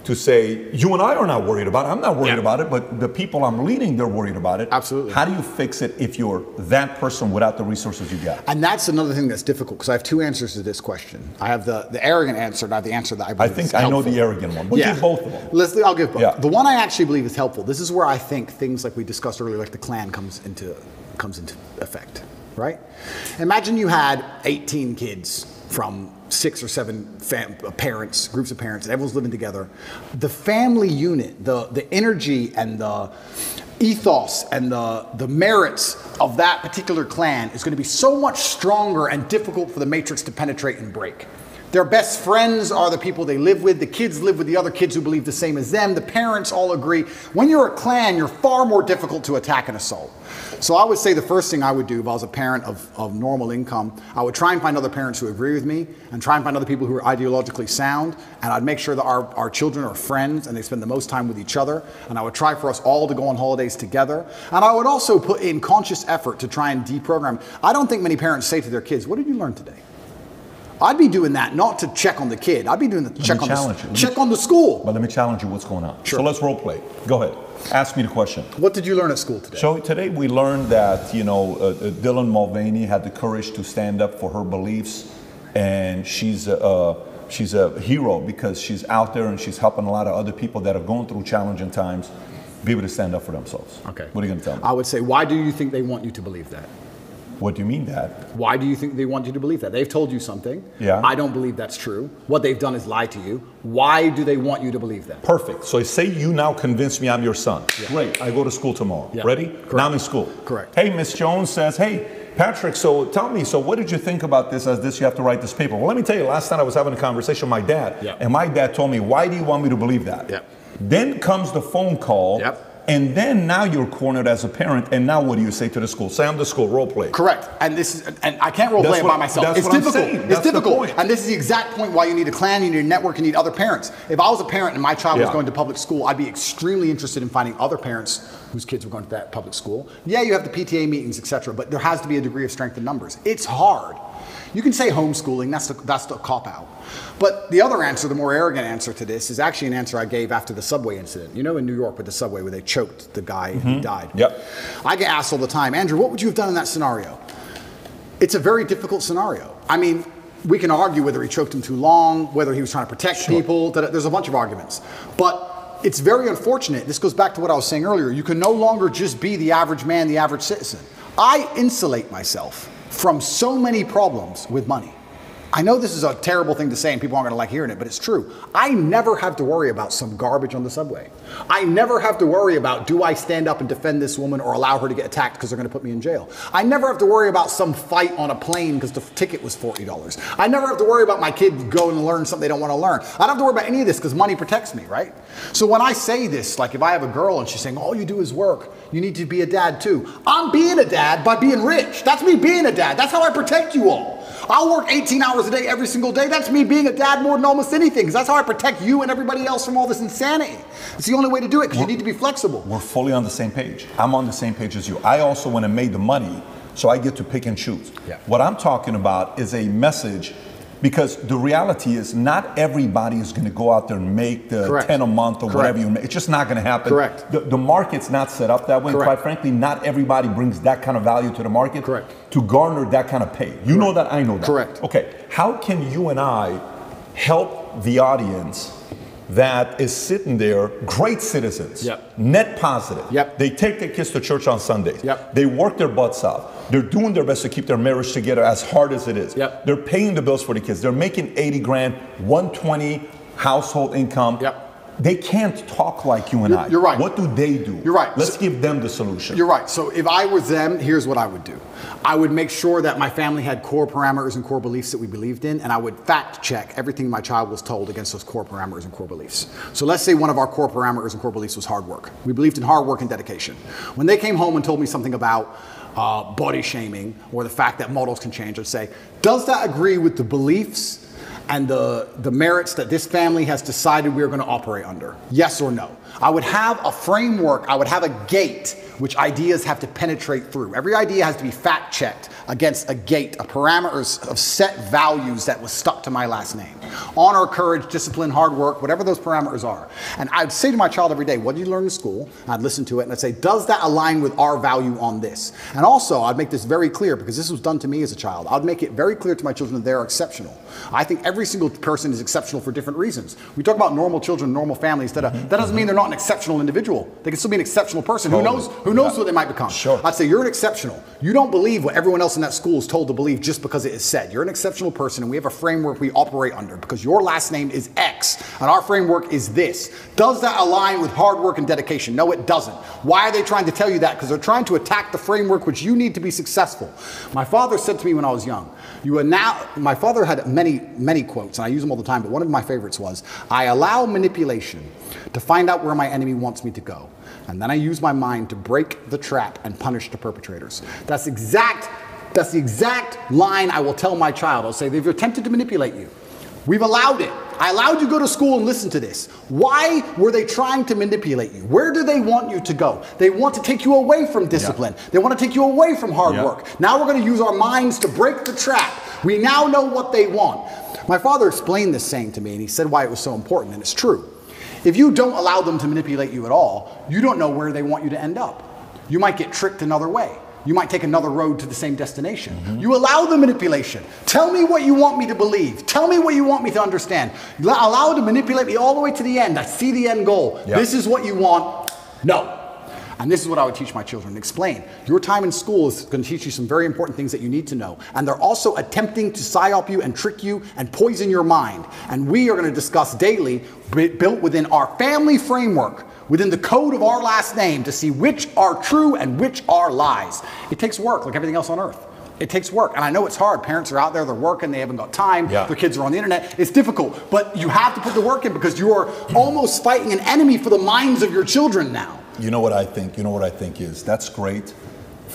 Speaker 3: to say, you and I are not worried about it. I'm not worried about it, but the people I'm leading, they're worried about it.
Speaker 5: Absolutely.
Speaker 3: How do you fix it if you're that person without the resources you got?
Speaker 5: And that's another thing that's difficult, because I have two answers to this question. I have the arrogant answer, and I have the answer that I believe is helpful.
Speaker 3: I know the arrogant one. We'll give both of them.
Speaker 5: I'll give both. The one I actually believe is helpful. This is where I think things like we discussed earlier, like the Klan comes into effect, right? Imagine you had 18 kids from 6 or 7 parents, groups of parents, and everyone's living together. The family unit, the energy and the ethos and the merits of that particular clan is going to be so much stronger and difficult for the matrix to penetrate and break. Their best friends are the people they live with. The kids live with the other kids who believe the same as them. The parents all agree. When you're a clan, you're far more difficult to attack and assault. So I would say the first thing I would do if I was a parent of normal income, I would try and find other parents who agree with me and try and find other people who are ideologically sound. And I'd make sure that our children are friends and they spend the most time with each other. And I would try for us all to go on holidays together. And I would also put in conscious effort to try and deprogram. I don't think many parents say to their kids, what did you learn today? I'd be doing that not to check on the kid. I'd be doing the check on the school.
Speaker 3: But let me challenge you. What's going on?
Speaker 5: Sure.
Speaker 3: So let's role play. Go ahead. Ask me the question.
Speaker 5: What did you learn at school today?
Speaker 3: So today we learned that Dylan Mulvaney had the courage to stand up for her beliefs, and she's a hero because she's out there and she's helping a lot of other people that are going through challenging times be able to stand up for themselves.
Speaker 5: Okay.
Speaker 3: What are you going to tell me?
Speaker 5: I would say, why do you think they want you to believe that?
Speaker 3: What do you mean that?
Speaker 5: Why do you think they want you to believe that? They've told you something.
Speaker 3: Yeah.
Speaker 5: I don't believe that's true. What they've done is lie to you. Why do they want you to believe that?
Speaker 3: Perfect. So say you now convince me I'm your son.
Speaker 5: Yeah.
Speaker 3: Great. I go to school tomorrow.
Speaker 5: Yeah.
Speaker 3: Ready?
Speaker 5: Correct.
Speaker 3: Now I'm in school.
Speaker 5: Correct.
Speaker 3: Hey, Miss Jones says, hey, Patrick, so tell me, so what did you think about this as this, you have to write this paper? Well, let me tell you, last night I was having a conversation with my dad, and my dad told me, why do you want me to believe that? Then comes the phone call. And then now you're cornered as a parent, and now what do you say to the school? Say I'm the school, role play.
Speaker 5: Correct. And I can't role play it by myself. It's difficult. It's difficult. And this is the exact point why you need a clan, you need a network, you need other parents. If I was a parent and my child was going to public school, I'd be extremely interested in finding other parents whose kids were going to that public school. Yeah, you have the PTA meetings, etc., but there has to be a degree of strength in numbers. It's hard. You can say homeschooling, that's the cop-out. But the other answer, the more arrogant answer to this, is actually an answer I gave after the subway incident. You know, in New York with the subway where they choked the guy and he died. I get asked all the time, Andrew, what would you have done in that scenario? It's a very difficult scenario. I mean, we can argue whether he choked him too long, whether he was trying to protect people. There's a bunch of arguments. But it's very unfortunate. This goes back to what I was saying earlier. You can no longer just be the average man, the average citizen. I insulate myself from so many problems with money. I know this is a terrible thing to say and people aren't going to like hearing it, but it's true. I never have to worry about some garbage on the subway. I never have to worry about, do I stand up and defend this woman or allow her to get attacked because they're going to put me in jail? I never have to worry about some fight on a plane because the ticket was $40. I never have to worry about my kid going to learn something they don't want to learn. I don't have to worry about any of this because money protects me, right? So when I say this, like if I have a girl and she's saying, all you do is work, you need to be a dad too. I'm being a dad by being rich. That's me being a dad. That's how I protect you all. I'll work 18 hours a day every single day. That's me being a dad more than almost anything, because that's how I protect you and everybody else from all this insanity. It's the only way to do it, because you need to be flexible.
Speaker 3: We're fully on the same page. I'm on the same page as you. I also went and made the money, so I get to pick and choose. What I'm talking about is a message, because the reality is not everybody is going to go out there and make the 10 a month or whatever you make. It's just not going to happen. The market's not set up that way. Quite frankly, not everybody brings that kind of value to the market to garner that kind of pay. You know that, I know that. Okay, how can you and I help the audience that is sitting there, great citizens, net positive. They take their kids to church on Sundays. They work their butts off. They're doing their best to keep their marriage together as hard as it is. They're paying the bills for the kids. They're making 80 grand, 120 household income. They can't talk like you and I.
Speaker 5: You're right.
Speaker 3: What do they do?
Speaker 5: You're right.
Speaker 3: Let's give them the solution.
Speaker 5: You're right. So if I was them, here's what I would do. I would make sure that my family had core parameters and core beliefs that we believed in, and I would fact check everything my child was told against those core parameters and core beliefs. So let's say one of our core parameters and core beliefs was hard work. We believed in hard work and dedication. When they came home and told me something about body shaming or the fact that models can change, I'd say, does that agree with the beliefs and the merits that this family has decided we're going to operate under? Yes or no? I would have a framework, I would have a gate which ideas have to penetrate through. Every idea has to be fact checked against a gate, a parameters of set values that was stuck to my last name. Honor, courage, discipline, hard work, whatever those parameters are. And I'd say to my child every day, what did you learn in school? I'd listen to it and I'd say, does that align with our value on this? And also, I'd make this very clear, because this was done to me as a child. I'd make it very clear to my children that they're exceptional. I think every single person is exceptional for different reasons. We talk about normal children, normal families. That doesn't mean they're not an exceptional individual. They can still be an exceptional person.
Speaker 3: Totally.
Speaker 5: Who knows what they might become?
Speaker 3: Sure.
Speaker 5: I'd say you're an exceptional. You don't believe what everyone else in that school is told to believe just because it is said. You're an exceptional person, and we have a framework we operate under because your last name is X, and our framework is this. Does that align with hard work and dedication? No, it doesn't. Why are they trying to tell you that? Because they're trying to attack the framework which you need to be successful. My father said to me when I was young, my father had many quotes, and I use them all the time, but one of my favorites was, I allow manipulation to find out where my enemy wants me to go, and then I use my mind to break the trap and punish the perpetrators. That's the exact line I will tell my child. I'll say, they've attempted to manipulate you. We've allowed it. I allowed you to go to school and listen to this. Why were they trying to manipulate you? Where do they want you to go? They want to take you away from discipline. Yeah. They want to take you away from hard work. Now we're going to use our minds to break the trap. We now know what they want. My father explained this saying to me, and he said why it was so important, and it's true. If you don't allow them to manipulate you at all, you don't know where they want you to end up. You might get tricked another way. You might take another road to the same destination. Mm-hmm. You allow the manipulation. Tell me what you want me to believe. Tell me what you want me to understand. Allow it to manipulate me all the way to the end. I see the end goal. Yep. This is what you want. No. And this is what I would teach my children. Explain. Your time in school is going to teach you some very important things that you need to know. And they're also attempting to psyop you and trick you and poison your mind. And we are going to discuss daily, built within our family framework, within the code of our last name, to see which are true and which are lies. It takes work, like everything else on earth. It takes work. And I know it's hard. Parents are out there, they're working, they haven't got time, their kids are on the internet. It's difficult, but you have to put the work in because you are almost fighting an enemy for the minds of your children now.
Speaker 3: You know what I think? You know what I think is, that's great,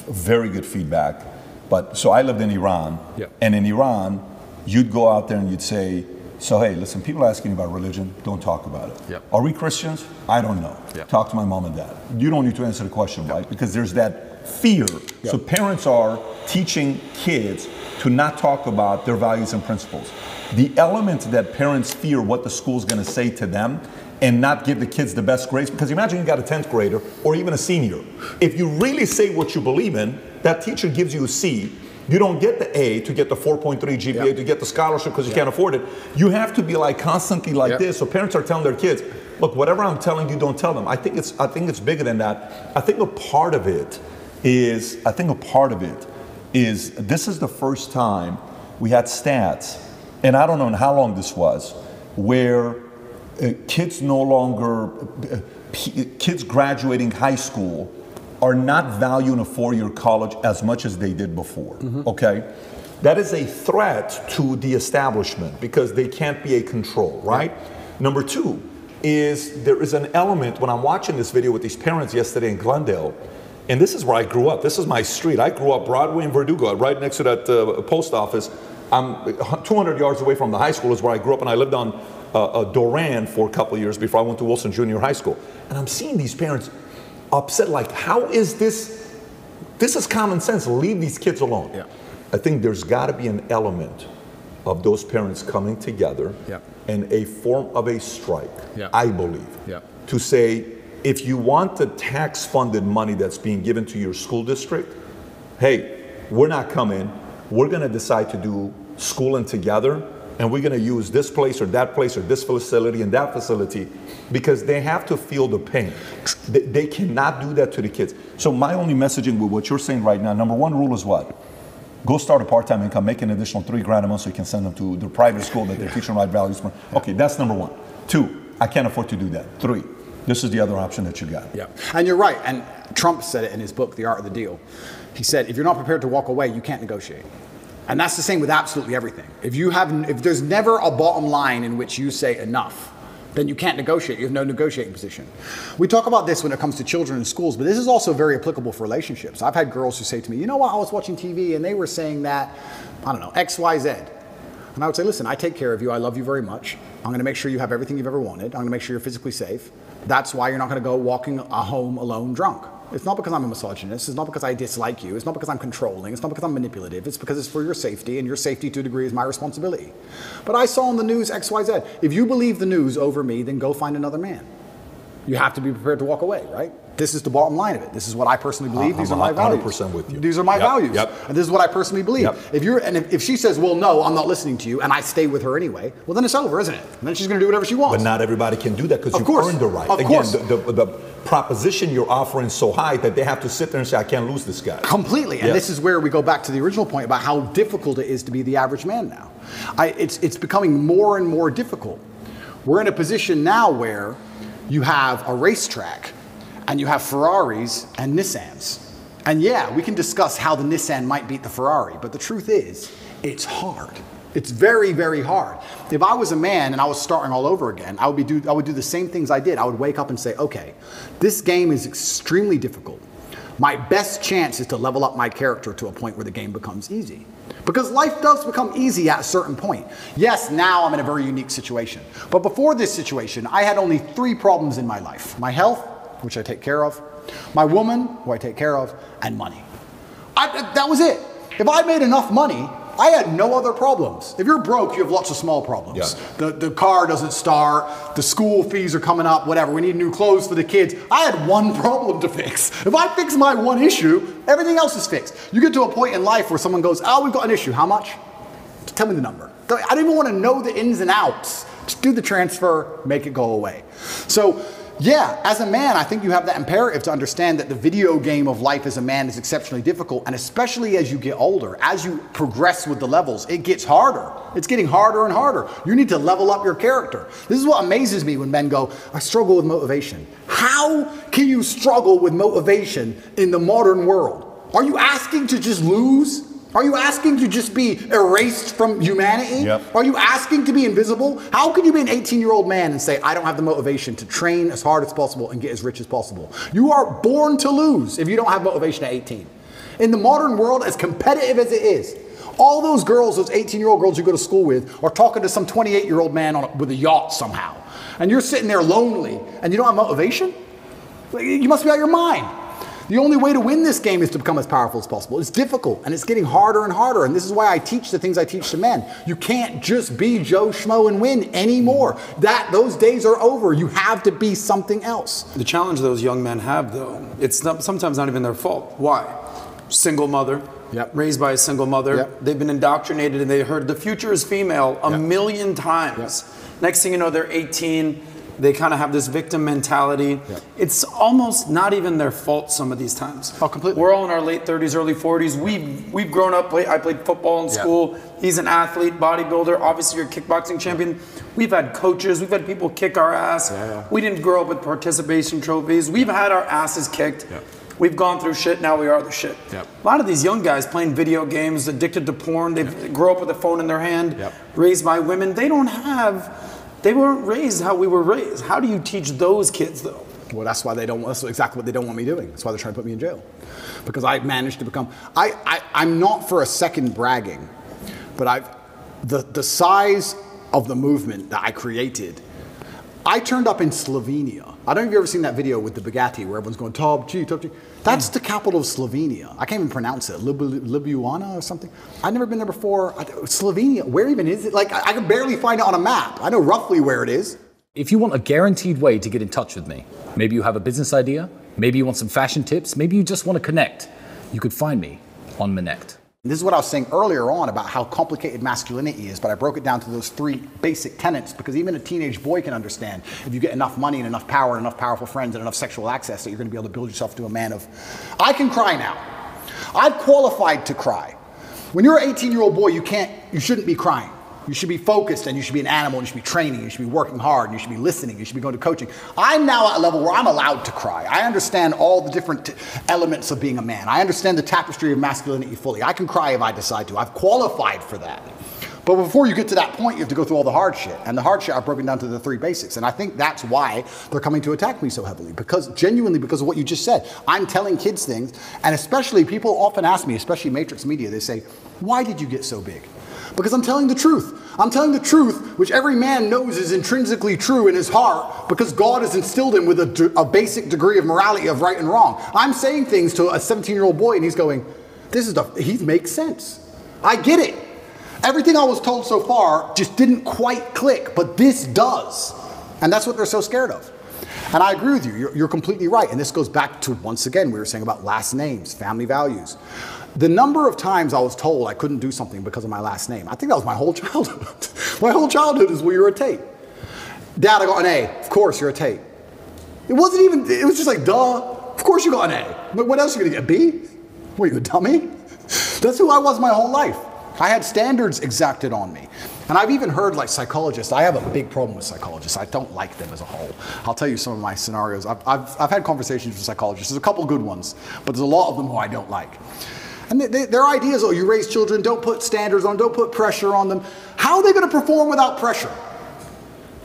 Speaker 3: very good feedback. But so I lived in Iran, and in Iran, you'd go out there and you'd say, so hey, listen, people are asking about religion, don't talk about it. Are we Christians? I don't know. Talk to my mom and dad. You don't need to answer the question, right? Because there's that fear. So parents are teaching kids to not talk about their values and principles. The element that parents fear what the school's gonna say to them and not give the kids the best grades, because imagine you got a 10th grader or even a senior. If you really say what you believe in, that teacher gives you a C. You don't get the A to get the 4.3 GPA to get the scholarship because you can't afford it. You have to be like constantly like this. So parents are telling their kids, look, whatever I'm telling you, don't tell them. I think it's bigger than that. I think a part of it is this is the first time we had stats, and I don't know how long this was, where kids graduating high school are not valuing a 4-year college as much as they did before, okay? That is a threat to the establishment because they can't be a control, right? Number two is there is an element, when I'm watching this video with these parents yesterday in Glendale, and this is where I grew up, this is my street. I grew up Broadway and Verdugo, right next to that post office. I'm 200 yards away from the high school is where I grew up, and I lived on Doran for a couple of years before I went to Wilson Junior High School. And I'm seeing these parents upset, like, how is this? This is common sense. Leave these kids alone. I think there's got to be an element of those parents coming together in a form of a strike, I believe, to say, if you want the tax-funded money that's being given to your school district, hey, we're not coming. We're going to decide to do schooling together, and we're going to use this place or this facility and that facility, because they have to feel the pain. They cannot do that to the kids. So my only messaging with what you're saying right now, number one rule is what? Go start a part-time income, make an additional $3 grand a month so you can send them to the private school that they're teaching right values. Okay, that's number one. Two, I can't afford to do that. 3, this is the other option that you got.
Speaker 5: Yeah, and you're right. And Trump said it in his book, The Art of the Deal. He said, if you're not prepared to walk away, you can't negotiate. And that's the same with absolutely everything. If there's never a bottom line in which you say enough, then you can't negotiate. You have no negotiating position. We talk about this when it comes to children in schools, but this is also very applicable for relationships. I've had girls who say to me, you know what, I was watching TV and they were saying that, I don't know, X, Y, Z. And I would say, listen, I take care of you. I love you very much. I'm going to make sure you have everything you've ever wanted. I'm going to make sure you're physically safe. That's why you're not going to go walking home alone drunk. It's not because I'm a misogynist. It's not because I dislike you. It's not because I'm controlling. It's not because I'm manipulative. It's because it's for your safety, and your safety to a degree is my responsibility. But I saw on the news X, Y, Z. If you believe the news over me, then go find another man. You have to be prepared to walk away, right? This is the bottom line of it. This is what I personally believe. These are my values.
Speaker 3: 100% with you.
Speaker 5: These are my values.
Speaker 3: Yep.
Speaker 5: And this is what I personally believe.
Speaker 3: Yep.
Speaker 5: If she says, well, no, I'm not listening to you, and I stay with her anyway, well, then it's over, isn't it? And then she's going to do whatever she wants.
Speaker 3: But not everybody can do that because you've earned the right.
Speaker 5: Of course.
Speaker 3: The proposition you're offering is so high that they have to sit there and say, I can't lose this guy.
Speaker 5: Completely. And this is where we go back to the original point about how difficult it is to be the average man now. It's becoming more and more difficult. We're in a position now where you have a racetrack and you have Ferraris and Nissans. And yeah, we can discuss how the Nissan might beat the Ferrari, but the truth is, it's hard. It's very, very hard. If I was a man and I was starting all over again, I would do the same things I did. I would wake up and say, okay, this game is extremely difficult. My best chance is to level up my character to a point where the game becomes easy. Because life does become easy at a certain point. Yes, now I'm in a very unique situation. But before this situation, I had only 3 problems in my life. My health, which I take care of, my woman, who I take care of, and money. That was it. If I made enough money, I had no other problems. If you're broke, you have lots of small problems. Yeah. The car doesn't start, the school fees are coming up, whatever. We need new clothes for the kids. I had one problem to fix. If I fix my one issue, everything else is fixed. You get to a point in life where someone goes, oh, we've got an issue. How much? Tell me the number. I don't even want to know the ins and outs. Just do the transfer, make it go away. So, yeah, as a man, I think you have that imperative to understand that the video game of life as a man is exceptionally difficult, and especially as you get older, as you progress with the levels, it gets harder. It's getting harder and harder. You need to level up your character. This is what amazes me when men go, I struggle with motivation. How can you struggle with motivation in the modern world? Are you asking to just lose? Are you asking to just be erased from humanity? Yep. Are you asking to be invisible? How can you be an 18-year-old man and say, I don't have the motivation to train as hard as possible and get as rich as possible? You are born to lose if you don't have motivation at 18. In the modern world, as competitive as it is, all those girls, those 18-year-old girls you go to school with, are talking to some 28-year-old man with a yacht somehow. And you're sitting there lonely and you don't have motivation? You must be out of your mind. The only way to win this game is to become as powerful as possible. It's difficult, and it's getting harder and harder, and this is why I teach the things I teach to men. You can't just be Joe Schmo and win anymore. Those days are over. You have to be something else.
Speaker 4: The challenge those young men have, though, it's sometimes not even their fault. Why? Single mother, raised by a single mother. They've been indoctrinated, and they heard the future is female a million times. Next thing you know, they're 18. They kind of have this victim mentality. It's almost not even their fault some of these times.
Speaker 5: Oh, completely.
Speaker 4: We're all in our late 30s, early 40s. We've grown up. I played football in school. He's an athlete, bodybuilder. Obviously, you're a kickboxing champion. We've had coaches. We've had people kick our ass. We didn't grow up with participation trophies. We've had our asses kicked. We've gone through shit. Now we are the shit. A lot of these young guys playing video games, addicted to porn. They grow up with a phone in their hand, raised by women. They weren't raised how we were raised. How do you teach those kids, though?
Speaker 5: Well, that's exactly what they don't want me doing. That's why they're trying to put me in jail. Because I managed to become, I'm not for a second bragging, but the size of the movement that I created, I turned up in Slovenia. I don't know if you've ever seen that video with the Bugatti where everyone's going, Top G. That's the capital of Slovenia. I can't even pronounce it. Ljubljana or something. I've never been there before. Slovenia, where even is it? Like, I can barely find it on a map. I know roughly where it is.
Speaker 7: If you want a guaranteed way to get in touch with me, maybe you have a business idea, maybe you want some fashion tips, maybe you just want to connect, you could find me on Minect.
Speaker 5: This is what I was saying earlier on about how complicated masculinity is, but I broke it down to those 3 basic tenets because even a teenage boy can understand if you get enough money and enough power and enough powerful friends and enough sexual access that you're going to be able to build yourself to a man of, I can cry now. I've qualified to cry. When you're an 18-year-old boy, you shouldn't be crying. You should be focused, and you should be an animal, and you should be training, you should be working hard, and you should be listening, you should be going to coaching. I'm now at a level where I'm allowed to cry. I understand all the different elements of being a man. I understand the tapestry of masculinity fully. I can cry if I decide to. I've qualified for that. But before you get to that point, you have to go through all the hard shit. And the hard shit I've broken down to the 3 basics. And I think that's why they're coming to attack me so heavily. Genuinely because of what you just said. I'm telling kids things, and especially people often ask me, especially Matrix Media, they say, why did you get so big? Because I'm telling the truth. I'm telling the truth, which every man knows is intrinsically true in his heart, because God has instilled him with a basic degree of morality of right and wrong. I'm saying things to a 17-year-old boy, and he's going, he makes sense. I get it. Everything I was told so far just didn't quite click, but this does. And that's what they're so scared of. And I agree with you. You're completely right. And this goes back to, once again, we were saying about last names, family values. The number of times I was told I couldn't do something because of my last name, I think that was my whole childhood. My whole childhood is, well, you're a Tate. Dad, I got an A. Of course, you're a Tate. It was just like, duh. Of course you got an A. But what else are you going to get, a B? What, you a dummy? That's who I was my whole life. I had standards exacted on me. And I've even heard like psychologists, I have a big problem with psychologists. I don't like them as a whole. I'll tell you some of my scenarios. I've had conversations with psychologists. There's a couple good ones, but there's a lot of them who I don't like. And their ideas, oh, you raise children, don't put standards on them, don't put pressure on them. How are they going to perform without pressure?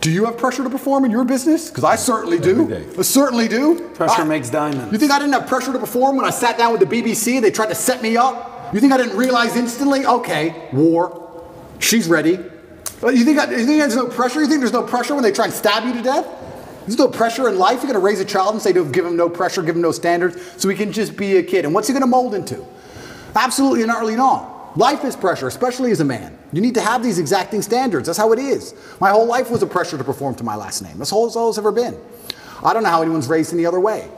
Speaker 5: Do you have pressure to perform in your business? Because I certainly do. I certainly do.
Speaker 4: Pressure makes diamonds.
Speaker 5: You think I didn't have pressure to perform when I sat down with the BBC and they tried to set me up? You think I didn't realize instantly? Okay, war. She's ready. You think there's no pressure? You think there's no pressure when they try and stab you to death? There's no pressure in life. You're going to raise a child and say, don't give him no pressure, give him no standards, so he can just be a kid. And what's he going to mold into? Absolutely and utterly not. Life is pressure, especially as a man. You need to have these exacting standards. That's how it is. My whole life was a pressure to perform to my last name. That's all it's ever been. I don't know how anyone's raised any other way.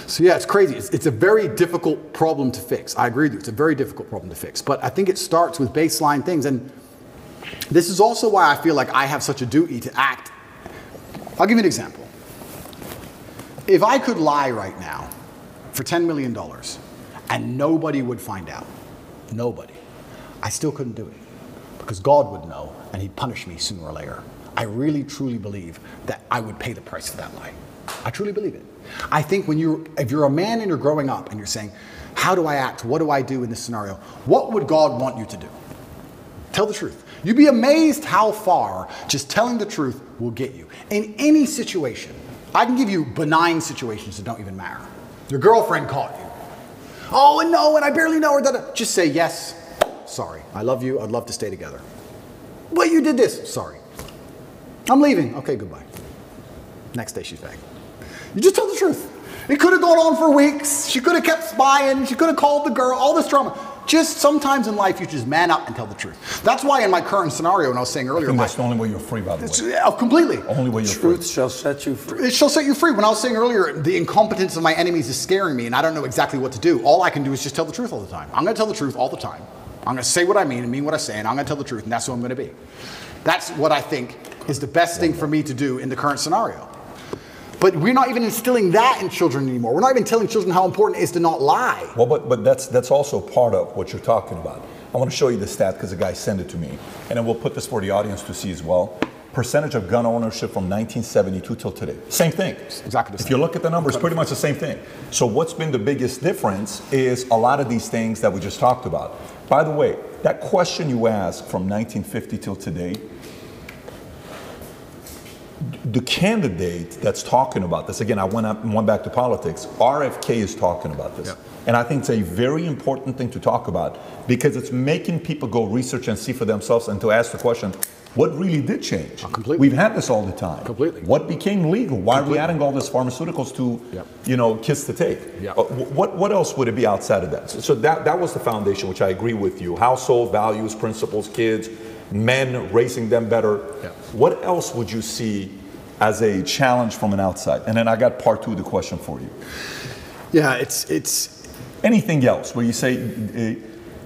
Speaker 5: So yeah, it's crazy. It's a very difficult problem to fix. I agree with you. It's a very difficult problem to fix. But I think it starts with baseline things. And this is also why I feel like I have such a duty to act. I'll give you an example. If I could lie right now for $10 million and nobody would find out, nobody, I still couldn't do it. Because God would know and he'd punish me sooner or later. I really, truly believe that I would pay the price for that lie. I truly believe it. I think if you're a man and you're growing up and you're saying, how do I act? What do I do in this scenario? What would God want you to do? Tell the truth. You'd be amazed how far just telling the truth will get you. In any situation, I can give you benign situations that don't even matter. Your girlfriend caught you. Oh, and no, and I barely know her. Just say, yes, sorry. I love you. I'd love to stay together. But you did this. Sorry. I'm leaving. Okay, goodbye. Next day she's back. You just tell the truth. It could have gone on for weeks. She could have kept spying. She could have called the girl. All this drama. Just sometimes in life, you just man up and tell the truth. That's why in my current scenario, and I was saying earlier,
Speaker 3: I think that's the only way you're free, by the way.
Speaker 5: Completely.
Speaker 3: Only way you're
Speaker 4: Truth
Speaker 3: free.
Speaker 4: shall set you free.
Speaker 5: It shall set you free. When I was saying earlier, the incompetence of my enemies is scaring me, and I don't know exactly what to do. All I can do is just tell the truth all the time. I'm going to tell the truth all the time. I'm going to say what I mean and mean what I say, and I'm going to tell the truth, and that's who I'm going to be. That's what I think is the best thing for me to do in the current scenario. But we're not even instilling that in children anymore. We're not even telling children how important it is to not lie.
Speaker 3: Well, but that's also part of what you're talking about. I want to show you the stat because the guy sent it to me. And then we'll put this for the audience to see as well. Percentage of gun ownership from 1972 till today. Same thing.
Speaker 5: Exactly the same.
Speaker 3: If you look at the numbers, pretty much the same thing. So what's been the biggest difference is a lot of these things that we just talked about. By the way, that question you asked from 1950 till today, the candidate that's talking about this, again, I went back to politics, RFK is talking about this. Yep. And I think it's a very important thing to talk about because it's making people go research and see for themselves and to ask the question, what really did change?
Speaker 5: Completely.
Speaker 3: We've had this all the time.
Speaker 5: Completely.
Speaker 3: What became legal? Why are we adding all these pharmaceuticals to, kiss the Tate?
Speaker 5: Yep.
Speaker 3: What else would it be outside of that? So that was the foundation, which I agree with you. Household values, principles, kids, men, raising them better.
Speaker 5: Yep.
Speaker 3: What else would you see as a challenge from an outside? And then I got part two of the question for you.
Speaker 5: Yeah, it's
Speaker 3: anything else where you say,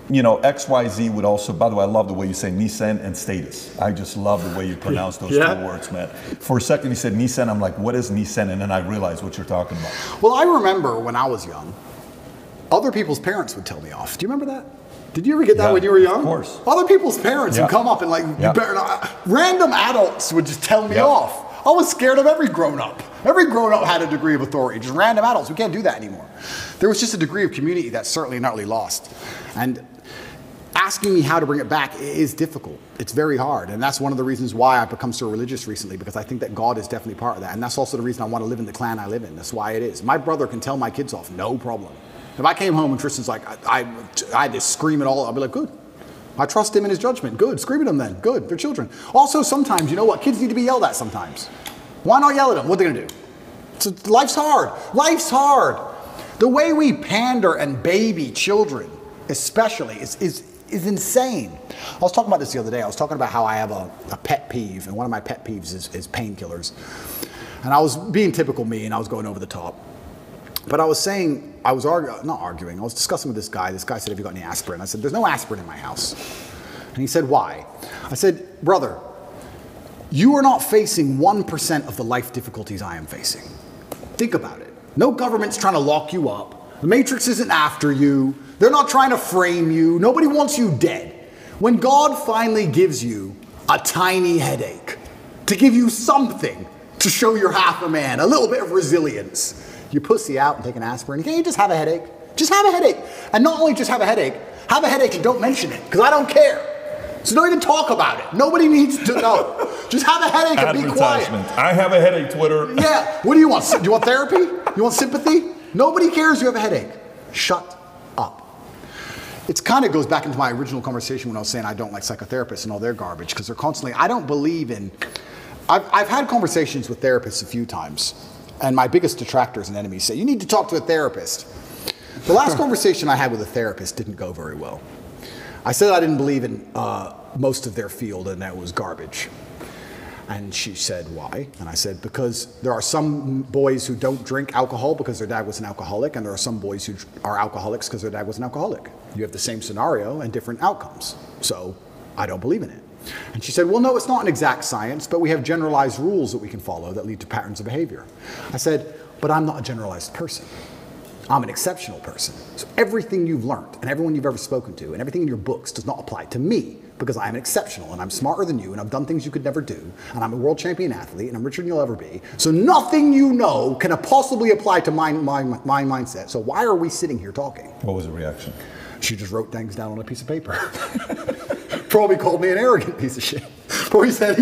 Speaker 3: XYZ would also, by the way, I love the way you say Nissan and status. I just love the way you pronounce those two words, man. For a second you said Nissan, I'm like, what is Nissan? And then I realized what you're talking about.
Speaker 5: Well, I remember when I was young, other people's parents would tell me off. Do you remember that? Did you ever get that
Speaker 3: Yeah,
Speaker 5: when you were young?
Speaker 3: of course.
Speaker 5: Other people's parents
Speaker 3: Yeah.
Speaker 5: would come up and like,
Speaker 3: Yeah.
Speaker 5: you better not. Random adults would just tell me
Speaker 3: Yeah.
Speaker 5: off. I was scared of every grown-up. Every grown-up had a degree of authority. Just random adults. We can't do that anymore. There was just a degree of community that's certainly not really lost. And asking me how to bring it back is difficult. It's very hard. And that's one of the reasons why I've become so religious recently, because I think that God is definitely part of that. And that's also the reason I want to live in the clan I live in. That's why it is. My brother can tell my kids off, no problem. If I came home and Tristan's like, I had to scream it all, I'd be like, good. I trust him in his judgment. Good. Scream at them then. Good. They're children. Also, sometimes, you know what? Kids need to be yelled at sometimes. Why not yell at them? What are they going to do? So life's hard. Life's hard. The way we pander and baby children, especially, is insane. I was talking about this the other day. I was talking about how I have a pet peeve, and one of my pet peeves is painkillers. And I was being typical me, and I was going over the top. But I was saying, I was not arguing, I was discussing with this guy. This guy said, have you got any aspirin? I said, there's no aspirin in my house. And he said, why? I said, brother, you are not facing 1% of the life difficulties I am facing. Think about it. No government's trying to lock you up. The Matrix isn't after you. They're not trying to frame you. Nobody wants you dead. When God finally gives you a tiny headache to give you something to show you're half a man, a little bit of resilience, you pussy out and take an aspirin. Can't you just have a headache? Just have a headache. And not only just have a headache and don't mention it, because I don't care. So don't even talk about it. Nobody needs to know. Just have a headache and be quiet.
Speaker 3: I have a headache, Twitter.
Speaker 5: Yeah. What do you want? Do you want therapy? You want sympathy? Nobody cares you have a headache. Shut up. It kind of goes back into my original conversation when I was saying I don't like psychotherapists and all their garbage, because they're constantly, I don't believe in, I've had conversations with therapists a few times. And my biggest detractors and enemies say, you need to talk to a therapist. The last conversation I had with a therapist didn't go very well. I said I didn't believe in most of their field and that it was garbage. And she said, why? And I said, because there are some boys who don't drink alcohol because their dad was an alcoholic, and there are some boys who are alcoholics because their dad was an alcoholic. You have the same scenario and different outcomes. So I don't believe in it. And she said, well, no, it's not an exact science, but we have generalized rules that we can follow that lead to patterns of behavior. I said, but I'm not a generalized person. I'm an exceptional person. So everything you've learned and everyone you've ever spoken to and everything in your books does not apply to me, because I'm exceptional and I'm smarter than you and I've done things you could never do, and I'm a world champion athlete and I'm richer than you'll ever be. So nothing you know can possibly apply to my mindset. So why are we sitting here talking?
Speaker 3: What was the reaction?
Speaker 5: She just wrote things down on a piece of paper. Probably called me an arrogant piece of shit. Probably said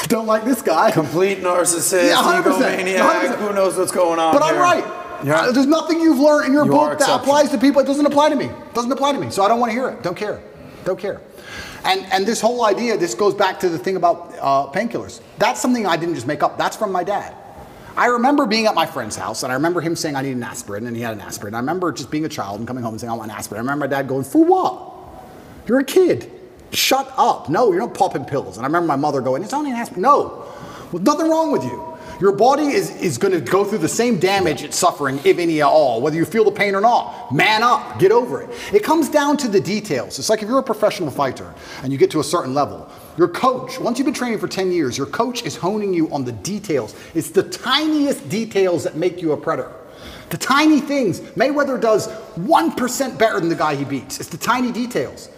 Speaker 5: don't like this guy.
Speaker 4: Complete narcissist,
Speaker 5: Yeah, 100%,
Speaker 4: egomaniac,
Speaker 5: 100%.
Speaker 4: who knows what's going on
Speaker 5: But
Speaker 4: here.
Speaker 5: I'm right.
Speaker 4: Yeah.
Speaker 5: There's nothing you've learned in your
Speaker 4: You are
Speaker 5: book that
Speaker 4: exceptional.
Speaker 5: applies to people. It doesn't apply to me. It doesn't apply to me. So I don't want to hear it. Don't care. Don't care. And this whole idea, this goes back to the thing about painkillers. That's something I didn't just make up. That's from my dad. I remember being at my friend's house, and I remember him saying I need an aspirin, and he had an aspirin. I remember just being a child and coming home and saying I want an aspirin. I remember my dad going, for what? You're a kid. Shut up. No, you're not popping pills. And I remember my mother going, it's only an aspirin. No, well, nothing wrong with you. Your body is going to go through the same damage it's suffering, if any at all, whether you feel the pain or not. Man up, get over it. It comes down to the details. It's like if you're a professional fighter and you get to a certain level, your coach, once you've been training for 10 years, your coach is honing you on the details. It's the tiniest details that make you a predator. The tiny things. Mayweather does 1% better than the guy he beats. It's the tiny details.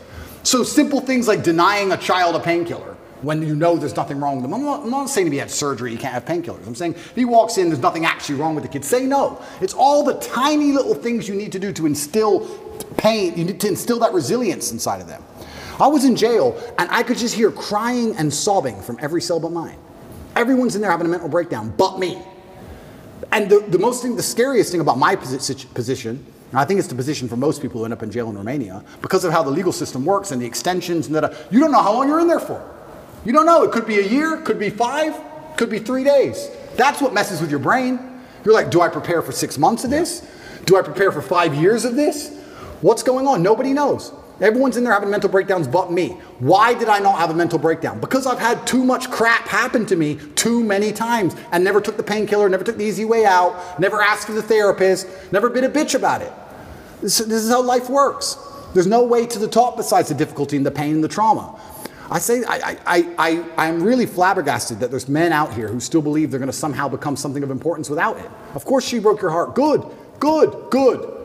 Speaker 5: So simple things like denying a child a painkiller when you know there's nothing wrong with them. I'm not saying if he had surgery, you can't have painkillers. I'm saying if he walks in, there's nothing actually wrong with the kid, say no. It's all the tiny little things you need to do to instill pain. You need to instill that resilience inside of them. I was in jail, and I could just hear crying and sobbing from every cell but mine. Everyone's in there having a mental breakdown, but me. And the scariest thing about my position, and I think it's the position for most people who end up in jail in Romania, because of how the legal system works and the extensions, and you don't know how long you're in there for. You don't know. It could be a year, could be 5, could be 3 days. That's what messes with your brain. You're like, do I prepare for 6 months of this? Do I prepare for 5 years of this? What's going on? Nobody knows. Everyone's in there having mental breakdowns but me. Why did I not have a mental breakdown? Because I've had too much crap happen to me too many times and never took the painkiller, never took the easy way out, never asked for the therapist, never been a bitch about it. This is how life works. There's no way to the top besides the difficulty and the pain and the trauma. I'm really flabbergasted that there's men out here who still believe they're going to somehow become something of importance without it. Of course she broke your heart. Good, good, good.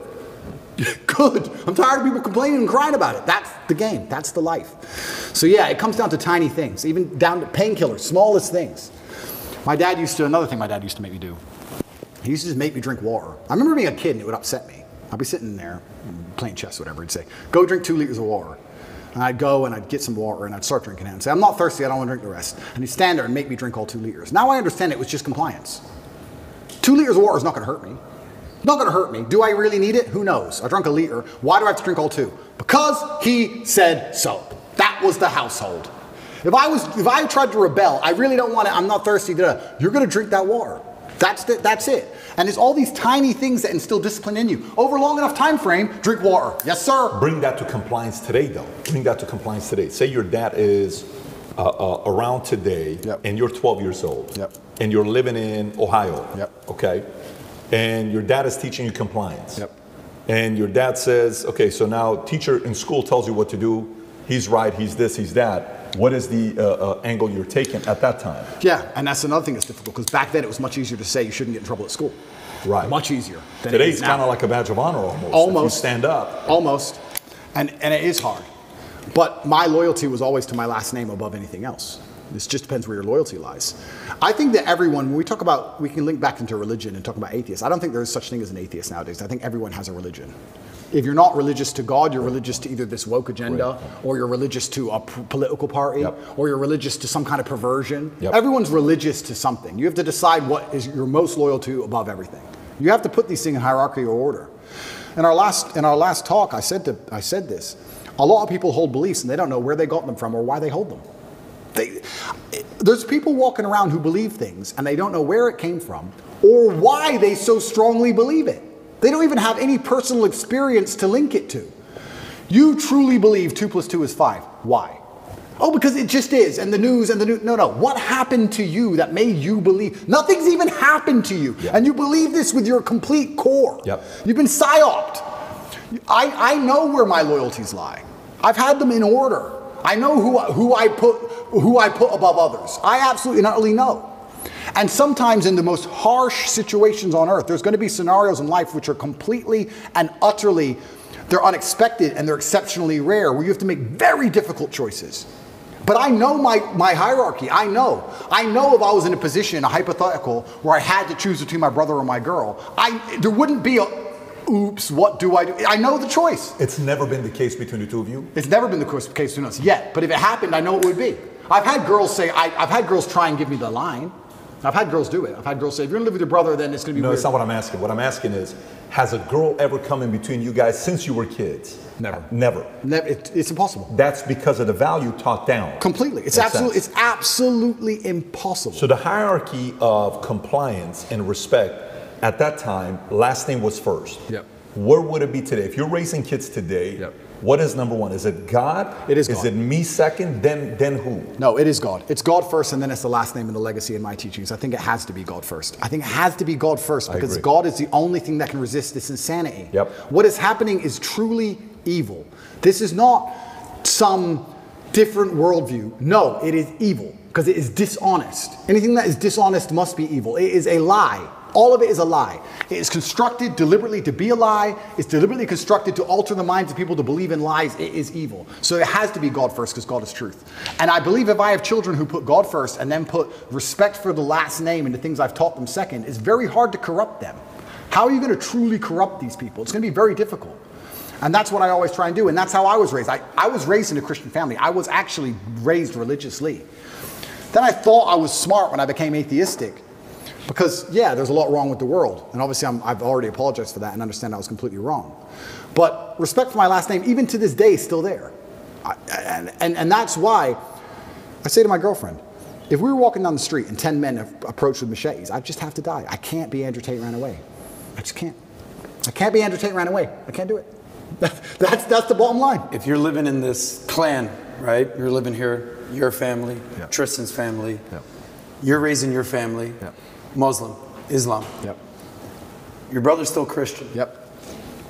Speaker 5: Good. I'm tired of people complaining and crying about it. That's the game. That's the life. So yeah, it comes down to tiny things, even down to painkillers, smallest things. Another thing my dad used to make me do. He used to just make me drink water. I remember being a kid and it would upset me. I'd be sitting there playing chess or whatever. He'd say, go drink 2 liters of water. And I'd go and I'd get some water and I'd start drinking it and say, I'm not thirsty, I don't want to drink the rest. And he'd stand there and make me drink all 2 liters. Now I understand it was just compliance. 2 liters of water is not going to hurt me. Not going to hurt me. Do I really need it? Who knows? I drank a liter. Why do I have to drink all 2? Because he said so. That was the household. If I tried to rebel, I really don't want it, I'm not thirsty, you're going to drink that water. That's it. And there's all these tiny things that instill discipline in you. Over a long enough time frame, drink water. Yes, sir.
Speaker 3: Bring that to compliance today, though. Bring that to compliance today. Say your dad is around today,
Speaker 5: Yep.
Speaker 3: and you're 12 years old,
Speaker 5: Yep.
Speaker 3: and you're living in Ohio,
Speaker 5: Yep.
Speaker 3: okay? And your dad is teaching you compliance.
Speaker 5: Yep.
Speaker 3: And your dad says, okay, so now teacher in school tells you what to do. He's right, he's this, he's that. What is the angle you're taking at that time?
Speaker 5: Yeah, and that's another thing that's difficult, because back then it was much easier to say you shouldn't get in trouble at school.
Speaker 3: Right.
Speaker 5: Much easier than
Speaker 3: Today
Speaker 5: it is
Speaker 3: it's
Speaker 5: now.
Speaker 3: kind of like a badge of honor almost.
Speaker 5: Almost.
Speaker 3: If you stand up.
Speaker 5: Almost. And it is hard. But my loyalty was always to my last name above anything else. This just depends where your loyalty lies. I think that everyone, when we talk about, we can link back into religion and talk about atheists. I don't think there is such thing as an atheist nowadays. I think everyone has a religion. If you're not religious to God, you're religious to either this woke agenda, or you're religious to a political party,
Speaker 3: Yep.
Speaker 5: or you're religious to some kind of perversion.
Speaker 3: Yep.
Speaker 5: Everyone's religious to something. You have to decide what is you're most loyal to above everything. You have to put these things in hierarchy or order. In our last talk, I said this. A lot of people hold beliefs and they don't know where they got them from or why they hold them. There's people walking around who believe things and they don't know where it came from or why they so strongly believe it. They don't even have any personal experience to link it to. You truly believe 2 + 2 is 5. Why? Oh, because it just is, and the news. No. What happened to you that made you believe? Nothing's even happened to you,
Speaker 3: Yep.
Speaker 5: and you believe this with your complete core.
Speaker 3: Yep.
Speaker 5: You've been psyoped. I know where my loyalties lie. I've had them in order. I know who I put above others. I absolutely and utterly know. And sometimes in the most harsh situations on earth, there's going to be scenarios in life which are completely and utterly, they're unexpected and they're exceptionally rare, where you have to make very difficult choices. But I know my hierarchy. I know if I was in a position, a hypothetical, where I had to choose between my brother or my girl, there wouldn't be a, oops, what do I do? I know the choice.
Speaker 3: It's never been the case between the two of you?
Speaker 5: It's never been the case between us yet. But if it happened, I know what it would be. I've had girls try and give me the line. I've had girls do it. I've had girls say, if you're going to live with your brother, then it's going to be
Speaker 3: No,
Speaker 5: weird.
Speaker 3: it's not what I'm asking. What I'm asking is, has a girl ever come in between you guys since you were kids?
Speaker 5: Never.
Speaker 3: Never.
Speaker 5: It's impossible.
Speaker 3: That's because of the value taught down.
Speaker 5: Completely. It's absolutely impossible.
Speaker 3: So the hierarchy of compliance and respect at that time, last name was first.
Speaker 5: Yep.
Speaker 3: Where would it be today? If you're raising kids today,
Speaker 5: Yep.
Speaker 3: what is number one? Is it God?
Speaker 5: It is
Speaker 3: Is
Speaker 5: God.
Speaker 3: it me second? Then who?
Speaker 5: No, it is God. It's God first, and then it's the last name and the legacy in my teachings. I think it has to be God first. I think it has to be God first because
Speaker 3: agree.
Speaker 5: God is the only thing that can resist this insanity.
Speaker 3: Yep.
Speaker 5: What is happening is truly evil. This is not some different worldview. No, it is evil because it is dishonest. Anything that is dishonest must be evil. It is a lie. All of it is a lie. It is constructed deliberately to be a lie. It's deliberately constructed to alter the minds of people to believe in lies. It is evil. So it has to be God first because God is truth. And I believe if I have children who put God first and then put respect for the last name and the things I've taught them second, it's very hard to corrupt them. How are you going to truly corrupt these people? It's going to be very difficult. And that's what I always try and do. And that's how I was raised. I was raised in a Christian family. I was actually raised religiously. Then I thought I was smart when I became atheistic. Because, yeah, there's a lot wrong with the world. And obviously, I've already apologized for that and understand I was completely wrong. But respect for my last name, even to this day, is still there. And that's why I say to my girlfriend, if we were walking down the street and 10 men approached with machetes, I'd just have to die. I can't be Andrew Tate ran away. I just can't. I can't be Andrew Tate ran away. I can't do it. That's the bottom line.
Speaker 4: If you're living in this clan, right? You're living here, your family,
Speaker 5: Yep.
Speaker 4: Tristan's family,
Speaker 5: Yep.
Speaker 4: you're raising your family,
Speaker 5: Yep.
Speaker 4: Muslim, Islam.
Speaker 5: Yep.
Speaker 4: Your brother's still Christian.
Speaker 5: Yep.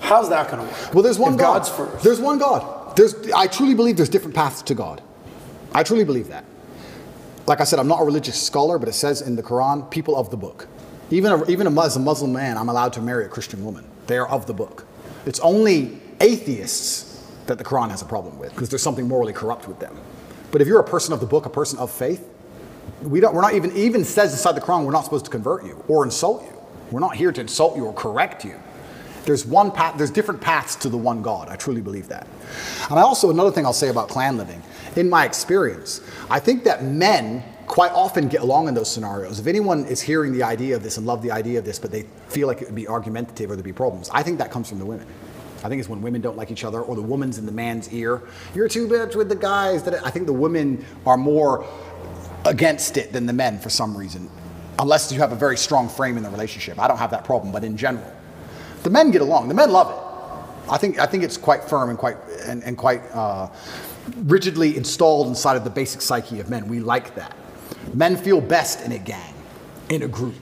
Speaker 4: How's that going to work?
Speaker 5: Well, there's one
Speaker 4: If
Speaker 5: God.
Speaker 4: God's first.
Speaker 5: There's one God. I truly believe there's different paths to God. I truly believe that. Like I said, I'm not a religious scholar, but it says in the Quran, people of the book. Even a Muslim man, I'm allowed to marry a Christian woman. They are of the book. It's only atheists that the Quran has a problem with, because there's something morally corrupt with them. But if you're a person of the book, a person of faith, we're not even says inside the Quran, we're not supposed to convert you or insult you. We're not here to insult you or correct you. There's one path, there's different paths to the one God. I truly believe that. And I also, another thing I'll say about clan living, in my experience, I think that men quite often get along in those scenarios. If anyone is hearing the idea of this and love the idea of this, but they feel like it would be argumentative or there'd be problems, I think that comes from the women. I think it's when women don't like each other, or the woman's in the man's ear. You're too much with the guys. I think the women are more against it than the men for some reason, unless you have a very strong frame in the relationship. I don't have that problem, but in general, the men get along. The men love it. I think it's quite firm and quite rigidly installed inside of the basic psyche of men. We like that. Men feel best in a gang, in a group.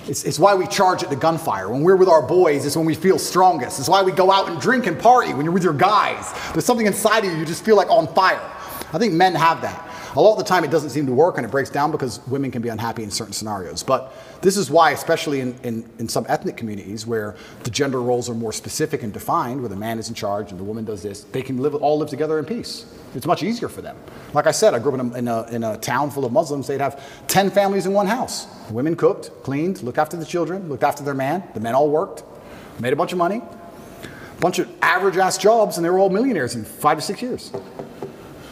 Speaker 5: It's why we charge at the gunfire. When we're with our boys, it's when we feel strongest. It's why we go out and drink and party when you're with your guys. There's something inside of you, you just feel like on fire. I think men have that. A lot of the time it doesn't seem to work and it breaks down because women can be unhappy in certain scenarios. But this is why, especially in some ethnic communities where the gender roles are more specific and defined, where the man is in charge and the woman does this, they can all live together in peace. It's much easier for them. Like I said, I grew up in a town full of Muslims. They'd have 10 families in one house. The women cooked, cleaned, looked after the children, looked after their man. The men all worked, made a bunch of money, a bunch of average-ass jobs, and they were all millionaires in 5 to 6 years.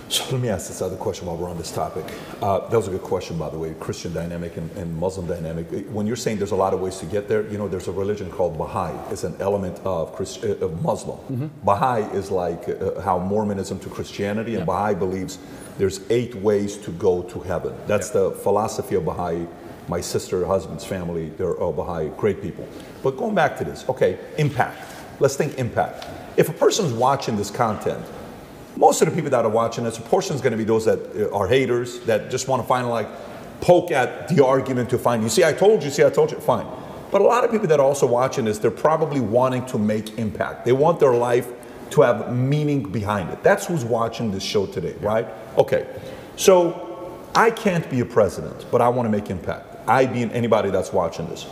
Speaker 3: So let me ask this other question while we're on this topic. That was a good question, by the way, Christian dynamic and Muslim dynamic. When you're saying there's a lot of ways to get there, you know, there's a religion called Baha'i. It's an element of Muslim. Mm-hmm. Baha'i is like how Mormonism to Christianity, and Baha'i believes there's 8 ways to go to heaven. That's the philosophy of Baha'i. My sister, husband's family, they're all Baha'i, great people. But going back to this, okay, impact. Let's think impact. If a person's watching this content, most of the people that are watching this, a portion is going to be those that are haters, that just want to find, like, poke at the argument to find, you see, I told you, fine. But a lot of people that are also watching this, they're probably wanting to make impact. They want their life to have meaning behind it. That's who's watching this show today, right? Okay, so I can't be a president, but I want to make impact. I being anybody that's watching this.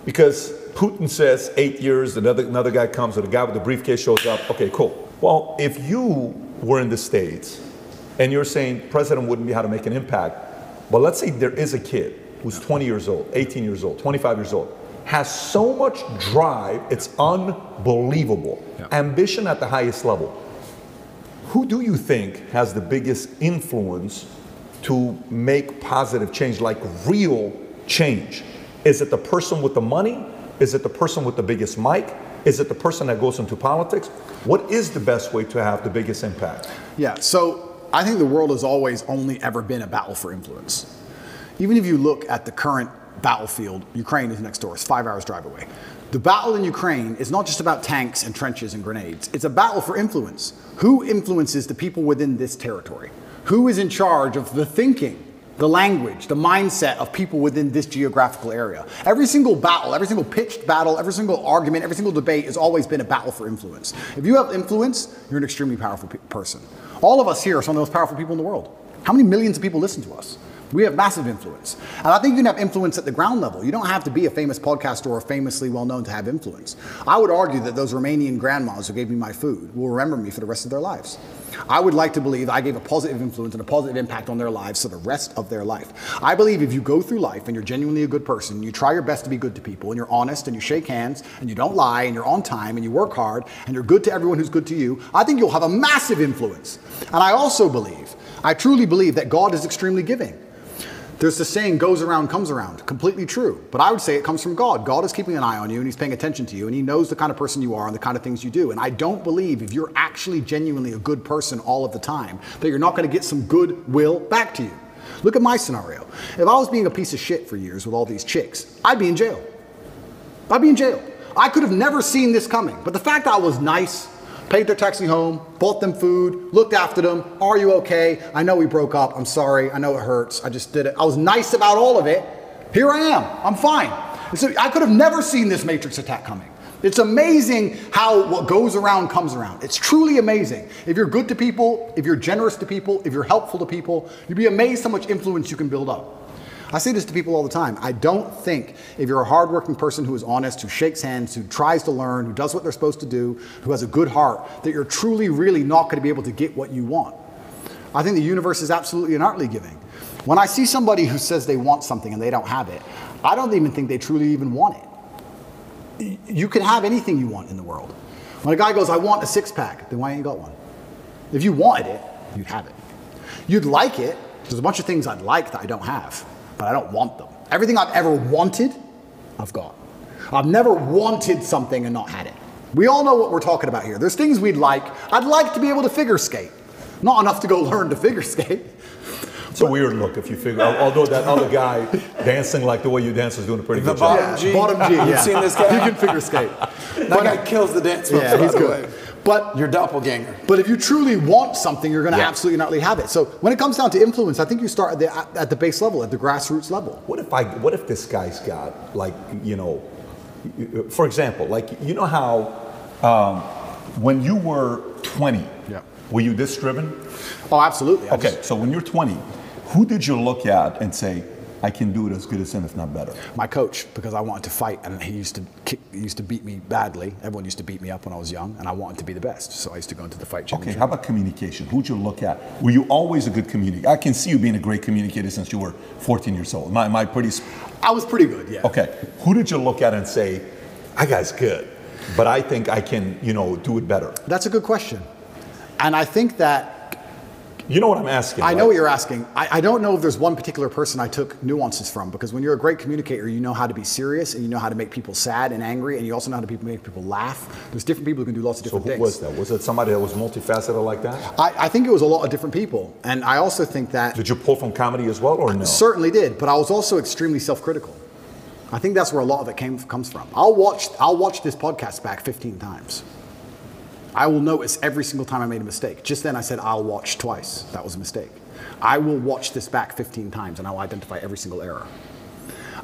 Speaker 3: Because Putin says 8 years, another guy comes, or the guy with the briefcase shows up, okay, cool. Well, if you were in the States and you're saying president wouldn't be how to make an impact, but let's say there is a kid who's 20 years old, 18 years old, 25 years old, has so much drive, it's unbelievable. Ambition at the highest level. Who do you think has the biggest influence to make positive change, like real change? Is it the person with the money? Is it the person with the biggest mic? Is it the person that goes into politics? What is the best way to have the biggest impact?
Speaker 5: Yeah, so I think the world has always only ever been a battle for influence. Even if you look at the current battlefield, Ukraine is next door, it's 5 hours drive away. The battle in Ukraine is not just about tanks and trenches and grenades. It's a battle for influence. Who influences the people within this territory? Who is in charge of the thinking, the language, the mindset of people within this geographical area? Every single battle, every single pitched battle, every single argument, every single debate has always been a battle for influence. If you have influence, you're an extremely powerful person. All of us here are some of the most powerful people in the world. How many millions of people listen to us? We have massive influence. And I think you can have influence at the ground level. You don't have to be a famous podcaster or famously well-known to have influence. I would argue that those Romanian grandmas who gave me my food will remember me for the rest of their lives. I would like to believe I gave a positive influence and a positive impact on their lives for the rest of their life. I believe if you go through life and you're genuinely a good person, you try your best to be good to people, and you're honest, and you shake hands, and you don't lie, and you're on time, and you work hard, and you're good to everyone who's good to you, I think you'll have a massive influence. And I also believe, I truly believe that God is extremely giving. There's the saying, goes around, comes around. Completely true. But I would say it comes from God. God is keeping an eye on you, and he's paying attention to you, and he knows the kind of person you are and the kind of things you do. And I don't believe if you're actually genuinely a good person all of the time, that you're not going to get some goodwill back to you. Look at my scenario. If I was being a piece of shit for years with all these chicks, I'd be in jail. I'd be in jail. I could have never seen this coming. But the fact that I was nice, paid their taxi home, bought them food, looked after them. Are you okay? I know we broke up. I'm sorry. I know it hurts. I just did it. I was nice about all of it. Here I am. I'm fine. So I could have never seen this Matrix attack coming. It's amazing how what goes around comes around. It's truly amazing. If you're good to people, if you're generous to people, if you're helpful to people, you'd be amazed how much influence you can build up. I say this to people all the time. I don't think if you're a hardworking person who is honest, who shakes hands, who tries to learn, who does what they're supposed to do, who has a good heart, that you're truly, really not going to be able to get what you want. I think the universe is absolutely and utterly giving. When I see somebody who says they want something and they don't have it, I don't even think they truly even want it. You can have anything you want in the world. When a guy goes, I want a six-pack, then why ain't you got one? If you wanted it, you'd have it. You'd like it. There's a bunch of things I'd like that I don't have, but I don't want them. Everything I've ever wanted, I've got. I've never wanted something and not had it. We all know what we're talking about here. There's things we'd like. I'd like to be able to figure skate. Not enough to go learn to figure skate.
Speaker 3: It's a weird look if you figure out, although that other guy dancing like the way you dance is doing a pretty good job.
Speaker 4: Bottom G.
Speaker 5: Bottom G, yeah.
Speaker 4: You've seen this guy?
Speaker 5: He can figure skate.
Speaker 4: That guy kills the dance moves.
Speaker 5: Yeah, he's
Speaker 4: by the
Speaker 5: good.
Speaker 4: way.
Speaker 5: But
Speaker 4: Your doppelganger.
Speaker 5: But if you truly want something, you're going to absolutely not have it. So when it comes down to influence, I think you start at the base level, at the grassroots level.
Speaker 3: What if this guy's got, like, you know, for example, like, you know how when you were 20, were you this driven?
Speaker 5: Oh, absolutely.
Speaker 3: Okay, so when you're 20, who did you look at and say, I can do it as good as him, if not better?
Speaker 5: My coach, because I wanted to fight, and he used to beat me badly. Everyone used to beat me up when I was young, and I wanted to be the best. So I used to go into the fight championship.
Speaker 3: Okay, how about communication? Who'd you look at? Were you always a good communicator? I can see you being a great communicator since you were 14 years old. Am I pretty?
Speaker 5: I was pretty good, yeah.
Speaker 3: Okay, who did you look at and say, that guy's good, but I think I can, you know, do it better?
Speaker 5: That's a good question. And I think that
Speaker 3: you know what I'm asking.
Speaker 5: I know what you're asking. I don't know if there's one particular person I took nuances from, because when you're a great communicator, you know how to be serious, and you know how to make people sad and angry, and you also know how to make people laugh. There's different people who can do lots of different things.
Speaker 3: So who was that? Was it somebody that was multifaceted like that?
Speaker 5: I think it was a lot of different people. And I also think that...
Speaker 3: Did you pull from comedy as well, or no?
Speaker 5: Certainly did, but I was also extremely self-critical. I think that's where a lot of it comes from. I'll watch this podcast back 15 times. I will notice every single time I made a mistake. Just then I said, I'll watch twice. That was a mistake. I will watch this back 15 times, and I will identify every single error.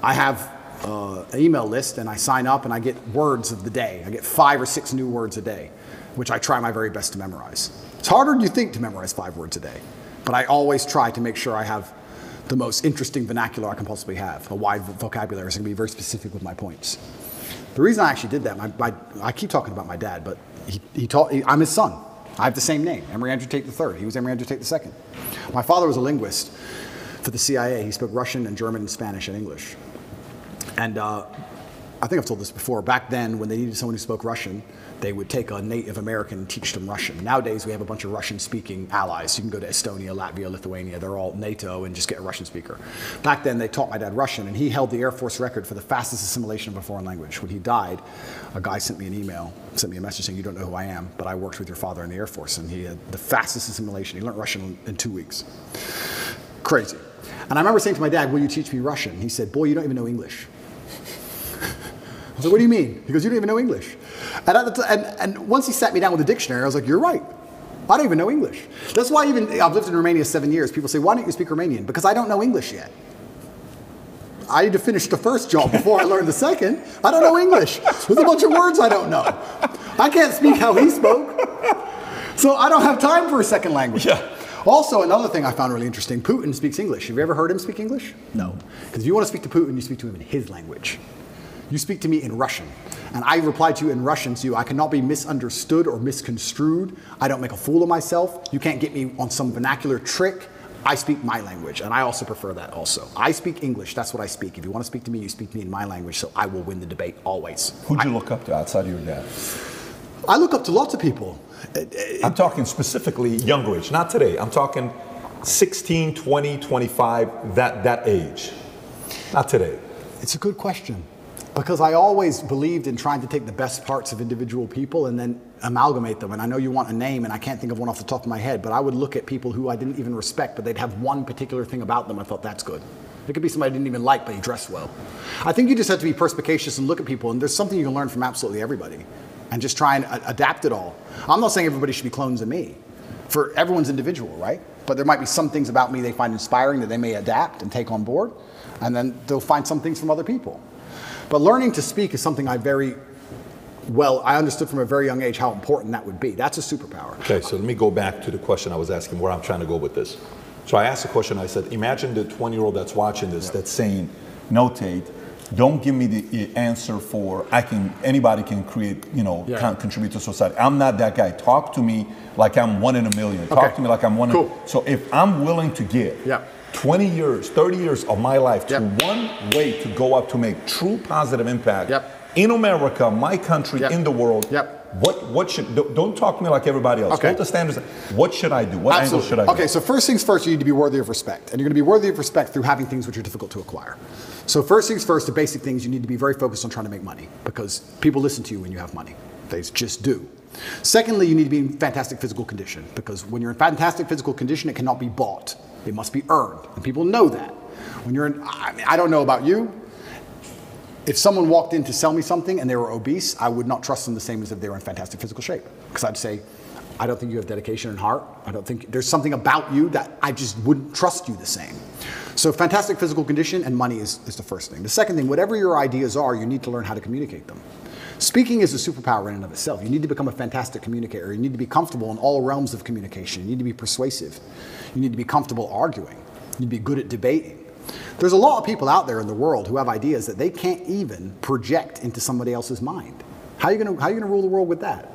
Speaker 5: I have an email list, and I sign up, and I get words of the day. I get 5 or 6 new words a day, which I try my very best to memorize. It's harder than you think to memorize 5 words a day, but I always try to make sure I have the most interesting vernacular I can possibly have, a wide vocabulary, so I can be very specific with my points. The reason I actually did that, I keep talking about my dad, but I'm his son. I have the same name, Emory Andrew Tate III. He was Emory Andrew Tate II. My father was a linguist for the CIA. He spoke Russian and German and Spanish and English. And I think I've told this before. Back then, when they needed someone who spoke Russian, they would take a Native American and teach them Russian. Nowadays, we have a bunch of Russian-speaking allies. You can go to Estonia, Latvia, Lithuania. They're all NATO and just get a Russian speaker. Back then, they taught my dad Russian, and he held the Air Force record for the fastest assimilation of a foreign language. When he died, a guy sent me a message saying, you don't know who I am, but I worked with your father in the Air Force, and he had the fastest assimilation. He learned Russian in 2 weeks. Crazy. And I remember saying to my dad, will you teach me Russian? He said, boy, you don't even know English. I said, what do you mean? He goes, you don't even know English. And once he sat me down with a dictionary, I was like, you're right. I don't even know English. That's why I've lived in Romania 7 years. People say, why don't you speak Romanian? Because I don't know English yet. I need to finish the first job before I learn the second. I don't know English. There's a bunch of words I don't know. I can't speak how he spoke. So I don't have time for a second language. Yeah. Also, another thing I found really interesting, Putin speaks English. Have you ever heard him speak English? No. Because if you want to speak to Putin, you speak to him in his language. You speak to me in Russian, and I reply to you in Russian, so I cannot be misunderstood or misconstrued. I don't make a fool of myself. You can't get me on some vernacular trick. I speak my language, and I also prefer that also. I speak English. That's what I speak. If you want to speak to me, you speak to me in my language, so I will win the debate always.
Speaker 3: Who'd you look up to outside of your dad?
Speaker 5: I look up to lots of people.
Speaker 3: I'm talking specifically younger age, not today. I'm talking 16, 20, 25, that age. Not today.
Speaker 5: It's a good question. Because I always believed in trying to take the best parts of individual people and then amalgamate them. And I know you want a name, and I can't think of one off the top of my head, but I would look at people who I didn't even respect, but they'd have one particular thing about them I thought, that's good. It could be somebody I didn't even like, but he dressed well. I think you just have to be perspicacious and look at people, and there's something you can learn from absolutely everybody, and just try and adapt it all. I'm not saying everybody should be clones of me. For everyone's individual, right? But there might be some things about me they find inspiring that they may adapt and take on board, and then they'll find some things from other people. But learning to speak is something I understood from a very young age how important that would be. That's a superpower.
Speaker 3: Okay, so let me go back to the question I was asking, where I'm trying to go with this. So I asked a question. I said, imagine the 20-year-old that's watching this that's saying, no, Tate, don't give me the answer for anybody can create, contribute to society. I'm not that guy. Talk to me like I'm one in a million. Talk to me like I'm one in. So if I'm willing to give 20 years, 30 years of my life to one way to go up to make true positive impact in America, my country, in the world, what should, don't talk to me like everybody else. Hold the standards. What should I do? What angle should I go?
Speaker 5: Okay, so first things first, you need to be worthy of respect. And you're going to be worthy of respect through having things which are difficult to acquire. So first things first, the basic things, you need to be very focused on trying to make money because people listen to you when you have money. They just do. Secondly, you need to be in fantastic physical condition because when you're in fantastic physical condition, it cannot be bought. It must be earned. And people know that. When you're in, I don't know about you, if someone walked in to sell me something and they were obese, I would not trust them the same as if they were in fantastic physical shape. Because I'd say, I don't think you have dedication and heart. I don't think there's something about you that I just wouldn't trust you the same. So fantastic physical condition and money is the first thing. The second thing, whatever your ideas are, you need to learn how to communicate them. Speaking is a superpower in and of itself. You need to become a fantastic communicator. You need to be comfortable in all realms of communication. You need to be persuasive. You need to be comfortable arguing. You need to be good at debating. There's a lot of people out there in the world who have ideas that they can't even project into somebody else's mind. How are you going to rule the world with that?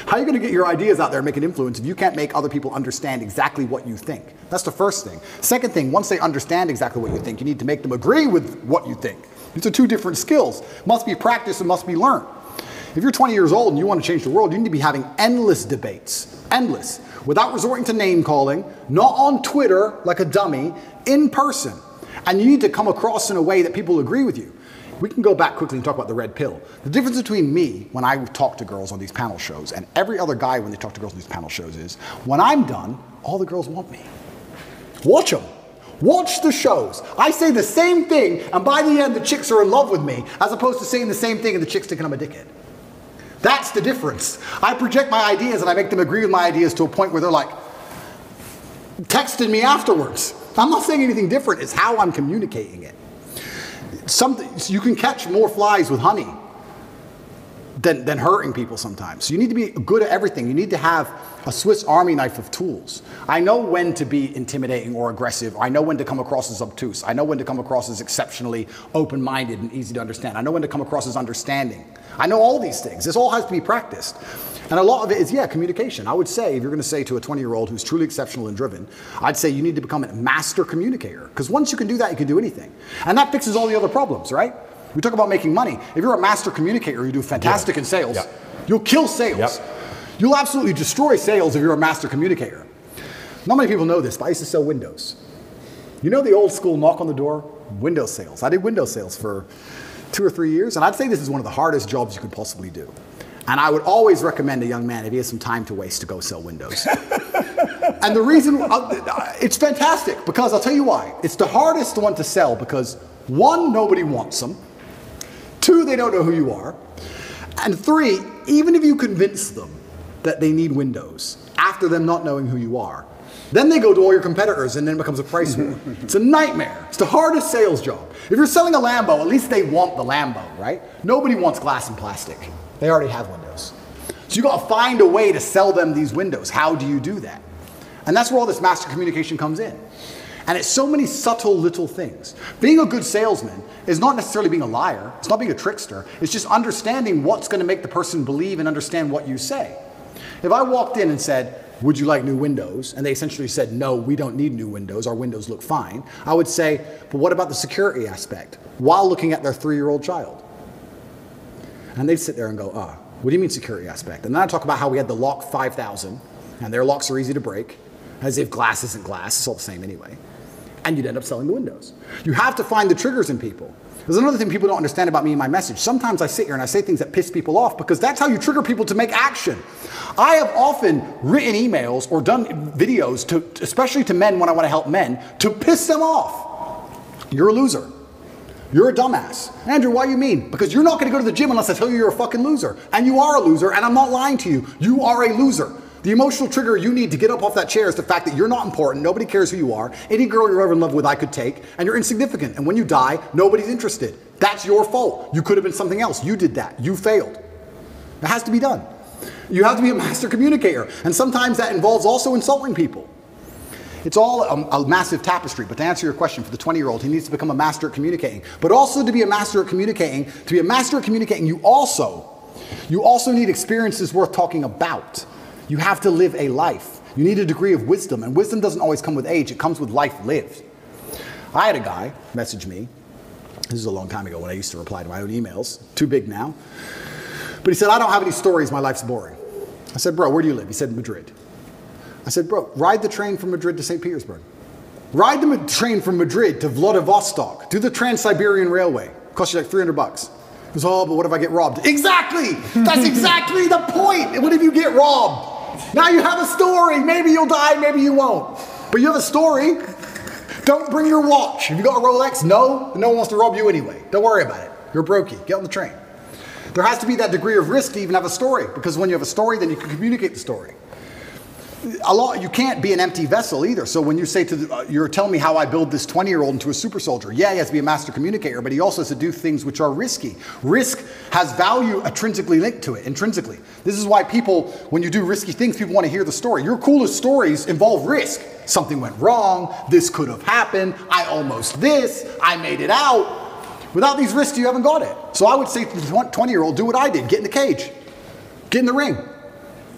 Speaker 5: How are you going to get your ideas out there and make an influence if you can't make other people understand exactly what you think? That's the first thing. Second thing, once they understand exactly what you think, you need to make them agree with what you think. These are two different skills. Must be practiced and must be learned. If you're 20 years old and you want to change the world, you need to be having endless debates. Endless. Without resorting to name calling, not on Twitter like a dummy, in person. And you need to come across in a way that people agree with you. We can go back quickly and talk about the red pill. The difference between me when I talk to girls on these panel shows and every other guy when they talk to girls on these panel shows is, when I'm done, all the girls want me. Watch them. Watch the shows. I say the same thing, and by the end, the chicks are in love with me, as opposed to saying the same thing and the chicks thinking I'm a dickhead. That's the difference. I project my ideas and I make them agree with my ideas to a point where they're like, texting me afterwards. I'm not saying anything different. It's how I'm communicating it. You can catch more flies with honey than hurting people sometimes. So you need to be good at everything. You need to have a Swiss Army knife of tools. I know when to be intimidating or aggressive. I know when to come across as obtuse. I know when to come across as exceptionally open-minded and easy to understand. I know when to come across as understanding. I know all these things. This all has to be practiced. And a lot of it is, communication. I would say, if you're going to say to a 20-year-old who's truly exceptional and driven, I'd say you need to become a master communicator. Because once you can do that, you can do anything. And that fixes all the other problems, right? We talk about making money. If you're a master communicator, you do fantastic in sales. You'll kill sales. You'll absolutely destroy sales if you're a master communicator. Not many people know this, but I used to sell windows. You know the old school knock on the door? Window sales. I did window sales for 2 or 3 years, and I'd say this is one of the hardest jobs you could possibly do. And I would always recommend a young man, if he has some time to waste, to go sell windows. And the reason, it's fantastic, because I'll tell you why. It's the hardest one to sell because, 1, nobody wants them. 2, they don't know who you are. And 3, even if you convince them that they need windows, after them not knowing who you are, then they go to all your competitors and then it becomes a price war. It's a nightmare. It's the hardest sales job. If you're selling a Lambo, at least they want the Lambo, right? Nobody wants glass and plastic. They already have windows. So you got to find a way to sell them these windows. How do you do that? And that's where all this master communication comes in. And it's so many subtle little things. Being a good salesman is not necessarily being a liar. It's not being a trickster. It's just understanding what's going to make the person believe and understand what you say. If I walked in and said, would you like new windows? And they essentially said, no, we don't need new windows. Our windows look fine. I would say, but what about the security aspect? While looking at their 3-year-old child. And they'd sit there and go, what do you mean security aspect? And then I talk about how we had the lock 5000, and their locks are easy to break, as if glass isn't glass. It's all the same anyway. And you'd end up selling the windows. You have to find the triggers in people. There's another thing people don't understand about me and my message. Sometimes I sit here and I say things that piss people off because that's how you trigger people to make action. I have often written emails or done videos, especially to men when I want to help men, to piss them off. You're a loser. You're a dumbass. Andrew, why do you mean? Because you're not going to go to the gym unless I tell you you're a fucking loser. And you are a loser, and I'm not lying to you. You are a loser. The emotional trigger you need to get up off that chair is the fact that you're not important, nobody cares who you are, any girl you're ever in love with I could take, and you're insignificant, and when you die, nobody's interested. That's your fault. You could have been something else. You did that. You failed. It has to be done. You have to be a master communicator, and sometimes that involves also insulting people. It's all a massive tapestry. But to answer your question, for the 20-year-old, he needs to become a master at communicating. But also to be a master at communicating, you also need experiences worth talking about. You have to live a life. You need a degree of wisdom, and wisdom doesn't always come with age. It comes with life lived. I had a guy message me. This is a long time ago when I used to reply to my own emails. Too big now. But he said, I don't have any stories. My life's boring. I said, bro, where do you live? He said, Madrid. I said, bro, ride the train from Madrid to St. Petersburg. Ride the train from Madrid to Vladivostok. Do the Trans-Siberian Railway. Cost you like $300. He goes, oh, but what if I get robbed? Exactly! That's exactly the point! What if you get robbed? Now you have a story. Maybe you'll die, maybe you won't. But you have a story. Don't bring your watch. Have you got a Rolex? No one wants to rob you anyway. Don't worry about it. You're brokey. Get on the train. There has to be that degree of risk to even have a story, because when you have a story, then you can communicate the story. You can't be an empty vessel either. So when you say you're telling me how I build this 20-year-old into a super soldier. Yeah, he has to be a master communicator, but he also has to do things which are risky. Risk has value intrinsically linked to it, intrinsically. This is why people, when you do risky things, people want to hear the story. Your coolest stories involve risk. Something went wrong, this could have happened, I almost this, I made it out. Without these risks, you haven't got it. So I would say to the 20-year-old, do what I did. Get in the cage. Get in the ring.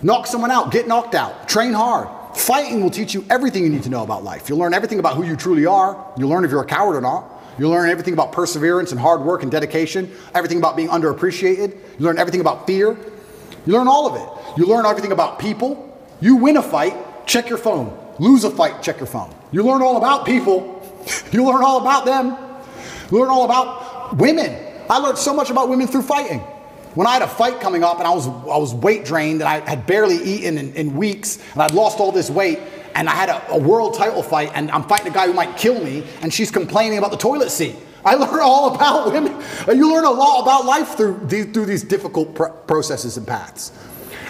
Speaker 5: Knock someone out. Get knocked out. Train hard. Fighting will teach you everything you need to know about life. You'll learn everything about who you truly are. You'll learn if you're a coward or not. You'll learn everything about perseverance and hard work and dedication. Everything about being underappreciated. You learn everything about fear. You learn all of it. You learn everything about people. You win a fight, check your phone. Lose a fight, check your phone. You learn all about people. You learn all about them. You learn all about women. I learned so much about women through fighting. When I had a fight coming up and I was weight drained and I had barely eaten in weeks and I'd lost all this weight and I had a world title fight and I'm fighting a guy who might kill me and she's complaining about the toilet seat. I learned all about women. You learn a lot about life through these difficult processes and paths.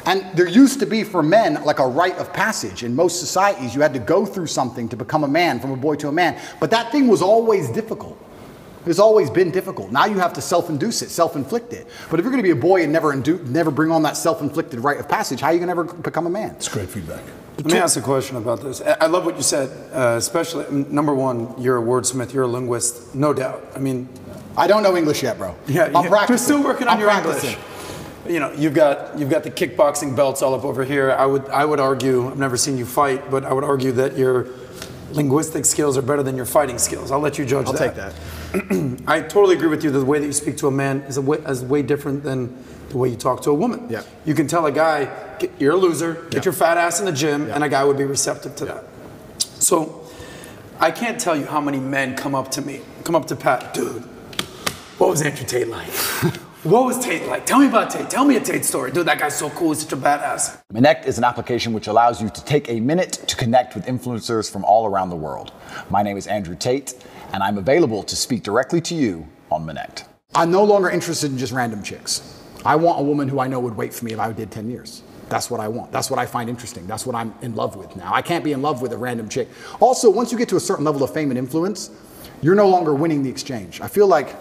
Speaker 5: And there used to be for men like a rite of passage. In most societies, you had to go through something to become a man, from a boy to a man. But that thing was always difficult. It's always been difficult. Now you have to self-induce it, self-inflict it. But if you're going to be a boy and never bring on that self-inflicted rite of passage, how are you going to ever become a man?
Speaker 3: It's great feedback.
Speaker 4: Let me ask a question about this. I love what you said, especially, number one, you're a wordsmith, you're a linguist, no doubt. I mean,
Speaker 5: I don't know English yet, bro.
Speaker 4: Yeah,
Speaker 5: I'm practicing.
Speaker 4: You're still working on your
Speaker 5: practicing.
Speaker 4: English. You know, you've got the kickboxing belts all up over here. I would argue, I've never seen you fight, but I would argue that your linguistic skills are better than your fighting skills. I'll let you judge that.
Speaker 5: I'll take that.
Speaker 4: I totally agree with you that the way that you speak to a man is way different than the way you talk to a woman.
Speaker 5: Yeah.
Speaker 4: You can tell a guy, you're a loser, get your fat ass in the gym, and a guy would be receptive to that. So, I can't tell you how many men come up to Pat, dude, what was Andrew Tate like? What was Tate like? Tell me about Tate. Tell me a Tate story. Dude, that guy's so cool. He's such a badass.
Speaker 6: Connect is an application which allows you to take a minute to connect with influencers from all around the world. My name is Andrew Tate, and I'm available to speak directly to you on Connect.
Speaker 5: I'm no longer interested in just random chicks. I want a woman who I know would wait for me if I did 10 years. That's what I want. That's what I find interesting. That's what I'm in love with now. I can't be in love with a random chick. Also, once you get to a certain level of fame and influence, you're no longer winning the exchange. I feel like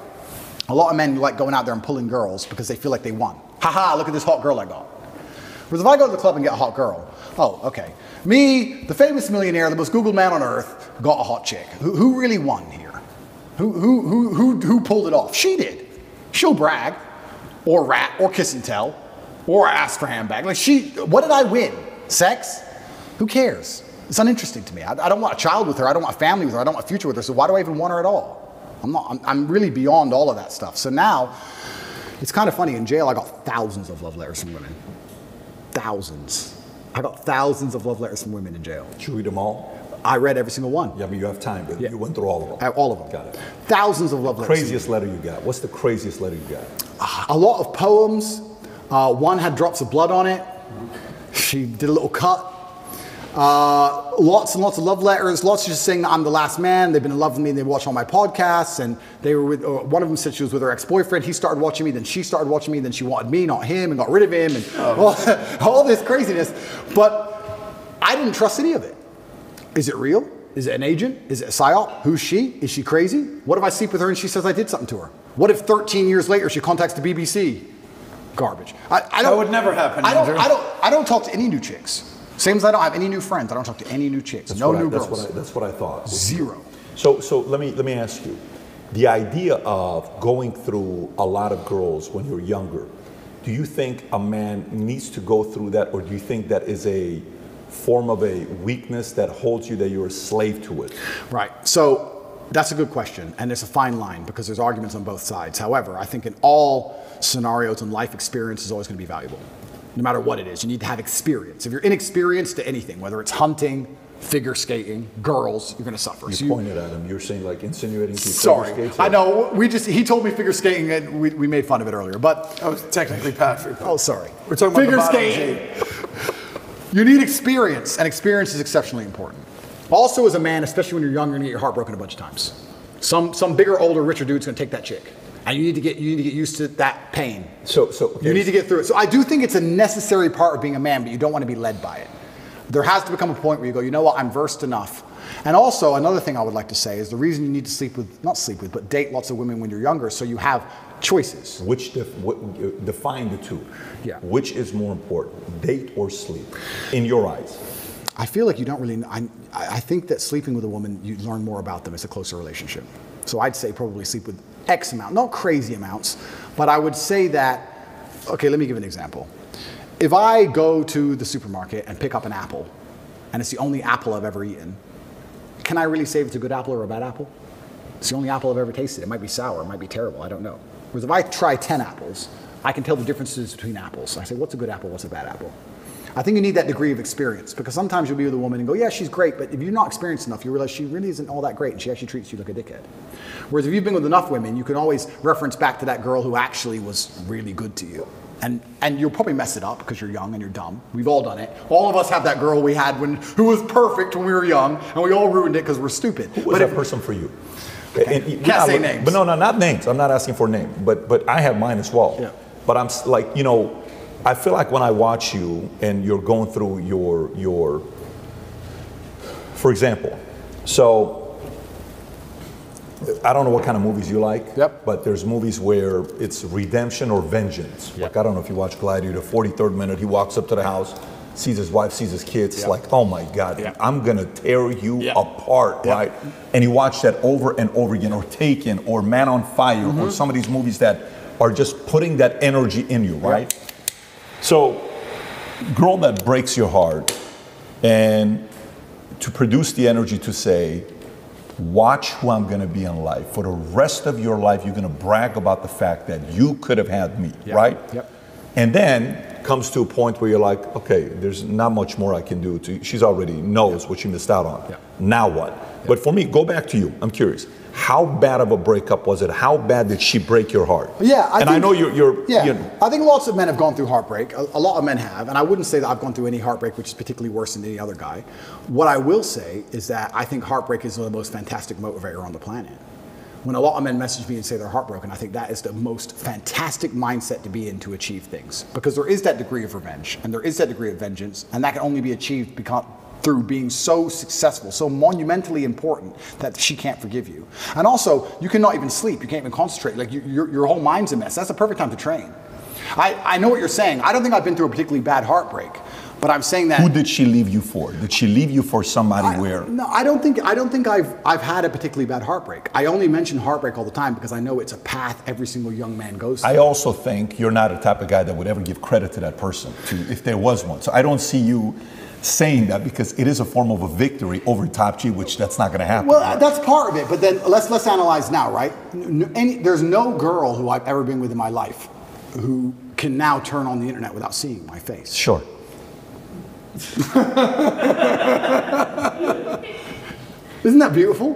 Speaker 5: a lot of men like going out there and pulling girls because they feel like they won. Haha, look at this hot girl I got. Whereas if I go to the club and get a hot girl, oh, okay. Me, the famous millionaire, the most Googled man on earth, got a hot chick. Who really won here? Who pulled it off? She did. She'll brag, or rat, or kiss and tell, or ask for handbag. Like what did I win? Sex? Who cares? It's uninteresting to me. I don't want a child with her. I don't want a family with her. I don't want a future with her. So why do I even want her at all? I'm really beyond all of that stuff. So now, it's kind of funny. In jail, I got thousands of love letters from women. Thousands. I got thousands of love letters from women in jail.
Speaker 3: Did you read them all?
Speaker 5: I read every single one.
Speaker 3: Yeah, but you have time. But you went through all of them.
Speaker 5: All of them.
Speaker 3: Got it.
Speaker 5: Thousands of love letters.
Speaker 3: Craziest letter you got? What's the craziest letter you got?
Speaker 5: A lot of poems. One had drops of blood on it. She did a little cut. Lots and lots of love letters, lots just saying that I'm the last man, they've been in love with me, and they watch all my podcasts, and they were with, one of them said she was with her ex-boyfriend, he started watching me, then she started watching me, then she wanted me, not him, and got rid of him, and all this craziness. But I didn't trust any of it. Is it real? Is it an agent? Is it a psyop? Who's she? Is she crazy? What if I sleep with her and she says I did something to her? What if 13 years later she contacts the BBC? Garbage.
Speaker 4: That would never happen,
Speaker 5: I don't talk to any new chicks. Same as I don't have any new friends. I don't talk to any new chicks. No new girls.
Speaker 3: That's what I thought.
Speaker 5: Zero.
Speaker 3: So let me ask you, the idea of going through a lot of girls when you're younger, do you think a man needs to go through that, or do you think that is a form of a weakness that holds you, that you're a slave to it?
Speaker 5: Right. So that's a good question, and it's a fine line because there's arguments on both sides. However, I think in all scenarios in life, experience is always going to be valuable. No matter what it is, you need to have experience. If you're inexperienced to anything, whether it's hunting, figure skating, girls, you're going to suffer.
Speaker 3: You pointed at him. You're saying, like, insinuating to
Speaker 5: sorry,
Speaker 3: figure skates?
Speaker 5: I know. He told me figure skating, and we made fun of it earlier. But
Speaker 4: I was technically Patrick.
Speaker 5: Oh, sorry.
Speaker 4: We're talking about
Speaker 5: figure skating. You need experience, and experience is exceptionally important. Also, as a man, especially when you're young, you're going to get your heart broken a bunch of times. Some bigger, older, richer dude's going to take that chick. And you need to get used to that pain.
Speaker 3: So
Speaker 5: you need to get through it. So I do think it's a necessary part of being a man, but you don't want to be led by it. There has to become a point where you go, you know what, I'm versed enough. And also, another thing I would like to say is the reason you need to but date lots of women when you're younger, so you have choices.
Speaker 3: Define the two.
Speaker 5: Yeah.
Speaker 3: Which is more important, date or sleep, in your eyes?
Speaker 5: I feel like you don't really, I think that sleeping with a woman, you learn more about them. It's a closer relationship. So I'd say probably sleep with X amount, not crazy amounts, but I would say that, okay, let me give an example. If I go to the supermarket and pick up an apple, and it's the only apple I've ever eaten, can I really say if it's a good apple or a bad apple? It's the only apple I've ever tasted. It might be sour, it might be terrible, I don't know. Whereas if I try 10 apples, I can tell the differences between apples. I say, what's a good apple, what's a bad apple? I think you need that degree of experience, because sometimes you'll be with a woman and go, yeah, she's great, but if you're not experienced enough, you realize she really isn't all that great, and she actually treats you like a dickhead. Whereas if you've been with enough women, you can always reference back to that girl who actually was really good to you. And you'll probably mess it up because you're young and you're dumb. We've all done it. All of us have that girl we had who was perfect when we were young, and we all ruined it because we're stupid.
Speaker 3: Who was that person for you?
Speaker 5: Okay. Can't say names.
Speaker 3: But no, not names. I'm not asking for a name. But I have mine as well.
Speaker 5: Yeah.
Speaker 3: But I'm like, I feel like when I watch you and you're going through your for example, so I don't know what kind of movies you like, but there's movies where it's redemption or vengeance. Yep. Like, I don't know if you watch Gladiator, 43rd minute, he walks up to the house, sees his wife, sees his kids, it's like, oh my God, I'm gonna tear you apart, right? And you watch that over and over again, or Taken, or Man on Fire, or some of these movies that are just putting that energy in you, right? So, girl that breaks your heart, and to produce the energy to say, watch who I'm going to be in life. For the rest of your life, you're going to brag about the fact that you could have had me, right? Yep. And then comes to a point where you're like, okay, there's not much more I can do. She already knows what she missed out on. Yep. Now what? Yep. But for me, go back to you. I'm curious. How bad of a breakup was it? How bad did she break your heart?
Speaker 5: Yeah,
Speaker 3: I know you're
Speaker 5: I think lots of men have gone through heartbreak. A lot of men have, and I wouldn't say that I've gone through any heartbreak which is particularly worse than any other guy. What I will say is that I think heartbreak is one of the most fantastic motivator on the planet. When a lot of men message me and say they're heartbroken, I think that is the most fantastic mindset to be in to achieve things. Because there is that degree of revenge, and there is that degree of vengeance, and that can only be achieved through being so successful, so monumentally important that she can't forgive you. And also, you cannot even sleep, you can't even concentrate, like your whole mind's a mess. That's the perfect time to train. I know what you're saying. I don't think I've been through a particularly bad heartbreak, but I'm saying that.
Speaker 3: Who did she leave you for? Did she leave you for somebody where?
Speaker 5: No, I don't think I've had a particularly bad heartbreak. I only mention heartbreak all the time because I know it's a path every single young man goes through.
Speaker 3: I also think you're not the type of guy that would ever give credit to that person, if there was one. So I don't see you saying that, because it is a form of a victory over Top G, which that's not going to happen.
Speaker 5: Well, right? That's part of it, but then let's analyze now, right? There's no girl who I've ever been with in my life who can now turn on the internet without seeing my face.
Speaker 3: Sure.
Speaker 5: Isn't that beautiful?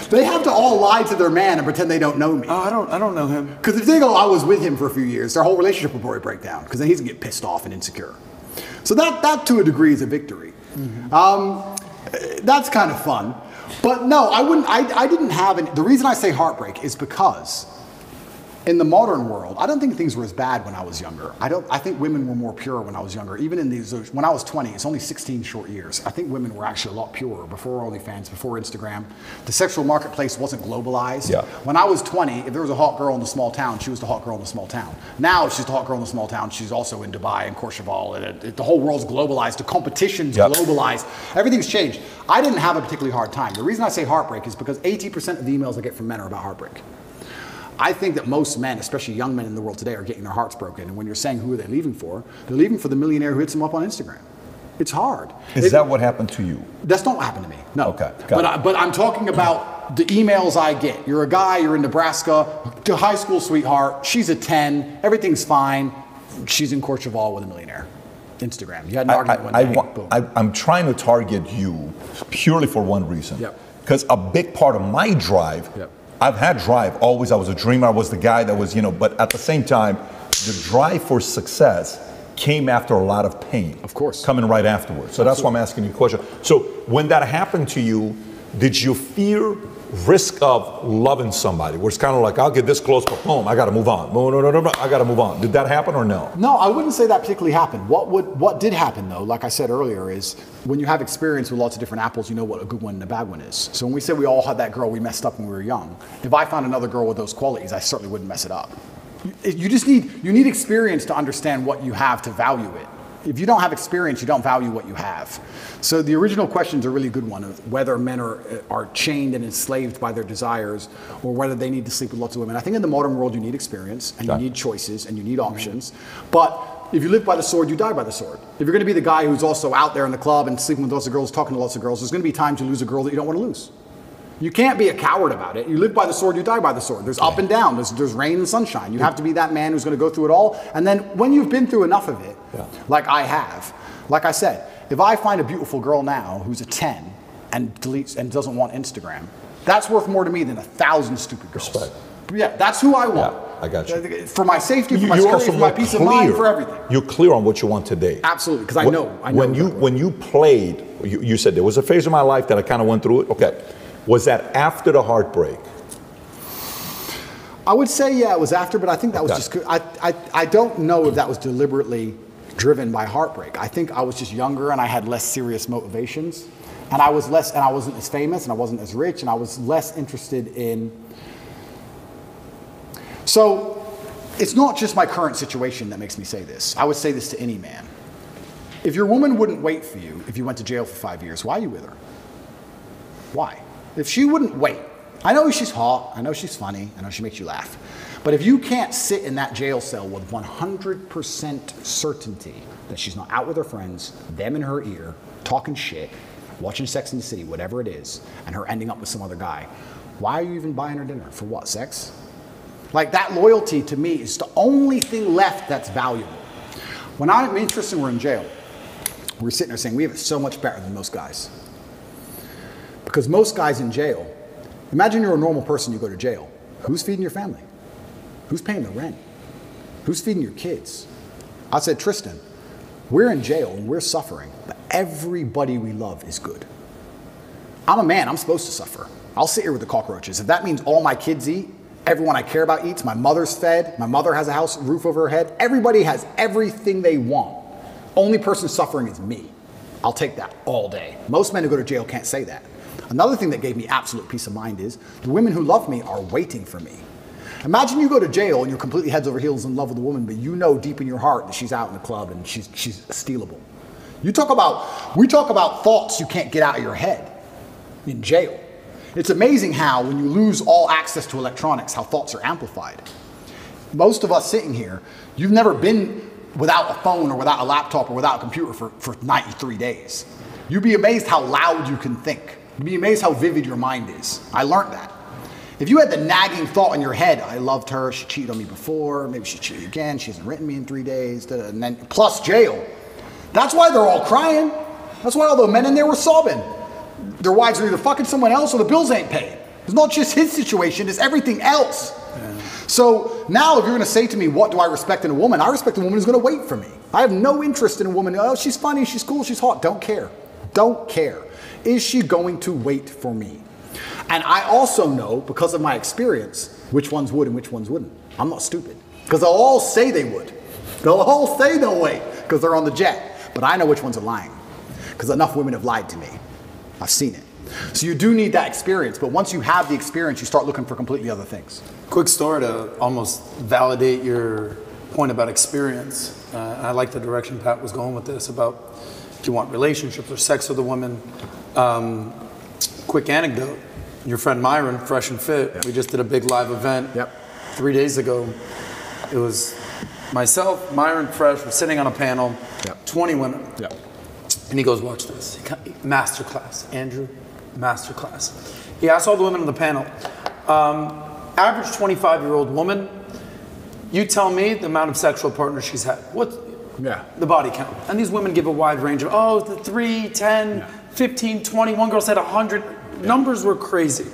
Speaker 5: They have to all lie to their man and pretend they don't know me.
Speaker 4: Oh, I don't know him.
Speaker 5: Because if they go, I was with him for a few years, their whole relationship will probably break down, because then he's going to get pissed off and insecure. So that to a degree is a victory. That's kind of fun. But no, I didn't have any. The reason I say heartbreak is because In the modern world, I don't think things were as bad when I was younger. I think women were more pure when I was younger. Even in these, when I was 20, it's only 16 short years. I think women were actually a lot purer before OnlyFans, before Instagram. The sexual marketplace wasn't globalized.
Speaker 3: Yeah.
Speaker 5: When I was 20, if there was a hot girl in the small town, she was the hot girl in the small town. Now, if she's the hot girl in the small town, she's also in Dubai and Courchevel. And the whole world's globalized. The competition's globalized. Everything's changed. I didn't have a particularly hard time. The reason I say heartbreak is because 80% of the emails I get from men are about heartbreak. I think that most men, especially young men in the world today, are getting their hearts broken. And when you're saying who are they leaving for, they're leaving for the millionaire who hits them up on Instagram. It's hard.
Speaker 3: Is that what happened to you?
Speaker 5: That's not what happened to me. No.
Speaker 3: Okay.
Speaker 5: But I'm talking about the emails I get. You're a guy, you're in Nebraska, to high school sweetheart, she's a 10, everything's fine. She's in Courchevel with a millionaire. Instagram. You had an argument one day.
Speaker 3: I'm trying to target you purely for one reason.
Speaker 5: Yep.
Speaker 3: Because a big part of my drive, I've had drive always. I was a dreamer. I was the guy that was, but at the same time, the drive for success came after a lot of pain.
Speaker 5: Of course.
Speaker 3: Coming right afterwards. So that's why I'm asking you a question. So when that happened to you, did you fear risk of loving somebody, where it's kind of like, I'll get this close, but boom, I got to move on. I got to move on. Did that happen or no?
Speaker 5: No, I wouldn't say that particularly happened. What did happen though, like I said earlier, is when you have experience with lots of different apples, you know what a good one and a bad one is. So when we say we all had that girl we messed up when we were young, if I found another girl with those qualities, I certainly wouldn't mess it up. You need experience to understand what you have to value it. If you don't have experience, you don't value what you have. So the original question is a really good one, of whether men are chained and enslaved by their desires, or whether they need to sleep with lots of women. I think in the modern world you need experience, and you need choices, and you need options. But if you live by the sword, you die by the sword. If you're going to be the guy who's also out there in the club and sleeping with lots of girls, talking to lots of girls, there's going to be times you lose a girl that you don't want to lose. You can't be a coward about it. You live by the sword, you die by the sword. There's up and down, there's rain and sunshine. You have to be that man who's going to go through it all. And then when you've been through enough of it, like I have, like I said, if I find a beautiful girl now who's a 10 and deletes and doesn't want Instagram, that's worth more to me than 1,000 stupid girls.
Speaker 3: Respect.
Speaker 5: Yeah, that's who I want.
Speaker 3: Yeah, I got you.
Speaker 5: For my safety, for my security, for my peace of mind, for everything.
Speaker 3: You're clear on what you want today.
Speaker 5: Absolutely, because I know.
Speaker 3: When you played, you said there was a phase of my life that I kind of went through it. Okay. Was that after the heartbreak?
Speaker 5: I would say, yeah, it was after, but I think that was just, I don't know if that was deliberately driven by heartbreak. I think I was just younger and I had less serious motivations. And I wasn't as famous and I wasn't as rich and I was less interested in. So it's not just my current situation that makes me say this. I would say this to any man. If your woman wouldn't wait for you if you went to jail for 5 years, why are you with her? Why? If she wouldn't wait, I know she's hot, I know she's funny, I know she makes you laugh, but if you can't sit in that jail cell with 100% certainty that she's not out with her friends, them in her ear, talking shit, watching Sex and the City, whatever it is, and her ending up with some other guy, why are you even buying her dinner? For what, sex? Like, that loyalty to me is the only thing left that's valuable. When I'm interested and we're in jail, we're sitting there saying we have it so much better than most guys. Because most guys in jail, imagine you're a normal person, you go to jail. Who's feeding your family? Who's paying the rent? Who's feeding your kids? I said, Tristan, we're in jail and we're suffering, but everybody we love is good. I'm a man, I'm supposed to suffer. I'll sit here with the cockroaches. If that means all my kids eat, everyone I care about eats, my mother's fed, my mother has a house, roof over her head, everybody has everything they want. Only person suffering is me. I'll take that all day. Most men who go to jail can't say that. Another thing that gave me absolute peace of mind is the women who love me are waiting for me. Imagine you go to jail and you're completely heads over heels in love with a woman, but you know deep in your heart that she's out in the club and she's stealable. We talk about thoughts you can't get out of your head in jail. It's amazing how when you lose all access to electronics, how thoughts are amplified. Most of us sitting here, you've never been without a phone or without a laptop or without a computer for 93 days. You'd be amazed how loud you can think. You'd be amazed how vivid your mind is. I learned that. If you had the nagging thought in your head, I loved her, she cheated on me before, maybe she cheated again, she hasn't written me in 3 days, and then plus jail. That's why they're all crying. That's why all the men in there were sobbing. Their wives are either fucking someone else or the bills ain't paid. It's not just his situation, it's everything else. Yeah. So now if you're gonna say to me, what do I respect in a woman? I respect a woman who's gonna wait for me. I have no interest in a woman, oh, she's funny, she's cool, she's hot. Don't care. Don't care. Is she going to wait for me? And I also know, because of my experience, which ones would and which ones wouldn't. I'm not stupid. Because they'll all say they would. They'll all say they'll wait because they're on the jet. But I know which ones are lying. Because enough women have lied to me. I've seen it. So you do need that experience, but once you have the experience, you start looking for completely other things.
Speaker 4: Quick story to almost validate your point about experience. I like the direction Pat was going with this about if you want relationships or sex with a woman. Quick anecdote. Your friend Myron, Fresh and Fit, we just did a big live event 3 days ago. It was myself, Myron, Fresh, we're sitting on a panel, 20 women. And he goes, watch this. Masterclass. Andrew, masterclass. He asked all the women on the panel, average 25-year-old woman, you tell me the amount of sexual partners she's had. What's the body count? And these women give a wide range of, the 3, 10, 15, 20. One girl said 100. Numbers were crazy.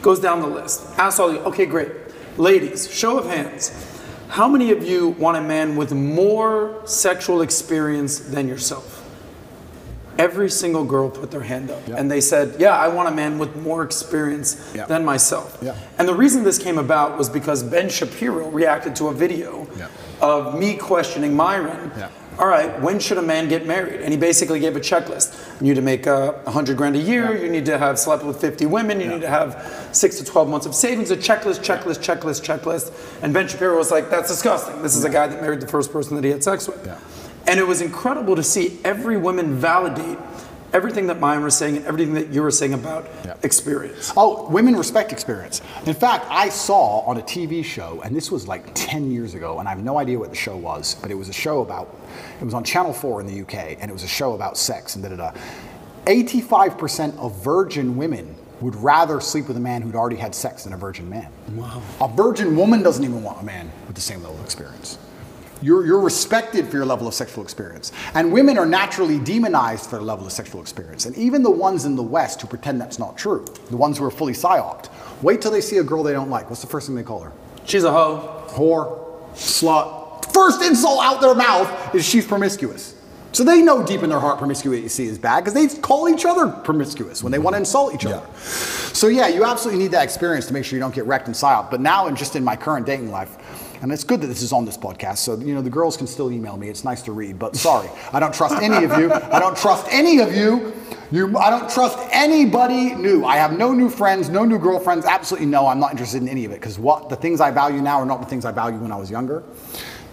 Speaker 4: Goes down the list. Ask all you, okay, great. Ladies, show of hands. How many of you want a man with more sexual experience than yourself? Every single girl put their hand up and they said, yeah, I want a man with more experience than myself. And the reason this came about was because Ben Shapiro reacted to a video of me questioning Myron. All right, when should a man get married? And he basically gave a checklist. You need to make $100,000 a year. You need to have slept with 50 women. You need to have 6 to 12 months of savings. A checklist. And Ben Shapiro was like, that's disgusting. This is a guy that married the first person that he had sex with. And it was incredible to see every woman validate everything that Myron was saying and everything that you were saying about experience.
Speaker 5: Oh, women respect experience. In fact, I saw on a TV show, and this was like 10 years ago, and I have no idea what the show was, but it was a show about, it was on Channel 4 in the UK, and it was a show about sex and 85% of virgin women would rather sleep with a man who'd already had sex than a virgin man.
Speaker 4: Wow.
Speaker 5: A virgin woman doesn't even want a man with the same level of experience. You're respected for your level of sexual experience. And women are naturally demonized for their level of sexual experience. And even the ones in the West who pretend that's not true, the ones who are fully psyoped, wait till they see a girl they don't like. What's the first thing they call her?
Speaker 4: She's a hoe.
Speaker 5: Whore. Slut. First insult out their mouth is she's promiscuous. So they know deep in their heart promiscuity is bad because they call each other promiscuous when they want to insult each other. So yeah, you absolutely need that experience to make sure you don't get wrecked in psyop. But now, and just in my current dating life, and it's good that this is on this podcast, so the girls can still email me. It's nice to read, but sorry, I don't trust any of you. I don't trust any of you. I don't trust anybody new. I have no new friends, no new girlfriends. Absolutely no. I'm not interested in any of it because the things I value now are not the things I valued when I was younger.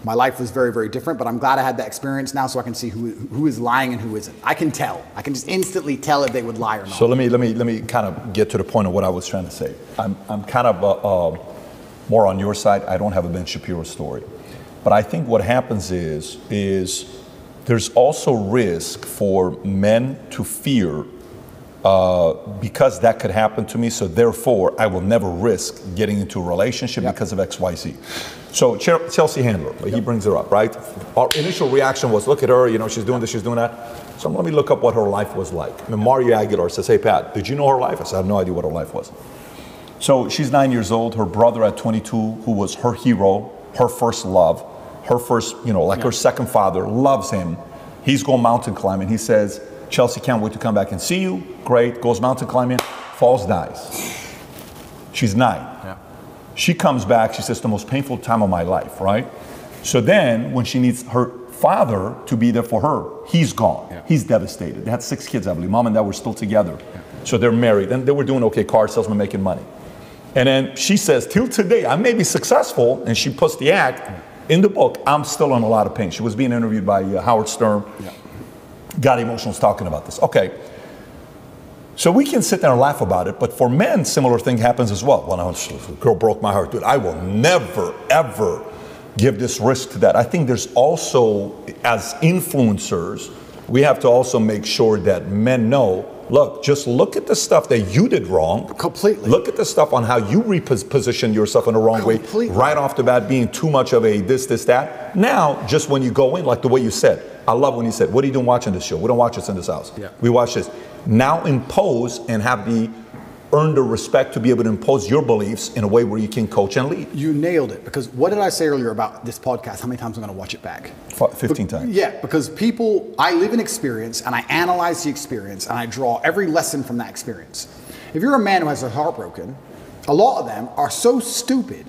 Speaker 5: My life was very, very different, but I'm glad I had that experience now, so I can see who is lying and who isn't. I can tell. I can just instantly tell if they would lie or not.
Speaker 3: So let me kind of get to the point of what I was trying to say. I'm kind of more on your side. I don't have a Ben Shapiro story. But I think what happens is there's also risk for men to fear because that could happen to me, so therefore I will never risk getting into a relationship because of XYZ. So Chelsea Handler, he brings her up, right? Our initial reaction was, look at her, she's doing this, she's doing that. So let me look up what her life was like. And Mario Aguilar says, hey Pat, did you know her life? I said, I have no idea what her life was. So she's 9 years old. Her brother at 22, who was her hero, her first love, her first, her second father, loves him. He's going mountain climbing. He says, Chelsea, can't wait to come back and see you. Great, goes mountain climbing, falls, dies. She's 9. She comes back, she says, the most painful time of my life, right? So then when she needs her father to be there for her, he's gone. He's devastated. They had 6 kids, I believe. Mom and dad were still together. So they're married and they were doing okay, car salesman, making money. And then she says, till today, I may be successful, and she puts the act in the book, I'm still in a lot of pain. She was being interviewed by Howard Stern. Got emotional talking about this. Okay. So we can sit there and laugh about it, but for men, similar thing happens as well. Well, a girl broke my heart. Dude, I will never, ever give this risk to that. I think there's also, as influencers, we have to also make sure that men know, look, just look at the stuff that you did wrong.
Speaker 5: Completely.
Speaker 3: Look at the stuff on how you repositioned yourself in the wrong way. Right off the bat, being too much of a this, that. Now, just when you go in, like the way you said, I love when you said, what are you doing watching this show? We don't watch this in this house. We watch this. Now impose and earn the respect to be able to impose your beliefs in a way where you can coach and lead.
Speaker 5: You nailed it, because what did I say earlier about this podcast? How many times I'm going to watch it back?
Speaker 3: 15 times.
Speaker 5: Yeah, because I live in experience and I analyze the experience and I draw every lesson from that experience. If you're a man who has their heart broken, a lot of them are so stupid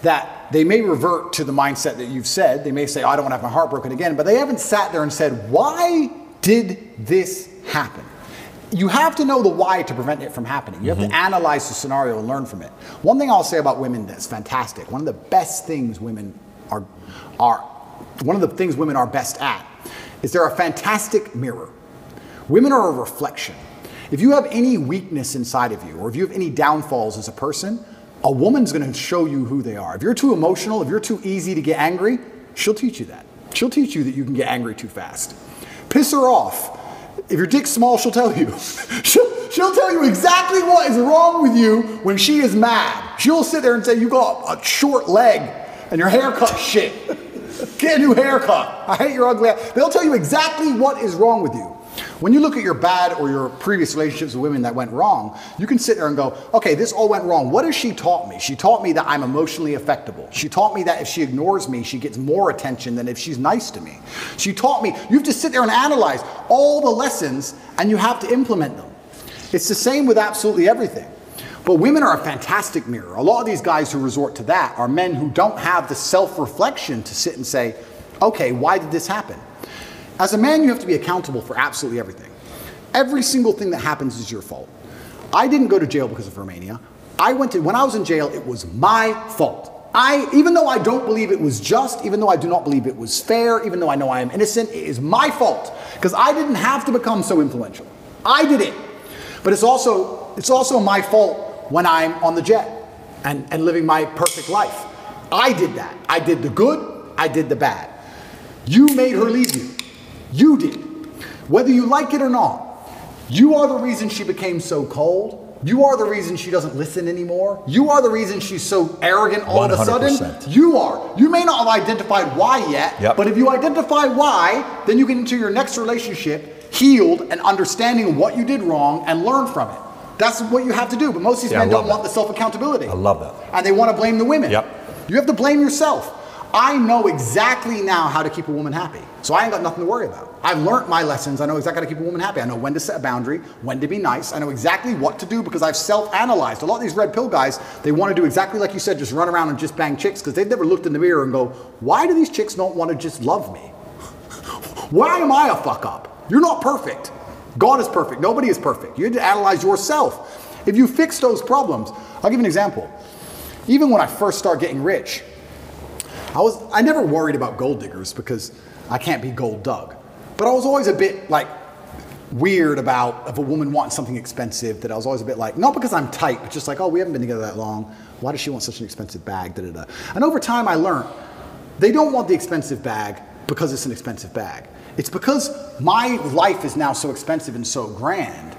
Speaker 5: that they may revert to the mindset that you've said. They may say, oh, I don't want to have my heart broken again, but they haven't sat there and said, why did this happen? You have to know the why to prevent it from happening. You have to analyze the scenario and learn from it. One thing I'll say about women that's fantastic, one of the best things women are one of the things women are best at is they're a fantastic mirror. Women are a reflection. If you have any weakness inside of you, or if you have any downfalls as a person, a woman's gonna show you who they are. If you're too emotional, if you're too easy to get angry, she'll teach you that. She'll teach you that you can get angry too fast. Piss her off. If your dick's small, she'll tell you. She'll tell you exactly what is wrong with you when she is mad. She'll sit there and say, you got a short leg and your haircut's shit. Get a new haircut. I hate your ugly ass. They'll tell you exactly what is wrong with you. When you look at your bad or your previous relationships with women that went wrong, you can sit there and go, okay, this all went wrong. What has she taught me? She taught me that I'm emotionally affectable. She taught me that if she ignores me, she gets more attention than if she's nice to me. She taught me, you have to sit there and analyze all the lessons and you have to implement them. It's the same with absolutely everything. But women are a fantastic mirror. A lot of these guys who resort to that are men who don't have the self-reflection to sit and say, okay, why did this happen? As a man, you have to be accountable for absolutely everything. Every single thing that happens is your fault. I didn't go to jail because of Romania. When I was in jail, it was my fault. Even though I don't believe it was just, even though I do not believe it was fair, even though I know I am innocent, it is my fault. Because I didn't have to become so influential. I did it. But it's also my fault when I'm on the jet and living my perfect life. I did that. I did the good, I did the bad. You made her leave you. You did. Whether you like it or not, you are the reason she became so cold. You are the reason she doesn't listen anymore. You are the reason she's so arrogant all of a sudden. You are. You may not have identified why yet, but if you identify why, then you get into your next relationship healed and understanding what you did wrong and learn from it. That's what you have to do. But most of these men don't want the self-accountability.
Speaker 3: I love that.
Speaker 5: And they want to blame the women. You have to blame yourself. I know exactly now how to keep a woman happy. So I ain't got nothing to worry about. I've learned my lessons. I know exactly how to keep a woman happy. I know when to set a boundary, when to be nice. I know exactly what to do because I've self-analyzed. A lot of these red pill guys, they want to do exactly like you said, just run around and just bang chicks because they've never looked in the mirror and go, why do these chicks not want to just love me? Why am I a fuck up? You're not perfect. God is perfect. Nobody is perfect. You have to analyze yourself. If you fix those problems, I'll give you an example. Even when I first started getting rich, I never worried about gold diggers because I can't be gold dug. But I was always a bit like weird about if a woman wants something expensive, that I was always a bit like, not because I'm tight, but just like, oh, we haven't been together that long. Why does she want such an expensive bag? Da, da, da. And over time I learned they don't want the expensive bag because it's an expensive bag. It's because my life is now so expensive and so grand.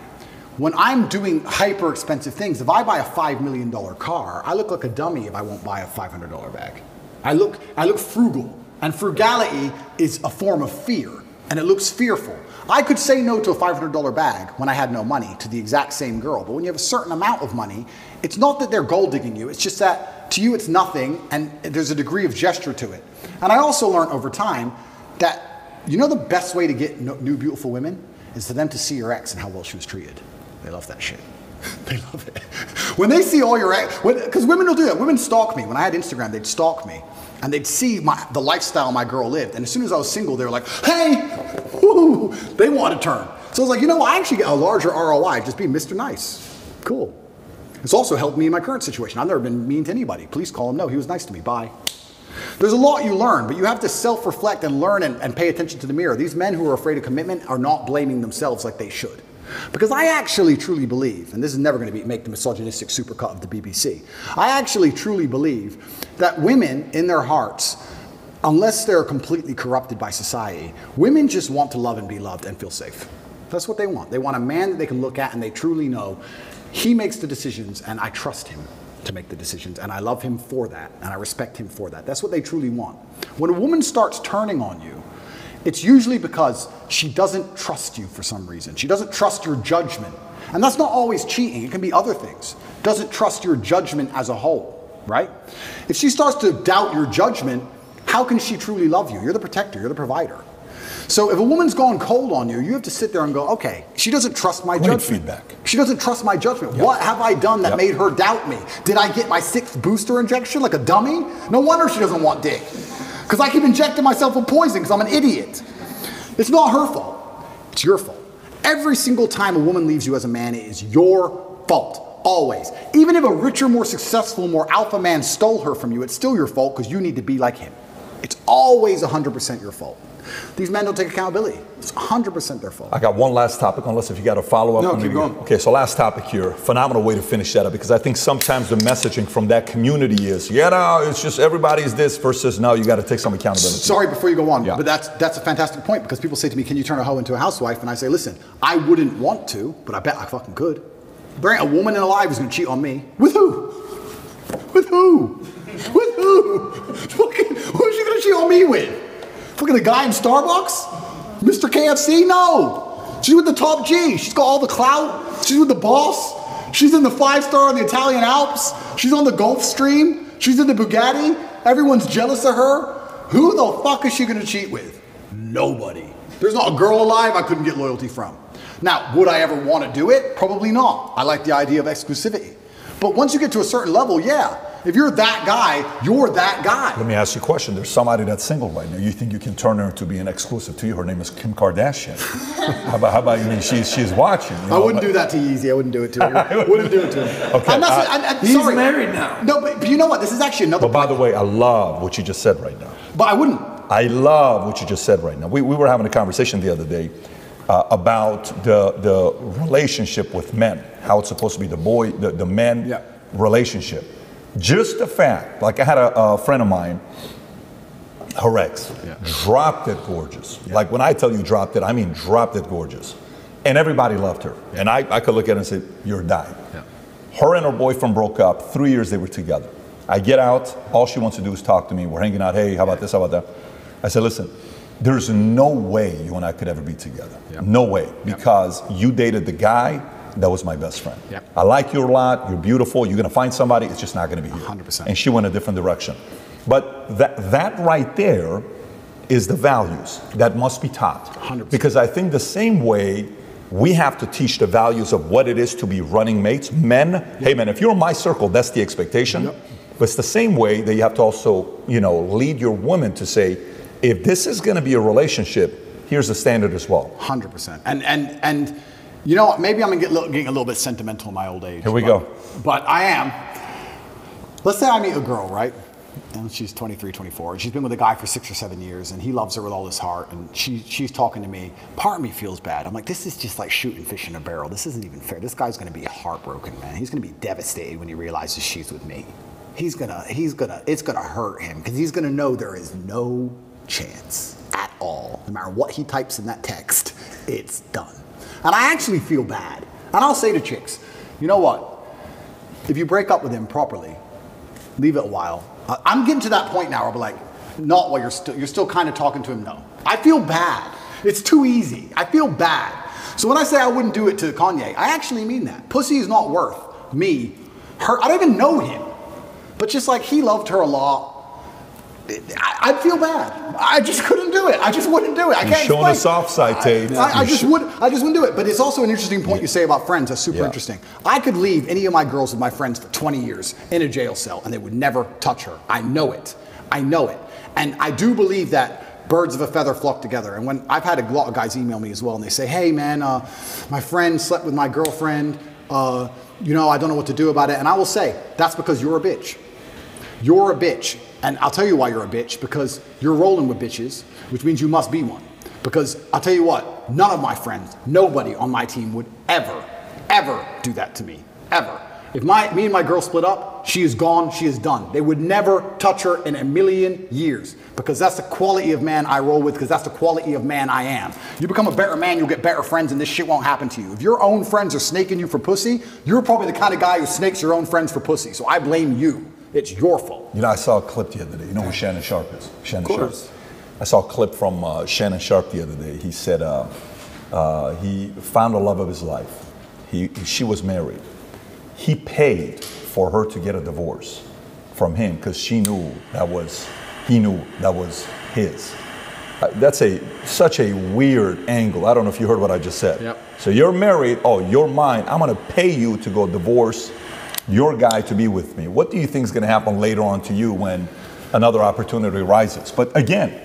Speaker 5: When I'm doing hyper expensive things, if I buy a $5 million car, I look like a dummy if I won't buy a $500 bag. I look frugal, and frugality is a form of fear, and it looks fearful. I could say no to a $500 bag when I had no money to the exact same girl, but when you have a certain amount of money, it's not that they're gold digging you, it's just that to you it's nothing, and there's a degree of gesture to it. And I also learned over time that, you know, the best way to get new beautiful women is for them to see your ex and how well she was treated. They love that shit. They love it. When they see all your ex, because women will do that. Women stalk me. When I had Instagram, they'd stalk me. And they'd see the lifestyle my girl lived. And as soon as I was single, they were like, hey, woo, they want to turn. So I was like, you know, I actually get a larger ROI just being Mr. Nice. Cool. It's also helped me in my current situation. I've never been mean to anybody. Please call him. No, he was nice to me. Bye. There's a lot you learn, but you have to self-reflect and learn and pay attention to the mirror. These men who are afraid of commitment are not blaming themselves like they should. Because I actually truly believe, and this is never going to make the misogynistic supercut of the BBC, I actually truly believe that women in their hearts, unless they're completely corrupted by society, women just want to love and be loved and feel safe. That's what they want. They want a man that they can look at and they truly know he makes the decisions and I trust him to make the decisions and I love him for that and I respect him for that. That's what they truly want. When a woman starts turning on you, it's usually because she doesn't trust you for some reason. She doesn't trust your judgment. And that's not always cheating. It can be other things. Doesn't trust your judgment as a whole, right? If she starts to doubt your judgment, how can she truly love you? You're the protector. You're the provider. So if a woman's gone cold on you, you have to sit there and go, okay, she doesn't trust my judgment.
Speaker 3: feedback.
Speaker 5: She doesn't trust my judgment. What have I done that made her doubt me? Did I get my 6th booster injection like a dummy? No wonder she doesn't want dick. Because I keep injecting myself with poison because I'm an idiot. It's not her fault. It's your fault. Every single time a woman leaves you as a man, it is your fault. Always. Even if a richer, more successful, more alpha man stole her from you, it's still your fault because you need to be like him. It's always 100% your fault. These men don't take accountability. It's 100% their fault.
Speaker 3: I got one last topic, unless if you got a follow-up.
Speaker 5: No, keep going.
Speaker 3: Okay, so last topic here. Phenomenal way to finish that up, because I think sometimes the messaging from that community is, no, it's just everybody's this versus no, you got to take some accountability.
Speaker 5: Sorry, before you go on,
Speaker 3: Yeah.
Speaker 5: but that's a fantastic point, because people say to me, can you turn a hoe into a housewife? And I say, listen, I wouldn't want to, but I bet I fucking could. Bring a woman alive who's going to cheat on me. With who? With who? With who? Fucking, who's she going to cheat on me with? Fucking a guy in Starbucks? Mr. KFC? No. She's with the top G. She's got all the clout. She's with the boss. She's in the 5-star on the Italian Alps. She's on the Gulf Stream. She's in the Bugatti. Everyone's jealous of her. Who the fuck is she going to cheat with? Nobody. There's not a girl alive I couldn't get loyalty from. Now, would I ever want to do it? Probably not. I like the idea of exclusivity. But once you get to a certain level, yeah. If you're that guy, you're that guy.
Speaker 3: Let me ask you a question. There's somebody that's single right now. You think you can turn her into being exclusive to you? Her name is Kim Kardashian. how about you? I mean, she's watching. You know?
Speaker 5: I wouldn't do that to Yeezy. I wouldn't do it to her. Wouldn't do it to her.
Speaker 3: Okay.
Speaker 5: I'm not,
Speaker 4: He's
Speaker 5: sorry.
Speaker 4: married now.
Speaker 5: No, but you know what? This is actually another
Speaker 3: But by
Speaker 5: point.
Speaker 3: the way, I love what you just said right now.
Speaker 5: But I wouldn't.
Speaker 3: I love what you just said right now. We were having a conversation the other day about the relationship with men, how it's supposed to be the men relationship. Just the fact, like I had a friend of mine, her ex, dropped it gorgeous. Like when I tell you dropped it, I mean dropped it gorgeous. And everybody loved her. And I could look at her and say, you're dying. Her and her boyfriend broke up. 3 years they were together. I get out, all she wants to do is talk to me. We're hanging out, hey, how about this, how about that? I said, listen, there's no way you and I could ever be together. No way, because you dated the guy that was my best friend. I like you a lot, you're beautiful, you're gonna find somebody, it's just not gonna be you.
Speaker 5: 100%.
Speaker 3: And she went a different direction. But that right there is the values that must be taught.
Speaker 5: 100%.
Speaker 3: Because I think the same way we have to teach the values of what it is to be running mates. Men, hey man, if you're in my circle, that's the expectation. But it's the same way that you have to also, lead your women to say, if this is gonna be a relationship, here's the standard as well.
Speaker 5: 100%. And you know what? Maybe I'm getting a little bit sentimental in my old age.
Speaker 3: Here we go.
Speaker 5: But I am. Let's say I meet a girl, right? And she's 23, 24. And she's been with a guy for 6 or 7 years, and he loves her with all his heart. And she's talking to me. Part of me feels bad. I'm like, this is just like shooting fish in a barrel. This isn't even fair. This guy's gonna be heartbroken, man. He's gonna be devastated when he realizes she's with me. It's gonna hurt him, because he's gonna know there is no chance at all. No matter what he types in that text, it's done. And I actually feel bad. And I'll say to chicks, you know what? If you break up with him properly, leave it a while. I'm getting to that point now where I'll be like, not while you're still kind of talking to him, no. I feel bad. It's too easy. I feel bad. So when I say I wouldn't do it to Kanye, I actually mean that. Pussy is not worth me, her. I don't even know him. But just like he loved her a lot, I'd feel bad. I just couldn't do it. I just wouldn't do it. I can't.
Speaker 3: Showing the soft side, Tate.
Speaker 5: I just wouldn't do it. But it's also an interesting point you say about friends. That's super interesting. I could leave any of my girls with my friends for 20 years in a jail cell, and they would never touch her. I know it. I know it. And I do believe that birds of a feather flock together. And when I've had a lot of guys email me as well, and they say, hey man, my friend slept with my girlfriend. I don't know what to do about it. And I will say, that's because you're a bitch. You're a bitch. And I'll tell you why you're a bitch, because you're rolling with bitches, which means you must be one. Because I'll tell you what, none of my friends, nobody on my team would ever do that to me, ever. If me and my girl split up, she is gone, she is done. They would never touch her in a million years, because that's the quality of man I roll with, because that's the quality of man I am. You become a better man, you'll get better friends, and this shit won't happen to you. If your own friends are snaking you for pussy, you're probably the kind of guy who snakes your own friends for pussy. So I blame you. It's your fault.
Speaker 3: I saw a clip the other day. You know who Shannon Sharp is? Shannon
Speaker 5: Of course.
Speaker 3: Sharp. I saw a clip from Shannon Sharp the other day. He said he found the love of his life. She was married. He paid for her to get a divorce from him because he knew that was his. That's such a weird angle. I don't know if you heard what I just said.
Speaker 5: Yep.
Speaker 3: So you're married. Oh, you're mine. I'm going to pay you to go divorce your guy to be with me. What do you think is going to happen later on to you when another opportunity arises? But again,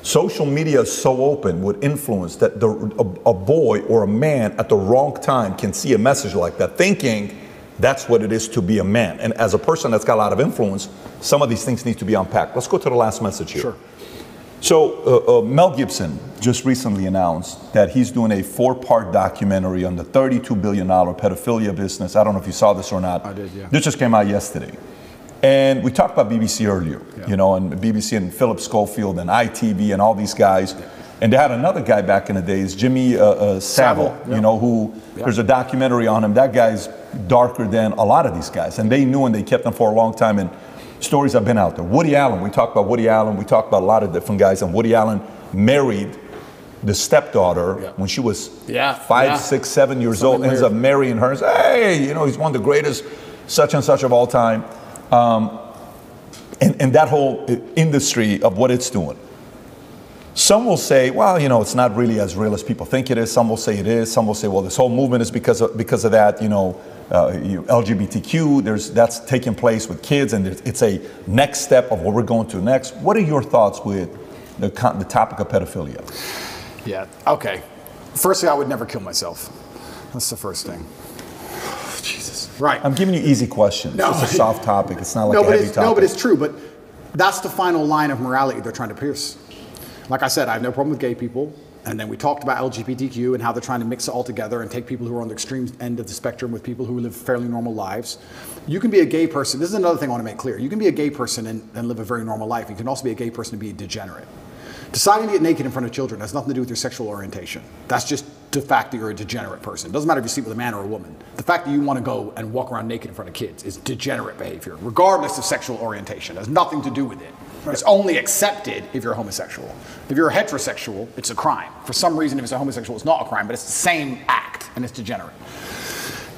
Speaker 3: social media is so open with influence that a boy or a man at the wrong time can see a message like that, thinking that's what it is to be a man. And as a person that's got a lot of influence, some of these things need to be unpacked. Let's go to the last message here.
Speaker 5: Sure.
Speaker 3: So Mel Gibson just recently announced that he's doing a 4-part documentary on the $32 billion pedophilia business. I don't know if you saw this or not.
Speaker 5: I did, yeah.
Speaker 3: This just came out yesterday. And we talked about BBC earlier, you know, and BBC and Philip Schofield and ITV and all these guys. Yeah. And they had another guy back in the days, Jimmy Savile, you know, who there's a documentary on him. That guy's darker than a lot of these guys. And they knew and they kept him for a long time. And stories have been out there. Woody Allen, we talked about Woody Allen. We talked about a lot of different guys. And Woody Allen married the stepdaughter when she was 5, 6, 7 years old. Ends up marrying her and says, hey, you know, he's one of the greatest such and such of all time. And that whole industry of what it's doing. Some will say, well, you know, it's not really as real as people think it is. Some will say it is. Some will say, well, this whole movement is because of that, you know, LGBTQ, that's taking place with kids, and it's a next step of what we're going to next. What are your thoughts with the topic of pedophilia?
Speaker 5: Yeah, okay. Firstly, I would never kill myself. That's the first thing. Jesus. Right.
Speaker 3: I'm giving you easy questions. No. It's a soft topic. It's not like a heavy topic.
Speaker 5: No, but it's true. But that's the final line of morality they're trying to pierce. Like I said, I have no problem with gay people. And then we talked about LGBTQ and how they're trying to mix it all together and take people who are on the extreme end of the spectrum with people who live fairly normal lives. You can be a gay person. This is another thing I want to make clear. You can be a gay person and live a very normal life. You can also be a gay person and be a degenerate. Deciding to get naked in front of children has nothing to do with your sexual orientation. That's just the fact that you're a degenerate person. It doesn't matter if you sleep with a man or a woman. The fact that you want to go and walk around naked in front of kids is degenerate behavior, regardless of sexual orientation. It has nothing to do with it. It's only accepted if you're homosexual. If you're a heterosexual, it's a crime. For some reason, if it's a homosexual, it's not a crime, but it's the same act, and it's degenerate.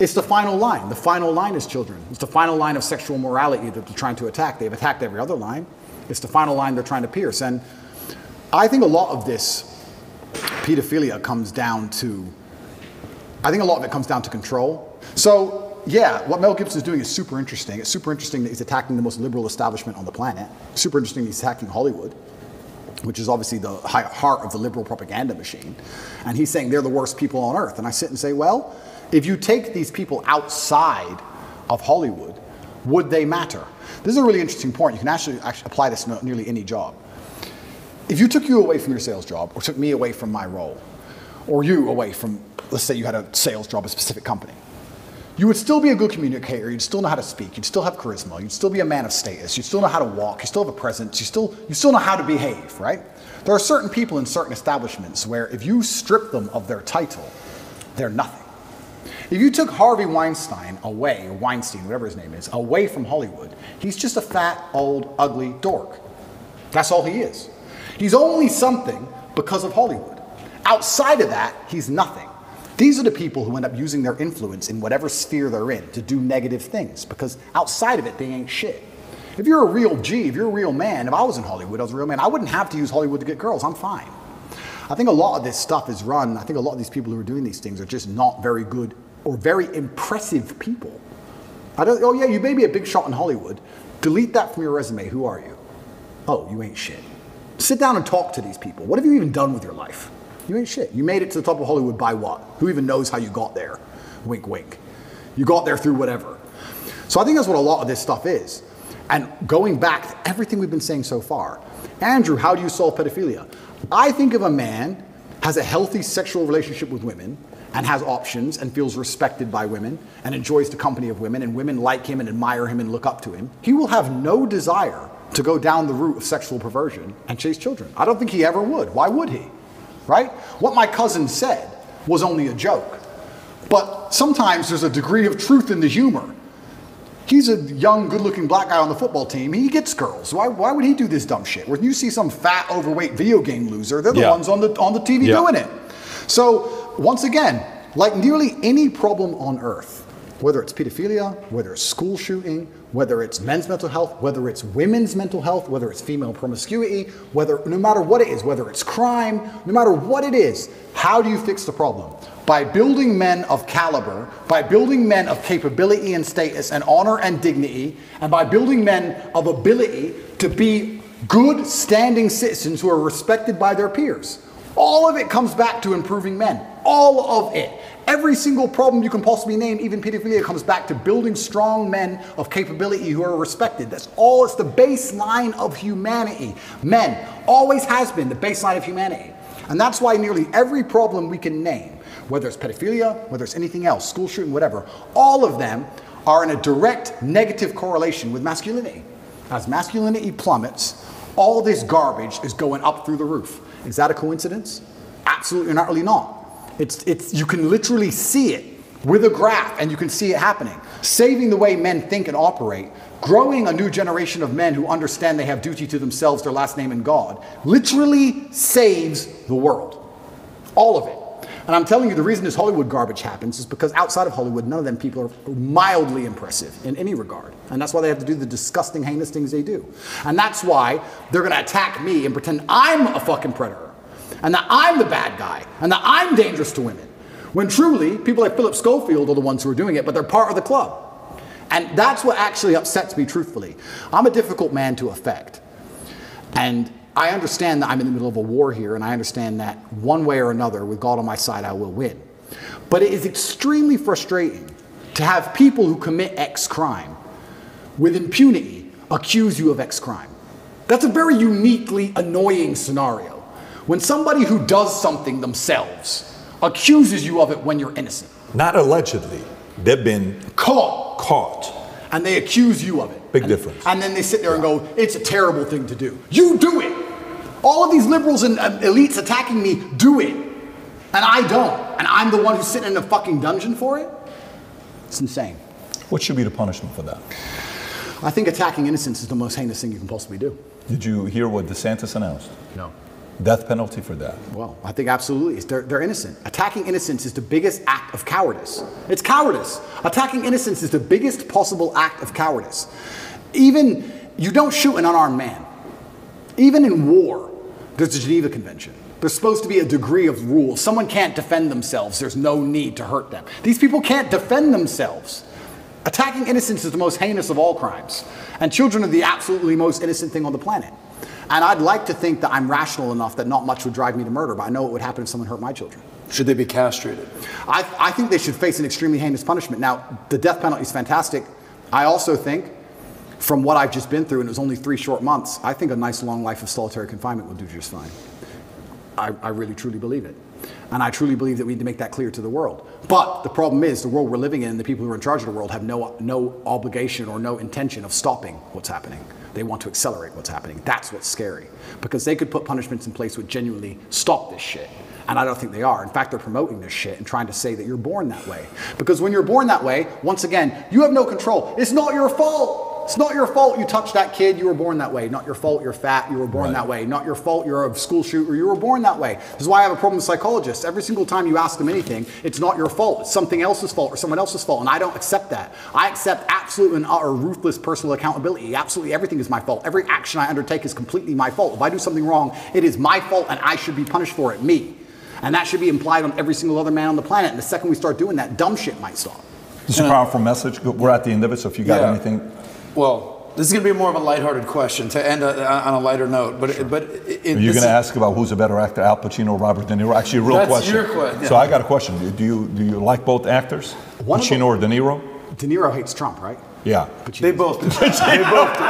Speaker 5: It's the final line. The final line is children. It's the final line of sexual morality that they're trying to attack. They've attacked every other line. It's the final line they're trying to pierce. And I think a lot of this pedophilia comes down to, control. So, yeah, what Mel Gibson is doing is super interesting. It's super interesting that he's attacking the most liberal establishment on the planet. Super interesting that he's attacking Hollywood, which is obviously the heart of the liberal propaganda machine. And he's saying they're the worst people on earth. And I sit and say, well, if you take these people outside of Hollywood, would they matter? This is a really interesting point. You can actually apply this to nearly any job. If you took you away from your sales job, or took me away from my role, or you away from, let's say you had a sales job at a specific company, you would still be a good communicator, you'd still know how to speak, you'd still have charisma, you'd still be a man of status, you'd still know how to walk, you still have a presence, you still know how to behave, right? There are certain people in certain establishments where if you strip them of their title, they're nothing. If you took Harvey Weinstein away, or Weinstein, whatever his name is, away from Hollywood, he's just a fat, old, ugly dork. That's all he is. He's only something because of Hollywood. Outside of that, he's nothing. These are the people who end up using their influence in whatever sphere they're in to do negative things, because outside of it, they ain't shit. If you're a real G, if you're a real man, if I was in Hollywood, I was a real man, I wouldn't have to use Hollywood to get girls. I'm fine. I think a lot of this stuff is run. I think a lot of these people who are doing these things are just not very good or very impressive people. Oh yeah, you may be a big shot in Hollywood. Delete that from your resume. Who are you? Oh, you ain't shit. Sit down and talk to these people. What have you even done with your life? You ain't shit. You made it to the top of Hollywood by what? Who even knows how you got there? Wink, wink. You got there through whatever. So I think that's what a lot of this stuff is. And going back to everything we've been saying so far, Andrew, how do you solve pedophilia? I think if a man has a healthy sexual relationship with women and has options and feels respected by women and enjoys the company of women and women like him and admire him and look up to him, he will have no desire to go down the route of sexual perversion and chase children. I don't think he ever would. Why would he? Right? What my cousin said was only a joke. But sometimes there's a degree of truth in the humor. He's a young, good-looking black guy on the football team. He gets girls. Why would he do this dumb shit? When you see some fat, overweight video game loser, they're the ones on the TV doing it. So, once again, like nearly any problem on earth, Whether it's pedophilia, whether it's school shooting, whether it's men's mental health, whether it's women's mental health, whether it's female promiscuity, no matter what it is, whether it's crime, no matter what it is, how do you fix the problem? By building men of caliber, by building men of capability and status and honor and dignity, and by building men of ability to be good standing citizens who are respected by their peers. All of it comes back to improving men. All of it. Every single problem you can possibly name, even pedophilia, comes back to building strong men of capability who are respected. That's all. It's the baseline of humanity. Men always has been the baseline of humanity. And that's why nearly every problem we can name, whether it's pedophilia, whether it's anything else, school shooting, whatever, all of them are in a direct negative correlation with masculinity. As masculinity plummets, all this garbage is going up through the roof. Is that a coincidence? Absolutely not, really not. You can literally see it with a graph, and you can see it happening. Saving the way men think and operate, growing a new generation of men who understand they have duty to themselves, their last name, and God, literally saves the world. All of it. And I'm telling you, the reason this Hollywood garbage happens is because outside of Hollywood, none of them people are mildly impressive in any regard. And that's why they have to do the disgusting, heinous things they do. And that's why they're going to attack me and pretend I'm a fucking predator. And that I'm the bad guy, and that I'm dangerous to women. When truly, people like Philip Schofield are the ones who are doing it, but they're part of the club. And that's what actually upsets me, truthfully. I'm a difficult man to affect. And I understand that I'm in the middle of a war here, and I understand that one way or another, with God on my side, I will win. But it is extremely frustrating to have people who commit X crime with impunity accuse you of X crime. That's a very uniquely annoying scenario. When somebody who does something themselves accuses you of it when you're innocent.
Speaker 3: Not allegedly. They've been caught.
Speaker 5: And they accuse you of it.
Speaker 3: Big difference.
Speaker 5: And then they sit there and go, it's a terrible thing to do. You do it. All of these liberals and elites attacking me do it. And I don't. And I'm the one who's sitting in a fucking dungeon for it. It's insane.
Speaker 3: What should be the punishment for that?
Speaker 5: I think attacking innocence is the most heinous thing you can possibly do.
Speaker 3: Did you hear what DeSantis announced?
Speaker 5: No.
Speaker 3: Death penalty for that.
Speaker 5: Well, I think absolutely. They're innocent. Attacking innocence is the biggest act of cowardice. It's cowardice. Attacking innocence is the biggest possible act of cowardice. Even, you don't shoot an unarmed man. Even in war, there's the Geneva Convention. There's supposed to be a degree of rule. Someone can't defend themselves. There's no need to hurt them. These people can't defend themselves. Attacking innocence is the most heinous of all crimes. And children are the absolutely most innocent thing on the planet. And I'd like to think that I'm rational enough that not much would drive me to murder, but I know what would happen if someone hurt my children.
Speaker 4: Should they be castrated?
Speaker 5: I think they should face an extremely heinous punishment. Now, the death penalty is fantastic. I also think, from what I've just been through, and it was only 3 short months, I think a nice long life of solitary confinement will do just fine. I really, truly believe it. And I truly believe that we need to make that clear to the world. But the problem is, the world we're living in, the people who are in charge of the world have no obligation or no intention of stopping what's happening. They want to accelerate what's happening. That's what's scary. Because they could put punishments in place which genuinely stop this shit. And I don't think they are. In fact, they're promoting this shit and trying to say that you're born that way. Because when you're born that way, once again, you have no control. It's not your fault. It's not your fault you touched that kid, you were born that way. Not your fault you're fat, you were born that way. Not your fault you're a school shooter, you were born that way. This is why I have a problem with psychologists. Every single time you ask them anything, it's not your fault. It's something else's fault or someone else's fault. And I don't accept that. I accept absolute and utter ruthless personal accountability. Absolutely everything is my fault. Every action I undertake is completely my fault. If I do something wrong, it is my fault and I should be punished for it, me. And that should be implied on every single other man on the planet. And the second we start doing that, dumb shit might stop.
Speaker 3: This is a powerful message. We're at the end of it, so if you got anything.
Speaker 4: Well, this is going to be more of a lighthearted question to end on a lighter note. But
Speaker 3: Are you going to ask about who's a better actor, Al Pacino or Robert De Niro? Actually, a real question.
Speaker 4: That's your question.
Speaker 3: So I got a question. Do you like both actors, Pacino or De Niro?
Speaker 5: De Niro hates Trump, right?
Speaker 3: Yeah.
Speaker 4: They both do. They both do.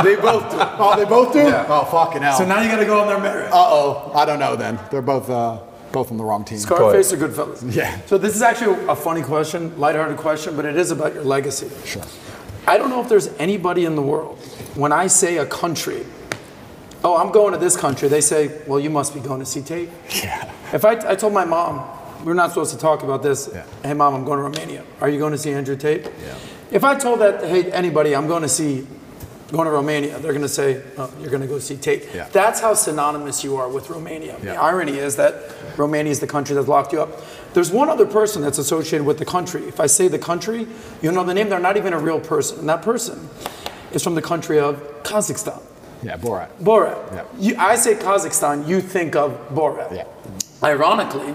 Speaker 4: They both do.
Speaker 5: Oh, they both do?
Speaker 4: Yeah.
Speaker 5: Oh, fucking hell.
Speaker 4: So now you got to go on their merit.
Speaker 5: Uh-oh. I don't know then. They're both on the wrong team.
Speaker 4: Scarface or Goodfellas?
Speaker 5: Yeah.
Speaker 4: So this is actually a funny question, lighthearted question, but it is about your legacy.
Speaker 5: Sure.
Speaker 4: I don't know if there's anybody in the world, when I say a country, oh, I'm going to this country, they say, well, you must be going to see Tate.
Speaker 5: Yeah.
Speaker 4: If I told my mom, we're not supposed to talk about this,
Speaker 5: Yeah.
Speaker 4: Hey mom, I'm going to Romania. Are you going to see Andrew Tate?
Speaker 5: Yeah.
Speaker 4: If I told that, hey, anybody, I'm going to see going to Romania, they're going to say, oh, you're going to go see Tate.
Speaker 6: Yeah.
Speaker 4: That's how synonymous you are with Romania.
Speaker 6: Yeah.
Speaker 4: The irony is that Romania is the country that's locked you up. There's one other person that's associated with the country. If I say the country, you'll know the name. They're not even a real person. And that person is from the country of Kazakhstan.
Speaker 6: Yeah, Borat.
Speaker 4: Borat.
Speaker 6: Yeah.
Speaker 4: I say Kazakhstan, you think of Borat.
Speaker 6: Yeah.
Speaker 4: Ironically,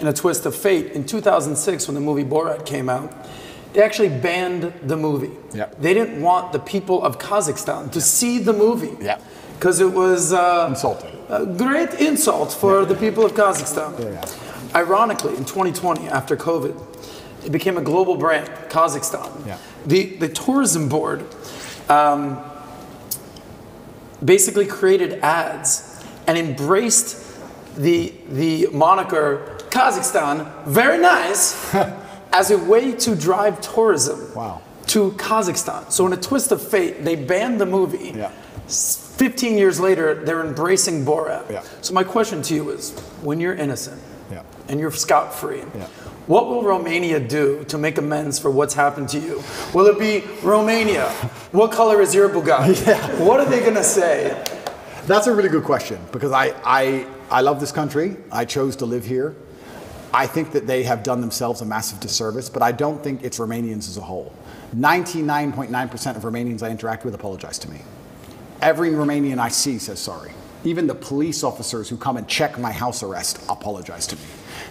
Speaker 4: in a twist of fate, in 2006 when the movie Borat came out, they actually banned the movie.
Speaker 6: Yeah.
Speaker 4: They didn't want the people of Kazakhstan to see the movie.
Speaker 6: Yeah.
Speaker 4: Because it was
Speaker 6: Insulting.
Speaker 4: a great insult for the people of Kazakhstan.
Speaker 6: Yeah.
Speaker 4: Ironically, in 2020, after COVID, it became a global brand, Kazakhstan.
Speaker 6: Yeah.
Speaker 4: The tourism board basically created ads and embraced the moniker Kazakhstan, very nice, as a way to drive tourism to Kazakhstan. So in a twist of fate, they banned the movie.
Speaker 6: Yeah.
Speaker 4: 15 years later, they're embracing Borat.
Speaker 6: Yeah.
Speaker 4: So my question to you is, when you're innocent
Speaker 6: Yeah.
Speaker 4: and you're scot-free,
Speaker 6: Yeah.
Speaker 4: what will Romania do to make amends for what's happened to you? Will it be Romania? What color is your Bugatti?
Speaker 6: Yeah.
Speaker 4: What are they gonna say?
Speaker 5: That's a really good question because I love this country. I chose to live here. I think that they have done themselves a massive disservice, but I don't think it's Romanians as a whole. 99.9% of Romanians I interact with apologize to me. Every Romanian I see says sorry. Even the police officers who come and check my house arrest apologize to me.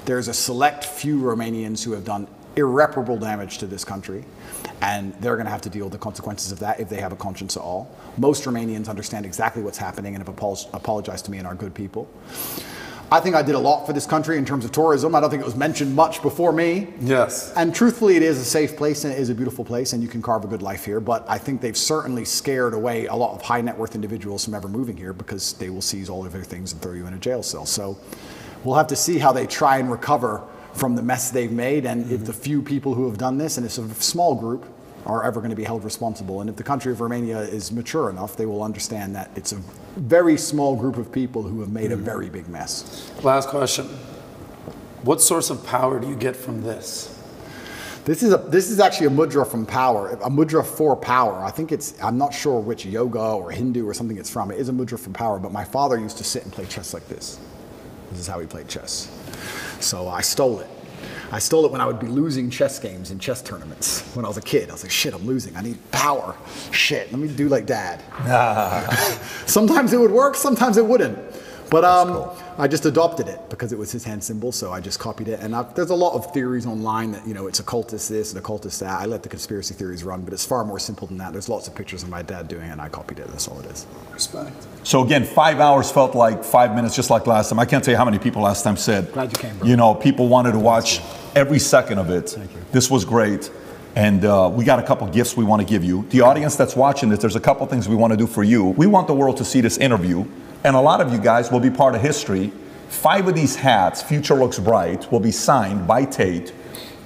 Speaker 5: There's a select few Romanians who have done irreparable damage to this country, and they're going to have to deal with the consequences of that if they have a conscience at all. Most Romanians understand exactly what's happening and have apologized to me and are good people. I think I did a lot for this country in terms of tourism. I don't think it was mentioned much before me.
Speaker 4: Yes.
Speaker 5: And truthfully, it is a safe place and it is a beautiful place and you can carve a good life here. But I think they've certainly scared away a lot of high net worth individuals from ever moving here because they will seize all of their things and throw you in a jail cell. So we'll have to see how they try and recover from the mess they've made and if the few people who have done this, and it's a small group, are ever going to be held responsible. And if the country of Romania is mature enough, they will understand that it's a very small group of people who have made a very big mess.
Speaker 4: Last question. What source of power do you get from this?
Speaker 5: This is actually a mudra from power, a mudra for power. I think I'm not sure which yoga or Hindu or something it's from. It is a mudra from power, but my father used to sit and play chess like this. This is how he played chess. So I stole it. I stole it when I would be losing chess games in chess tournaments. When I was a kid, I was like, shit, I'm losing. I need power. Shit, let me do like dad. Sometimes it would work, sometimes it wouldn't. But cool. I just adopted it because it was his hand symbol, so I just copied it. And there's a lot of theories online that, it's occultist this and occultist that. I let the conspiracy theories run, but it's far more simple than that. There's lots of pictures of my dad doing it, and I copied it. That's all it is.
Speaker 4: Respect.
Speaker 3: So again, 5 hours felt like 5 minutes, just like last time. I can't tell you how many people last time said,
Speaker 5: glad you came, bro.
Speaker 3: People wanted to watch every second of it.
Speaker 5: Thank you.
Speaker 3: This was great. And we got a couple gifts we want to give you. The audience that's watching this, there's a couple things we want to do for you. We want the world to see this interview. And a lot of you guys will be part of history. 5 of these hats, Future Looks Bright, will be signed by Tate.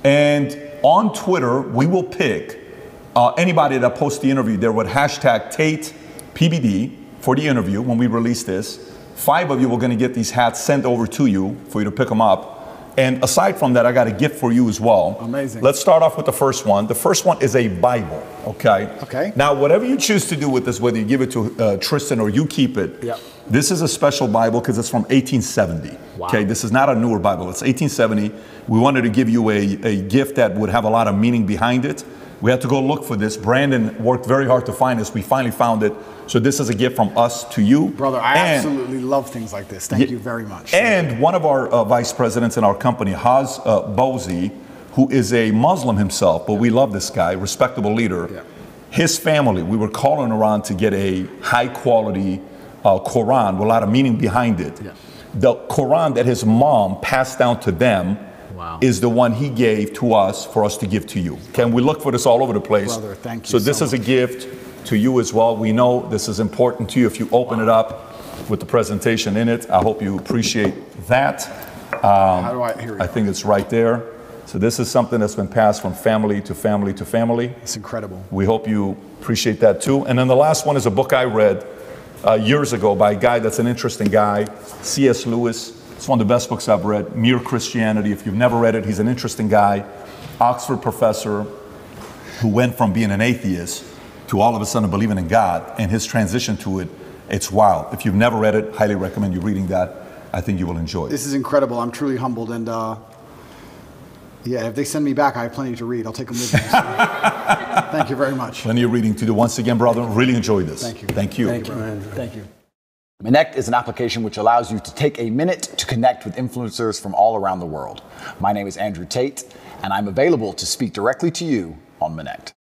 Speaker 3: And on Twitter, we will pick anybody that posts the interview there with hashtag TatePBD for the interview when we release this. 5 of you are going to get these hats sent over to you for you to pick them up. And aside from that, I got a gift for you as well.
Speaker 5: Amazing.
Speaker 3: Let's start off with the first one. The first one is a Bible, okay?
Speaker 5: Okay.
Speaker 3: Now, whatever you choose to do with this, whether you give it to Tristan or you keep it,
Speaker 5: Yep.
Speaker 3: This is a special Bible because it's from 1870.
Speaker 5: Wow.
Speaker 3: Okay, this is not a newer Bible. It's 1870. We wanted to give you a gift that would have a lot of meaning behind it. We had to go look for this. Brandon worked very hard to find this. We finally found it. So this is a gift from us to you.
Speaker 5: Brother, I absolutely love things like this. Thank you very much.
Speaker 3: And one of our vice presidents in our company, Haz Bozi, who is a Muslim himself, but we love this guy, respectable leader.
Speaker 5: Yeah.
Speaker 3: His family, we were calling around to get a high quality Quran with a lot of meaning behind it.
Speaker 5: Yeah.
Speaker 3: The Quran that his mom passed down to them is the one he gave to us for us to give to you. Can we look for this all over the place?
Speaker 5: Brother, thank you
Speaker 3: so this
Speaker 5: so
Speaker 3: is a gift to you as well. We know this is important to you if you open it up with the presentation in it. I hope you appreciate that.
Speaker 5: How do I hear you?
Speaker 3: I think it's right there. So this is something that's been passed from family to family to family.
Speaker 5: It's incredible.
Speaker 3: We hope you appreciate that too. And then the last one is a book I read years ago by a guy that's an interesting guy, C.S. Lewis. It's one of the best books I've read, Mere Christianity. If you've never read it, he's an interesting guy, Oxford professor who went from being an atheist to all of a sudden believing in God, and his transition to it, it's wild. If you've never read it, highly recommend you reading that. I think you will enjoy it.
Speaker 5: This is incredible. I'm truly humbled, and yeah, if they send me back, I have plenty to read. I'll take them with me. Thank you very much.
Speaker 3: Plenty of reading to do. Once again, brother, really enjoyed this.
Speaker 5: Thank you.
Speaker 3: Thank you.
Speaker 4: Thank you, Andrew.
Speaker 5: Thank you.
Speaker 6: Connect is an application which allows you to take a minute to connect with influencers from all around the world. My name is Andrew Tate, and I'm available to speak directly to you on Connect.